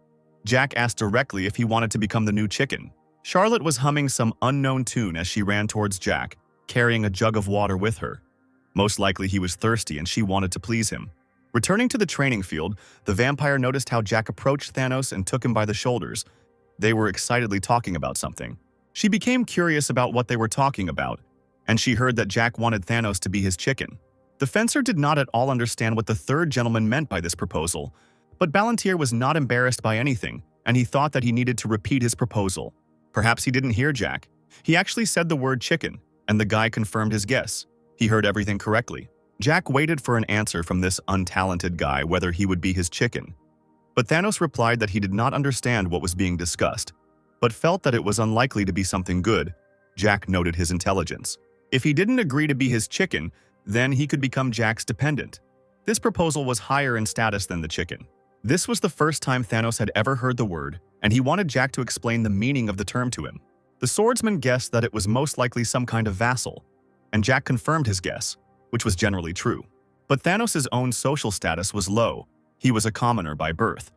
A: Jack asked directly if he wanted to become the new chicken. Charlotte was humming some unknown tune as she ran towards Jack, carrying a jug of water with her. Most likely he was thirsty and she wanted to please him. Returning to the training field, the vampire noticed how Jack approached Thanos and took him by the shoulders. They were excitedly talking about something. She became curious about what they were talking about, and she heard that Jack wanted Thanos to be his chicken. The fencer did not at all understand what the third gentleman meant by this proposal, but Balantier was not embarrassed by anything, and he thought that he needed to repeat his proposal. Perhaps he didn't hear Jack. He actually said the word chicken, and the guy confirmed his guess. He heard everything correctly. Jack waited for an answer from this untalented guy whether he would be his chicken. But Thanos replied that he did not understand what was being discussed, but felt that it was unlikely to be something good. Jack noted his intelligence. If he didn't agree to be his chicken, then he could become Jack's dependent. This proposal was higher in status than the chicken. This was the first time Thanos had ever heard the word, and he wanted Jack to explain the meaning of the term to him. The swordsman guessed that it was most likely some kind of vassal, and Jack confirmed his guess, which was generally true. But Thanos' own social status was low. He was a commoner by birth,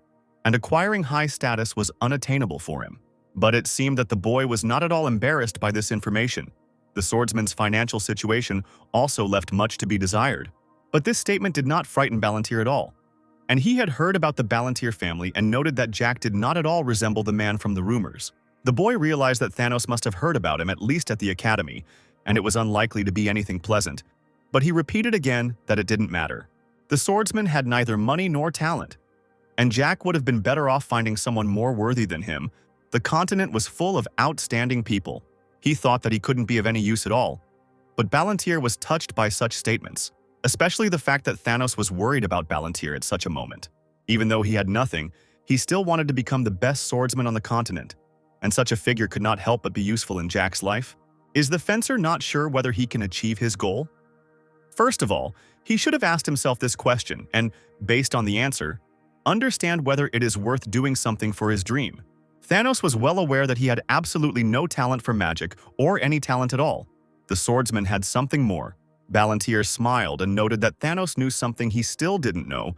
A: and acquiring high status was unattainable for him. But it seemed that the boy was not at all embarrassed by this information. The swordsman's financial situation also left much to be desired. But this statement did not frighten Balantier at all. And he had heard about the Balantier family and noted that Jack did not at all resemble the man from the rumors. The boy realized that Thanos must have heard about him at least at the academy, and it was unlikely to be anything pleasant. But he repeated again that it didn't matter. The swordsman had neither money nor talent, and Jack would have been better off finding someone more worthy than him. The continent was full of outstanding people. He thought that he couldn't be of any use at all. But Balantier was touched by such statements, especially the fact that Thanos was worried about Balantier at such a moment. Even though he had nothing, he still wanted to become the best swordsman on the continent, and such a figure could not help but be useful in Jack's life. Is the fencer not sure whether he can achieve his goal? First of all, he should have asked himself this question and, based on the answer, understand whether it is worth doing something for his dream. Thanos was well aware that he had absolutely no talent for magic or any talent at all. The swordsman had something more. Balantier smiled and noted that Thanos knew something he still didn't know,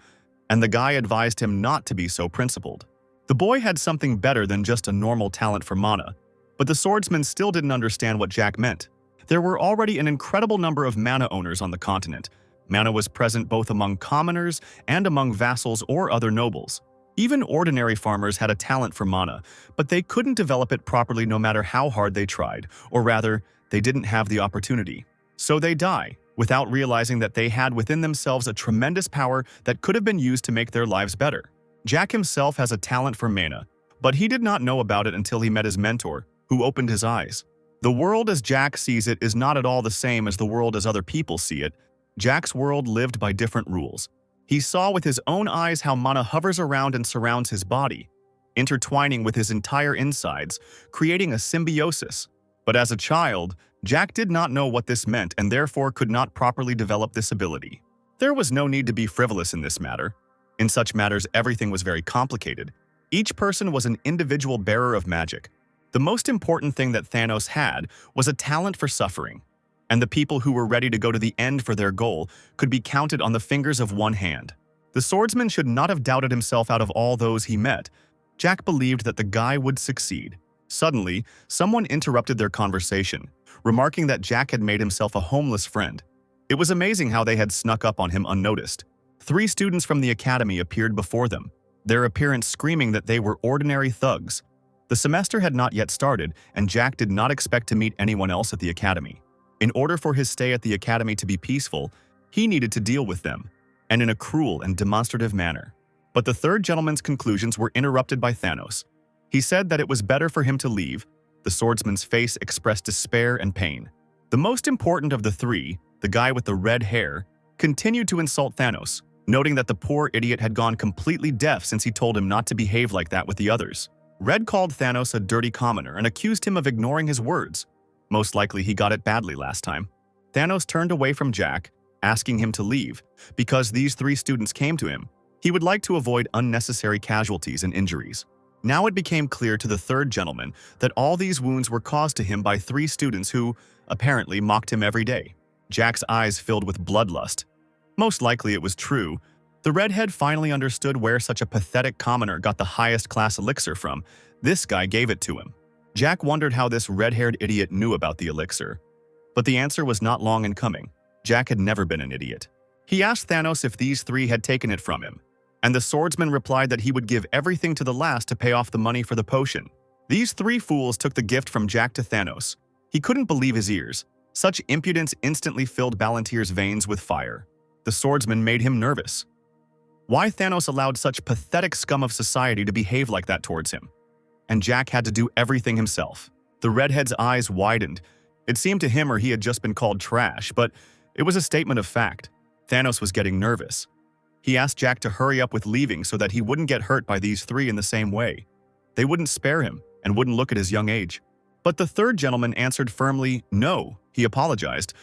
A: and the guy advised him not to be so principled. The boy had something better than just a normal talent for mana, but the swordsman still didn't understand what Jack meant. There were already an incredible number of mana owners on the continent. Mana was present both among commoners and among vassals or other nobles. Even ordinary farmers had a talent for mana, but they couldn't develop it properly no matter how hard they tried, or rather, they didn't have the opportunity. So they die, without realizing that they had within themselves a tremendous power that could have been used to make their lives better. Jack himself has a talent for mana, but he did not know about it until he met his mentor, who opened his eyes. The world as Jack sees it is not at all the same as the world as other people see it. Jack's world lived by different rules. He saw with his own eyes how mana hovers around and surrounds his body, intertwining with his entire insides, creating a symbiosis. But as a child, Jack did not know what this meant and therefore could not properly develop this ability. There was no need to be frivolous in this matter. In such matters, everything was very complicated. Each person was an individual bearer of magic. The most important thing that Thanos had was a talent for suffering, and the people who were ready to go to the end for their goal could be counted on the fingers of one hand. The swordsman should not have doubted himself out of all those he met. Jack believed that the guy would succeed. Suddenly, someone interrupted their conversation, remarking that Jack had made himself a homeless friend. It was amazing how they had snuck up on him unnoticed. 3 students from the academy appeared before them, their appearance screaming that they were ordinary thugs. The semester had not yet started, and Jack did not expect to meet anyone else at the academy. In order for his stay at the academy to be peaceful, he needed to deal with them, and in a cruel and demonstrative manner. But the third gentleman's conclusions were interrupted by Thanos. He said that it was better for him to leave. The swordsman's face expressed despair and pain. The most important of the 3, the guy with the red hair, continued to insult Thanos, noting that the poor idiot had gone completely deaf since he told him not to behave like that with the others. Red called Thanos a dirty commoner and accused him of ignoring his words. Most likely he got it badly last time. Thanos turned away from Jack, asking him to leave, because these 3 students came to him. He would like to avoid unnecessary casualties and injuries. Now it became clear to the third gentleman that all these wounds were caused to him by 3 students who, apparently, mocked him every day. Jack's eyes filled with bloodlust. Most likely it was true. The redhead finally understood where such a pathetic commoner got the highest class elixir from. This guy gave it to him. Jack wondered how this red-haired idiot knew about the elixir. But the answer was not long in coming. Jack had never been an idiot. He asked Thanos if these 3 had taken it from him, and the swordsman replied that he would give everything to the last to pay off the money for the potion. These 3 fools took the gift from Jack to Thanos. He couldn't believe his ears. Such impudence instantly filled Ballantir's veins with fire. The swordsman made him nervous. Why Thanos allowed such pathetic scum of society to behave like that towards him? And Jack had to do everything himself. The redhead's eyes widened. It seemed to him or he had just been called trash, but it was a statement of fact. Thanos was getting nervous. He asked Jack to hurry up with leaving so that he wouldn't get hurt by these 3 in the same way. They wouldn't spare him and wouldn't look at his young age. But the third gentleman answered firmly, no. He apologized,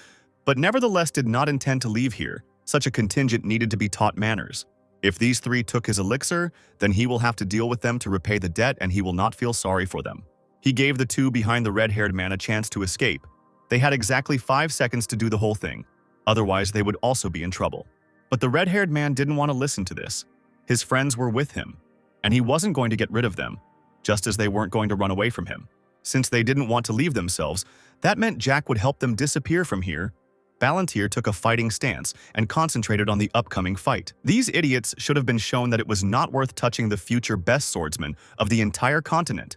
A: but nevertheless did not intend to leave here. Such a contingent needed to be taught manners. If these 3 took his elixir, then he will have to deal with them to repay the debt and he will not feel sorry for them. He gave the 2 behind the red-haired man a chance to escape. They had exactly 5 seconds to do the whole thing. Otherwise, they would also be in trouble. But the red-haired man didn't want to listen to this. His friends were with him, and he wasn't going to get rid of them, just as they weren't going to run away from him. Since they didn't want to leave themselves, that meant Jack would help them disappear from here. Ballantir took a fighting stance and concentrated on the upcoming fight. These idiots should have been shown that it was not worth touching the future best swordsman of the entire continent.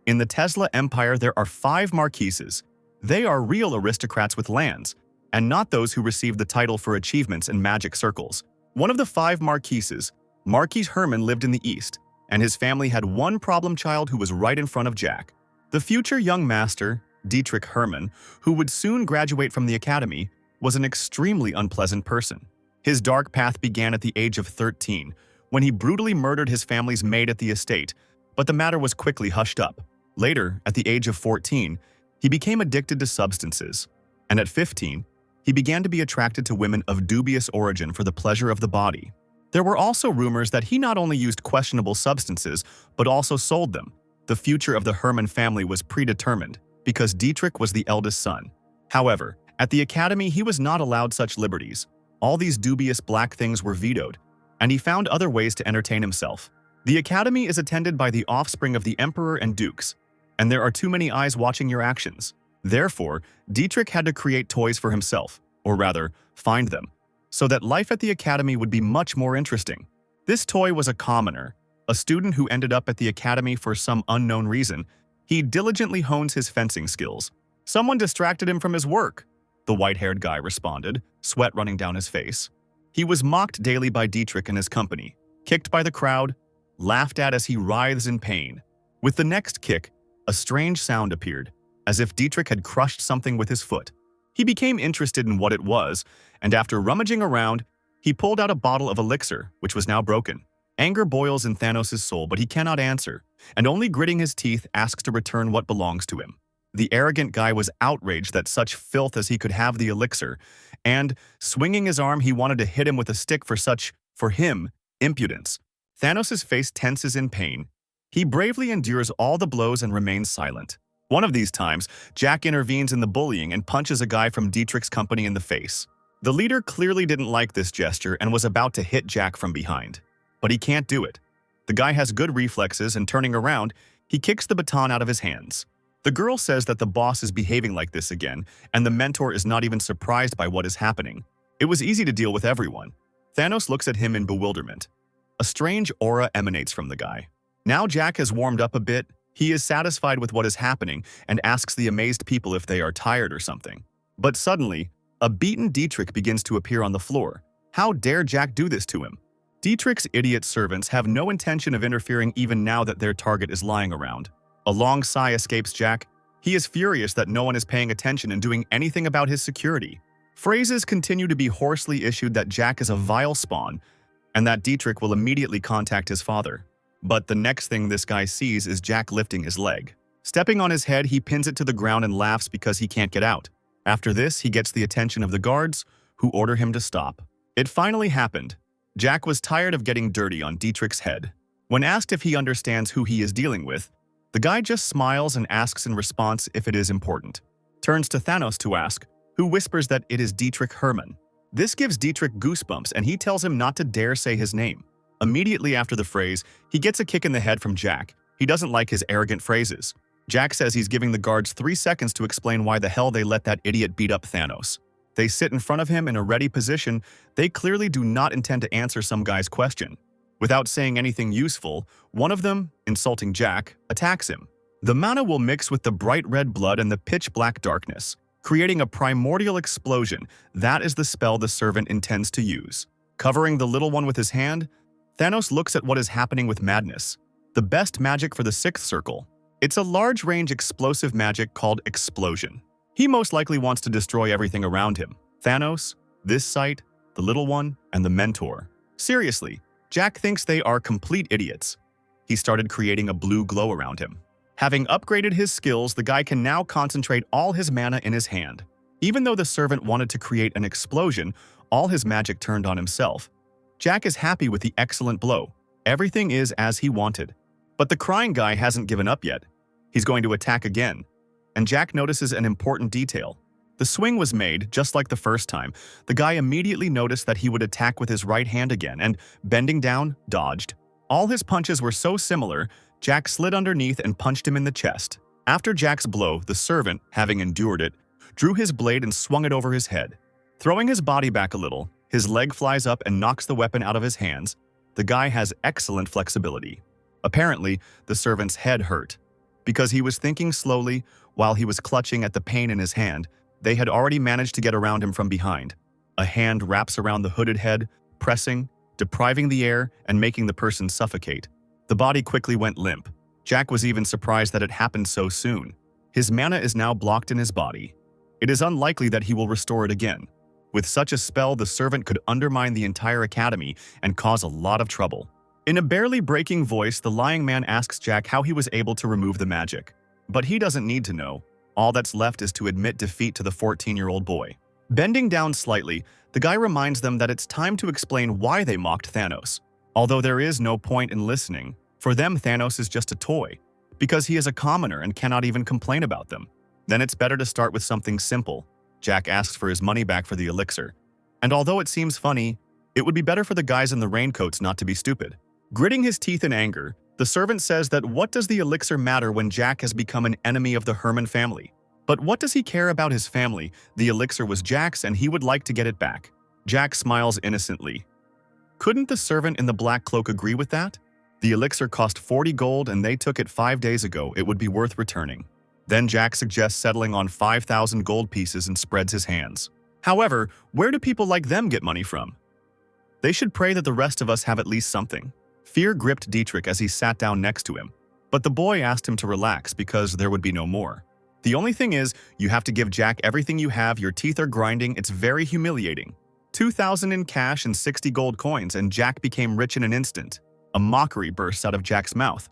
A: In the Tesla Empire, there are 5 marquises. They are real aristocrats with lands, and not those who received the title for achievements in magic circles. One of the 5 marquises, Marquis Herman, lived in the east, and his family had one problem child who was right in front of Jack. The future young master, Dietrich Herman, who would soon graduate from the academy, was an extremely unpleasant person. His dark path began at the age of 13, when he brutally murdered his family's maid at the estate, but the matter was quickly hushed up. Later, at the age of 14, he became addicted to substances, and at 15, he began to be attracted to women of dubious origin for the pleasure of the body. There were also rumors that he not only used questionable substances, but also sold them. The future of the Herman family was predetermined, because Dietrich was the eldest son. However, at the academy he was not allowed such liberties. All these dubious black things were vetoed, and he found other ways to entertain himself. The academy is attended by the offspring of the emperor and dukes, and there are too many eyes watching your actions. Therefore, Dietrich had to create toys for himself, or rather, find them, so that life at the academy would be much more interesting. This toy was a commoner, a student who ended up at the academy for some unknown reason. He diligently hones his fencing skills. Someone distracted him from his work, the white-haired guy responded, sweat running down his face. He was mocked daily by Dietrich and his company, kicked by the crowd, laughed at as he writhes in pain. With the next kick, a strange sound appeared, as if Dietrich had crushed something with his foot. He became interested in what it was, and after rummaging around, he pulled out a bottle of elixir, which was now broken. Anger boils in Thanos' soul, but he cannot answer, and only gritting his teeth asks to return what belongs to him. The arrogant guy was outraged that such filth as he could have the elixir, and, swinging his arm, he wanted to hit him with a stick for such, for him, impudence. Thanos' face tenses in pain. He bravely endures all the blows and remains silent. One of these times, Jack intervenes in the bullying and punches a guy from Dietrich's company in the face. The leader clearly didn't like this gesture and was about to hit Jack from behind. But he can't do it. The guy has good reflexes, and turning around, He kicks the baton out of his hands. The girl says that the boss is behaving like this again, and the mentor is not even surprised by what is happening. It was easy to deal with everyone. Thanos looks at him in bewilderment. A strange aura emanates from the guy. Now Jack has warmed up a bit. He is satisfied with what is happening and asks the amazed people if they are tired or something. But suddenly, a beaten Dietrich begins to appear on the floor. How dare Jack do this to him? Dietrich's idiot servants have no intention of interfering even now that their target is lying around. A long sigh escapes Jack. He is furious that no one is paying attention and doing anything about his security. Phrases continue to be hoarsely issued that Jack is a vile spawn and that Dietrich will immediately contact his father. But the next thing this guy sees is Jack lifting his leg. Stepping on his head, he pins it to the ground and laughs because he can't get out. After this, he gets the attention of the guards, who order him to stop. It finally happened. Jack was tired of getting dirty on Dietrich's head. When asked if he understands who he is dealing with, the guy just smiles and asks in response if it is important. Turns to Thanos to ask, who whispers that it is Dietrich Hermann. This gives Dietrich goosebumps and he tells him not to dare say his name. Immediately after the phrase, he gets a kick in the head from Jack. He doesn't like his arrogant phrases. Jack says he's giving the guards 3 seconds to explain why the hell they let that idiot beat up Thanos. They sit in front of him in a ready position. They clearly do not intend to answer some guy's question. Without saying anything useful, one of them, insulting Jack, attacks him. The mana will mix with the bright red blood and the pitch black darkness, creating a primordial explosion. That is the spell the servant intends to use. Covering the little one with his hand, Thanos looks at what is happening with madness, the best magic for the 6th circle. It's a large-range explosive magic called Explosion. He most likely wants to destroy everything around him. Thanos, this site, the little one, and the mentor. Seriously, Jack thinks they are complete idiots. He started creating a blue glow around him. Having upgraded his skills, the guy can now concentrate all his mana in his hand. Even though the servant wanted to create an explosion, all his magic turned on himself. Jack is happy with the excellent blow. Everything is as he wanted. But the crying guy hasn't given up yet. He's going to attack again. And Jack notices an important detail. The swing was made just like the first time. The guy immediately noticed that he would attack with his right hand again and, bending down, dodged. All his punches were so similar, Jack slid underneath and punched him in the chest. After Jack's blow, the servant, having endured it, drew his blade and swung it over his head. Throwing his body back a little, his leg flies up and knocks the weapon out of his hands. The guy has excellent flexibility. Apparently, the servant's head hurt. Because he was thinking slowly while he was clutching at the pain in his hand, they had already managed to get around him from behind. A hand wraps around the hooded head, pressing, depriving the air, and making the person suffocate. The body quickly went limp. Jack was even surprised that it happened so soon. His mana is now blocked in his body. It is unlikely that he will restore it again. With such a spell, the servant could undermine the entire academy and cause a lot of trouble. In a barely breaking voice, the lying man asks Jack how he was able to remove the magic. But he doesn't need to know. All that's left is to admit defeat to the 14-year-old boy. Bending down slightly, the guy reminds them that it's time to explain why they mocked Thanos. Although there is no point in listening, for them Thanos is just a toy, because he is a commoner and cannot even complain about them. Then it's better to start with something simple. Jack asks for his money back for the elixir. And although it seems funny, it would be better for the guys in the raincoats not to be stupid. Gritting his teeth in anger, the servant says that what does the elixir matter when Jack has become an enemy of the Hermann family? But what does he care about his family? The elixir was Jack's and he would like to get it back. Jack smiles innocently. Couldn't the servant in the black cloak agree with that? The elixir cost 40 gold and they took it 5 days ago. It would be worth returning. Then Jack suggests settling on 5,000 gold pieces and spreads his hands. However, where do people like them get money from? They should pray that the rest of us have at least something. Fear gripped Dietrich as he sat down next to him. But the boy asked him to relax because there would be no more. The only thing is, you have to give Jack everything you have. Your teeth are grinding. It's very humiliating. 2,000 in cash and 60 gold coins, and Jack became rich in an instant. A mockery bursts out of Jack's mouth.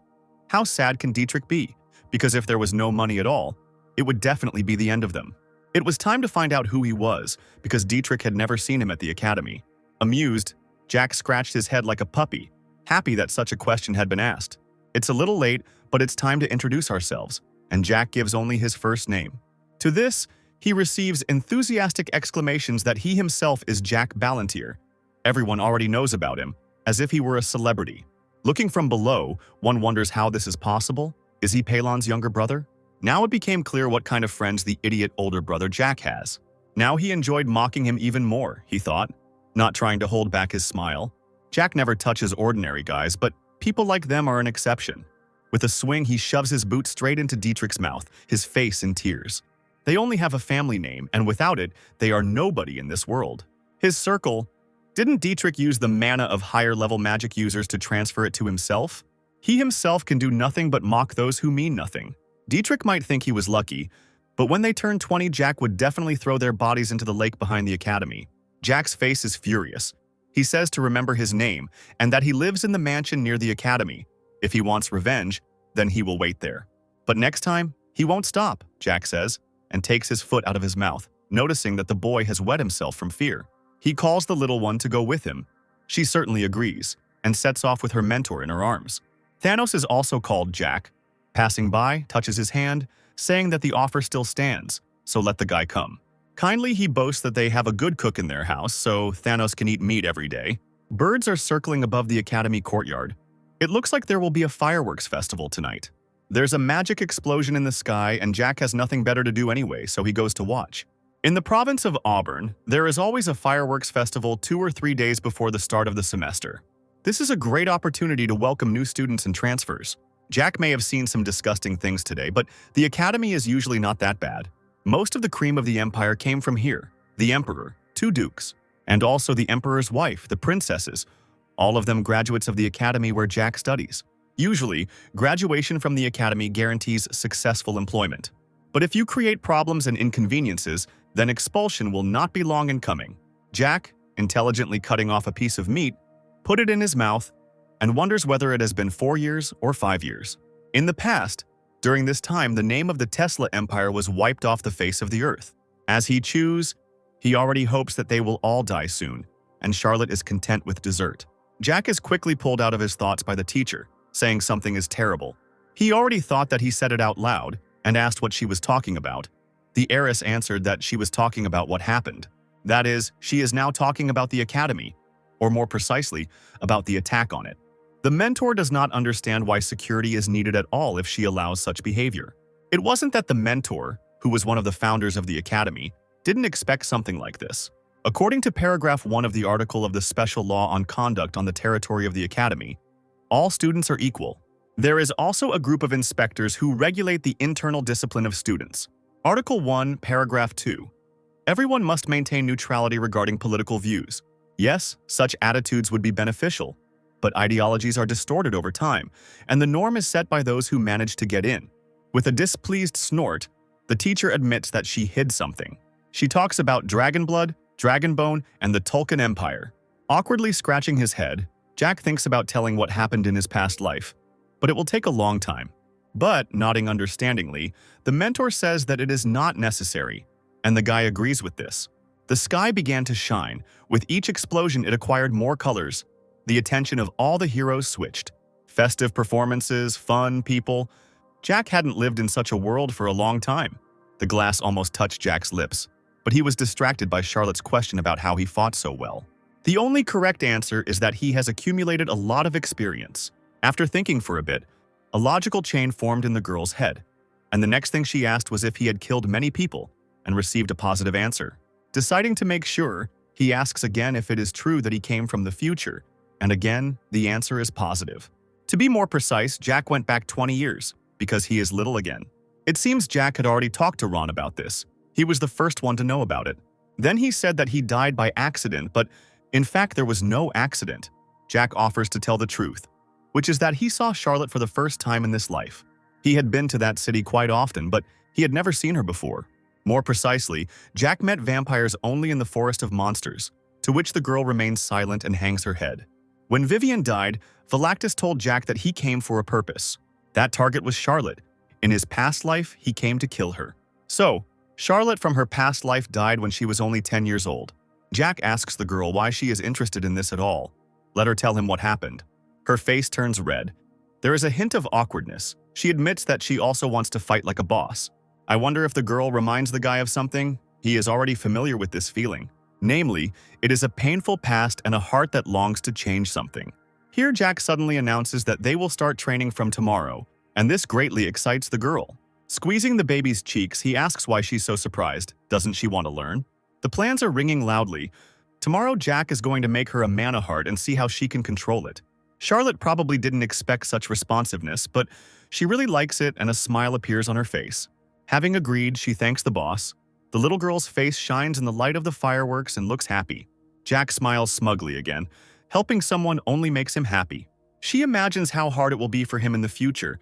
A: How sad can Dietrich be? Because if there was no money at all, it would definitely be the end of them. It was time to find out who he was, because Dietrich had never seen him at the academy. Amused, Jack scratched his head like a puppy, happy that such a question had been asked. It's a little late, but it's time to introduce ourselves, and Jack gives only his first name. To this, he receives enthusiastic exclamations that he himself is Jack Ballantyre. Everyone already knows about him, as if he were a celebrity. Looking from below, one wonders how this is possible. Is he Palon's younger brother? Now it became clear what kind of friends the idiot older brother Jack has. Now he enjoyed mocking him even more, he thought, not trying to hold back his smile. Jack never touches ordinary guys, but people like them are an exception. With a swing, he shoves his boot straight into Dietrich's mouth, his face in tears. They only have a family name, and without it, they are nobody in this world. His circle. Didn't Dietrich use the mana of higher-level magic users to transfer it to himself? He himself can do nothing but mock those who mean nothing. Dietrich might think he was lucky, but when they turned 20, Jack would definitely throw their bodies into the lake behind the academy. Jack's face is furious. He says to remember his name, and that he lives in the mansion near the academy. If he wants revenge, then he will wait there. But next time, he won't stop, Jack says, and takes his foot out of his mouth, noticing that the boy has wet himself from fear. He calls the little one to go with him. She certainly agrees, and sets off with her mentor in her arms. Thanos is also called Jack. Passing by, touches his hand, saying that the offer still stands, so let the guy come. Kindly, he boasts that they have a good cook in their house, so Thanos can eat meat every day. Birds are circling above the academy courtyard. It looks like there will be a fireworks festival tonight. There's a magic explosion in the sky, and Jack has nothing better to do anyway, so he goes to watch. In the province of Auburn, there is always a fireworks festival 2 or 3 days before the start of the semester. This is a great opportunity to welcome new students and transfers. Jack may have seen some disgusting things today, but the academy is usually not that bad. Most of the cream of the empire came from here. The emperor, 2 dukes, and also the emperor's wife, the princesses, all of them graduates of the academy where Jack studies. Usually, graduation from the academy guarantees successful employment. But if you create problems and inconveniences, then expulsion will not be long in coming. Jack, intelligently cutting off a piece of meat, put it in his mouth, and wonders whether it has been 4 years or 5 years. In the past, during this time, the name of the Tesla Empire was wiped off the face of the earth. As he chews, he already hopes that they will all die soon, and Charlotte is content with dessert. Jack is quickly pulled out of his thoughts by the teacher, saying something is terrible. He already thought that he said it out loud, and asked what she was talking about. The heiress answered that she was talking about what happened. That is, she is now talking about the academy, or more precisely, about the attack on it. The mentor does not understand why security is needed at all if she allows such behavior. It wasn't that the mentor, who was one of the founders of the academy, didn't expect something like this. According to paragraph 1 of the article of the Special Law on Conduct on the Territory of the Academy, all students are equal. There is also a group of inspectors who regulate the internal discipline of students. Article 1, paragraph 2. Everyone must maintain neutrality regarding political views. Yes, such attitudes would be beneficial, but ideologies are distorted over time, and the norm is set by those who manage to get in. With a displeased snort, the teacher admits that she hid something. She talks about dragon blood, dragon bone, and the Tolkien Empire. Awkwardly scratching his head, Jack thinks about telling what happened in his past life, but it will take a long time. But, nodding understandingly, the mentor says that it is not necessary, and the guy agrees with this. The sky began to shine. With each explosion, it acquired more colors. The attention of all the heroes switched. Festive performances, fun, people. Jack hadn't lived in such a world for a long time. The glass almost touched Jack's lips, but he was distracted by Charlotte's question about how he fought so well. The only correct answer is that he has accumulated a lot of experience. After thinking for a bit, a logical chain formed in the girl's head, and the next thing she asked was if he had killed many people and received a positive answer. Deciding to make sure, he asks again if it is true that he came from the future, and again, the answer is positive. To be more precise, Jack went back 20 years, because he is little again. It seems Jack had already talked to Ron about this. He was the first one to know about it. Then he said that he died by accident, but in fact, there was no accident. Jack offers to tell the truth, which is that he saw Charlotte for the first time in this life. He had been to that city quite often, but he had never seen her before. More precisely, Jack met vampires only in the Forest of Monsters, to which the girl remains silent and hangs her head. When Vivian died, Philactus told Jack that he came for a purpose. That target was Charlotte. In his past life, he came to kill her. So, Charlotte from her past life died when she was only 10 years old. Jack asks the girl why she is interested in this at all. Let her tell him what happened. Her face turns red. There is a hint of awkwardness. She admits that she also wants to fight like a boss. I wonder if the girl reminds the guy of something. He is already familiar with this feeling. Namely, it is a painful past and a heart that longs to change something. Here Jack suddenly announces that they will start training from tomorrow, and this greatly excites the girl. Squeezing the baby's cheeks, he asks why she's so surprised. Doesn't she want to learn? The plans are ringing loudly. Tomorrow, Jack is going to make her a mana heart and see how she can control it. Charlotte probably didn't expect such responsiveness, but she really likes it and a smile appears on her face. Having agreed, she thanks the boss. The little girl's face shines in the light of the fireworks and looks happy. Jack smiles smugly again. Helping someone only makes him happy. She imagines how hard it will be for him in the future,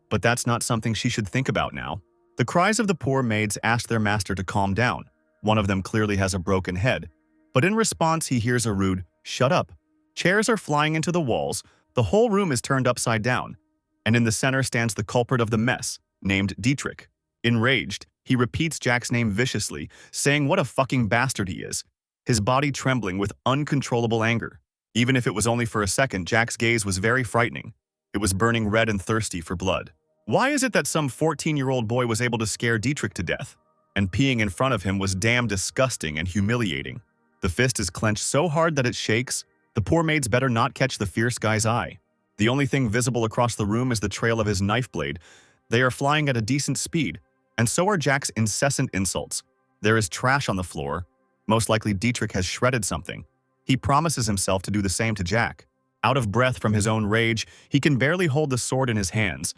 A: but that's not something she should think about now. The cries of the poor maids ask their master to calm down. One of them clearly has a broken head, but in response he hears a rude, "Shut up." Chairs are flying into the walls, the whole room is turned upside down, and in the center stands the culprit of the mess, named Dietrich. Enraged, he repeats Jack's name viciously, saying what a fucking bastard he is, his body trembling with uncontrollable anger. Even if it was only for a second, Jack's gaze was very frightening. It was burning red and thirsty for blood. Why is it that some 14-year-old boy was able to scare Dietrich to death? And peeing in front of him was damn disgusting and humiliating. The fist is clenched so hard that it shakes. The poor maids better not catch the fierce guy's eye. The only thing visible across the room is the trail of his knife blade. They are flying at a decent speed, and so are Jack's incessant insults. There is trash on the floor. Most likely Dietrich has shredded something. He promises himself to do the same to Jack. Out of breath from his own rage, he can barely hold the sword in his hands.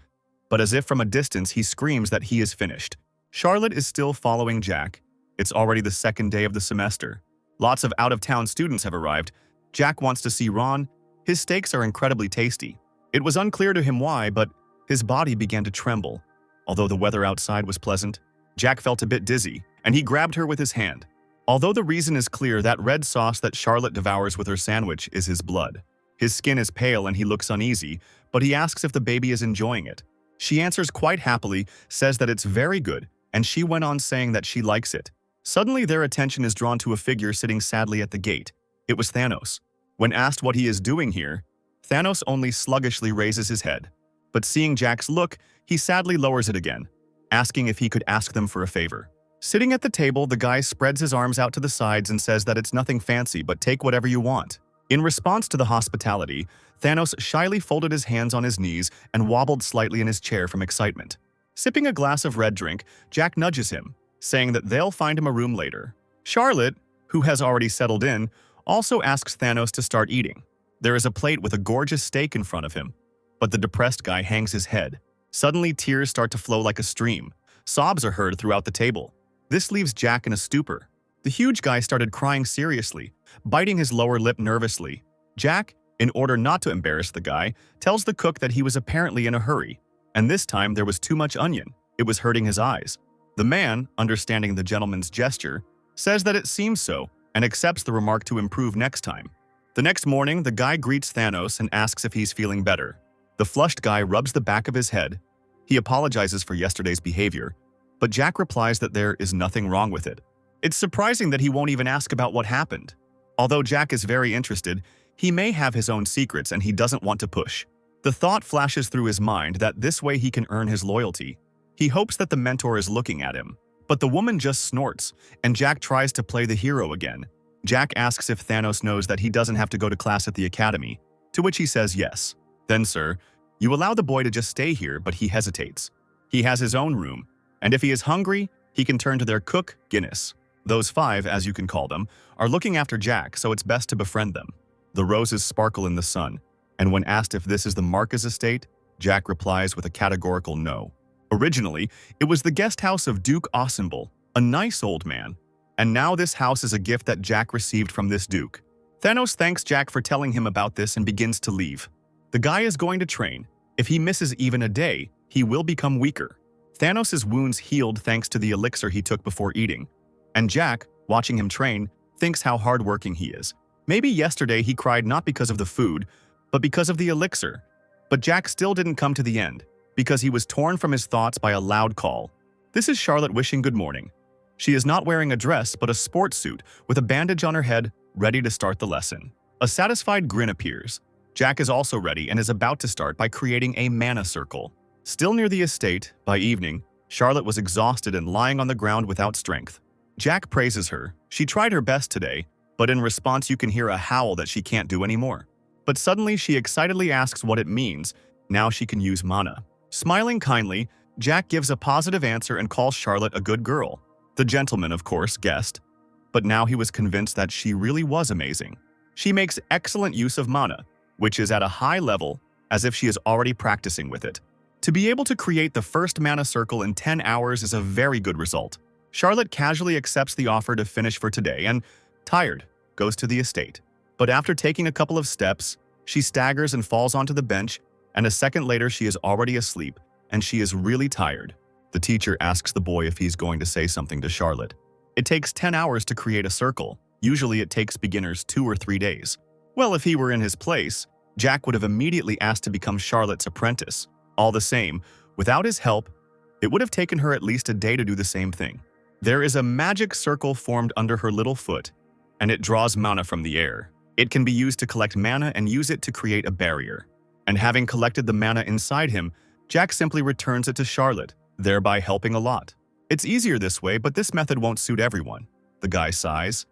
A: But as if from a distance, he screams that he is finished. Charlotte is still following Jack. It's already the second day of the semester. Lots of out-of-town students have arrived. Jack wants to see Ron. His steaks are incredibly tasty. It was unclear to him why, but his body began to tremble. Although the weather outside was pleasant, Jack felt a bit dizzy, and he grabbed her with his hand. Although the reason is clear, that red sauce that Charlotte devours with her sandwich is his blood. His skin is pale and he looks uneasy, but he asks if the baby is enjoying it. She answers quite happily, says that it's very good, and she went on saying that she likes it. Suddenly their attention is drawn to a figure sitting sadly at the gate. It was Thanos. When asked what he is doing here, Thanos only sluggishly raises his head. But seeing Jack's look, he sadly lowers it again, asking if he could ask them for a favor. Sitting at the table, the guy spreads his arms out to the sides and says that it's nothing fancy, but take whatever you want. In response to the hospitality, Thanos shyly folded his hands on his knees and wobbled slightly in his chair from excitement. Sipping a glass of red drink, Jack nudges him, saying that they'll find him a room later. Charlotte, who has already settled in, also asks Thanos to start eating. There is a plate with a gorgeous steak in front of him, but the depressed guy hangs his head. Suddenly, tears start to flow like a stream. Sobs are heard throughout the table. This leaves Jack in a stupor. The huge guy started crying seriously, biting his lower lip nervously. Jack, in order not to embarrass the guy, tells the cook that he was apparently in a hurry, and this time there was too much onion. It was hurting his eyes. The man, understanding the gentleman's gesture, says that it seems so and accepts the remark to improve next time. The next morning, the guy greets Thanos and asks if he's feeling better. The flushed guy rubs the back of his head. He apologizes for yesterday's behavior, but Jack replies that there is nothing wrong with it. It's surprising that he won't even ask about what happened. Although Jack is very interested, he may have his own secrets and he doesn't want to push. The thought flashes through his mind that this way he can earn his loyalty. He hopes that the mentor is looking at him. But the woman just snorts, and Jack tries to play the hero again. Jack asks if Thanos knows that he doesn't have to go to class at the academy, to which he says yes. Then, sir, you allow the boy to just stay here, but he hesitates. He has his own room, and if he is hungry, he can turn to their cook, Guinness. Those five, as you can call them, are looking after Jack, so it's best to befriend them. The roses sparkle in the sun, and when asked if this is the Marcus estate, Jack replies with a categorical no. Originally, it was the guest house of Duke Ausenbel, a nice old man, and now this house is a gift that Jack received from this duke. Thanos thanks Jack for telling him about this and begins to leave. The guy is going to train. If he misses even a day, he will become weaker. Thanos' wounds healed thanks to the elixir he took before eating. And Jack, watching him train, thinks how hardworking he is. Maybe yesterday he cried not because of the food, but because of the elixir. But Jack still didn't come to the end, because he was torn from his thoughts by a loud call. This is Charlotte wishing good morning. She is not wearing a dress but a sports suit with a bandage on her head, ready to start the lesson. A satisfied grin appears. Jack is also ready and is about to start by creating a mana circle. Still near the estate, by evening, Charlotte was exhausted and lying on the ground without strength. Jack praises her. She tried her best today, but in response you can hear a howl that she can't do anymore. But suddenly she excitedly asks what it means. Now she can use mana. Smiling kindly, Jack gives a positive answer and calls Charlotte a good girl. The gentleman, of course, guessed, but now he was convinced that she really was amazing. She makes excellent use of mana, which is at a high level, as if she is already practicing with it. To be able to create the first mana circle in 10 hours is a very good result. Charlotte casually accepts the offer to finish for today and, tired, goes to the estate. But after taking a couple of steps, she staggers and falls onto the bench, and a second later she is already asleep, and she is really tired. The teacher asks the boy if he's going to say something to Charlotte. It takes 10 hours to create a circle. Usually it takes beginners 2 or 3 days. Well, if he were in his place, Jack would have immediately asked to become Charlotte's apprentice. All the same, without his help, it would have taken her at least a day to do the same thing. There is a magic circle formed under her little foot, and it draws mana from the air. It can be used to collect mana and use it to create a barrier. And having collected the mana inside him, Jack simply returns it to Charlotte, thereby helping a lot. It's easier this way, but this method won't suit everyone. The guy sighs.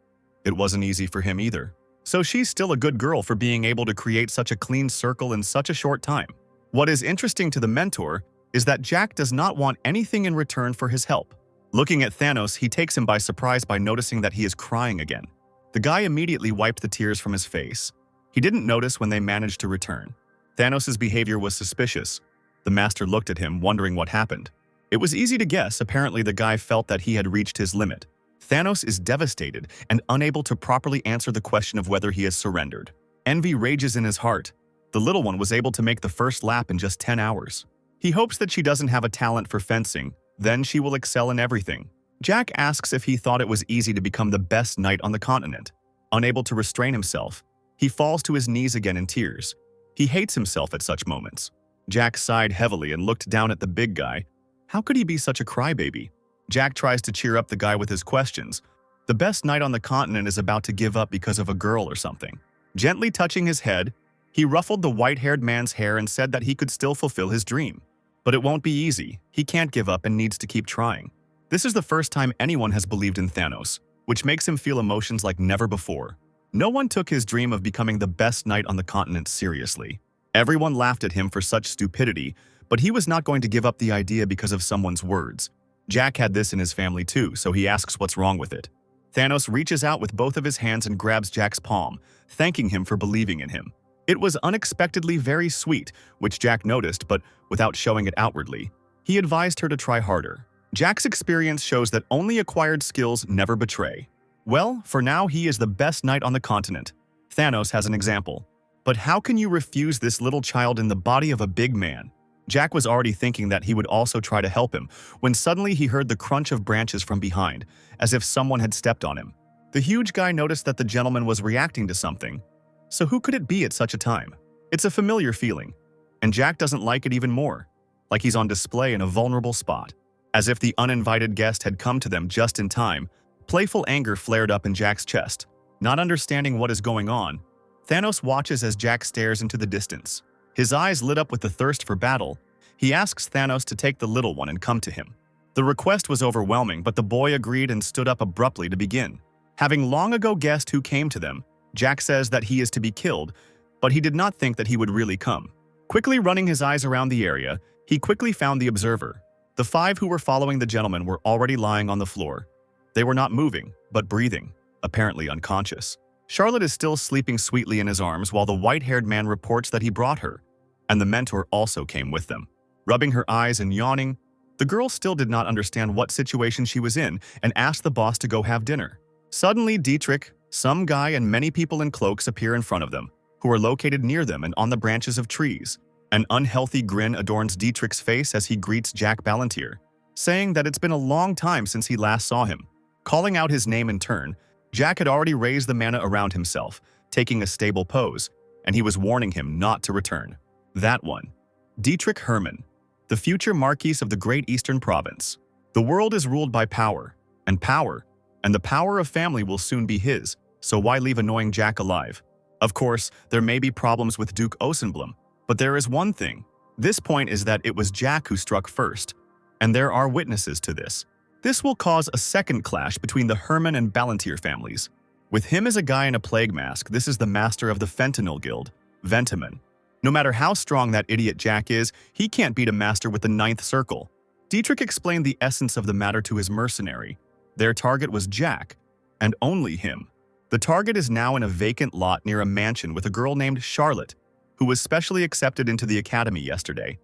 A: It wasn't easy for him either. So she's still a good girl for being able to create such a clean circle in such a short time. What is interesting to the mentor is that Jack does not want anything in return for his help. Looking at Thanos, he takes him by surprise by noticing that he is crying again. The guy immediately wiped the tears from his face. He didn't notice when they managed to return. Thanos' behavior was suspicious. The master looked at him, wondering what happened. It was easy to guess. Apparently the guy felt that he had reached his limit. Thanos is devastated and unable to properly answer the question of whether he has surrendered. Envy rages in his heart. The little one was able to make the first lap in just 10 hours. He hopes that she doesn't have a talent for fencing, then she will excel in everything. Jack asks if he thought it was easy to become the best knight on the continent. Unable to restrain himself, he falls to his knees again in tears. He hates himself at such moments. Jack sighed heavily and looked down at the big guy. How could he be such a crybaby? Jack tries to cheer up the guy with his questions. The best knight on the continent is about to give up because of a girl or something. Gently touching his head, he ruffled the white-haired man's hair and said that he could still fulfill his dream. But it won't be easy. He can't give up and needs to keep trying. This is the first time anyone has believed in Thanos, which makes him feel emotions like never before. No one took his dream of becoming the best knight on the continent seriously. Everyone laughed at him for such stupidity, but he was not going to give up the idea because of someone's words. Jack had this in his family too, so he asks what's wrong with it. Thanos reaches out with both of his hands and grabs Jack's palm, thanking him for believing in him. It was unexpectedly very sweet, which Jack noticed, but without showing it outwardly. He advised her to try harder. Jack's experience shows that only acquired skills never betray. Well, for now he is the best knight on the continent. Thanos has an example. But how can you refuse this little child in the body of a big man? Jack was already thinking that he would also try to help him, when suddenly he heard the crunch of branches from behind, as if someone had stepped on him. The huge guy noticed that the gentleman was reacting to something. So who could it be at such a time? It's a familiar feeling, and Jack doesn't like it even more, like he's on display in a vulnerable spot. As if the uninvited guest had come to them just in time, playful anger flared up in Jack's chest. Not understanding what is going on, Thanos watches as Jack stares into the distance. His eyes lit up with the thirst for battle. He asks Thanos to take the little one and come to him. The request was overwhelming, but the boy agreed and stood up abruptly to begin. Having long ago guessed who came to them, Jack says that he is to be killed, but he did not think that he would really come. Quickly running his eyes around the area, he quickly found the observer. The 5 who were following the gentleman were already lying on the floor. They were not moving, but breathing, apparently unconscious. Charlotte is still sleeping sweetly in his arms while the white-haired man reports that he brought her, and the mentor also came with them. Rubbing her eyes and yawning, the girl still did not understand what situation she was in and asked the boss to go have dinner. Suddenly, Dietrich, some guy and many people in cloaks appear in front of them, who are located near them and on the branches of trees. An unhealthy grin adorns Dietrich's face as he greets Jack Ballantyre, saying that it's been a long time since he last saw him. Calling out his name in turn, Jack had already raised the mana around himself, taking a stable pose, and he was warning him not to return. That one. Dietrich Hermann, the future Marquis of the Great Eastern Province. The world is ruled by power, and the power of family will soon be his, so why leave annoying Jack alive? Of course, there may be problems with Duke Osenblum, but there is one thing. This point is that it was Jack who struck first, and there are witnesses to this. This will cause a second clash between the Hermann and Ballantyre families. With him as a guy in a plague mask, this is the master of the Fentanyl Guild, Ventiman. No matter how strong that idiot Jack is, he can't beat a master with the ninth circle. Dietrich explained the essence of the matter to his mercenary. Their target was Jack, and only him. The target is now in a vacant lot near a mansion with a girl named Charlotte, who was specially accepted into the academy yesterday,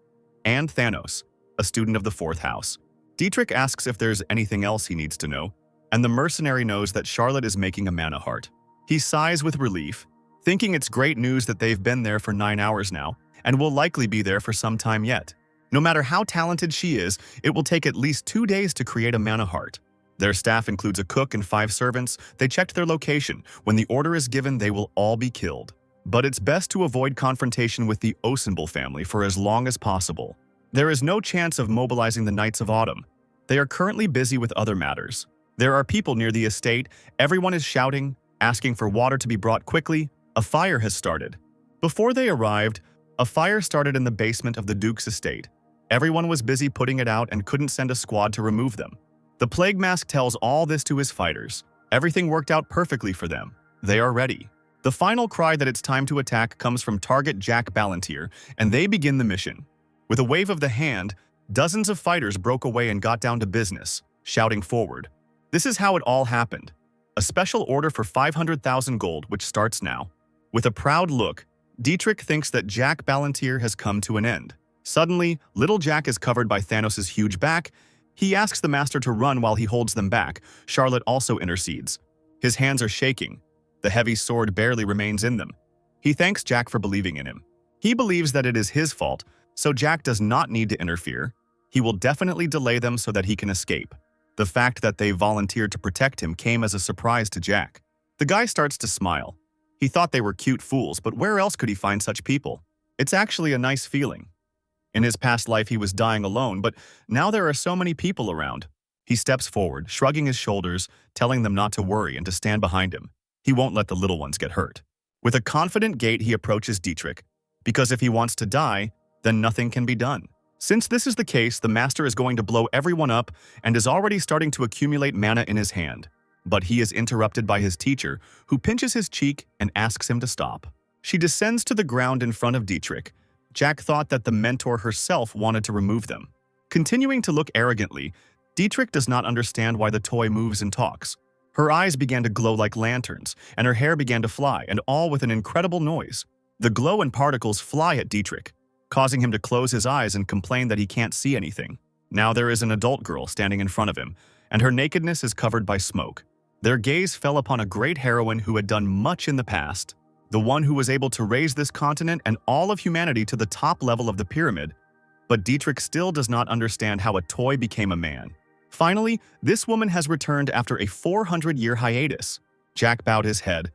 A: and Thanos, a student of the fourth house. Dietrich asks if there's anything else he needs to know, and the mercenary knows that Charlotte is making a mana heart. He sighs with relief, thinking it's great news that they've been there for 9 hours now, and will likely be there for some time yet. No matter how talented she is, it will take at least 2 days to create a mana heart. Their staff includes a cook and 5 servants. They checked their location. When the order is given, they will all be killed. But it's best to avoid confrontation with the Osenbel family for as long as possible. There is no chance of mobilizing the Knights of Autumn. They are currently busy with other matters. There are people near the estate. Everyone is shouting, asking for water to be brought quickly. A fire has started. Before they arrived, a fire started in the basement of the Duke's estate. Everyone was busy putting it out and couldn't send a squad to remove them. The Plague Mask tells all this to his fighters. Everything worked out perfectly for them. They are ready. The final cry that it's time to attack comes from target Jack Ballantyre, and they begin the mission. With a wave of the hand, dozens of fighters broke away and got down to business, shouting forward. This is how it all happened. A special order for 500,000 gold, which starts now. With a proud look, Dietrich thinks that Jack Ballantyre has come to an end. Suddenly, little Jack is covered by Thanos' huge back. He asks the master to run while he holds them back. Charlotte also intercedes. His hands are shaking. The heavy sword barely remains in them. He thanks Jack for believing in him. He believes that it is his fault, so Jack does not need to interfere. He will definitely delay them so that he can escape. The fact that they volunteered to protect him came as a surprise to Jack. The guy starts to smile. He thought they were cute fools, but where else could he find such people? It's actually a nice feeling. In his past life, he was dying alone, but now there are so many people around. He steps forward, shrugging his shoulders, telling them not to worry and to stand behind him. He won't let the little ones get hurt. With a confident gait, he approaches Dietrich, because if he wants to die, then nothing can be done. Since this is the case, the master is going to blow everyone up and is already starting to accumulate mana in his hand. But he is interrupted by his teacher, who pinches his cheek and asks him to stop. She descends to the ground in front of Dietrich. Jack thought that the mentor herself wanted to remove them. Continuing to look arrogantly, Dietrich does not understand why the toy moves and talks. Her eyes began to glow like lanterns, and her hair began to fly, and all with an incredible noise. The glow and particles fly at Dietrich, causing him to close his eyes and complain that he can't see anything. Now there is an adult girl standing in front of him, and her nakedness is covered by smoke. Their gaze fell upon a great heroine who had done much in the past, the one who was able to raise this continent and all of humanity to the top level of the pyramid. But Dietrich still does not understand how a toy became a man. Finally, this woman has returned after a 400-year hiatus. Jack bowed his head,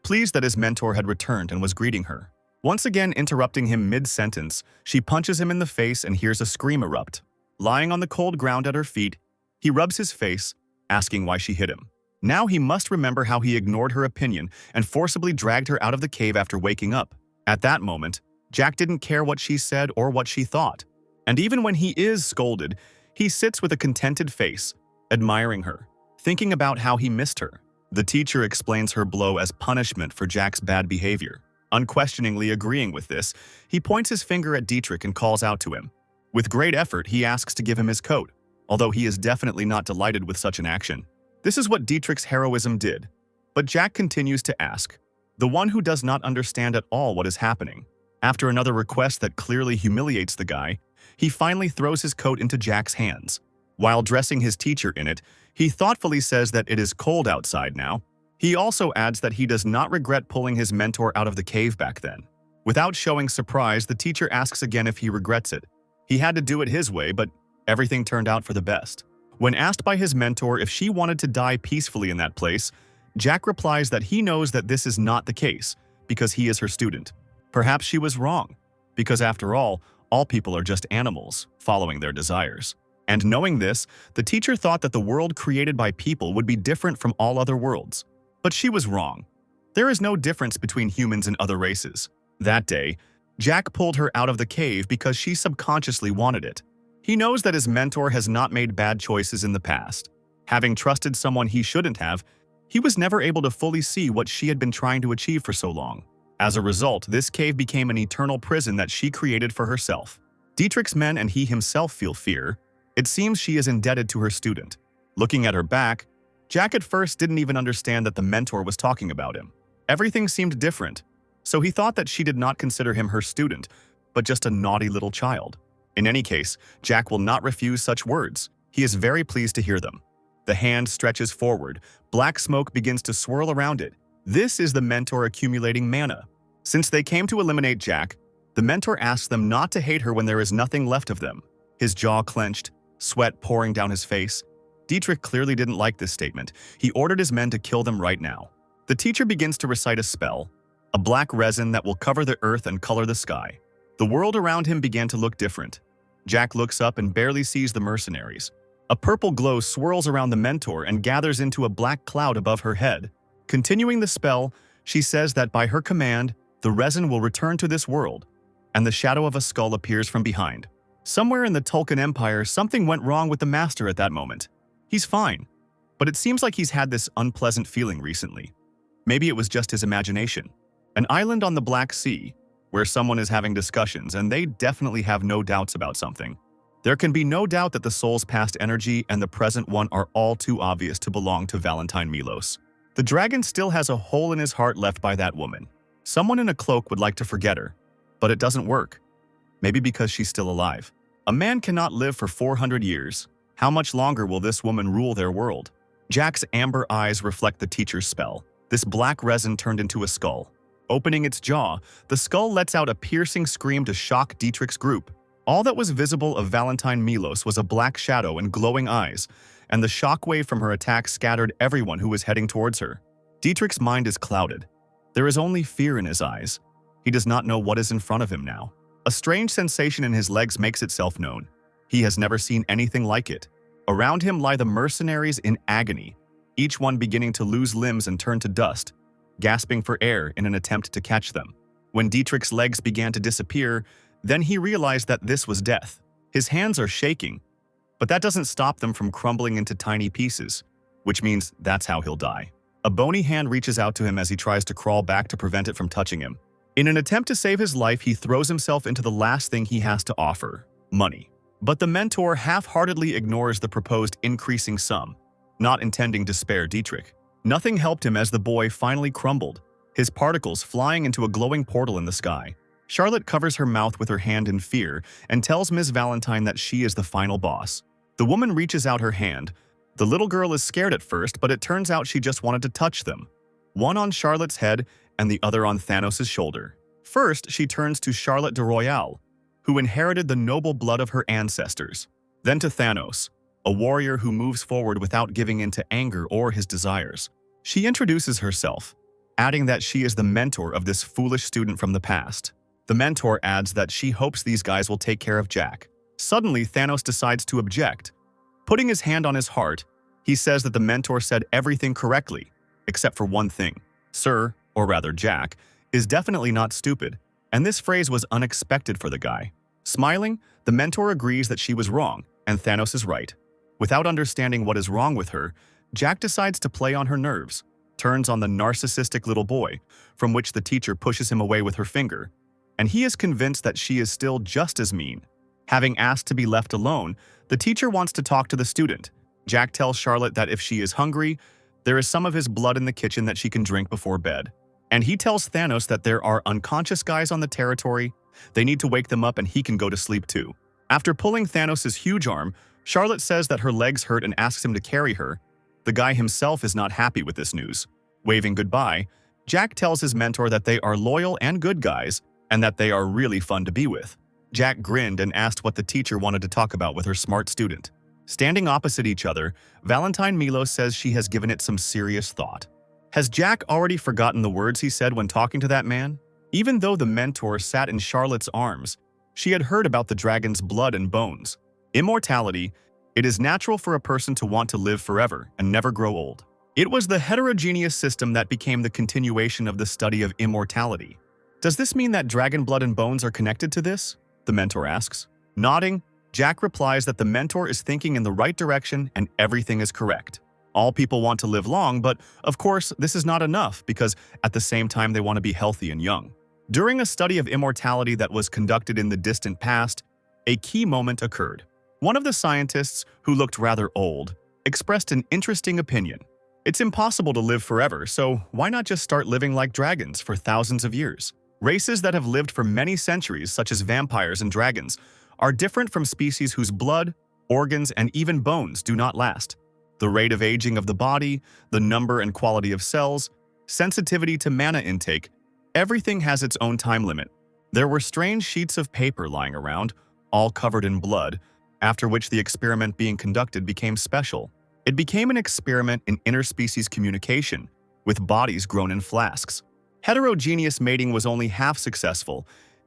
A: pleased that his mentor had returned and was greeting her. Once again interrupting him mid-sentence, she punches him in the face and hears a scream erupt. Lying on the cold ground at her feet, he rubs his face, asking why she hit him. Now he must remember how he ignored her opinion and forcibly dragged her out of the cave after waking up. At that moment, Jack didn't care what she said or what she thought. And even when he is scolded, he sits with a contented face, admiring her, thinking about how he missed her. The teacher explains her blow as punishment for Jack's bad behavior. Unquestioningly agreeing with this, he points his finger at Dietrich and calls out to him. With great effort, he asks to give him his coat, although he is definitely not delighted with such an action. This is what Dietrich's heroism did. But Jack continues to ask, the one who does not understand at all what is happening. After another request that clearly humiliates the guy, he finally throws his coat into Jack's hands. While dressing his teacher in it, he thoughtfully says that it is cold outside now. He also adds that he does not regret pulling his mentor out of the cave back then. Without showing surprise, the teacher asks again if he regrets it. He had to do it his way, but everything turned out for the best. When asked by his mentor if she wanted to die peacefully in that place, Jack replies that he knows that this is not the case because he is her student. Perhaps she was wrong, because after all people are just animals following their desires. And knowing this, the teacher thought that the world created by people would be different from all other worlds. But she was wrong. There is no difference between humans and other races. That day, Jack pulled her out of the cave because she subconsciously wanted it. He knows that his mentor has not made bad choices in the past. Having trusted someone he shouldn't have, he was never able to fully see what she had been trying to achieve for so long. As a result, this cave became an eternal prison that she created for herself. Dietrich's men and he himself feel fear. It seems she is indebted to her student. Looking at her back, Jack at first didn't even understand that the mentor was talking about him. Everything seemed different, so he thought that she did not consider him her student, but just a naughty little child. In any case, Jack will not refuse such words. He is very pleased to hear them. The hand stretches forward. Black smoke begins to swirl around it. This is the mentor accumulating mana. Since they came to eliminate Jack, the mentor asks them not to hate her when there is nothing left of them. His jaw clenched, sweat pouring down his face. Dietrich clearly didn't like this statement. He ordered his men to kill them right now. The teacher begins to recite a spell, a black resin that will cover the earth and color the sky. The world around him began to look different. Jack looks up and barely sees the mercenaries. A purple glow swirls around the mentor and gathers into a black cloud above her head. Continuing the spell, she says that by her command, the resin will return to this world, and the shadow of a skull appears from behind. Somewhere in the Tulkun Empire, something went wrong with the master at that moment. He's fine, but it seems like he's had this unpleasant feeling recently. Maybe it was just his imagination. An island on the Black Sea, where someone is having discussions, and they definitely have no doubts about something. There can be no doubt that the soul's past energy and the present one are all too obvious to belong to Valentine Milos. The dragon still has a hole in his heart left by that woman. Someone in a cloak would like to forget her, but it doesn't work. Maybe because she's still alive. A man cannot live for 400 years. How much longer will this woman rule their world? Jack's amber eyes reflect the teacher's spell. This black resin turned into a skull. Opening its jaw, the skull lets out a piercing scream to shock Dietrich's group. All that was visible of Valentine Milos was a black shadow and glowing eyes, and the shockwave from her attack scattered everyone who was heading towards her. Dietrich's mind is clouded. There is only fear in his eyes. He does not know what is in front of him now. A strange sensation in his legs makes itself known. He has never seen anything like it. Around him lie the mercenaries in agony, each one beginning to lose limbs and turn to dust, gasping for air in an attempt to catch them. When Dietrich's legs began to disappear, then he realized that this was death. His hands are shaking, but that doesn't stop them from crumbling into tiny pieces, which means that's how he'll die. A bony hand reaches out to him as he tries to crawl back to prevent it from touching him. In an attempt to save his life, he throws himself into the last thing he has to offer, money. But the mentor half-heartedly ignores the proposed increasing sum, not intending to spare Dietrich. Nothing helped him as the boy finally crumbled, his particles flying into a glowing portal in the sky. Charlotte covers her mouth with her hand in fear and tells Ms. Valentine that she is the final boss. The woman reaches out her hand. The little girl is scared at first, but it turns out she just wanted to touch them. One on Charlotte's head and the other on Thanos' shoulder. First, she turns to Charlotte de Royale, who inherited the noble blood of her ancestors. Then to Thanos, a warrior who moves forward without giving in to anger or his desires. She introduces herself, adding that she is the mentor of this foolish student from the past. The mentor adds that she hopes these guys will take care of Jack. Suddenly, Thanos decides to object. Putting his hand on his heart, he says that the mentor said everything correctly, except for one thing. Sir, or rather Jack, is definitely not stupid, and this phrase was unexpected for the guy. Smiling, the mentor agrees that she was wrong, and Thanos is right. Without understanding what is wrong with her, Jack decides to play on her nerves, turns on the narcissistic little boy, from which the teacher pushes him away with her finger, and he is convinced that she is still just as mean. Having asked to be left alone, the teacher wants to talk to the student. Jack tells Charlotte that if she is hungry, there is some of his blood in the kitchen that she can drink before bed. And he tells Thanos that there are unconscious guys on the territory. They need to wake them up and he can go to sleep too. After pulling Thanos' huge arm, Charlotte says that her legs hurt and asks him to carry her. The guy himself is not happy with this news. Waving goodbye, Jack tells his mentor that they are loyal and good guys and that they are really fun to be with. Jack grinned and asked what the teacher wanted to talk about with her smart student. Standing opposite each other, Valentine Milos says she has given it some serious thought. Has Jack already forgotten the words he said when talking to that man? Even though the mentor sat in Charlotte's arms, she had heard about the dragon's blood and bones. Immortality, it is natural for a person to want to live forever and never grow old. It was the heterogeneous system that became the continuation of the study of immortality. Does this mean that dragon blood and bones are connected to this? The mentor asks. Nodding, Jack replies that the mentor is thinking in the right direction and everything is correct. All people want to live long, but of course, this is not enough because at the same time they want to be healthy and young. During a study of immortality that was conducted in the distant past, a key moment occurred. One of the scientists, who looked rather old, expressed an interesting opinion. It's impossible to live forever, so why not just start living like dragons for thousands of years? Races that have lived for many centuries, such as vampires and dragons, are different from species whose blood, organs, and even bones do not last. The rate of aging of the body, the number and quality of cells, sensitivity to mana intake, everything has its own time limit. There were strange sheets of paper lying around, all covered in blood, after which the experiment being conducted became special. It became an experiment in interspecies communication, with bodies grown in flasks. Heterogeneous mating was only half successful.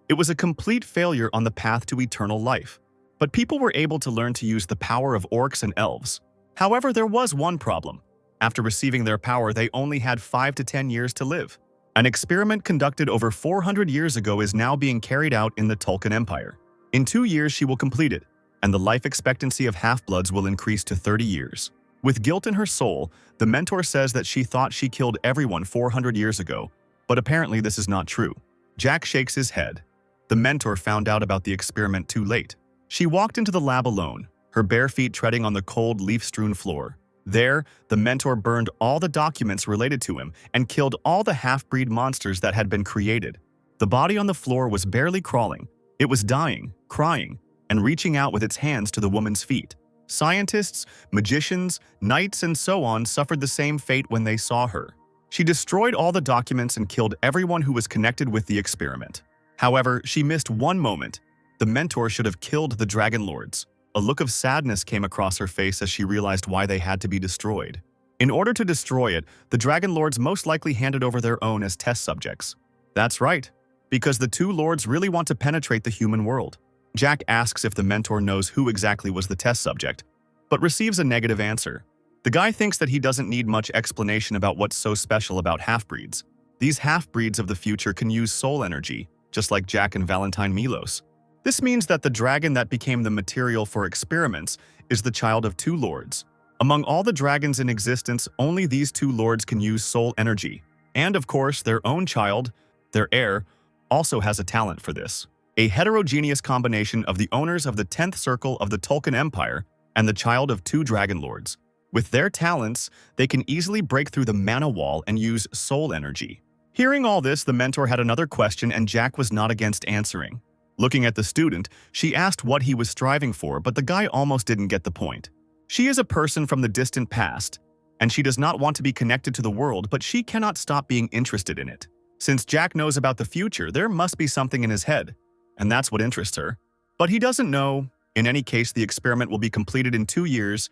A: It was a complete failure on the path to eternal life. But people were able to learn to use the power of orcs and elves. However, there was one problem. After receiving their power, they only had 5 to 10 years to live. An experiment conducted over 400 years ago is now being carried out in the Tulkun Empire. In 2 years, she will complete it, and the life expectancy of half-bloods will increase to 30 years. With guilt in her soul, the mentor says that she thought she killed everyone 400 years ago, but apparently this is not true. Jack shakes his head. The mentor found out about the experiment too late. She walked into the lab alone, her bare feet treading on the cold, leaf-strewn floor. There, the mentor burned all the documents related to him and killed all the half-breed monsters that had been created. The body on the floor was barely crawling. It was dying, crying, and reaching out with its hands to the woman's feet. Scientists, magicians, knights, and so on suffered the same fate when they saw her. She destroyed all the documents and killed everyone who was connected with the experiment. However, she missed one moment. The mentor should have killed the Dragon Lords. A look of sadness came across her face as she realized why they had to be destroyed. In order to destroy it, the Dragon Lords most likely handed over their own as test subjects. That's right, because the two lords really want to penetrate the human world. Jack asks if the mentor knows who exactly was the test subject, but receives a negative answer. The guy thinks that he doesn't need much explanation about what's so special about half-breeds. These half-breeds of the future can use soul energy, just like Jack and Valentine Milos. This means that the dragon that became the material for experiments is the child of two lords. Among all the dragons in existence, only these two lords can use soul energy. And of course, their own child, their heir, also has a talent for this. A heterogeneous combination of the owners of the 10th circle of the Tulkun Empire and the child of two dragon lords. With their talents, they can easily break through the mana wall and use soul energy. Hearing all this, the mentor had another question and Jack was not against answering. Looking at the student, she asked what he was striving for, but the guy almost didn't get the point. She is a person from the distant past, and she does not want to be connected to the world, but she cannot stop being interested in it. Since Jack knows about the future, there must be something in his head, and that's what interests her. But he doesn't know. In any case, the experiment will be completed in 2 years.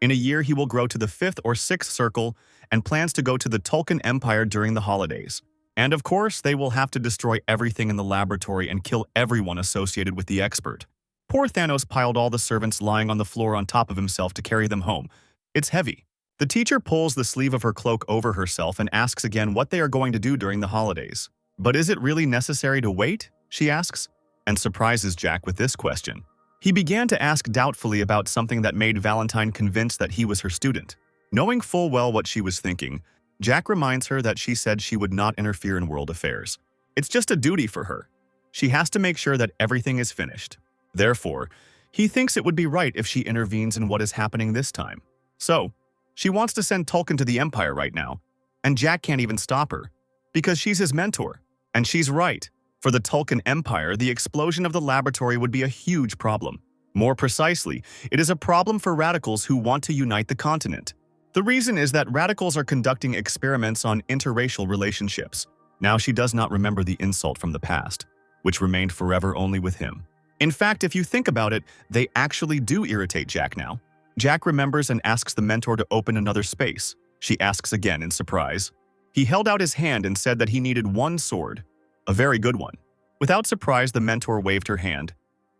A: In a year, he will grow to the 5th or 6th circle and plans to go to the Tulkun Empire during the holidays. And of course, they will have to destroy everything in the laboratory and kill everyone associated with the expert. Poor Thanos piled all the servants lying on the floor on top of himself to carry them home. It's heavy. The teacher pulls the sleeve of her cloak over herself and asks again what they are going to do during the holidays. But is it really necessary to wait? She asks, and surprises Jack with this question. He began to ask doubtfully about something that made Valentine convinced that he was her student. Knowing full well what she was thinking, Jack reminds her that she said she would not interfere in world affairs. It's just a duty for her. She has to make sure that everything is finished. Therefore, he thinks it would be right if she intervenes in what is happening this time. So, she wants to send Tulkun to the Empire right now, and Jack can't even stop her, because she's his mentor. And she's right. For the Tulkun Empire, the explosion of the laboratory would be a huge problem. More precisely, it is a problem for radicals who want to unite the continent. The reason is that radicals are conducting experiments on interracial relationships. Now she does not remember the insult from the past, which remained forever only with him. In fact, if you think about it, they actually do irritate Jack now. Jack remembers and asks the mentor to open another space. She asks again in surprise. He held out his hand and said that he needed one sword, a very good one. Without surprise, the mentor waved her hand.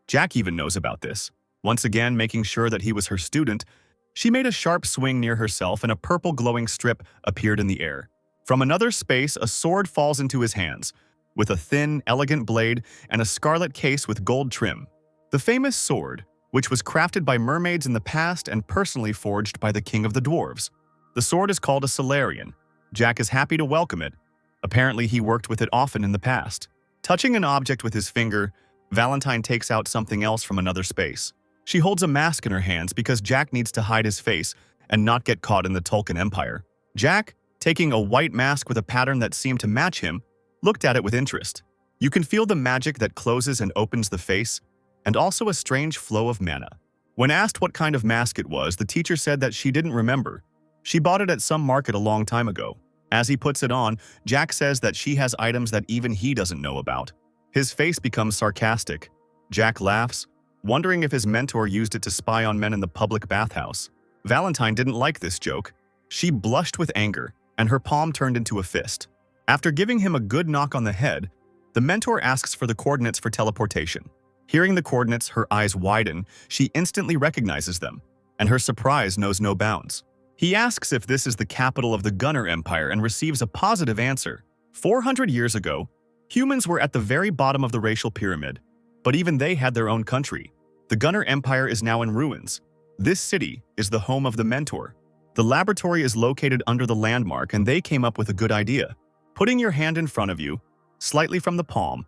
A: Jack even knows about this. Once again, making sure that he was her student, she made a sharp swing near herself and a purple glowing strip appeared in the air. From another space, a sword falls into his hands, with a thin, elegant blade and a scarlet case with gold trim. The famous sword, which was crafted by mermaids in the past and personally forged by the king of the dwarves. The sword is called a Solarian. Jack is happy to welcome it. Apparently, he worked with it often in the past. Touching an object with his finger, Valentine takes out something else from another space. She holds a mask in her hands because Jack needs to hide his face and not get caught in the Tolkien Empire. Jack, taking a white mask with a pattern that seemed to match him, looked at it with interest. You can feel the magic that closes and opens the face, and also a strange flow of mana. When asked what kind of mask it was, the teacher said that she didn't remember. She bought it at some market a long time ago. As he puts it on, Jack says that she has items that even he doesn't know about. His face becomes sarcastic. Jack laughs, wondering if his mentor used it to spy on men in the public bathhouse. Valentine didn't like this joke. She blushed with anger, and her palm turned into a fist. After giving him a good knock on the head, the mentor asks for the coordinates for teleportation. Hearing the coordinates, her eyes widen. She instantly recognizes them, and her surprise knows no bounds. He asks if this is the capital of the Gunner Empire and receives a positive answer. 400 years ago, humans were at the very bottom of the racial pyramid, but even they had their own country. The Gunner Empire is now in ruins. This city is the home of the mentor. The laboratory is located under the landmark, and they came up with a good idea. Putting your hand in front of you, slightly from the palm,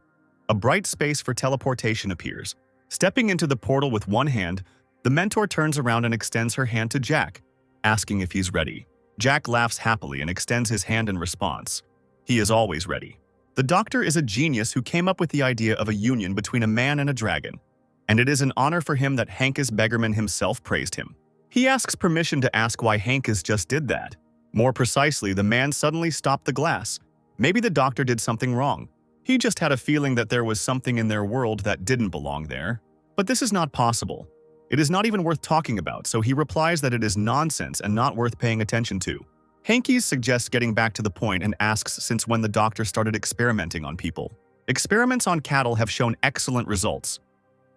A: a bright space for teleportation appears. Stepping into the portal with one hand, the mentor turns around and extends her hand to Jack, asking if he's ready. Jack laughs happily and extends his hand in response. He is always ready. The doctor is a genius who came up with the idea of a union between a man and a dragon, and it is an honor for him that Hankus Beggarman himself praised him. He asks permission to ask why Hankus just did that. More precisely, the man suddenly stopped the glass. Maybe the doctor did something wrong. He just had a feeling that there was something in their world that didn't belong there. But this is not possible. It is not even worth talking about, so he replies that it is nonsense and not worth paying attention to. Hankus suggests getting back to the point and asks since when the doctor started experimenting on people. Experiments on cattle have shown excellent results,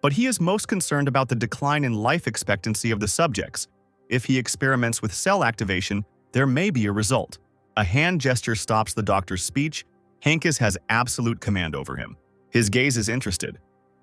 A: but he is most concerned about the decline in life expectancy of the subjects. If he experiments with cell activation, there may be a result. A hand gesture stops the doctor's speech. Hankus has absolute command over him. His gaze is interested.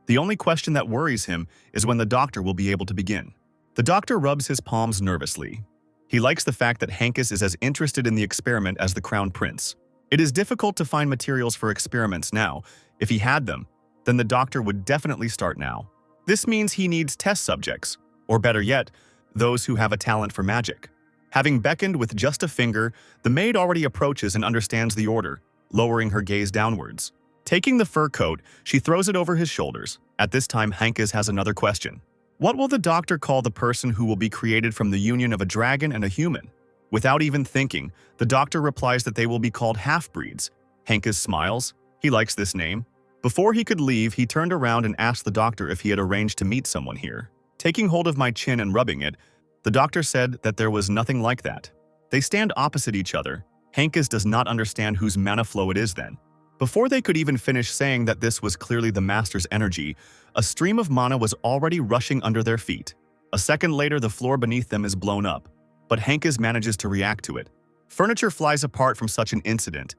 A: The only question that worries him is when the doctor will be able to begin. The doctor rubs his palms nervously. He likes the fact that Hankus is as interested in the experiment as the crown prince. It is difficult to find materials for experiments now. If he had them, then the doctor would definitely start now. This means he needs test subjects, or better yet, those who have a talent for magic. Having beckoned with just a finger, the maid already approaches and understands the order, lowering her gaze downwards. Taking the fur coat, she throws it over his shoulders. At this time, Hankus has another question. What will the doctor call the person who will be created from the union of a dragon and a human? Without even thinking, the doctor replies that they will be called half-breeds. Hankus smiles. He likes this name. Before he could leave, he turned around and asked the doctor if he had arranged to meet someone here. Taking hold of my chin and rubbing it, the doctor said that there was nothing like that. They stand opposite each other. Hankus does not understand whose mana flow it is then. Before they could even finish saying that this was clearly the master's energy, a stream of mana was already rushing under their feet. A second later, the floor beneath them is blown up, but Hankus manages to react to it. Furniture flies apart from such an incident,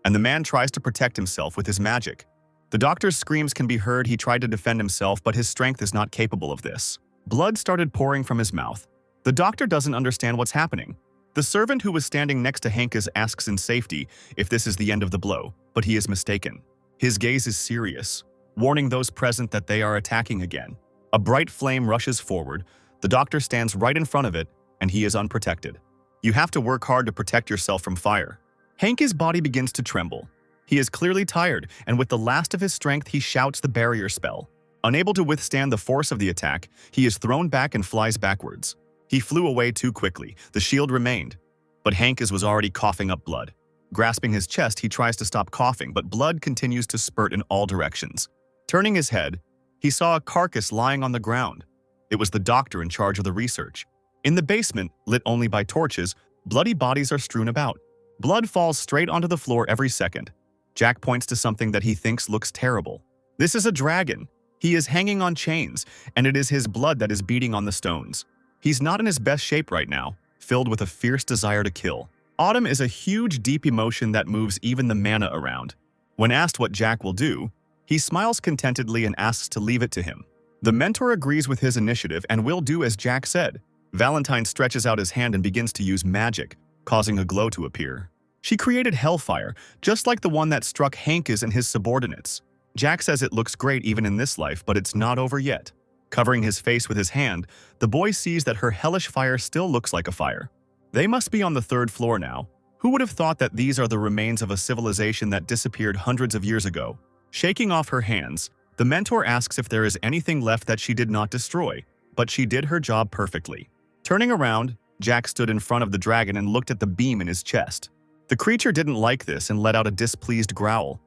A: and the man tries to protect himself with his magic. The doctor's screams can be heard. He tried to defend himself, but his strength is not capable of this. Blood started pouring from his mouth. The doctor doesn't understand what's happening. The servant who was standing next to Hankus asks in safety if this is the end of the blow, but he is mistaken. His gaze is serious, warning those present that they are attacking again. A bright flame rushes forward. The doctor stands right in front of it, and he is unprotected. You have to work hard to protect yourself from fire. Hankus' body begins to tremble. He is clearly tired, and with the last of his strength, he shouts the barrier spell. Unable to withstand the force of the attack, he is thrown back and flies backwards. He flew away too quickly. The shield remained, but Hankus was already coughing up blood. Grasping his chest, he tries to stop coughing, but blood continues to spurt in all directions. Turning his head, he saw a carcass lying on the ground. It was the doctor in charge of the research. In the basement, lit only by torches, bloody bodies are strewn about. Blood falls straight onto the floor every second. Jack points to something that he thinks looks terrible. This is a dragon. He is hanging on chains, and it is his blood that is beating on the stones. He's not in his best shape right now, filled with a fierce desire to kill. Autumn is a huge, deep emotion that moves even the mana around. When asked what Jack will do, he smiles contentedly and asks to leave it to him. The mentor agrees with his initiative and will do as Jack said. Valentine stretches out his hand and begins to use magic, causing a glow to appear. She created hellfire, just like the one that struck Hankes and his subordinates. Jack says it looks great even in this life, but it's not over yet. Covering his face with his hand, the boy sees that her hellish fire still looks like a fire. They must be on the 3rd floor now. Who would have thought that these are the remains of a civilization that disappeared hundreds of years ago? Shaking off her hands, the mentor asks if there is anything left that she did not destroy, but she did her job perfectly. Turning around, Jack stood in front of the dragon and looked at the beam in his chest. The creature didn't like this and let out a displeased growl,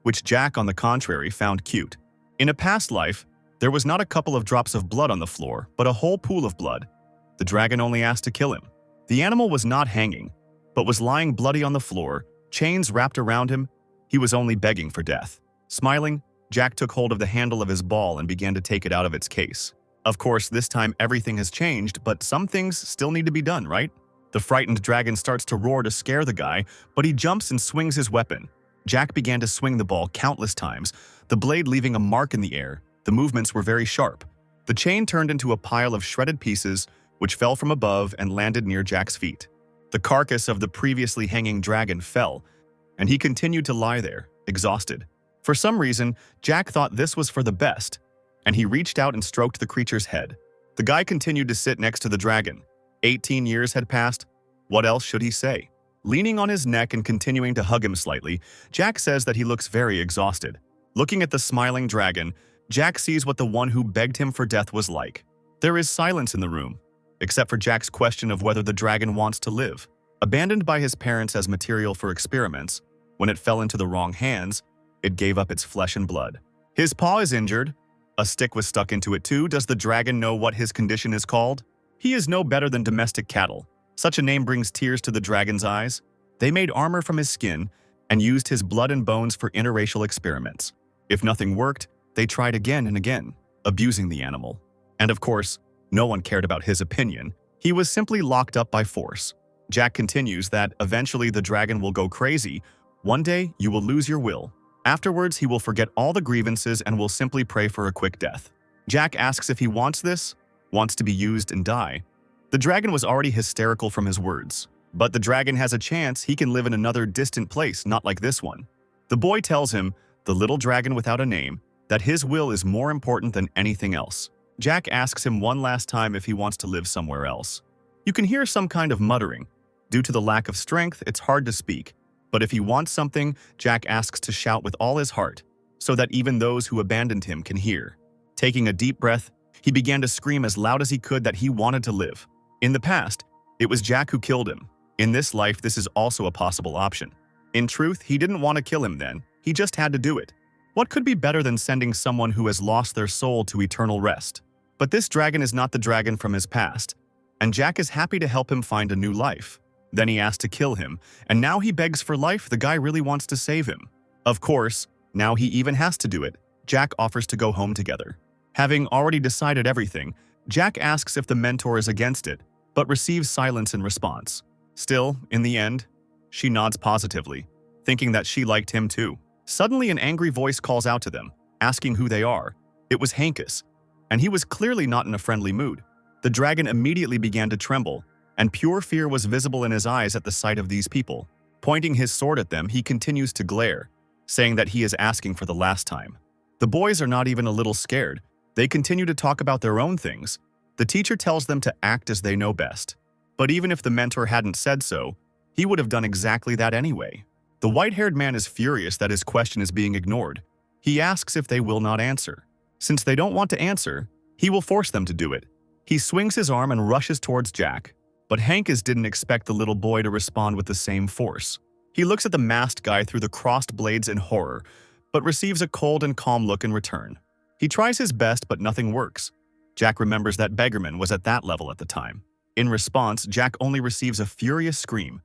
A: which Jack, on the contrary, found cute. In a past life, there was not a couple of drops of blood on the floor, but a whole pool of blood. The dragon only asked to kill him. The animal was not hanging, but was lying bloody on the floor, chains wrapped around him. He was only begging for death. Smiling, Jack took hold of the handle of his ball and began to take it out of its case. Of course, this time everything has changed, but some things still need to be done, right? The frightened dragon starts to roar to scare the guy, but he jumps and swings his weapon. Jack began to swing the ball countless times, the blade leaving a mark in the air. The movements were very sharp. The chain turned into a pile of shredded pieces, which fell from above and landed near Jack's feet. The carcass of the previously hanging dragon fell, and he continued to lie there, exhausted. For some reason, Jack thought this was for the best, and he reached out and stroked the creature's head. The guy continued to sit next to the dragon. 18 years had passed. What else should he say? Leaning on his neck and continuing to hug him slightly, Jack says that he looks very exhausted. Looking at the smiling dragon, Jack sees what the one who begged him for death was like. There is silence in the room, except for Jack's question of whether the dragon wants to live. Abandoned by his parents as material for experiments, when it fell into the wrong hands, it gave up its flesh and blood. His paw is injured. A stick was stuck into it too. Does the dragon know what his condition is called? He is no better than domestic cattle. Such a name brings tears to the dragon's eyes. They made armor from his skin and used his blood and bones for interracial experiments. If nothing worked, they tried again and again, abusing the animal. And of course, no one cared about his opinion. He was simply locked up by force. Jack continues that eventually the dragon will go crazy. One day, you will lose your will. Afterwards, he will forget all the grievances and will simply pray for a quick death. Jack asks if he wants this, wants to be used and die. The dragon was already hysterical from his words. But the dragon has a chance he can live in another distant place, not like this one. The boy tells him, the little dragon without a name, that his will is more important than anything else. Jack asks him one last time if he wants to live somewhere else. You can hear some kind of muttering. Due to the lack of strength, it's hard to speak. But if he wants something, Jack asks to shout with all his heart, so that even those who abandoned him can hear. Taking a deep breath, he began to scream as loud as he could that he wanted to live. In the past, it was Jack who killed him. In this life, this is also a possible option. In truth, he didn't want to kill him then. He just had to do it. What could be better than sending someone who has lost their soul to eternal rest? But this dragon is not the dragon from his past, and Jack is happy to help him find a new life. Then he asked to kill him, and now he begs for life. The guy really wants to save him. Of course, now he even has to do it. Jack offers to go home together. Having already decided everything, Jack asks if the mentor is against it, but receives silence in response. Still, in the end, she nods positively, thinking that she liked him too. Suddenly, an angry voice calls out to them, asking who they are. It was Hankes, and he was clearly not in a friendly mood. The dragon immediately began to tremble, and pure fear was visible in his eyes at the sight of these people. Pointing his sword at them, he continues to glare, saying that he is asking for the last time. The boys are not even a little scared. They continue to talk about their own things. The teacher tells them to act as they know best. But even if the mentor hadn't said so, he would have done exactly that anyway. The white-haired man is furious that his question is being ignored. He asks if they will not answer. Since they don't want to answer, he will force them to do it. He swings his arm and rushes towards Jack. But Hankes didn't expect the little boy to respond with the same force. He looks at the masked guy through the crossed blades in horror, but receives a cold and calm look in return. He tries his best, but nothing works. Jack remembers that Beggarman was at that level at the time. In response, Jack only receives a furious scream.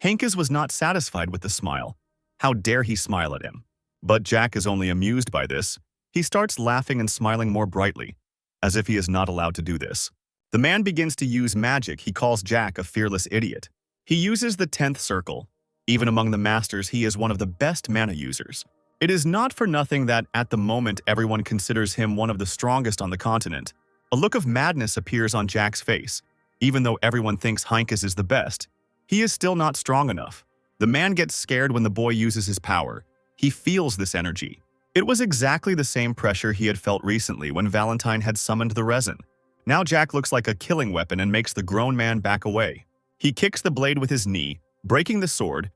A: Hankes was not satisfied with the smile. How dare he smile at him? But Jack is only amused by this. He starts laughing and smiling more brightly, as if he is not allowed to do this. The man begins to use magic. He calls Jack a fearless idiot. He uses the 10th circle. Even among the masters, he is one of the best mana users. It is not for nothing that, at the moment, everyone considers him one of the strongest on the continent. A look of madness appears on Jack's face. Even though everyone thinks Hankes is the best, He is still not strong enough. The man gets scared when the boy uses his power. He feels this energy. It was exactly the same pressure he had felt recently when Valentine had summoned the resin. Now Jack looks like a killing weapon and makes the grown man back away. He kicks the blade with his knee, breaking the sword,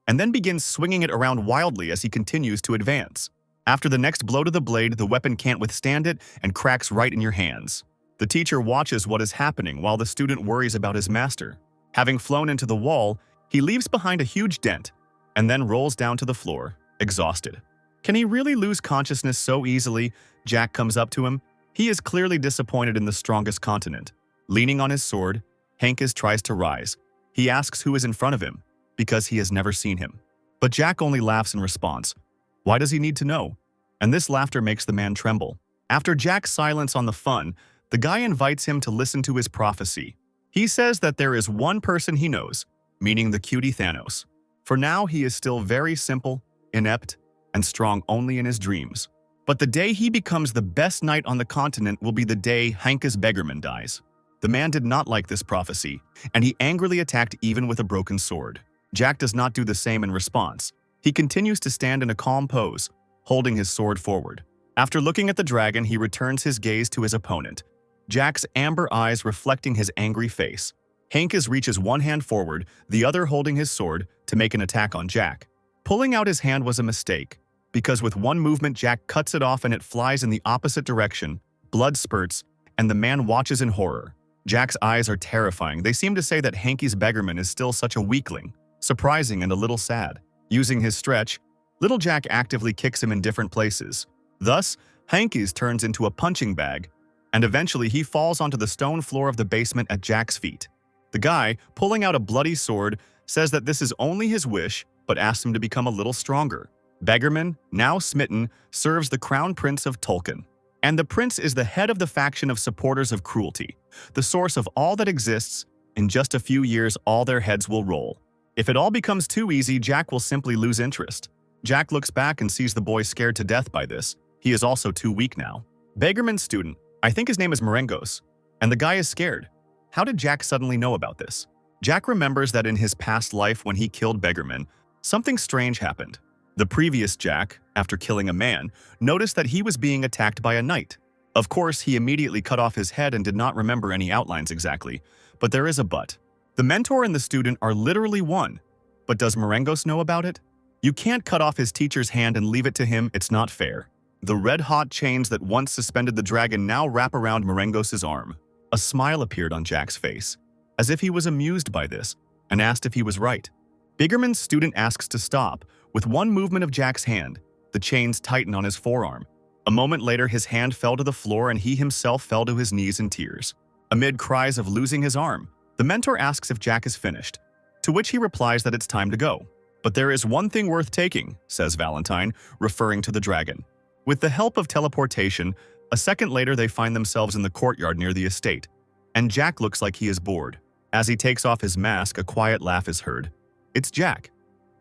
A: and then begins swinging it around wildly as he continues to advance. After the next blow to the blade, the weapon can't withstand it and cracks right in your hands. The teacher watches what is happening while the student worries about his master. Having flown into the wall, he leaves behind a huge dent and then rolls down to the floor, exhausted. Can he really lose consciousness so easily? Jack comes up to him. He is clearly disappointed in the strongest continent. Leaning on his sword, Hankes tries to rise. He asks who is in front of him, because he has never seen him. But Jack only laughs in response. Why does he need to know? And this laughter makes the man tremble. After Jack's silence on the fun, the guy invites him to listen to his prophecy. He says that there is one person he knows, meaning the cutie Thanos. For now, he is still very simple, inept, and strong only in his dreams. But the day he becomes the best knight on the continent will be the day Hankes Beggarman dies. The man did not like this prophecy, and he angrily attacked even with a broken sword. Jack does not do the same in response. He continues to stand in a calm pose, holding his sword forward. After looking at the dragon, he returns his gaze to his opponent, Jack's amber eyes reflecting his angry face. Hankes reaches one hand forward, the other holding his sword, to make an attack on Jack. Pulling out his hand was a mistake, because with one movement Jack cuts it off and it flies in the opposite direction. Blood spurts, and the man watches in horror. Jack's eyes are terrifying. They seem to say that Hankes Beggarman is still such a weakling, surprising and a little sad. Using his stretch, little Jack actively kicks him in different places. Thus, Hankes turns into a punching bag, and eventually he falls onto the stone floor of the basement at Jack's feet. The guy, pulling out a bloody sword, says that this is only his wish, but asks him to become a little stronger. Beggarman, now smitten, serves the crown prince of Tolkien. And the prince is the head of the faction of supporters of cruelty, the source of all that exists. In just a few years, all their heads will roll. If it all becomes too easy, Jack will simply lose interest. Jack looks back and sees the boy scared to death by this. He is also too weak now. Beggarman's student, I think his name is Marengos, and the guy is scared. How did Jack suddenly know about this? Jack remembers that in his past life when he killed Beggarman, something strange happened. The previous Jack, after killing a man, noticed that he was being attacked by a knight. Of course, he immediately cut off his head and did not remember any outlines exactly, but there is a but. The mentor and the student are literally one. But does Marengos know about it? You can't cut off his teacher's hand and leave it to him, it's not fair. The red-hot chains that once suspended the dragon now wrap around Marengos' arm. A smile appeared on Jack's face, as if he was amused by this, and asked if he was right. Beggarman's student asks to stop. With one movement of Jack's hand, the chains tighten on his forearm. A moment later, his hand fell to the floor and he himself fell to his knees in tears. Amid cries of losing his arm, the mentor asks if Jack is finished, to which he replies that it's time to go. But there is one thing worth taking, says Valentine, referring to the dragon. With the help of teleportation, a second later they find themselves in the courtyard near the estate, and Jack looks like he is bored. As he takes off his mask, a quiet laugh is heard. It's Jack,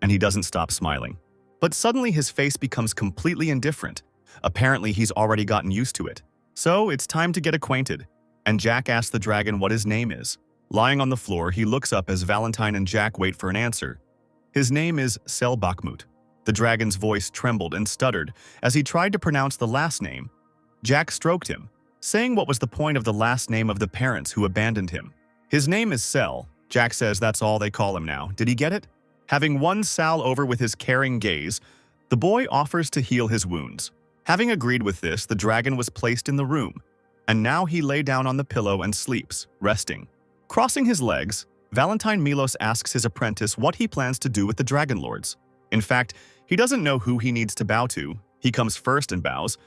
A: and he doesn't stop smiling. But suddenly his face becomes completely indifferent. Apparently he's already gotten used to it. So it's time to get acquainted, and Jack asks the dragon what his name is. Lying on the floor, he looks up as Valentine and Jack wait for an answer. His name is Sel Bakhmut. The dragon's voice trembled and stuttered as he tried to pronounce the last name. Jack stroked him, saying what was the point of the last name of the parents who abandoned him. His name is Sel. Jack says that's all they call him now. Did he get it? Having won Sal over with his caring gaze, the boy offers to heal his wounds. Having agreed with this, the dragon was placed in the room, and now he lay down on the pillow and sleeps, resting. Crossing his legs, Valentine Milos asks his apprentice what he plans to do with the Dragon Lords. In fact, he doesn't know who he needs to bow to. He comes first and bows.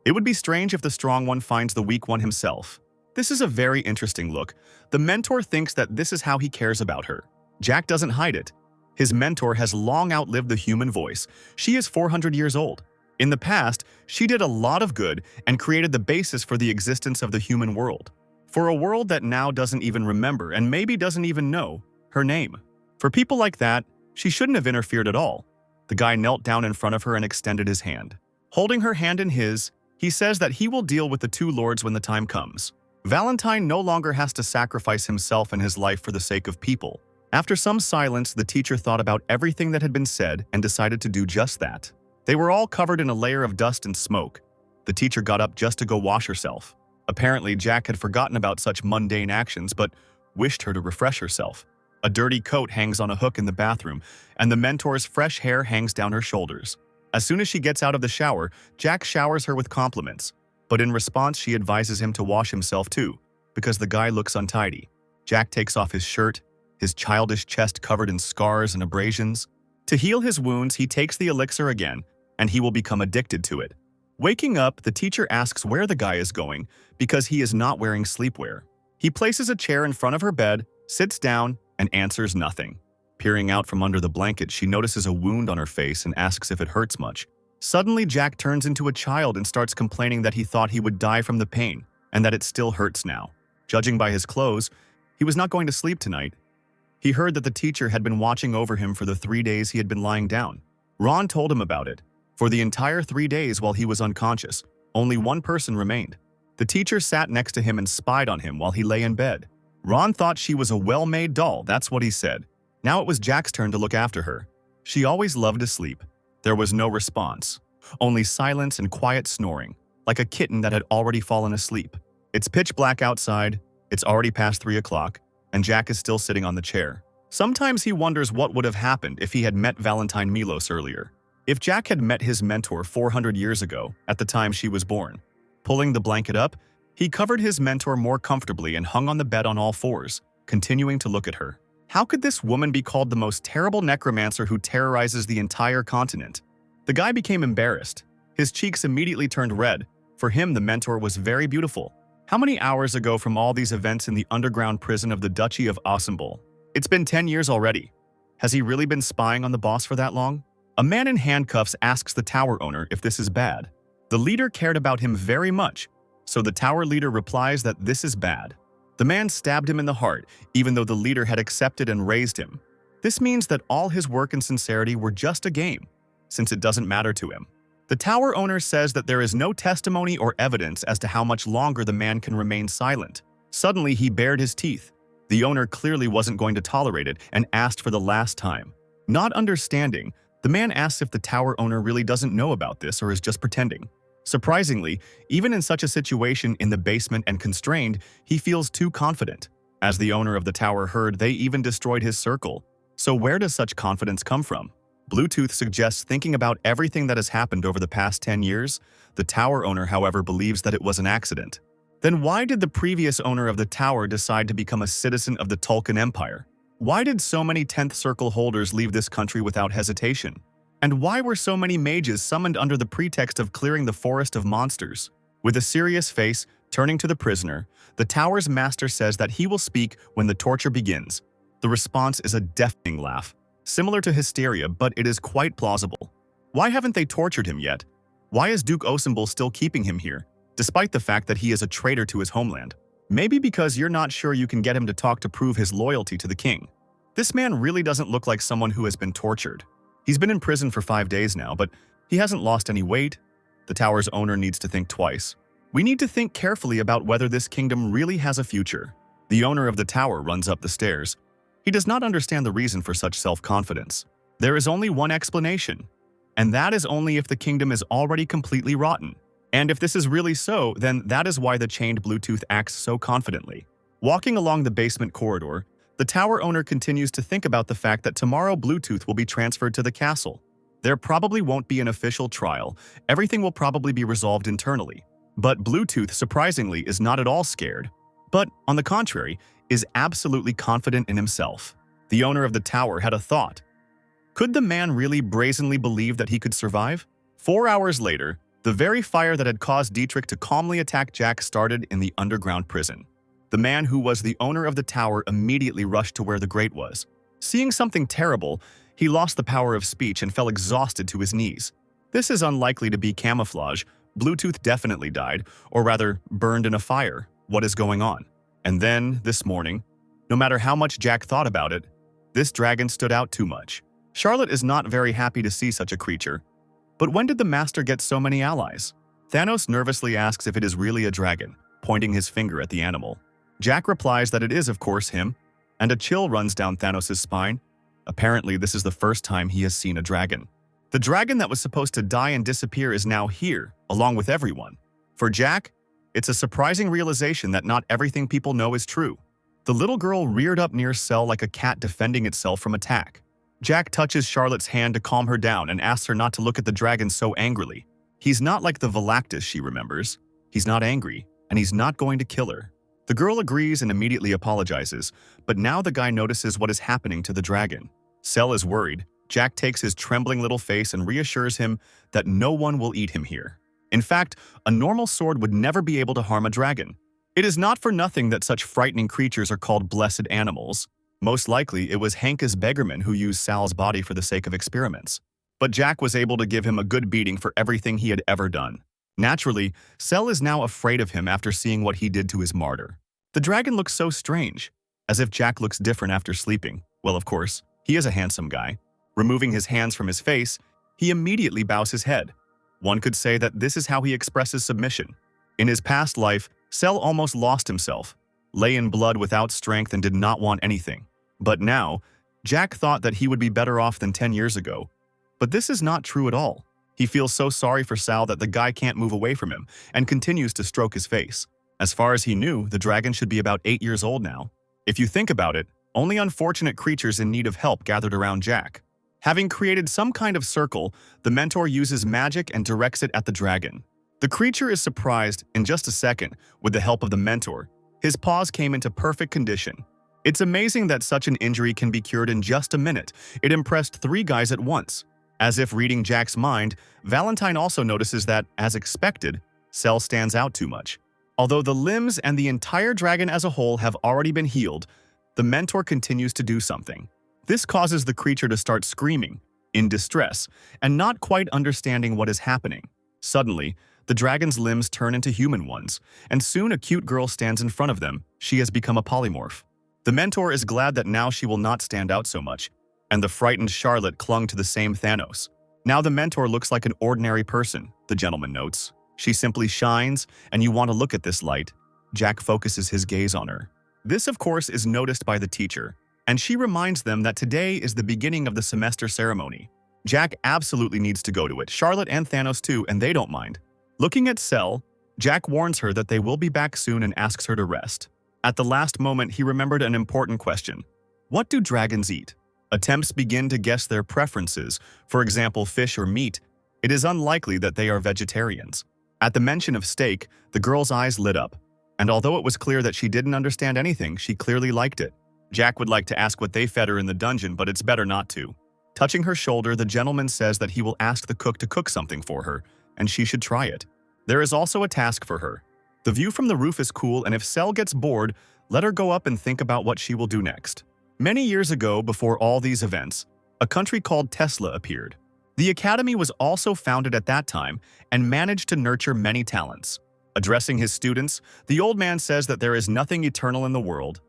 A: It would be strange if the strong one finds the weak one himself. This is a very interesting look. The mentor thinks that this is how he cares about her. Jack doesn't hide it. His mentor has long outlived the human voice. She is 400 years old. In the past, she did a lot of good and created the basis for the existence of the human world. For a world that now doesn't even remember and maybe doesn't even know her name. For people like that, she shouldn't have interfered at all. The guy knelt down in front of her and extended his hand. Holding her hand in his, he says that he will deal with the two lords when the time comes. Valentine no longer has to sacrifice himself and his life for the sake of people. After some silence, the teacher thought about everything that had been said and decided to do just that. They were all covered in a layer of dust and smoke. The teacher got up just to go wash herself. Apparently, Jack had forgotten about such mundane actions but wished her to refresh herself. A dirty coat hangs on a hook in the bathroom, and the mentor's fresh hair hangs down her shoulders. As soon as she gets out of the shower, Jack showers her with compliments. But in response, she advises him to wash himself too, because the guy looks untidy. Jack takes off his shirt, his childish chest covered in scars and abrasions. To heal his wounds, he takes the elixir again, and he will become addicted to it. Waking up, the teacher asks where the guy is going because he is not wearing sleepwear. He places a chair in front of her bed, sits down, and answers nothing. Peering out from under the blanket, she notices a wound on her face and asks if it hurts much. Suddenly, Jack turns into a child and starts complaining that he thought he would die from the pain and that it still hurts now. Judging by his clothes, he was not going to sleep tonight. He heard that the teacher had been watching over him for the 3 days he had been lying down. Ron told him about it. For the entire 3 days while he was unconscious, only one person remained. The teacher sat next to him and spied on him while he lay in bed. Ron thought she was a well-made doll, that's what he said. Now it was Jack's turn to look after her. She always loved to sleep. There was no response, only silence and quiet snoring, like a kitten that had already fallen asleep. It's pitch black outside, it's already past 3 o'clock, and Jack is still sitting on the chair. Sometimes he wonders what would have happened if he had met Valentine Milos earlier. If Jack had met his mentor 400 years ago, at the time she was born. Pulling the blanket up, he covered his mentor more comfortably and hung on the bed on all fours, continuing to look at her. How could this woman be called the most terrible necromancer who terrorizes the entire continent? The guy became embarrassed. His cheeks immediately turned red. For him, the mentor was very beautiful. How many hours ago from all these events in the underground prison of the Duchy of Assemble? It's been 10 years already. Has he really been spying on the boss for that long? A man in handcuffs asks the tower owner if this is bad. The leader cared about him very much, so the tower leader replies that this is bad. The man stabbed him in the heart, even though the leader had accepted and raised him. This means that all his work and sincerity were just a game, since it doesn't matter to him. The tower owner says that there is no testimony or evidence as to how much longer the man can remain silent. Suddenly, he bared his teeth. The owner clearly wasn't going to tolerate it and asked for the last time. Not understanding, the man asks if the tower owner really doesn't know about this or is just pretending. Surprisingly, even in such a situation in the basement and constrained, he feels too confident. As the owner of the tower heard, they even destroyed his circle. So where does such confidence come from? Bluetooth suggests thinking about everything that has happened over the past 10 years. The tower owner, however, believes that it was an accident. Then why did the previous owner of the tower decide to become a citizen of the Tulkan Empire? Why did so many 10th Circle holders leave this country without hesitation? And why were so many mages summoned under the pretext of clearing the forest of monsters? With a serious face, turning to the prisoner, the tower's master says that he will speak when the torture begins. The response is a deafening laugh, similar to hysteria, but it is quite plausible. Why haven't they tortured him yet? Why is Duke Osemble still keeping him here, despite the fact that he is a traitor to his homeland? Maybe because you're not sure you can get him to talk to prove his loyalty to the king. This man really doesn't look like someone who has been tortured. He's been in prison for 5 days now, but he hasn't lost any weight. The tower's owner needs to think twice. We need to think carefully about whether this kingdom really has a future. The owner of the tower runs up the stairs. He does not understand the reason for such self-confidence. There is only one explanation, and that is only if the kingdom is already completely rotten. And if this is really so, then that is why the chained Bluetooth acts so confidently. Walking along the basement corridor, the tower owner continues to think about the fact that tomorrow Bluetooth will be transferred to the castle. There probably won't be an official trial. Everything will probably be resolved internally. But Bluetooth, surprisingly, is not at all scared, but, on the contrary, is absolutely confident in himself. The owner of the tower had a thought. Could the man really brazenly believe that he could survive? 4 hours later, the very fire that had caused Dietrich to calmly attack Jack started in the underground prison. The man who was the owner of the tower immediately rushed to where the grate was. Seeing something terrible, he lost the power of speech and fell exhausted to his knees. This is unlikely to be camouflage. Bluetooth definitely died, or rather, burned in a fire. What is going on? And then, this morning, no matter how much Jack thought about it, this dragon stood out too much. Charlotte is not very happy to see such a creature. But when did the master get so many allies? Thanos nervously asks if it is really a dragon, pointing his finger at the animal. Jack replies that it is, of course, him. and a chill runs down Thanos' spine. Apparently, this is the first time he has seen a dragon. The dragon that was supposed to die and disappear is now here, along with everyone. For Jack, it's a surprising realization that not everything people know is true. The little girl reared up near Cell like a cat defending itself from attack. Jack touches Charlotte's hand to calm her down and asks her not to look at the dragon so angrily. He's not like the Velactus she remembers. He's not angry, and he's not going to kill her. The girl agrees and immediately apologizes, but now the guy notices what is happening to the dragon. Cell is worried. Jack takes his trembling little face and reassures him that no one will eat him here. In fact, a normal sword would never be able to harm a dragon. It is not for nothing that such frightening creatures are called blessed animals. Most likely, it was Hanka's beggarman who used Sal's body for the sake of experiments. But Jack was able to give him a good beating for everything he had ever done. Naturally, Cell is now afraid of him after seeing what he did to his martyr. The dragon looks so strange, as if Jack looks different after sleeping. Well, of course, he is a handsome guy. Removing his hands from his face, he immediately bows his head. One could say that this is how he expresses submission. In his past life, Cell almost lost himself, lay in blood without strength and did not want anything. But now, Jack thought that he would be better off than 10 years ago. But this is not true at all. He feels so sorry for Sal that the guy can't move away from him and continues to stroke his face. As far as he knew, the dragon should be about 8 years old now. If you think about it, only unfortunate creatures in need of help gathered around Jack. Having created some kind of circle, the mentor uses magic and directs it at the dragon. The creature is surprised in just a second with the help of the mentor. His paws came into perfect condition. It's amazing that such an injury can be cured in just a minute. It impressed 3 guys at once. As if reading Jack's mind, Valentine also notices that, as expected, Cell stands out too much. Although the limbs and the entire dragon as a whole have already been healed, the mentor continues to do something. This causes the creature to start screaming, in distress, and not quite understanding what is happening. Suddenly, the dragon's limbs turn into human ones, and soon a cute girl stands in front of them. She has become a polymorph. The mentor is glad that now she will not stand out so much, and the frightened Charlotte clung to the same Thanos. Now the mentor looks like an ordinary person, the gentleman notes. She simply shines, and you want to look at this light. Jack focuses his gaze on her. This, of course, is noticed by the teacher, and she reminds them that today is the beginning of the semester ceremony. Jack absolutely needs to go to it, Charlotte and Thanos too, and they don't mind. Looking at Cell, Jack warns her that they will be back soon and asks her to rest. At the last moment, he remembered an important question. What do dragons eat? Attempts begin to guess their preferences, for example fish or meat. It is unlikely that they are vegetarians. At the mention of steak, the girl's eyes lit up, and although it was clear that she didn't understand anything, she clearly liked it. Jack would like to ask what they fed her in the dungeon, but it's better not to. Touching her shoulder, the gentleman says that he will ask the cook to cook something for her, and she should try it. There is also a task for her. The view from the roof is cool, and if Cell gets bored, let her go up and think about what she will do next. Many years ago, before all these events, a country called Tesla appeared. The academy was also founded at that time and managed to nurture many talents. Addressing his students, the old man says that there is nothing eternal in the world.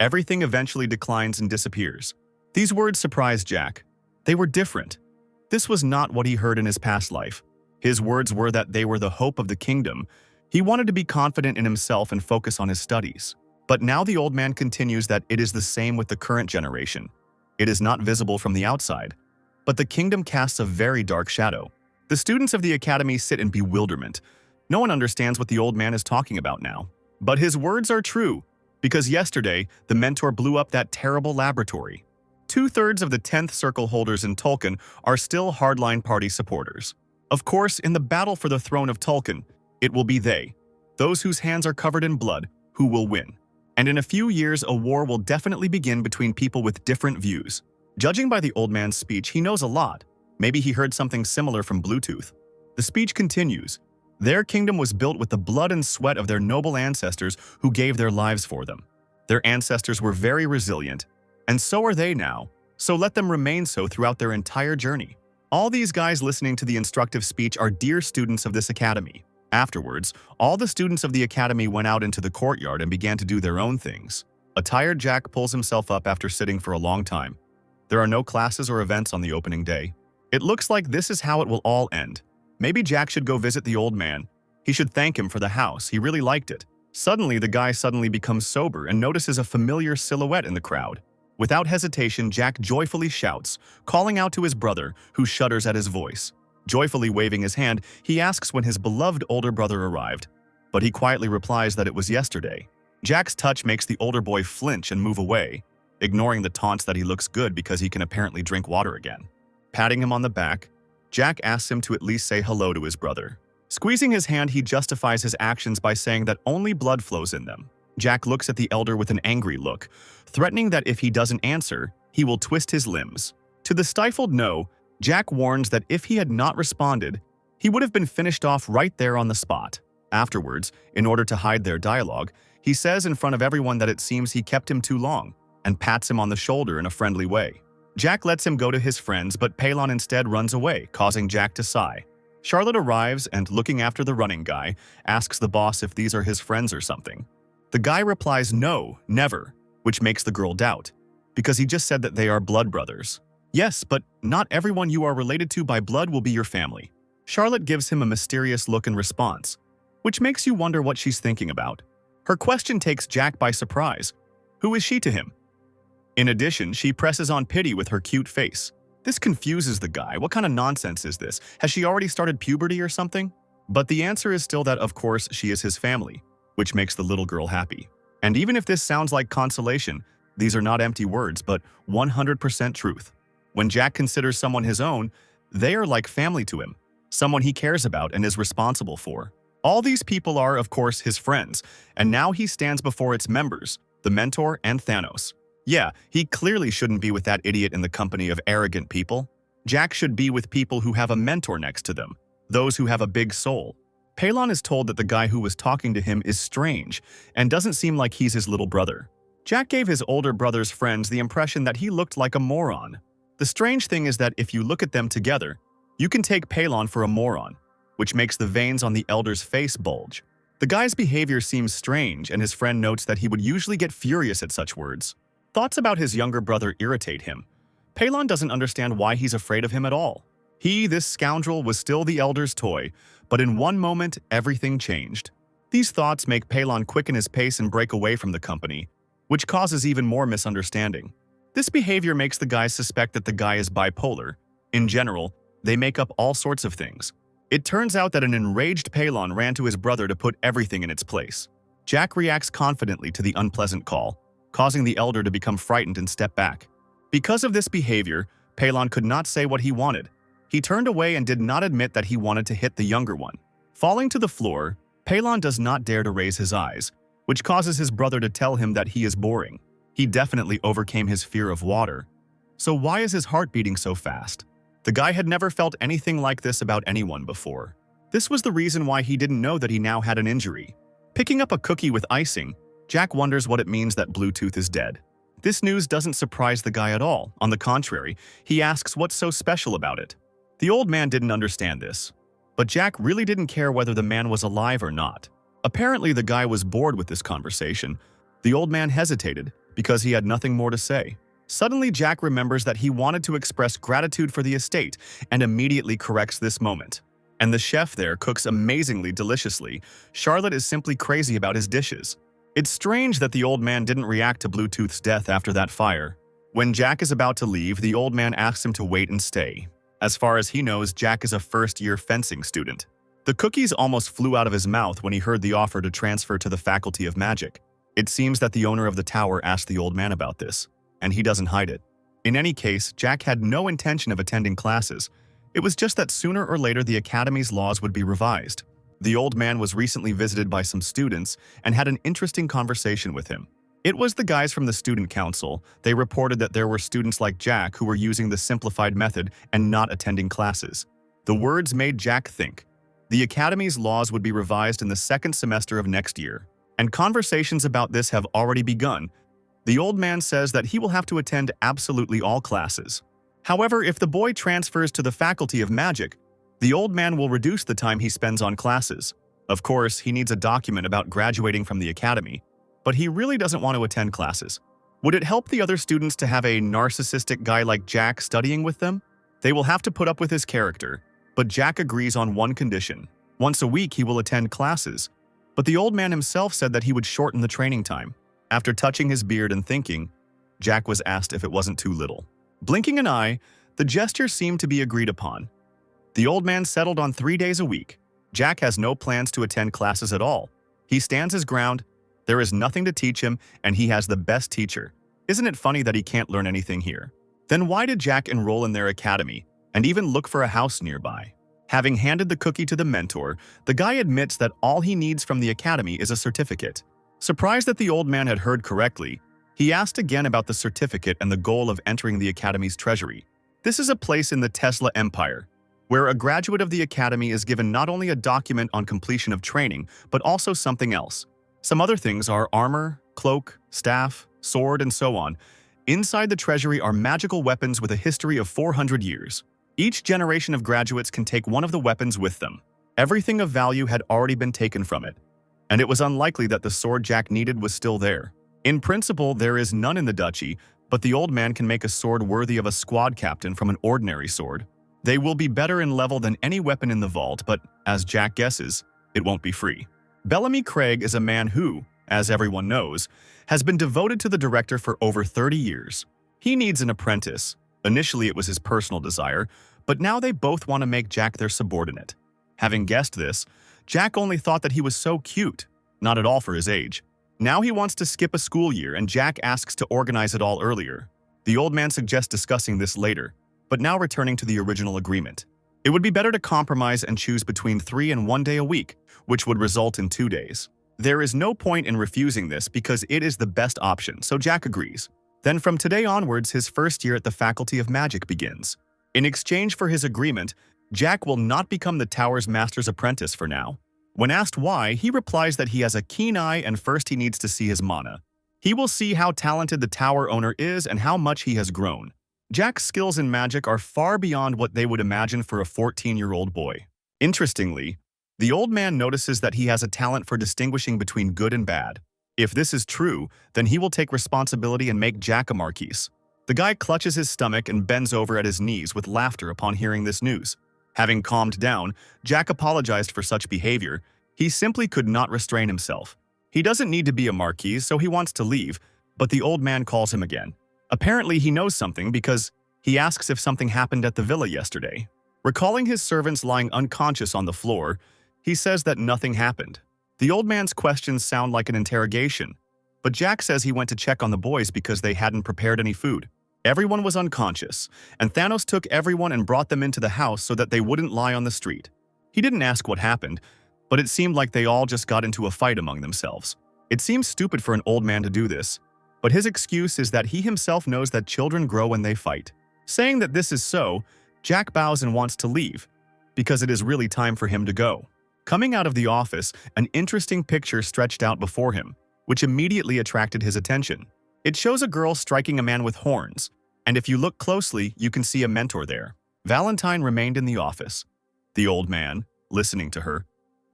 A: Everything eventually declines and disappears. These words surprised Jack. They were different. This was not what he heard in his past life. His words were that they were the hope of the kingdom. He wanted to be confident in himself and focus on his studies. But now the old man continues that it is the same with the current generation. It is not visible from the outside, but the kingdom casts a very dark shadow. The students of the academy sit in bewilderment. No one understands what the old man is talking about now. But his words are true, because yesterday, the mentor blew up that terrible laboratory. 2/3 of the 10th circle holders in Tolkien are still hardline party supporters. Of course, in the battle for the throne of Tolkien, it will be they, those whose hands are covered in blood, who will win. And in a few years, a war will definitely begin between people with different views. Judging by the old man's speech, he knows a lot. Maybe he heard something similar from Bluetooth. The speech continues. Their kingdom was built with the blood and sweat of their noble ancestors who gave their lives for them. Their ancestors were very resilient, and so are they now, so let them remain so throughout their entire journey. All these guys listening to the instructive speech are dear students of this academy. Afterwards, all the students of the academy went out into the courtyard and began to do their own things. A tired Jack pulls himself up after sitting for a long time. There are no classes or events on the opening day. It looks like this is how it will all end. Maybe Jack should go visit the old man. He should thank him for the house. He really liked it. Suddenly, the guy suddenly becomes sober and notices a familiar silhouette in the crowd. Without hesitation, Jack joyfully shouts, calling out to his brother, who shudders at his voice. Joyfully waving his hand, he asks when his beloved older brother arrived, but he quietly replies that it was yesterday. Jack's touch makes the older boy flinch and move away, ignoring the taunts that he looks good because he can apparently drink water again. Patting him on the back, Jack asks him to at least say hello to his brother. Squeezing his hand, he justifies his actions by saying that only blood flows in them. Jack looks at the elder with an angry look, threatening that if he doesn't answer, he will twist his limbs. To the stifled no, Jack warns that if he had not responded, he would have been finished off right there on the spot. Afterwards, in order to hide their dialogue, he says in front of everyone that it seems he kept him too long, and pats him on the shoulder in a friendly way. Jack lets him go to his friends, but Pelon instead runs away, causing Jack to sigh. Charlotte arrives and, looking after the running guy, asks the boss if these are his friends or something. The guy replies no, never, which makes the girl doubt, because he just said that they are blood brothers. Yes, but not everyone you are related to by blood will be your family. Charlotte gives him a mysterious look in response, which makes you wonder what she's thinking about. Her question takes Jack by surprise. Who is she to him? In addition, she presses on pity with her cute face. This confuses the guy. What kind of nonsense is this? Has she already started puberty or something? But the answer is still that, of course, she is his family, which makes the little girl happy. And even if this sounds like consolation, these are not empty words, but 100% truth. When Jack considers someone his own, they are like family to him, someone he cares about and is responsible for. All these people are, of course, his friends, and now he stands before its members, the mentor and Thanos. Yeah, he clearly shouldn't be with that idiot in the company of arrogant people. Jack should be with people who have a mentor next to them, those who have a big soul. Pelon is told that the guy who was talking to him is strange and doesn't seem like he's his little brother. Jack gave his older brother's friends the impression that he looked like a moron. The strange thing is that if you look at them together, you can take Pelon for a moron, which makes the veins on the elder's face bulge. The guy's behavior seems strange, and his friend notes that he would usually get furious at such words. Thoughts about his younger brother irritate him. Pelon doesn't understand why he's afraid of him at all. He, this scoundrel, was still the elder's toy, but in one moment, everything changed. These thoughts make Pelon quicken his pace and break away from the company, which causes even more misunderstanding. This behavior makes the guys suspect that the guy is bipolar. In general, they make up all sorts of things. It turns out that an enraged Pelon ran to his brother to put everything in its place. Jack reacts confidently to the unpleasant call, causing the elder to become frightened and step back. Because of this behavior, Pelon could not say what he wanted. He turned away and did not admit that he wanted to hit the younger one. Falling to the floor, Pelon does not dare to raise his eyes, which causes his brother to tell him that he is boring. He definitely overcame his fear of water. So why is his heart beating so fast? The guy had never felt anything like this about anyone before. This was the reason why he didn't know that he now had an injury. Picking up a cookie with icing, Jack wonders what it means that Bluetooth is dead. This news doesn't surprise the guy at all. On the contrary, he asks what's so special about it. The old man didn't understand this, but Jack really didn't care whether the man was alive or not. Apparently, the guy was bored with this conversation. The old man hesitated because he had nothing more to say. Suddenly, Jack remembers that he wanted to express gratitude for the estate and immediately corrects this moment. And the chef there cooks amazingly deliciously. Charlotte is simply crazy about his dishes. It's strange that the old man didn't react to Bluetooth's death after that fire. When Jack is about to leave, the old man asks him to wait and stay. As far as he knows, Jack is a first-year fencing student. The cookies almost flew out of his mouth when he heard the offer to transfer to the Faculty of Magic. It seems that the owner of the tower asked the old man about this, and he doesn't hide it. In any case, Jack had no intention of attending classes. It was just that sooner or later the Academy's laws would be revised. The old man was recently visited by some students and had an interesting conversation with him. It was the guys from the student council. They reported that there were students like Jack who were using the simplified method and not attending classes. The words made Jack think. The Academy's laws would be revised in the second semester of next year, and conversations about this have already begun. The old man says that he will have to attend absolutely all classes. However, if the boy transfers to the Faculty of Magic, the old man will reduce the time he spends on classes. Of course, he needs a document about graduating from the academy, but he really doesn't want to attend classes. Would it help the other students to have a narcissistic guy like Jack studying with them? They will have to put up with his character, but Jack agrees on one condition. Once a week, he will attend classes. But the old man himself said that he would shorten the training time. After touching his beard and thinking, Jack was asked if it wasn't too little. Blinking an eye, the gesture seemed to be agreed upon. The old man settled on 3 days a week. Jack has no plans to attend classes at all. He stands his ground. There is nothing to teach him, and he has the best teacher. Isn't it funny that he can't learn anything here? Then why did Jack enroll in their academy and even look for a house nearby? Having handed the cookie to the mentor, the guy admits that all he needs from the academy is a certificate. Surprised that the old man had heard correctly, he asked again about the certificate and the goal of entering the academy's treasury. This is a place in the Tesla empire, where a graduate of the academy is given not only a document on completion of training, but also something else. Some other things are armor, cloak, staff, sword, and so on. Inside the treasury are magical weapons with a history of 400 years. Each generation of graduates can take one of the weapons with them. Everything of value had already been taken from it, and it was unlikely that the sword Jack needed was still there. In principle, there is none in the duchy, but the old man can make a sword worthy of a squad captain from an ordinary sword. They will be better in level than any weapon in the vault, but, as Jack guesses, it won't be free. Bellamy Craig is a man who, as everyone knows, has been devoted to the director for over 30 years. He needs an apprentice. Initially, it was his personal desire, but now they both want to make Jack their subordinate. Having guessed this, Jack only thought that he was so cute, not at all for his age. Now he wants to skip a school year, and Jack asks to organize it all earlier. The old man suggests discussing this later, but now returning to the original agreement. It would be better to compromise and choose between 3 and 1 day a week, which would result in 2 days. There is no point in refusing this because it is the best option, so Jack agrees. Then from today onwards, his first year at the Faculty of Magic begins. In exchange for his agreement, Jack will not become the tower's master's apprentice for now. When asked why, he replies that he has a keen eye and first he needs to see his mana. He will see how talented the tower owner is and how much he has grown. Jack's skills in magic are far beyond what they would imagine for a 14-year-old boy. Interestingly, the old man notices that he has a talent for distinguishing between good and bad. If this is true, then he will take responsibility and make Jack a marquise. The guy clutches his stomach and bends over at his knees with laughter upon hearing this news. Having calmed down, Jack apologized for such behavior. He simply could not restrain himself. He doesn't need to be a marquise, so he wants to leave, but the old man calls him again. Apparently, he knows something because he asks if something happened at the villa yesterday. Recalling his servants lying unconscious on the floor, he says that nothing happened. The old man's questions sound like an interrogation, but Jack says he went to check on the boys because they hadn't prepared any food. Everyone was unconscious, and Thanos took everyone and brought them into the house so that they wouldn't lie on the street. He didn't ask what happened, but it seemed like they all just got into a fight among themselves. It seems stupid for an old man to do this, but his excuse is that he himself knows that children grow when they fight. Saying that this is so, Jack bows and wants to leave, because it is really time for him to go. Coming out of the office, an interesting picture stretched out before him, which immediately attracted his attention. It shows a girl striking a man with horns, and if you look closely, you can see a mentor there. Valentine remained in the office. The old man, listening to her,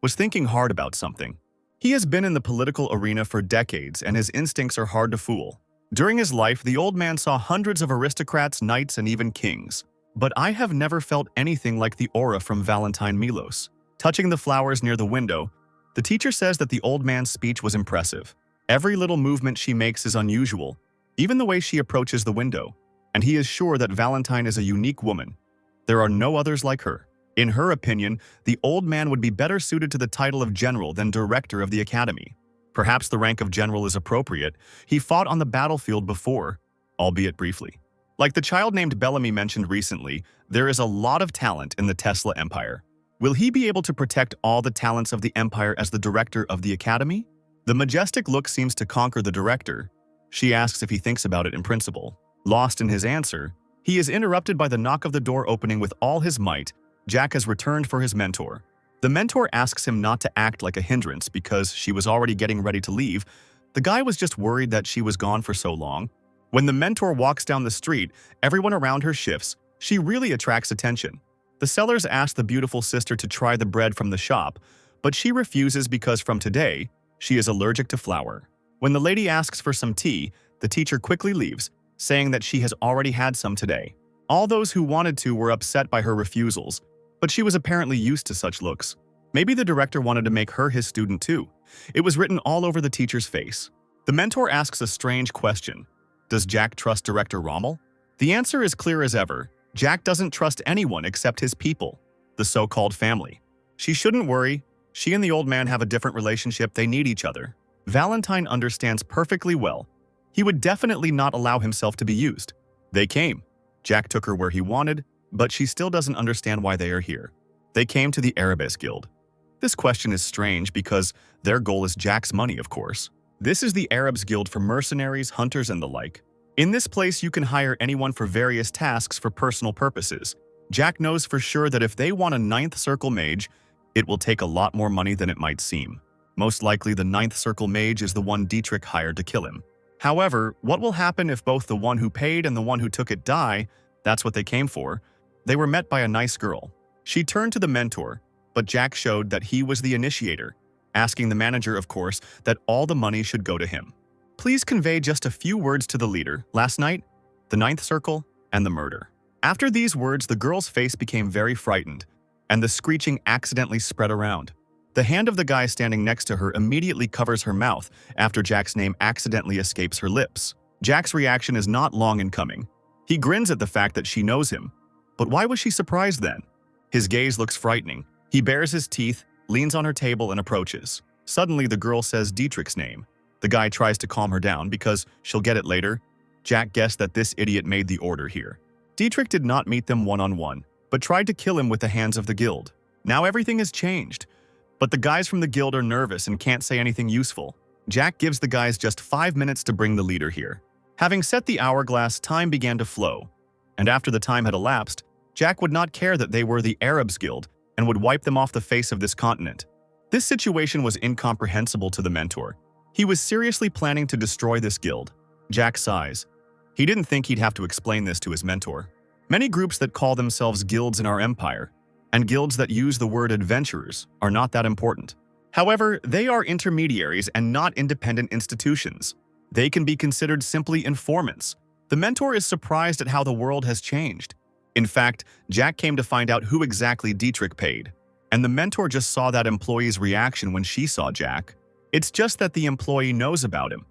A: was thinking hard about something. He has been in the political arena for decades, and his instincts are hard to fool. During his life, the old man saw hundreds of aristocrats, knights, and even kings. But I have never felt anything like the aura from Valentine Milos. Touching the flowers near the window, the teacher says that the old man's speech was impressive. Every little movement she makes is unusual, even the way she approaches the window, and he is sure that Valentine is a unique woman. There are no others like her. In her opinion, the old man would be better suited to the title of general than director of the academy. Perhaps the rank of general is appropriate. He fought on the battlefield before, albeit briefly. Like the child named Bellamy mentioned recently, there is a lot of talent in the Tesla Empire. Will he be able to protect all the talents of the Empire as the director of the Academy? The majestic look seems to conquer the director. She asks if he thinks about it in principle. Lost in his answer, he is interrupted by the knock of the door opening with all his might. Jack has returned for his mentor. The mentor asks him not to act like a hindrance because she was already getting ready to leave. The guy was just worried that she was gone for so long. When the mentor walks down the street, everyone around her shifts. She really attracts attention. The sellers ask the beautiful sister to try the bread from the shop, but she refuses because from today, she is allergic to flour. When the lady asks for some tea, the teacher quickly leaves, saying that she has already had some today. All those who wanted to were upset by her refusals, but she was apparently used to such looks. Maybe the director wanted to make her his student too. It was written all over the teacher's face. The mentor asks a strange question. Does Jack trust Director Rommel? The answer is clear as ever. Jack doesn't trust anyone except his people, the so-called family. She shouldn't worry. She and the old man have a different relationship. They need each other. Valentine understands perfectly well. He would definitely not allow himself to be used. They came. Jack took her where he wanted, but she still doesn't understand why they are here. They came to the Arabes Guild. This question is strange because their goal is Jack's money, of course. This is the Arabs Guild for mercenaries, hunters, and the like. In this place, you can hire anyone for various tasks for personal purposes. Jack knows for sure that if they want a ninth circle mage, it will take a lot more money than it might seem. Most likely, the ninth circle mage is the one Dietrich hired to kill him. However, what will happen if both the one who paid and the one who took it die? That's what they came for. They were met by a nice girl. She turned to the mentor, but Jack showed that he was the initiator, asking the manager, of course, that all the money should go to him. Please convey just a few words to the leader. Last night, the ninth circle, and the murder. After these words, the girl's face became very frightened, and the screeching accidentally spread around. The hand of the guy standing next to her immediately covers her mouth after Jack's name accidentally escapes her lips. Jack's reaction is not long in coming. He grins at the fact that she knows him. But why was she surprised then? His gaze looks frightening. He bares his teeth, leans on her table, and approaches. Suddenly, the girl says Dietrich's name. The guy tries to calm her down because she'll get it later. Jack guessed that this idiot made the order here. Dietrich did not meet them one-on-one, but tried to kill him with the hands of the guild. Now everything has changed. But the guys from the guild are nervous and can't say anything useful. Jack gives the guys just 5 minutes to bring the leader here. Having set the hourglass, time began to flow. And after the time had elapsed, Jack would not care that they were the Arabs Guild and would wipe them off the face of this continent. This situation was incomprehensible to the mentor. He was seriously planning to destroy this guild. Jack sighs. He didn't think he'd have to explain this to his mentor. Many groups that call themselves guilds in our empire, and guilds that use the word adventurers, are not that important. However, they are intermediaries and not independent institutions. They can be considered simply informants. The mentor is surprised at how the world has changed. In fact, Jack came to find out who exactly Dietrich paid, and the mentor just saw that employee's reaction when she saw Jack. It's just that the employee knows about him,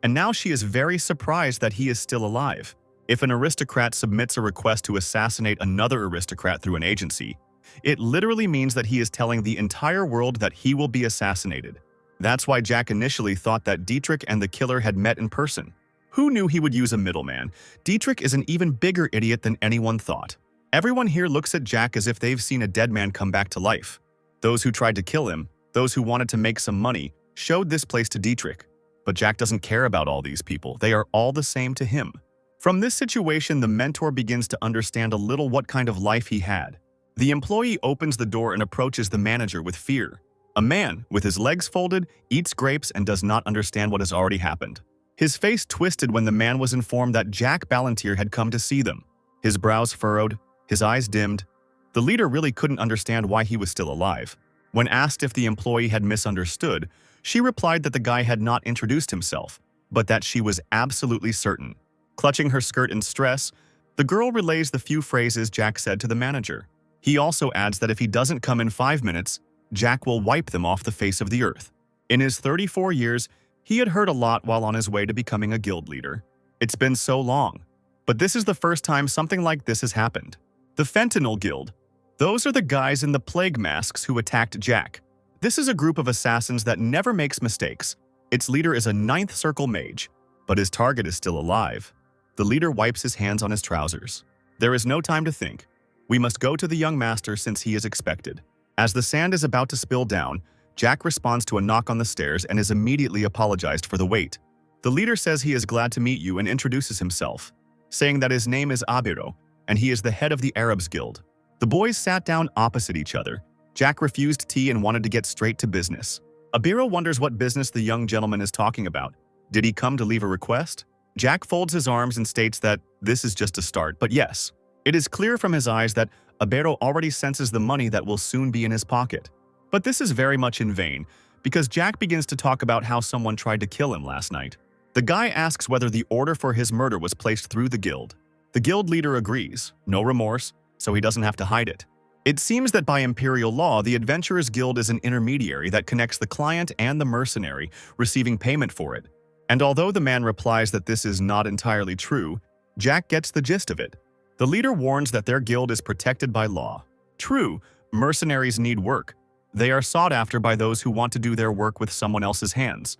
A: and now she is very surprised that he is still alive. If an aristocrat submits a request to assassinate another aristocrat through an agency, it literally means that he is telling the entire world that he will be assassinated. That's why Jack initially thought that Dietrich and the killer had met in person. Who knew he would use a middleman? Dietrich is an even bigger idiot than anyone thought. Everyone here looks at Jack as if they've seen a dead man come back to life. Those who tried to kill him, those who wanted to make some money, showed this place to Dietrich. But Jack doesn't care about all these people. They are all the same to him. From this situation, the mentor begins to understand a little what kind of life he had. The employee opens the door and approaches the manager with fear. A man, with his legs folded, eats grapes and does not understand what has already happened. His face twisted when the man was informed that Jack Ballantyre had come to see them. His brows furrowed, his eyes dimmed. The leader really couldn't understand why he was still alive. When asked if the employee had misunderstood, she replied that the guy had not introduced himself, but that she was absolutely certain. Clutching her skirt in stress, the girl relays the few phrases Jack said to the manager. He also adds that if he doesn't come in 5 minutes, Jack will wipe them off the face of the earth. In his 34 years, he had heard a lot while on his way to becoming a guild leader. It's been so long, but this is the first time something like this has happened. The Fentanyl Guild. Those are the guys in the plague masks who attacked Jack. This is a group of assassins that never makes mistakes. Its leader is a ninth circle mage, but his target is still alive. The leader wipes his hands on his trousers. There is no time to think. We must go to the young master since he is expected. As the sand is about to spill down, Jack responds to a knock on the stairs and is immediately apologized for the wait. The leader says he is glad to meet you and introduces himself, saying that his name is Abiro and he is the head of the Arabs Guild. The boys sat down opposite each other. Jack refused tea and wanted to get straight to business. Abiro wonders what business the young gentleman is talking about. Did he come to leave a request? Jack folds his arms and states that this is just a start, but yes. It is clear from his eyes that Abiro already senses the money that will soon be in his pocket. But this is very much in vain, because Jack begins to talk about how someone tried to kill him last night. The guy asks whether the order for his murder was placed through the guild. The guild leader agrees, no remorse, so he doesn't have to hide it. It seems that by imperial law, the Adventurers Guild is an intermediary that connects the client and the mercenary, receiving payment for it. And although the man replies that this is not entirely true, Jack gets the gist of it. The leader warns that their guild is protected by law. True, mercenaries need work. They are sought after by those who want to do their work with someone else's hands.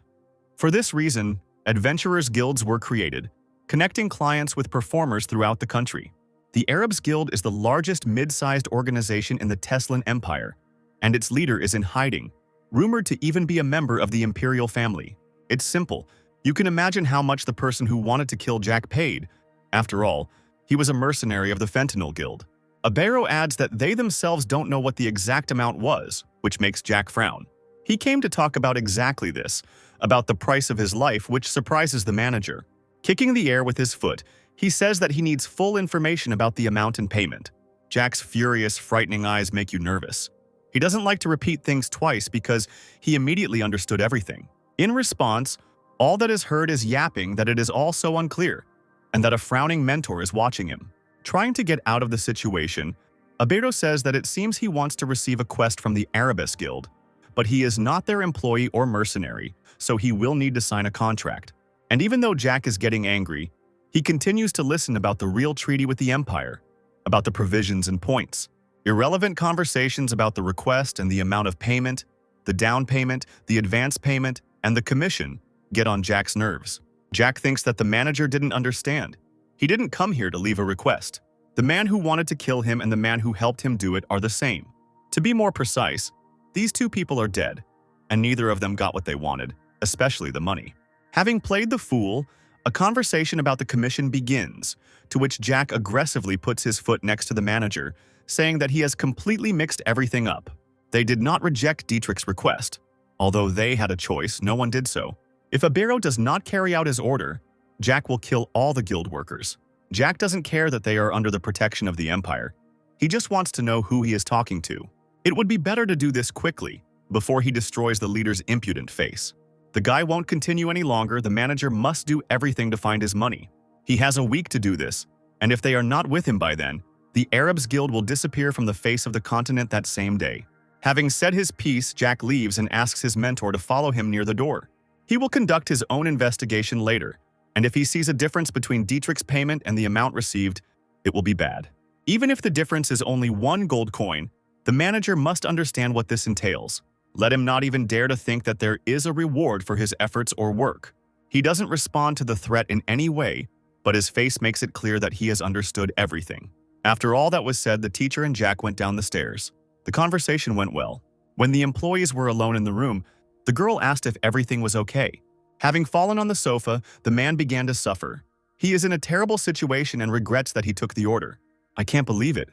A: For this reason, Adventurers Guilds were created, connecting clients with performers throughout the country. The Arabs Guild is the largest mid-sized organization in the Teslan Empire, and its leader is in hiding, rumored to even be a member of the imperial family. It's simple. You can imagine how much the person who wanted to kill Jack paid. After all, he was a mercenary of the Fentanyl Guild. Abero adds that they themselves don't know what the exact amount was, which makes Jack frown. He came to talk about exactly this, about the price of his life, which surprises the manager. Kicking the air with his foot, he says that he needs full information about the amount and payment. Jack's furious, frightening eyes make you nervous. He doesn't like to repeat things twice because he immediately understood everything. In response, all that is heard is yapping that it is all so unclear, and that a frowning mentor is watching him. Trying to get out of the situation, Abero says that it seems he wants to receive a quest from the Arabes Guild, but he is not their employee or mercenary, so he will need to sign a contract. And even though Jack is getting angry, he continues to listen about the real treaty with the Empire, about the provisions and points. Irrelevant conversations about the request and the amount of payment, the down payment, the advance payment, and the commission get on Jack's nerves. Jack thinks that the manager didn't understand. He didn't come here to leave a request. The man who wanted to kill him and the man who helped him do it are the same. To be more precise, these two people are dead, and neither of them got what they wanted, especially the money. Having played the fool, a conversation about the commission begins, to which Jack aggressively puts his foot next to the manager, saying that he has completely mixed everything up. They did not reject Dietrich's request. Although they had a choice, no one did so. If Abero does not carry out his order, Jack will kill all the guild workers. Jack doesn't care that they are under the protection of the Empire. He just wants to know who he is talking to. It would be better to do this quickly, before he destroys the leader's impudent face. The guy won't continue any longer. The manager must do everything to find his money. He has a week to do this, and if they are not with him by then, the Arabs Guild will disappear from the face of the continent that same day. Having said his piece, Jack leaves and asks his mentor to follow him near the door. He will conduct his own investigation later, and if he sees a difference between Dietrich's payment and the amount received, it will be bad. Even if the difference is only 1 gold coin, the manager must understand what this entails. Let him not even dare to think that there is a reward for his efforts or work. He doesn't respond to the threat in any way, but his face makes it clear that he has understood everything. After all that was said, the teacher and Jack went down the stairs. The conversation went well. When the employees were alone in the room, the girl asked if everything was okay. Having fallen on the sofa, the man began to suffer. He is in a terrible situation and regrets that he took the order. I can't believe it.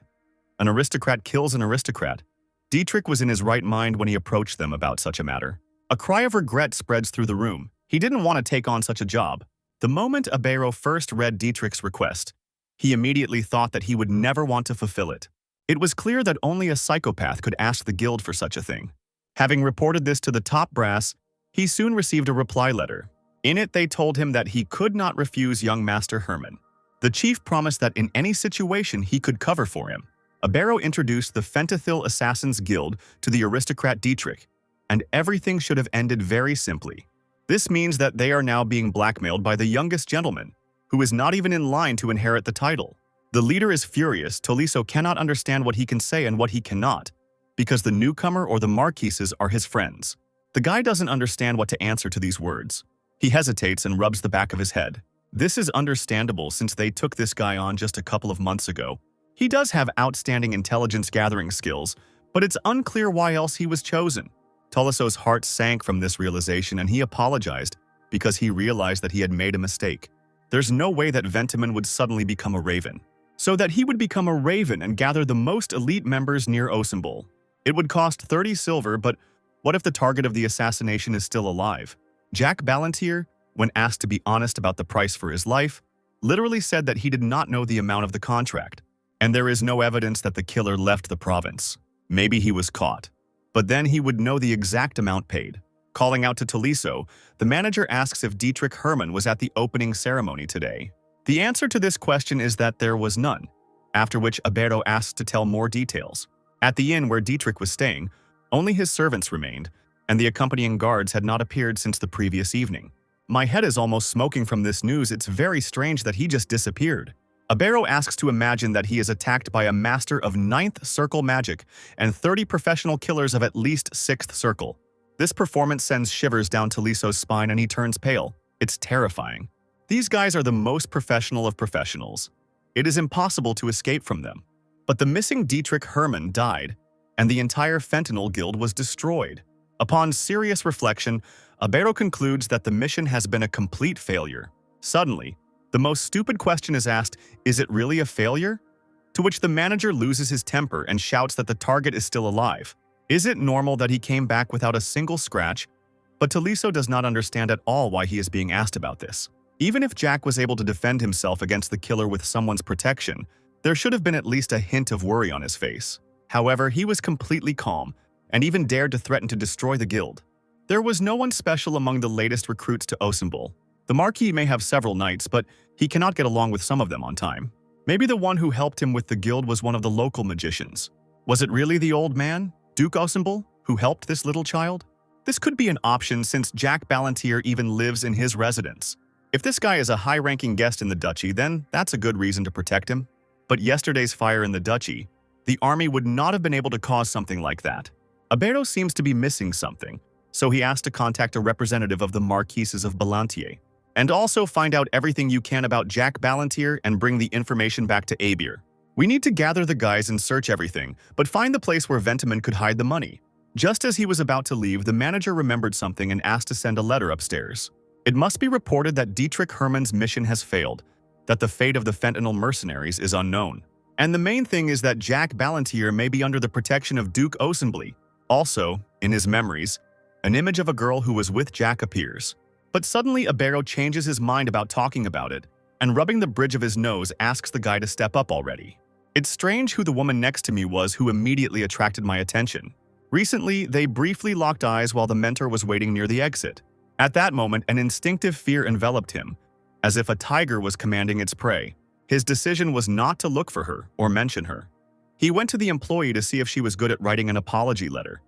A: An aristocrat kills an aristocrat. Dietrich was in his right mind when he approached them about such a matter. A cry of regret spreads through the room. He didn't want to take on such a job. The moment Abero first read Dietrich's request, he immediately thought that he would never want to fulfill it. It was clear that only a psychopath could ask the guild for such a thing. Having reported this to the top brass, he soon received a reply letter. In it, they told him that he could not refuse young Master Herman. The chief promised that in any situation he could cover for him. Abero introduced the Fentanyl Assassins Guild to the aristocrat Dietrich, and everything should have ended very simply. This means that they are now being blackmailed by the youngest gentleman, who is not even in line to inherit the title. The leader is furious. Tolisso cannot understand what he can say and what he cannot, because the newcomer or the marquises are his friends. The guy doesn't understand what to answer to these words. He hesitates and rubs the back of his head. This is understandable since they took this guy on just a couple of months ago. He does have outstanding intelligence gathering skills, but it's unclear why else he was chosen. Tolisso's heart sank from this realization and he apologized because he realized that he had made a mistake. There's no way that Ventiman would suddenly become a raven. So that he would become a raven and gather the most elite members near Osimbol. It would cost 30 silver, but what if the target of the assassination is still alive? Jack Ballantyre, when asked to be honest about the price for his life, literally said that he did not know the amount of the contract, and there is no evidence that the killer left the province. Maybe he was caught, but then he would know the exact amount paid. Calling out to Tolisso, the manager asks if Dietrich Herman was at the opening ceremony today. The answer to this question is that there was none, after which Abero asks to tell more details. At the inn where Dietrich was staying, only his servants remained, and the accompanying guards had not appeared since the previous evening. My head is almost smoking from this news. It's very strange that he just disappeared. Abero asks to imagine that he is attacked by a master of 9th circle magic and 30 professional killers of at least 6th circle. This performance sends shivers down Taliso's spine and he turns pale. It's terrifying. These guys are the most professional of professionals. It is impossible to escape from them. But the missing Dietrich Hermann died, and the entire fentanyl guild was destroyed. Upon serious reflection, Abero concludes that the mission has been a complete failure. Suddenly, the most stupid question is asked, is it really a failure? To which the manager loses his temper and shouts that the target is still alive. Is it normal that he came back without a single scratch? But Taliso does not understand at all why he is being asked about this. Even if Jack was able to defend himself against the killer with someone's protection, there should have been at least a hint of worry on his face. However, he was completely calm and even dared to threaten to destroy the guild. There was no one special among the latest recruits to Osenbul. The Marquis may have several knights, but he cannot get along with some of them on time. Maybe the one who helped him with the guild was one of the local magicians. Was it really the old man, Duke Osenbul, who helped this little child? This could be an option since Jack Ballantyre even lives in his residence. If this guy is a high-ranking guest in the duchy, then that's a good reason to protect him. But yesterday's fire in the duchy, the army would not have been able to cause something like that. Abero seems to be missing something, so he asked to contact a representative of the Marquises of Ballantyre. And also find out everything you can about Jack Ballantyre and bring the information back to Abir. We need to gather the guys and search everything, but find the place where Ventiman could hide the money. Just as he was about to leave, the manager remembered something and asked to send a letter upstairs. It must be reported that Dietrich Hermann's mission has failed, that the fate of the fentanyl mercenaries is unknown. And the main thing is that Jack Ballantyre may be under the protection of Duke Osenbly. Also, in his memories, an image of a girl who was with Jack appears. But suddenly Abero changes his mind about talking about it, and rubbing the bridge of his nose asks the guy to step up already. It's strange who the woman next to me was who immediately attracted my attention. Recently, they briefly locked eyes while the mentor was waiting near the exit. At that moment, an instinctive fear enveloped him, as if a tiger was commanding its prey. His decision was not to look for her or mention her. He went to the employee to see if she was good at writing an apology letter.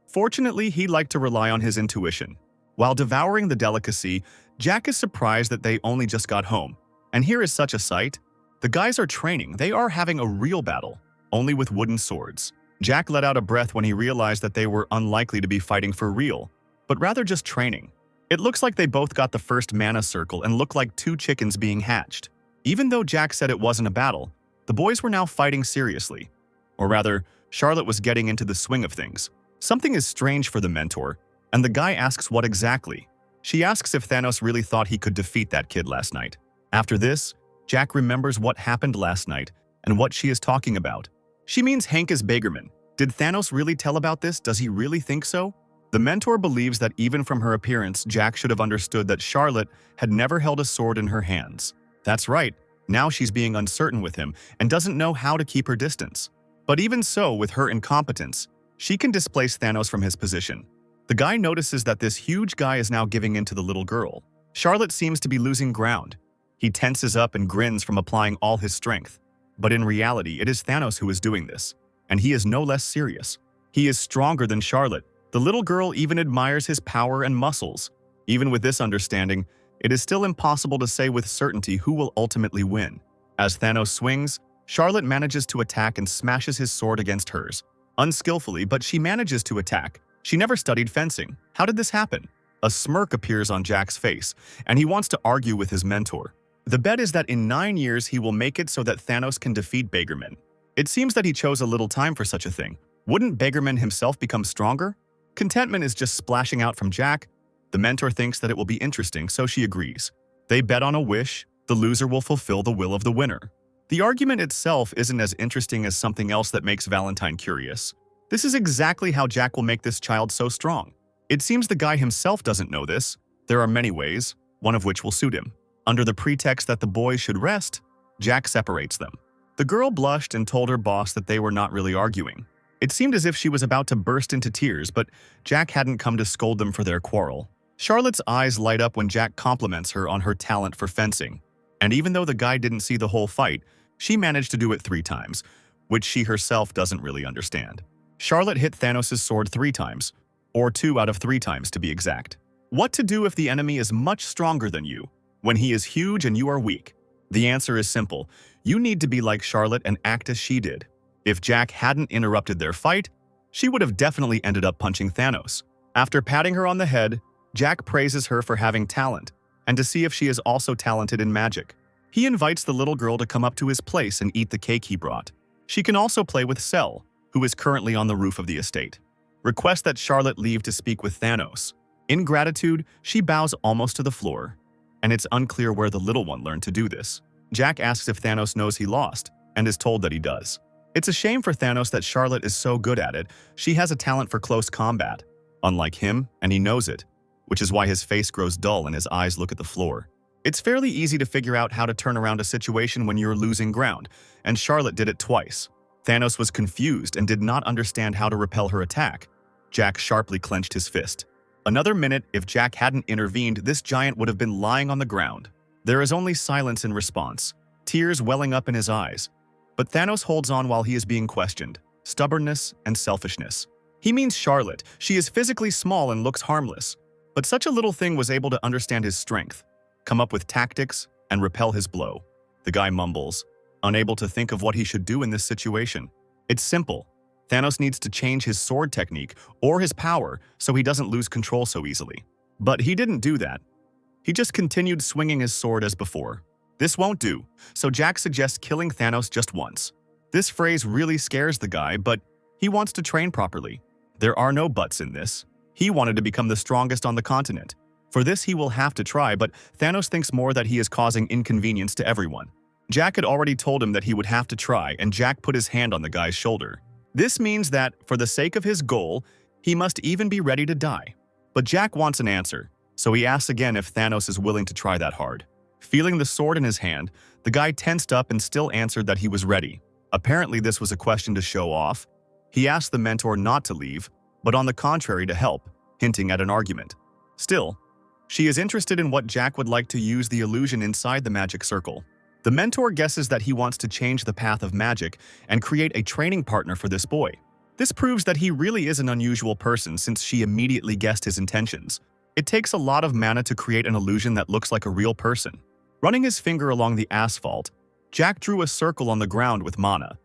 A: Fortunately, he liked to rely on his intuition. While devouring the delicacy, Jack is surprised that they only just got home. And here is such a sight. The guys are training. They are having a real battle, only with wooden swords. Jack let out a breath when he realized that they were unlikely to be fighting for real, but rather just training. It looks like they both got the first mana circle and look like 2 chickens being hatched. Even though Jack said it wasn't a battle, the boys were now fighting seriously. Or rather, Charlotte was getting into the swing of things. Something is strange for the mentor, and the guy asks what exactly. She asks if Thanos really thought he could defeat that kid last night. After this, Jack remembers what happened last night and what she is talking about. She means Hankus Bagerman. Did Thanos really tell about this? Does he really think so? The mentor believes that even from her appearance, Jack should have understood that Charlotte had never held a sword in her hands. That's right, now she's being uncertain with him and doesn't know how to keep her distance. But even so, with her incompetence, she can displace Thanos from his position. The guy notices that this huge guy is now giving in to the little girl. Charlotte seems to be losing ground. He tenses up and grins from applying all his strength. But in reality, it is Thanos who is doing this, and he is no less serious. He is stronger than Charlotte. The little girl even admires his power and muscles. Even with this understanding, it is still impossible to say with certainty who will ultimately win. As Thanos swings, Charlotte manages to attack and smashes his sword against hers. Unskillfully, but she manages to attack. She never studied fencing. How did this happen? A smirk appears on Jack's face, and he wants to argue with his mentor. The bet is that in 9 years he will make it so that Thanos can defeat Bagerman. It seems that he chose a little time for such a thing. Wouldn't Bagerman himself become stronger? Contentment is just splashing out from Jack. The mentor thinks that it will be interesting, so she agrees. They bet on a wish. The loser will fulfill the will of the winner. The argument itself isn't as interesting as something else that makes Valentine curious. This is exactly how Jack will make this child so strong. It seems the guy himself doesn't know this. There are many ways, one of which will suit him. Under the pretext that the boys should rest, Jack separates them. The girl blushed and told her boss that they were not really arguing. It seemed as if she was about to burst into tears, but Jack hadn't come to scold them for their quarrel. Charlotte's eyes light up when Jack compliments her on her talent for fencing. And even though the guy didn't see the whole fight, she managed to do it 3 times, which she herself doesn't really understand. Charlotte hit Thanos' sword 3 times, or 2 out of 3 times to be exact. What to do if the enemy is much stronger than you, when he is huge and you are weak? The answer is simple. You need to be like Charlotte and act as she did. If Jack hadn't interrupted their fight, she would have definitely ended up punching Thanos. After patting her on the head, Jack praises her for having talent, and to see if she is also talented in magic. He invites the little girl to come up to his place and eat the cake he brought. She can also play with Cell, who is currently on the roof of the estate. Request that Charlotte leave to speak with Thanos. In gratitude, she bows almost to the floor, and it's unclear where the little one learned to do this. Jack asks if Thanos knows he lost, and is told that he does. It's a shame for Thanos that Charlotte is so good at it. She has a talent for close combat, unlike him, and he knows it, which is why his face grows dull and his eyes look at the floor. It's fairly easy to figure out how to turn around a situation when you're losing ground, and Charlotte did it twice. Thanos was confused and did not understand how to repel her attack. Jack sharply clenched his fist. Another minute, if Jack hadn't intervened, this giant would have been lying on the ground. There is only silence in response, tears welling up in his eyes. But Thanos holds on while he is being questioned. Stubbornness and selfishness. He means Charlotte. She is physically small and looks harmless. But such a little thing was able to understand his strength, come up with tactics, and repel his blow. The guy mumbles, unable to think of what he should do in this situation. It's simple. Thanos needs to change his sword technique or his power so he doesn't lose control so easily. But he didn't do that. He just continued swinging his sword as before. This won't do, so Jack suggests killing Thanos just once. This phrase really scares the guy, but he wants to train properly. There are no buts in this. He wanted to become the strongest on the continent. For this he will have to try, but Thanos thinks more that he is causing inconvenience to everyone. Jack had already told him that he would have to try, and Jack put his hand on the guy's shoulder. This means that, for the sake of his goal, he must even be ready to die. But Jack wants an answer, so he asks again if Thanos is willing to try that hard. Feeling the sword in his hand, the guy tensed up and still answered that he was ready. Apparently this was a question to show off. He asked the mentor not to leave, but on the contrary to help, hinting at an argument. Still, she is interested in what Jack would like to use the illusion inside the magic circle. The mentor guesses that he wants to change the path of magic and create a training partner for this boy. This proves that he really is an unusual person since she immediately guessed his intentions. It takes a lot of mana to create an illusion that looks like a real person. Running his finger along the asphalt, Jack drew a circle on the ground with mana.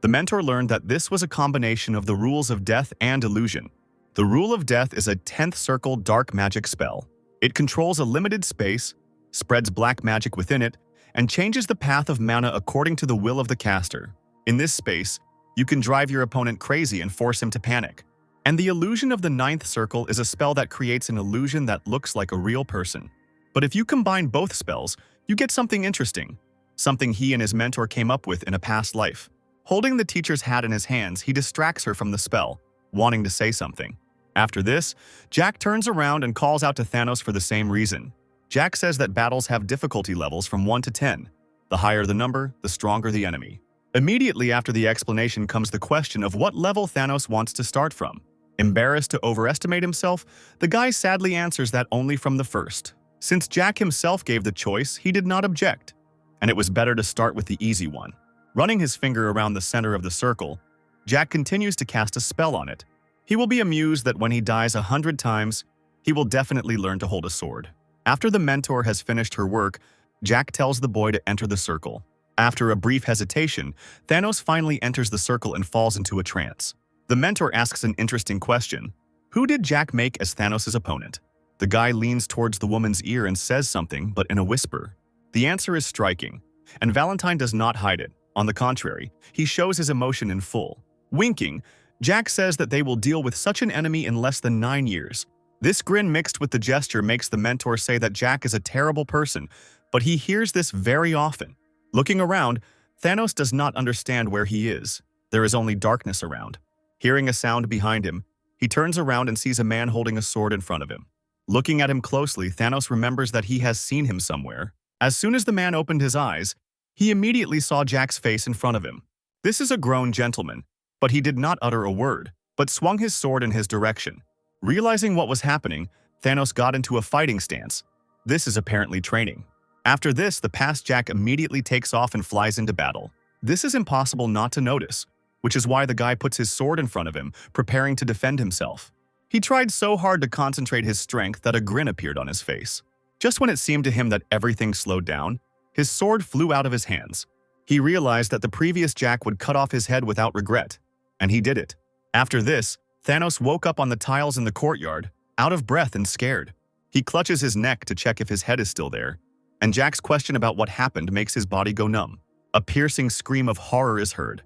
A: The mentor learned that this was a combination of the rules of death and illusion. The rule of death is a 10th circle dark magic spell. It controls a limited space, spreads black magic within it, and changes the path of mana according to the will of the caster. In this space, you can drive your opponent crazy and force him to panic. And the illusion of the 9th circle is a spell that creates an illusion that looks like a real person. But if you combine both spells, you get something interesting, something he and his mentor came up with in a past life. Holding the teacher's hat in his hands, he distracts her from the spell, wanting to say something. After this, Jack turns around and calls out to Thanos for the same reason. Jack says that battles have difficulty levels from 1 to 10. The higher the number, the stronger the enemy. Immediately after the explanation comes the question of what level Thanos wants to start from. Embarrassed to overestimate himself, the guy sadly answers that only from the first. Since Jack himself gave the choice, he did not object, and it was better to start with the easy one. Running his finger around the center of the circle, Jack continues to cast a spell on it. He will be amused that when he dies 100 times, he will definitely learn to hold a sword. After the mentor has finished her work, Jack tells the boy to enter the circle. After a brief hesitation, Thanos finally enters the circle and falls into a trance. The mentor asks an interesting question. Who did Jack make as Thanos' opponent? The guy leans towards the woman's ear and says something, but in a whisper. The answer is striking, and Valentine does not hide it. On the contrary, he shows his emotion in full. Winking, Jack says that they will deal with such an enemy in less than 9 years. This grin mixed with the gesture makes the mentor say that Jack is a terrible person, but he hears this very often. Looking around, Thanos does not understand where he is. There is only darkness around. Hearing a sound behind him, he turns around and sees a man holding a sword in front of him. Looking at him closely, Thanos remembers that he has seen him somewhere. As soon as the man opened his eyes, he immediately saw Jack's face in front of him. This is a grown gentleman, but he did not utter a word, but swung his sword in his direction. Realizing what was happening, Thanos got into a fighting stance. This is apparently training. After this, the past Jack immediately takes off and flies into battle. This is impossible not to notice, which is why the guy puts his sword in front of him, preparing to defend himself. He tried so hard to concentrate his strength that a grin appeared on his face. Just when it seemed to him that everything slowed down, his sword flew out of his hands. He realized that the previous Jack would cut off his head without regret, and he did it. After this, Thanos woke up on the tiles in the courtyard, out of breath and scared. He clutches his neck to check if his head is still there, and Jack's question about what happened makes his body go numb. A piercing scream of horror is heard.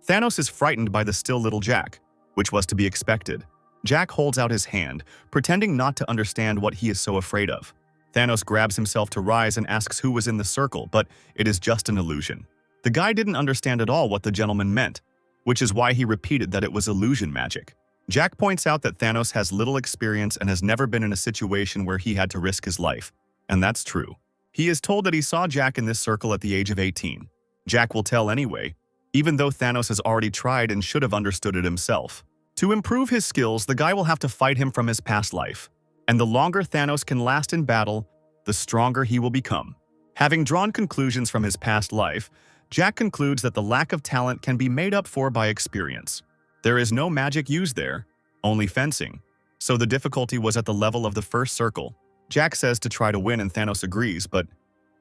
A: Thanos is frightened by the still little Jack, which was to be expected. Jack holds out his hand, pretending not to understand what he is so afraid of. Thanos grabs himself to rise and asks who was in the circle, but it is just an illusion. The guy didn't understand at all what the gentleman meant, which is why he repeated that it was illusion magic. Jack points out that Thanos has little experience and has never been in a situation where he had to risk his life, and that's true. He is told that he saw Jack in this circle at the age of 18. Jack will tell anyway, even though Thanos has already tried and should have understood it himself. To improve his skills, the guy will have to fight him from his past life, and the longer Thanos can last in battle, the stronger he will become. Having drawn conclusions from his past life, Jack concludes that the lack of talent can be made up for by experience. There is no magic used there, only fencing, so the difficulty was at the level of the first circle. Jack says to try to win and Thanos agrees, but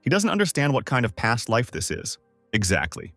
A: he doesn't understand what kind of past life this is. Exactly.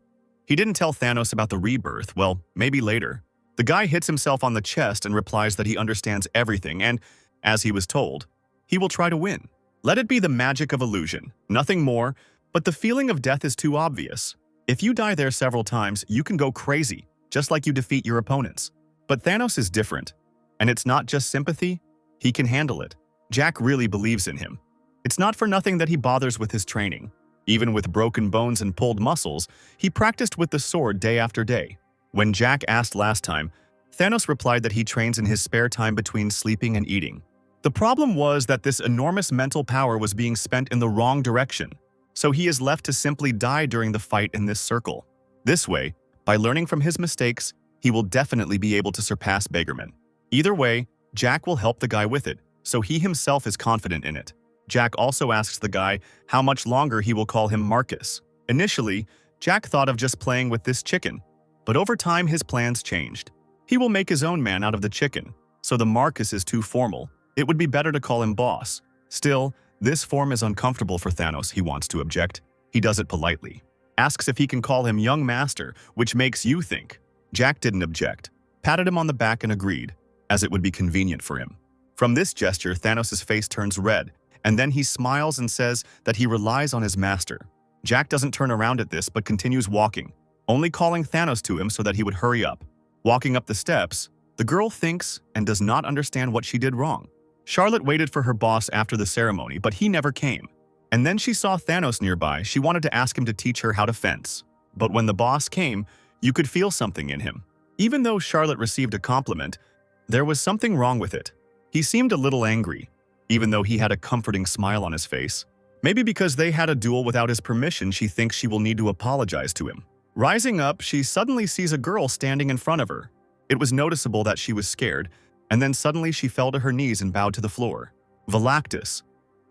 A: He didn't tell Thanos about the rebirth, well, maybe later. The guy hits himself on the chest and replies that he understands everything and, as he was told, he will try to win. Let it be the magic of illusion, nothing more, but the feeling of death is too obvious. If you die there several times, you can go crazy, just like you defeat your opponents. But Thanos is different, and it's not just sympathy, he can handle it. Jack really believes in him. It's not for nothing that he bothers with his training. Even with broken bones and pulled muscles, he practiced with the sword day after day. When Jack asked last time, Thanos replied that he trains in his spare time between sleeping and eating. The problem was that this enormous mental power was being spent in the wrong direction, so he is left to simply die during the fight in this circle. This way, by learning from his mistakes, he will definitely be able to surpass Beggarman. Either way, Jack will help the guy with it, so he himself is confident in it. Jack also asks the guy how much longer he will call him Marcus. Initially, Jack thought of just playing with this chicken, but over time his plans changed. He will make his own man out of the chicken, so the Marcus is too formal. It would be better to call him boss. Still, this form is uncomfortable for Thanos. He wants to object. He does it politely. Asks if he can call him young master, which makes you think. Jack didn't object, patted him on the back and agreed, as it would be convenient for him. From this gesture, Thanos' face turns red, and then he smiles and says that he relies on his master. Jack doesn't turn around at this but continues walking, only calling Thanos to him so that he would hurry up. Walking up the steps, the girl thinks and does not understand what she did wrong. Charlotte waited for her boss after the ceremony, but he never came. And then she saw Thanos nearby. She wanted to ask him to teach her how to fence. But when the boss came, you could feel something in him. Even though Charlotte received a compliment, there was something wrong with it. He seemed a little angry, even though he had a comforting smile on his face. Maybe because they had a duel without his permission, she thinks she will need to apologize to him. Rising up, she suddenly sees a girl standing in front of her. It was noticeable that she was scared, and then suddenly she fell to her knees and bowed to the floor. Valactus,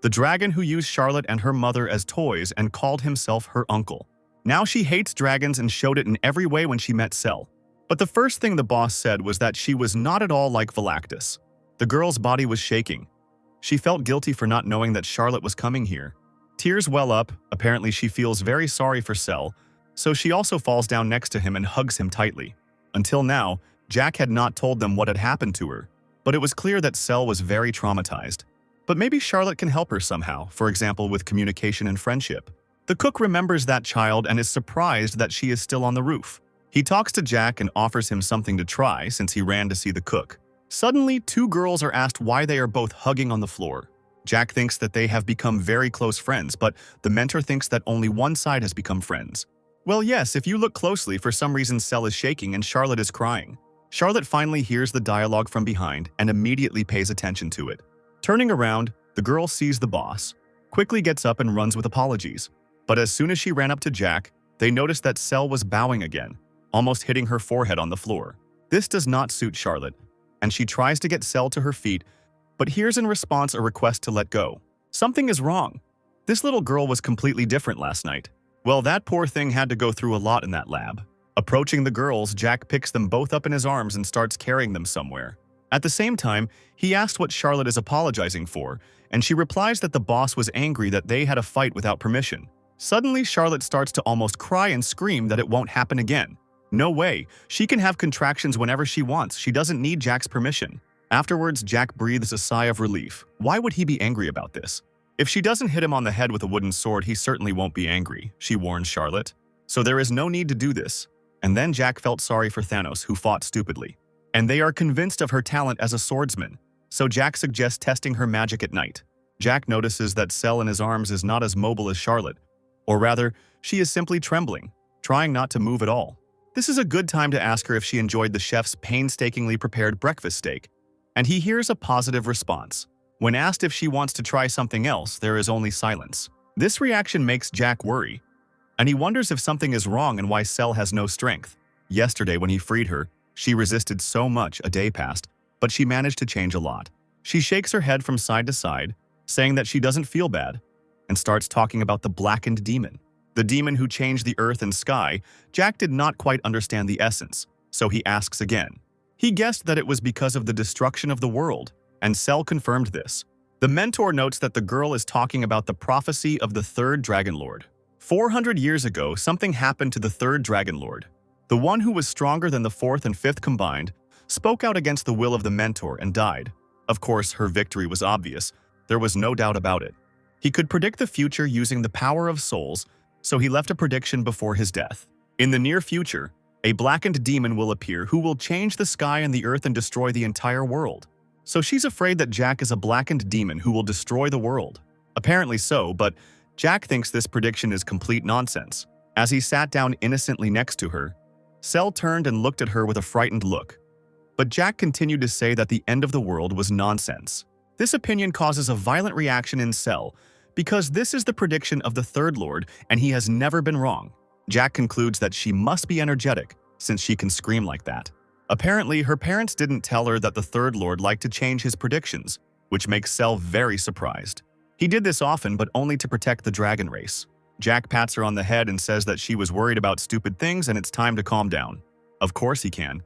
A: the dragon who used Charlotte and her mother as toys and called himself her uncle. Now she hates dragons and showed it in every way when she met Cell. But the first thing the boss said was that she was not at all like Valactus. The girl's body was shaking. She felt guilty for not knowing that Charlotte was coming here. Tears well up. Apparently she feels very sorry for Cell, so she also falls down next to him and hugs him tightly. Until now, Jack had not told them what had happened to her, but it was clear that Cell was very traumatized. But maybe Charlotte can help her somehow, for example with communication and friendship. The cook remembers that child and is surprised that she is still on the roof. He talks to Jack and offers him something to try since he ran to see the cook. Suddenly, two girls are asked why they are both hugging on the floor. Jack thinks that they have become very close friends, but the mentor thinks that only one side has become friends. Well, yes, if you look closely, for some reason Cell is shaking and Charlotte is crying. Charlotte finally hears the dialogue from behind and immediately pays attention to it. Turning around, the girl sees the boss, quickly gets up and runs with apologies. But as soon as she ran up to Jack, they noticed that Cell was bowing again, almost hitting her forehead on the floor. This does not suit Charlotte, and she tries to get Cell to her feet, but hears in response a request to let go. Something is wrong. This little girl was completely different last night. Well, that poor thing had to go through a lot in that lab. Approaching the girls, Jack picks them both up in his arms and starts carrying them somewhere. At the same time, he asks what Charlotte is apologizing for, and she replies that the boss was angry that they had a fight without permission. Suddenly, Charlotte starts to almost cry and scream that it won't happen again. No way, she can have contractions whenever she wants, she doesn't need Jack's permission. Afterwards, Jack breathes a sigh of relief. Why would he be angry about this? If she doesn't hit him on the head with a wooden sword, he certainly won't be angry, she warns Charlotte. So there is no need to do this. And then Jack felt sorry for Thanos, who fought stupidly. And they are convinced of her talent as a swordsman, so Jack suggests testing her magic at night. Jack notices that Cell in his arms is not as mobile as Charlotte, or rather, she is simply trembling, trying not to move at all. This is a good time to ask her if she enjoyed the chef's painstakingly prepared breakfast steak, and he hears a positive response. When asked if she wants to try something else, there is only silence. This reaction makes Jack worry, and he wonders if something is wrong and why Cell has no strength. Yesterday, when he freed her, she resisted so much. A day passed, but she managed to change a lot. She shakes her head from side to side, saying that she doesn't feel bad, and starts talking about the blackened demon. The demon who changed the earth and sky. Jack did not quite understand the essence, so he asks again. He guessed that it was because of the destruction of the world, and Cell confirmed this. The mentor notes that the girl is talking about the prophecy of the third Dragon Lord. 400 years ago, something happened to the third Dragon Lord. The one who was stronger than the fourth and fifth combined spoke out against the will of the mentor and died. Of course, her victory was obvious. There was no doubt about it. He could predict the future using the power of souls, so he left a prediction before his death. In the near future, a blackened demon will appear who will change the sky and the earth and destroy the entire world. So she's afraid that Jack is a blackened demon who will destroy the world. Apparently so, but Jack thinks this prediction is complete nonsense. As he sat down innocently next to her, Cell turned and looked at her with a frightened look. But Jack continued to say that the end of the world was nonsense. This opinion causes a violent reaction in Cell, because this is the prediction of the Third Lord and he has never been wrong. Jack concludes that she must be energetic, since she can scream like that. Apparently, her parents didn't tell her that the Third Lord liked to change his predictions, which makes Cell very surprised. He did this often, but only to protect the dragon race. Jack pats her on the head and says that she was worried about stupid things and it's time to calm down. Of course he can.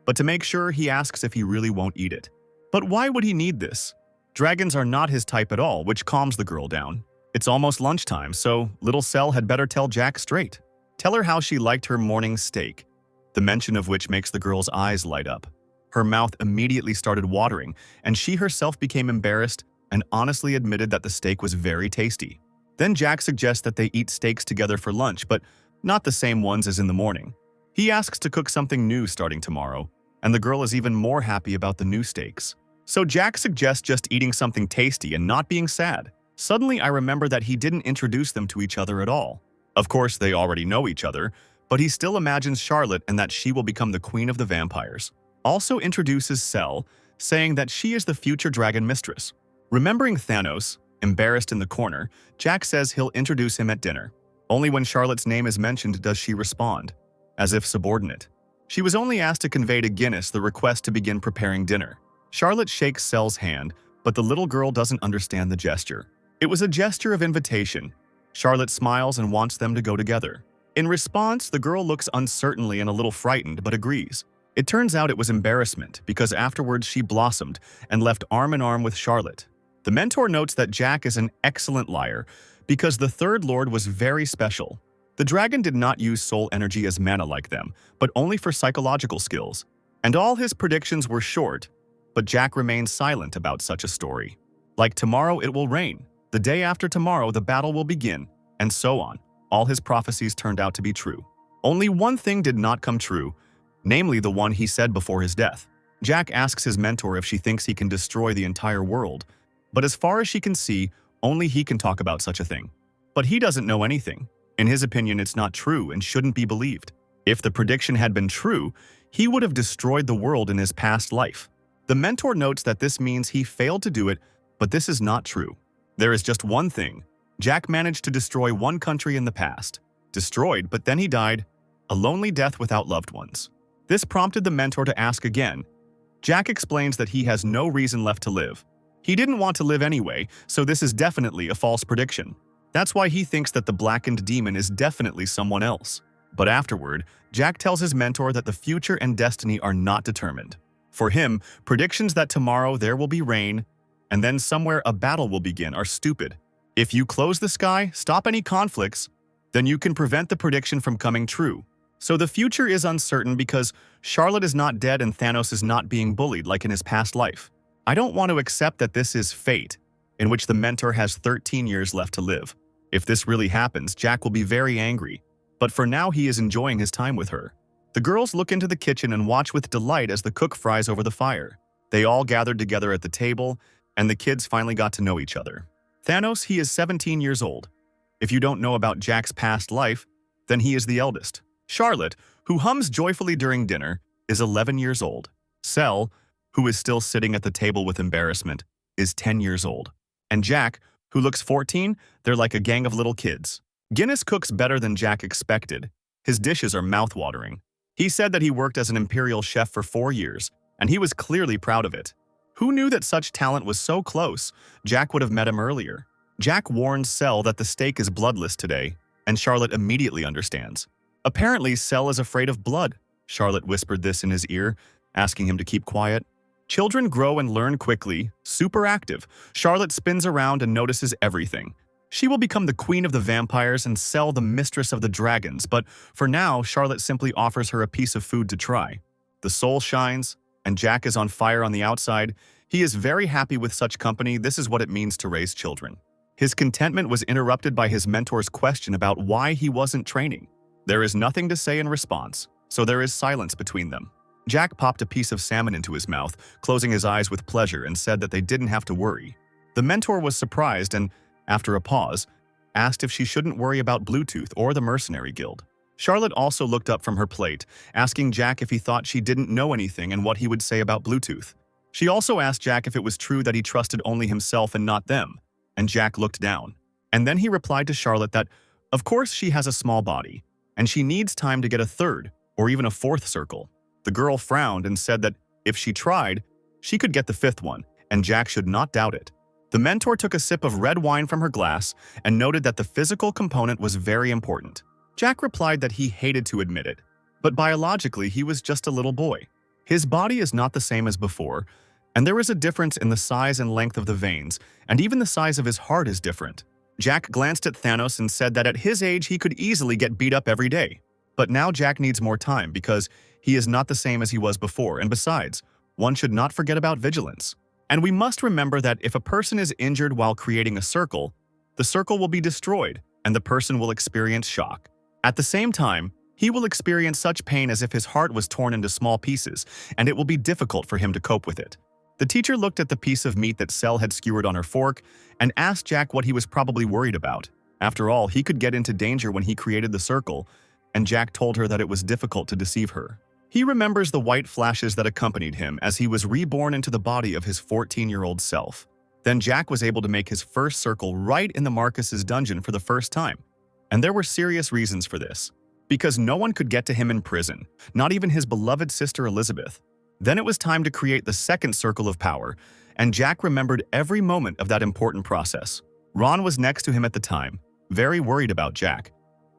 A: But to make sure, he asks if he really won't eat it. But why would he need this? Dragons are not his type at all, which calms the girl down. It's almost lunchtime, so little Cell had better tell Jack straight. Tell her how she liked her morning steak, the mention of which makes the girl's eyes light up. Her mouth immediately started watering, and she herself became embarrassed and honestly admitted that the steak was very tasty. Then Jack suggests that they eat steaks together for lunch, but not the same ones as in the morning. He asks to cook something new starting tomorrow, and the girl is even more happy about the new steaks. So Jack suggests just eating something tasty and not being sad. Suddenly, I remember that he didn't introduce them to each other at all. Of course, they already know each other, but he still imagines Charlotte and that she will become the queen of the vampires. Also introduces Cell, saying that she is the future dragon mistress. Remembering Thanos, embarrassed in the corner, Jack says he'll introduce him at dinner. Only when Charlotte's name is mentioned does she respond, as if subordinate. She was only asked to convey to Guinness the request to begin preparing dinner. Charlotte shakes Cell's hand, but the little girl doesn't understand the gesture. It was a gesture of invitation. Charlotte smiles and wants them to go together. In response, the girl looks uncertainly and a little frightened, but agrees. It turns out it was embarrassment, because afterwards she blossomed and left arm in arm with Charlotte. The mentor notes that Jack is an excellent liar, because the Third Lord was very special. The dragon did not use soul energy as mana like them, but only for psychological skills. And all his predictions were short, but Jack remained silent about such a story. Like tomorrow it will rain, the day after tomorrow the battle will begin, and so on. All his prophecies turned out to be true. Only one thing did not come true, namely the one he said before his death. Jack asks his mentor if she thinks he can destroy the entire world, but as far as she can see, only he can talk about such a thing. But he doesn't know anything. In his opinion, it's not true and shouldn't be believed. If the prediction had been true, he would have destroyed the world in his past life. The mentor notes that this means he failed to do it, but this is not true. There is just one thing. Jack managed to destroy one country in the past. Destroyed, but then he died. A lonely death without loved ones. This prompted the mentor to ask again. Jack explains that he has no reason left to live. He didn't want to live anyway, so this is definitely a false prediction. That's why he thinks that the blackened demon is definitely someone else. But afterward, Jack tells his mentor that the future and destiny are not determined. For him, predictions that tomorrow there will be rain, and then somewhere a battle will begin are stupid. If you close the sky, stop any conflicts, then you can prevent the prediction from coming true. So the future is uncertain because Charlotte is not dead and Thanos is not being bullied like in his past life. I don't want to accept that this is fate, in which the mentor has 13 years left to live. If this really happens, Jack will be very angry, but for now he is enjoying his time with her. The girls look into the kitchen and watch with delight as the cook fries over the fire. They all gathered together at the table, and the kids finally got to know each other. Thanos, he is 17 years old. If you don't know about Jack's past life, then he is the eldest. Charlotte, who hums joyfully during dinner, is 11 years old. Cell, who is still sitting at the table with embarrassment, is 10 years old. And Jack, who looks 14, they're like a gang of little kids. Guinness cooks better than Jack expected. His dishes are mouth-watering. He said that he worked as an imperial chef for 4 years, and he was clearly proud of it. Who knew that such talent was so close? Jack would have met him earlier. Jack warns Cell that the steak is bloodless today, and Charlotte immediately understands. Apparently, Cell is afraid of blood. Charlotte whispered this in his ear, asking him to keep quiet. Children grow and learn quickly, super active. Charlotte spins around and notices everything. She will become the queen of the vampires and Cell the mistress of the dragons, but for now, Charlotte simply offers her a piece of food to try. The soul shines, and Jack is on fire on the outside. He is very happy with such company. This is what it means to raise children. His contentment was interrupted by his mentor's question about why he wasn't training. There is nothing to say in response, so there is silence between them. Jack popped a piece of salmon into his mouth, closing his eyes with pleasure, and said that they didn't have to worry. The mentor was surprised and, after a pause, asked if she shouldn't worry about Bluetooth or the mercenary guild. Charlotte also looked up from her plate, asking Jack if he thought she didn't know anything and what he would say about Bluetooth. She also asked Jack if it was true that he trusted only himself and not them, and Jack looked down. And then he replied to Charlotte that, of course she has a small body, and she needs time to get a third or even a fourth circle. The girl frowned and said that if she tried, she could get the fifth one, and Jack should not doubt it. The mentor took a sip of red wine from her glass and noted that the physical component was very important. Jack replied that he hated to admit it, but biologically he was just a little boy. His body is not the same as before, and there is a difference in the size and length of the veins, and even the size of his heart is different. Jack glanced at Thanos and said that at his age he could easily get beat up every day. But now Jack needs more time because he is not the same as he was before, and besides, one should not forget about vigilance. And we must remember that if a person is injured while creating a circle, the circle will be destroyed and the person will experience shock. At the same time, he will experience such pain as if his heart was torn into small pieces, and it will be difficult for him to cope with it. The teacher looked at the piece of meat that Cell had skewered on her fork and asked Jack what he was probably worried about. After all, he could get into danger when he created the circle, and Jack told her that it was difficult to deceive her. He remembers the white flashes that accompanied him as he was reborn into the body of his 14-year-old self. Then Jack was able to make his first circle right in the Marcus's dungeon for the first time. And there were serious reasons for this. Because no one could get to him in prison, not even his beloved sister Elizabeth. Then it was time to create the second circle of power, and Jack remembered every moment of that important process. Ron was next to him at the time, very worried about Jack,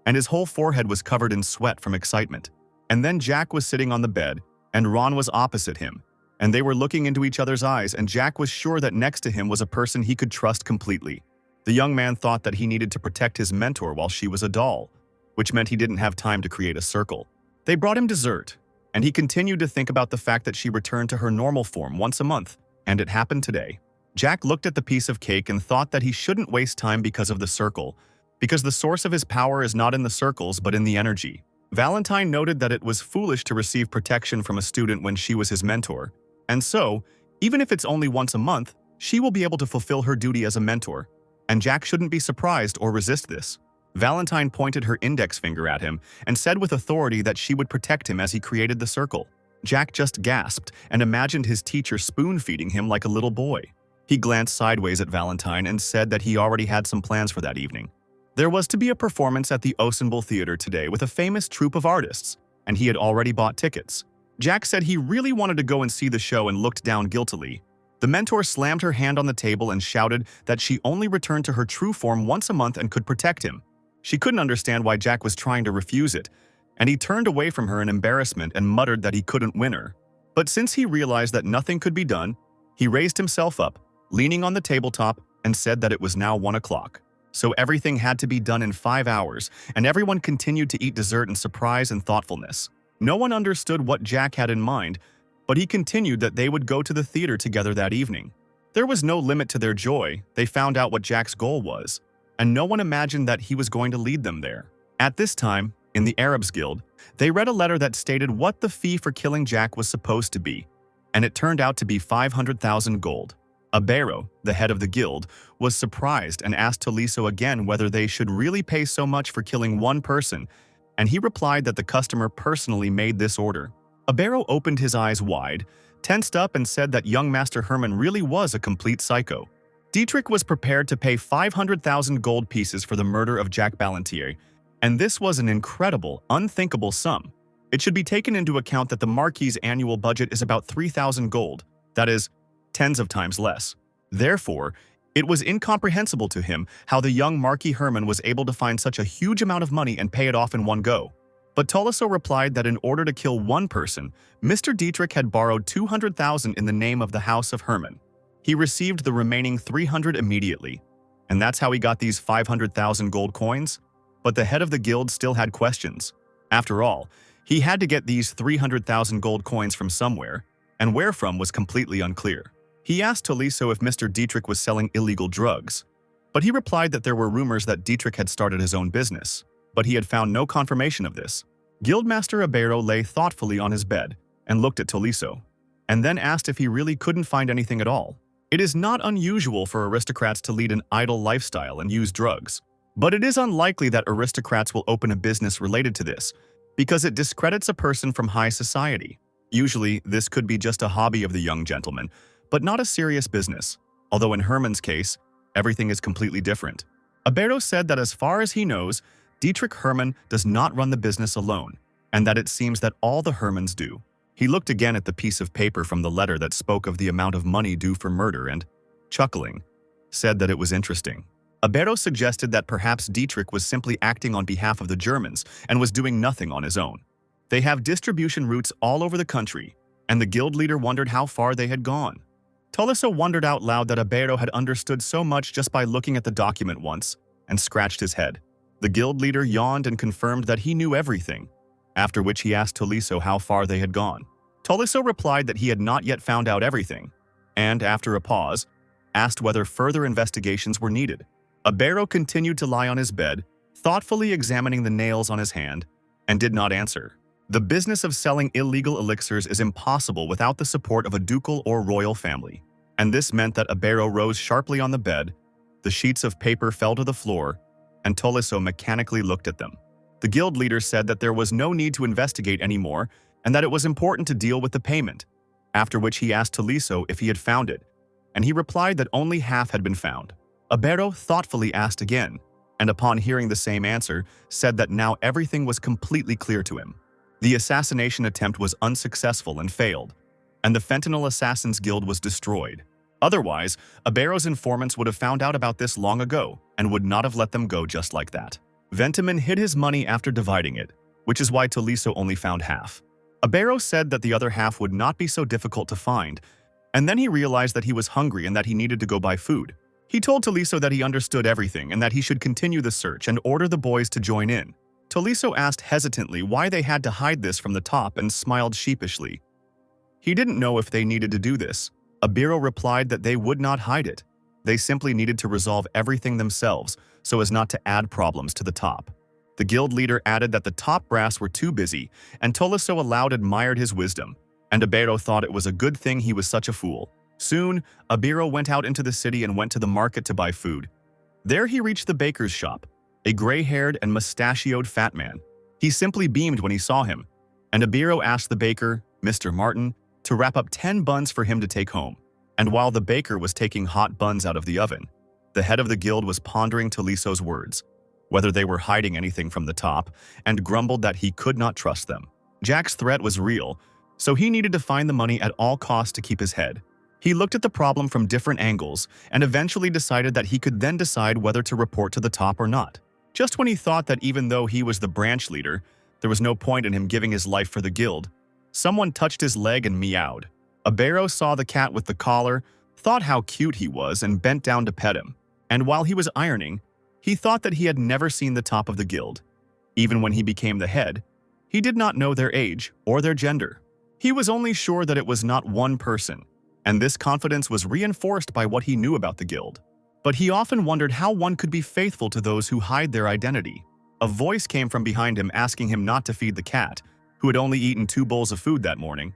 A: and his whole forehead was covered in sweat from excitement. And then Jack was sitting on the bed, and Ron was opposite him, and they were looking into each other's eyes, and Jack was sure that next to him was a person he could trust completely. The young man thought that he needed to protect his mentor while she was a doll, which meant he didn't have time to create a circle. They brought him dessert, and he continued to think about the fact that she returned to her normal form once a month, and it happened today. Jack looked at the piece of cake and thought that he shouldn't waste time because of the circle, because the source of his power is not in the circles but in the energy. Valentine noted that it was foolish to receive protection from a student when she was his mentor, and so, even if it's only once a month, she will be able to fulfill her duty as a mentor, and Jack shouldn't be surprised or resist this. Valentine pointed her index finger at him and said with authority that she would protect him as he created the circle. Jack just gasped and imagined his teacher spoon-feeding him like a little boy. He glanced sideways at Valentine and said that he already had some plans for that evening. There was to be a performance at the Osenbul Theater today with a famous troupe of artists, and he had already bought tickets. Jack said he really wanted to go and see the show and looked down guiltily. The mentor slammed her hand on the table and shouted that she only returned to her true form once a month and could protect him. She couldn't understand why Jack was trying to refuse it, and he turned away from her in embarrassment and muttered that he couldn't win her. But since he realized that nothing could be done, he raised himself up, leaning on the tabletop, and said that it was now 1 o'clock. So everything had to be done in 5 hours, and everyone continued to eat dessert in surprise and thoughtfulness. No one understood what Jack had in mind, but he continued that they would go to the theater together that evening. There was no limit to their joy. They found out what Jack's goal was, and no one imagined that he was going to lead them there. At this time, in the Arabs Guild, they read a letter that stated what the fee for killing Jack was supposed to be, and it turned out to be 500,000 gold. Abero, the head of the guild, was surprised and asked Tolisso again whether they should really pay so much for killing one person, and he replied that the customer personally made this order. Abero opened his eyes wide, tensed up, and said that young Master Herman really was a complete psycho. Dietrich was prepared to pay 500,000 gold pieces for the murder of Jack Ballantier, and this was an incredible, unthinkable sum. It should be taken into account that the Marquis's annual budget is about 3,000 gold, that is, tens of times less. Therefore, it was incomprehensible to him how the young Marquis Herman was able to find such a huge amount of money and pay it off in one go. But Tolisso replied that in order to kill one person, Mr. Dietrich had borrowed 200,000 in the name of the House of Herman. He received the remaining 300 immediately, and that's how he got these 500,000 gold coins. But the head of the guild still had questions. After all, he had to get these 300,000 gold coins from somewhere, and where from was completely unclear. He asked Tolisso if Mr. Dietrich was selling illegal drugs, but he replied that there were rumors that Dietrich had started his own business, but he had found no confirmation of this. Guildmaster Abero lay thoughtfully on his bed and looked at Tolisso, and then asked if he really couldn't find anything at all. It is not unusual for aristocrats to lead an idle lifestyle and use drugs, but it is unlikely that aristocrats will open a business related to this, because it discredits a person from high society. Usually, this could be just a hobby of the young gentleman, but not a serious business, although in Herman's case, everything is completely different. Abero said that as far as he knows, Dietrich Herman does not run the business alone, and that it seems that all the Hermans do. He looked again at the piece of paper from the letter that spoke of the amount of money due for murder and, chuckling, said that it was interesting. Abero suggested that perhaps Dietrich was simply acting on behalf of the Germans and was doing nothing on his own. They have distribution routes all over the country, and the guild leader wondered how far they had gone. Tolisso wondered out loud that Abero had understood so much just by looking at the document once, and scratched his head. The guild leader yawned and confirmed that he knew everything, after which he asked Tolisso how far they had gone. Tolisso replied that he had not yet found out everything, and, after a pause, asked whether further investigations were needed. Abero continued to lie on his bed, thoughtfully examining the nails on his hand, and did not answer. The business of selling illegal elixirs is impossible without the support of a ducal or royal family, and this meant that Abero rose sharply on the bed, the sheets of paper fell to the floor, and Tolisso mechanically looked at them. The guild leader said that there was no need to investigate anymore and that it was important to deal with the payment, after which he asked Tolisso if he had found it, and he replied that only half had been found. Abero thoughtfully asked again, and upon hearing the same answer, said that now everything was completely clear to him. The assassination attempt was unsuccessful and failed, and the Fentanyl Assassins Guild was destroyed. Otherwise, Abero's informants would have found out about this long ago and would not have let them go just like that. Ventiman hid his money after dividing it, which is why Tolisso only found half. Abero said that the other half would not be so difficult to find, and then he realized that he was hungry and that he needed to go buy food. He told Tolisso that he understood everything and that he should continue the search and order the boys to join in. Tolisso asked hesitantly why they had to hide this from the top and smiled sheepishly. He didn't know if they needed to do this. Abero replied that they would not hide it. They simply needed to resolve everything themselves so as not to add problems to the top. The guild leader added that the top brass were too busy, and Tolisso aloud admired his wisdom, and Abero thought it was a good thing he was such a fool. Soon, Abero went out into the city and went to the market to buy food. There he reached the baker's shop, a gray-haired and mustachioed fat man. He simply beamed when he saw him, and Abero asked the baker, Mr. Martin, to wrap up 10 buns for him to take home. And while the baker was taking hot buns out of the oven, the head of the guild was pondering Tolisso's words, whether they were hiding anything from the top, and grumbled that he could not trust them. Jack's threat was real, so he needed to find the money at all costs to keep his head. He looked at the problem from different angles and eventually decided that he could then decide whether to report to the top or not. Just when he thought that even though he was the branch leader, there was no point in him giving his life for the guild, someone touched his leg and meowed. Abero saw the cat with the collar, thought how cute he was, and bent down to pet him. And while he was ironing, he thought that he had never seen the top of the guild. Even when he became the head, he did not know their age or their gender. He was only sure that it was not one person, and this confidence was reinforced by what he knew about the guild. But he often wondered how one could be faithful to those who hide their identity. A voice came from behind him asking him not to feed the cat, who had only eaten 2 bowls of food that morning.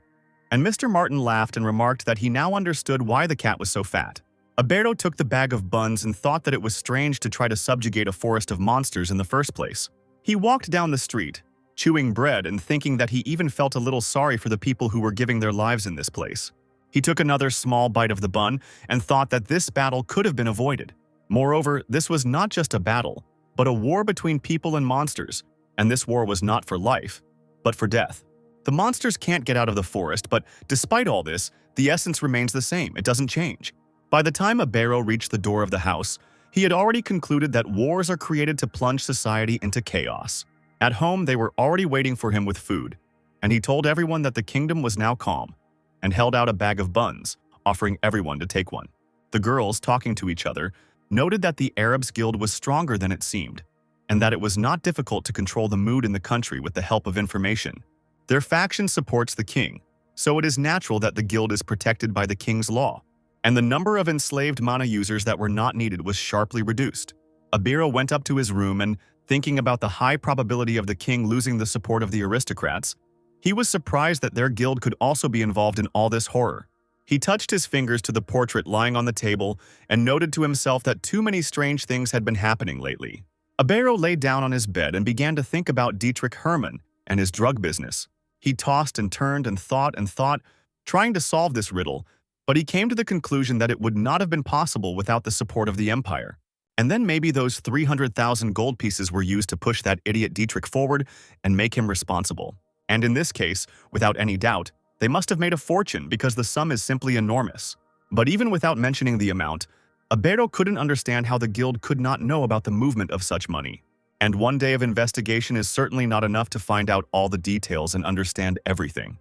A: And Mr. Martin laughed and remarked that he now understood why the cat was so fat. Abero took the bag of buns and thought that it was strange to try to subjugate a forest of monsters in the first place. He walked down the street, chewing bread and thinking that he even felt a little sorry for the people who were giving their lives in this place. He took another small bite of the bun and thought that this battle could have been avoided. Moreover, this was not just a battle, but a war between people and monsters, and this war was not for life, but for death. The monsters can't get out of the forest, but despite all this, the essence remains the same. It doesn't change. By the time Abero reached the door of the house, he had already concluded that wars are created to plunge society into chaos. At home, they were already waiting for him with food, and he told everyone that the kingdom was now calm, and held out a bag of buns, offering everyone to take one. The girls, talking to each other, noted that the Arabs Guild was stronger than it seemed, and that it was not difficult to control the mood in the country with the help of information. Their faction supports the king, so it is natural that the guild is protected by the king's law, and the number of enslaved mana users that were not needed was sharply reduced. Abero went up to his room and, thinking about the high probability of the king losing the support of the aristocrats, he was surprised that their guild could also be involved in all this horror. He touched his fingers to the portrait lying on the table and noted to himself that too many strange things had been happening lately. Abero lay down on his bed and began to think about Dietrich Hermann and his drug business. He tossed and turned and thought, trying to solve this riddle, but he came to the conclusion that it would not have been possible without the support of the empire. And then maybe those 300,000 gold pieces were used to push that idiot Dietrich forward and make him responsible. And in this case, without any doubt, they must have made a fortune because the sum is simply enormous. But even without mentioning the amount, Abero couldn't understand how the guild could not know about the movement of such money. And one day of investigation is certainly not enough to find out all the details and understand everything.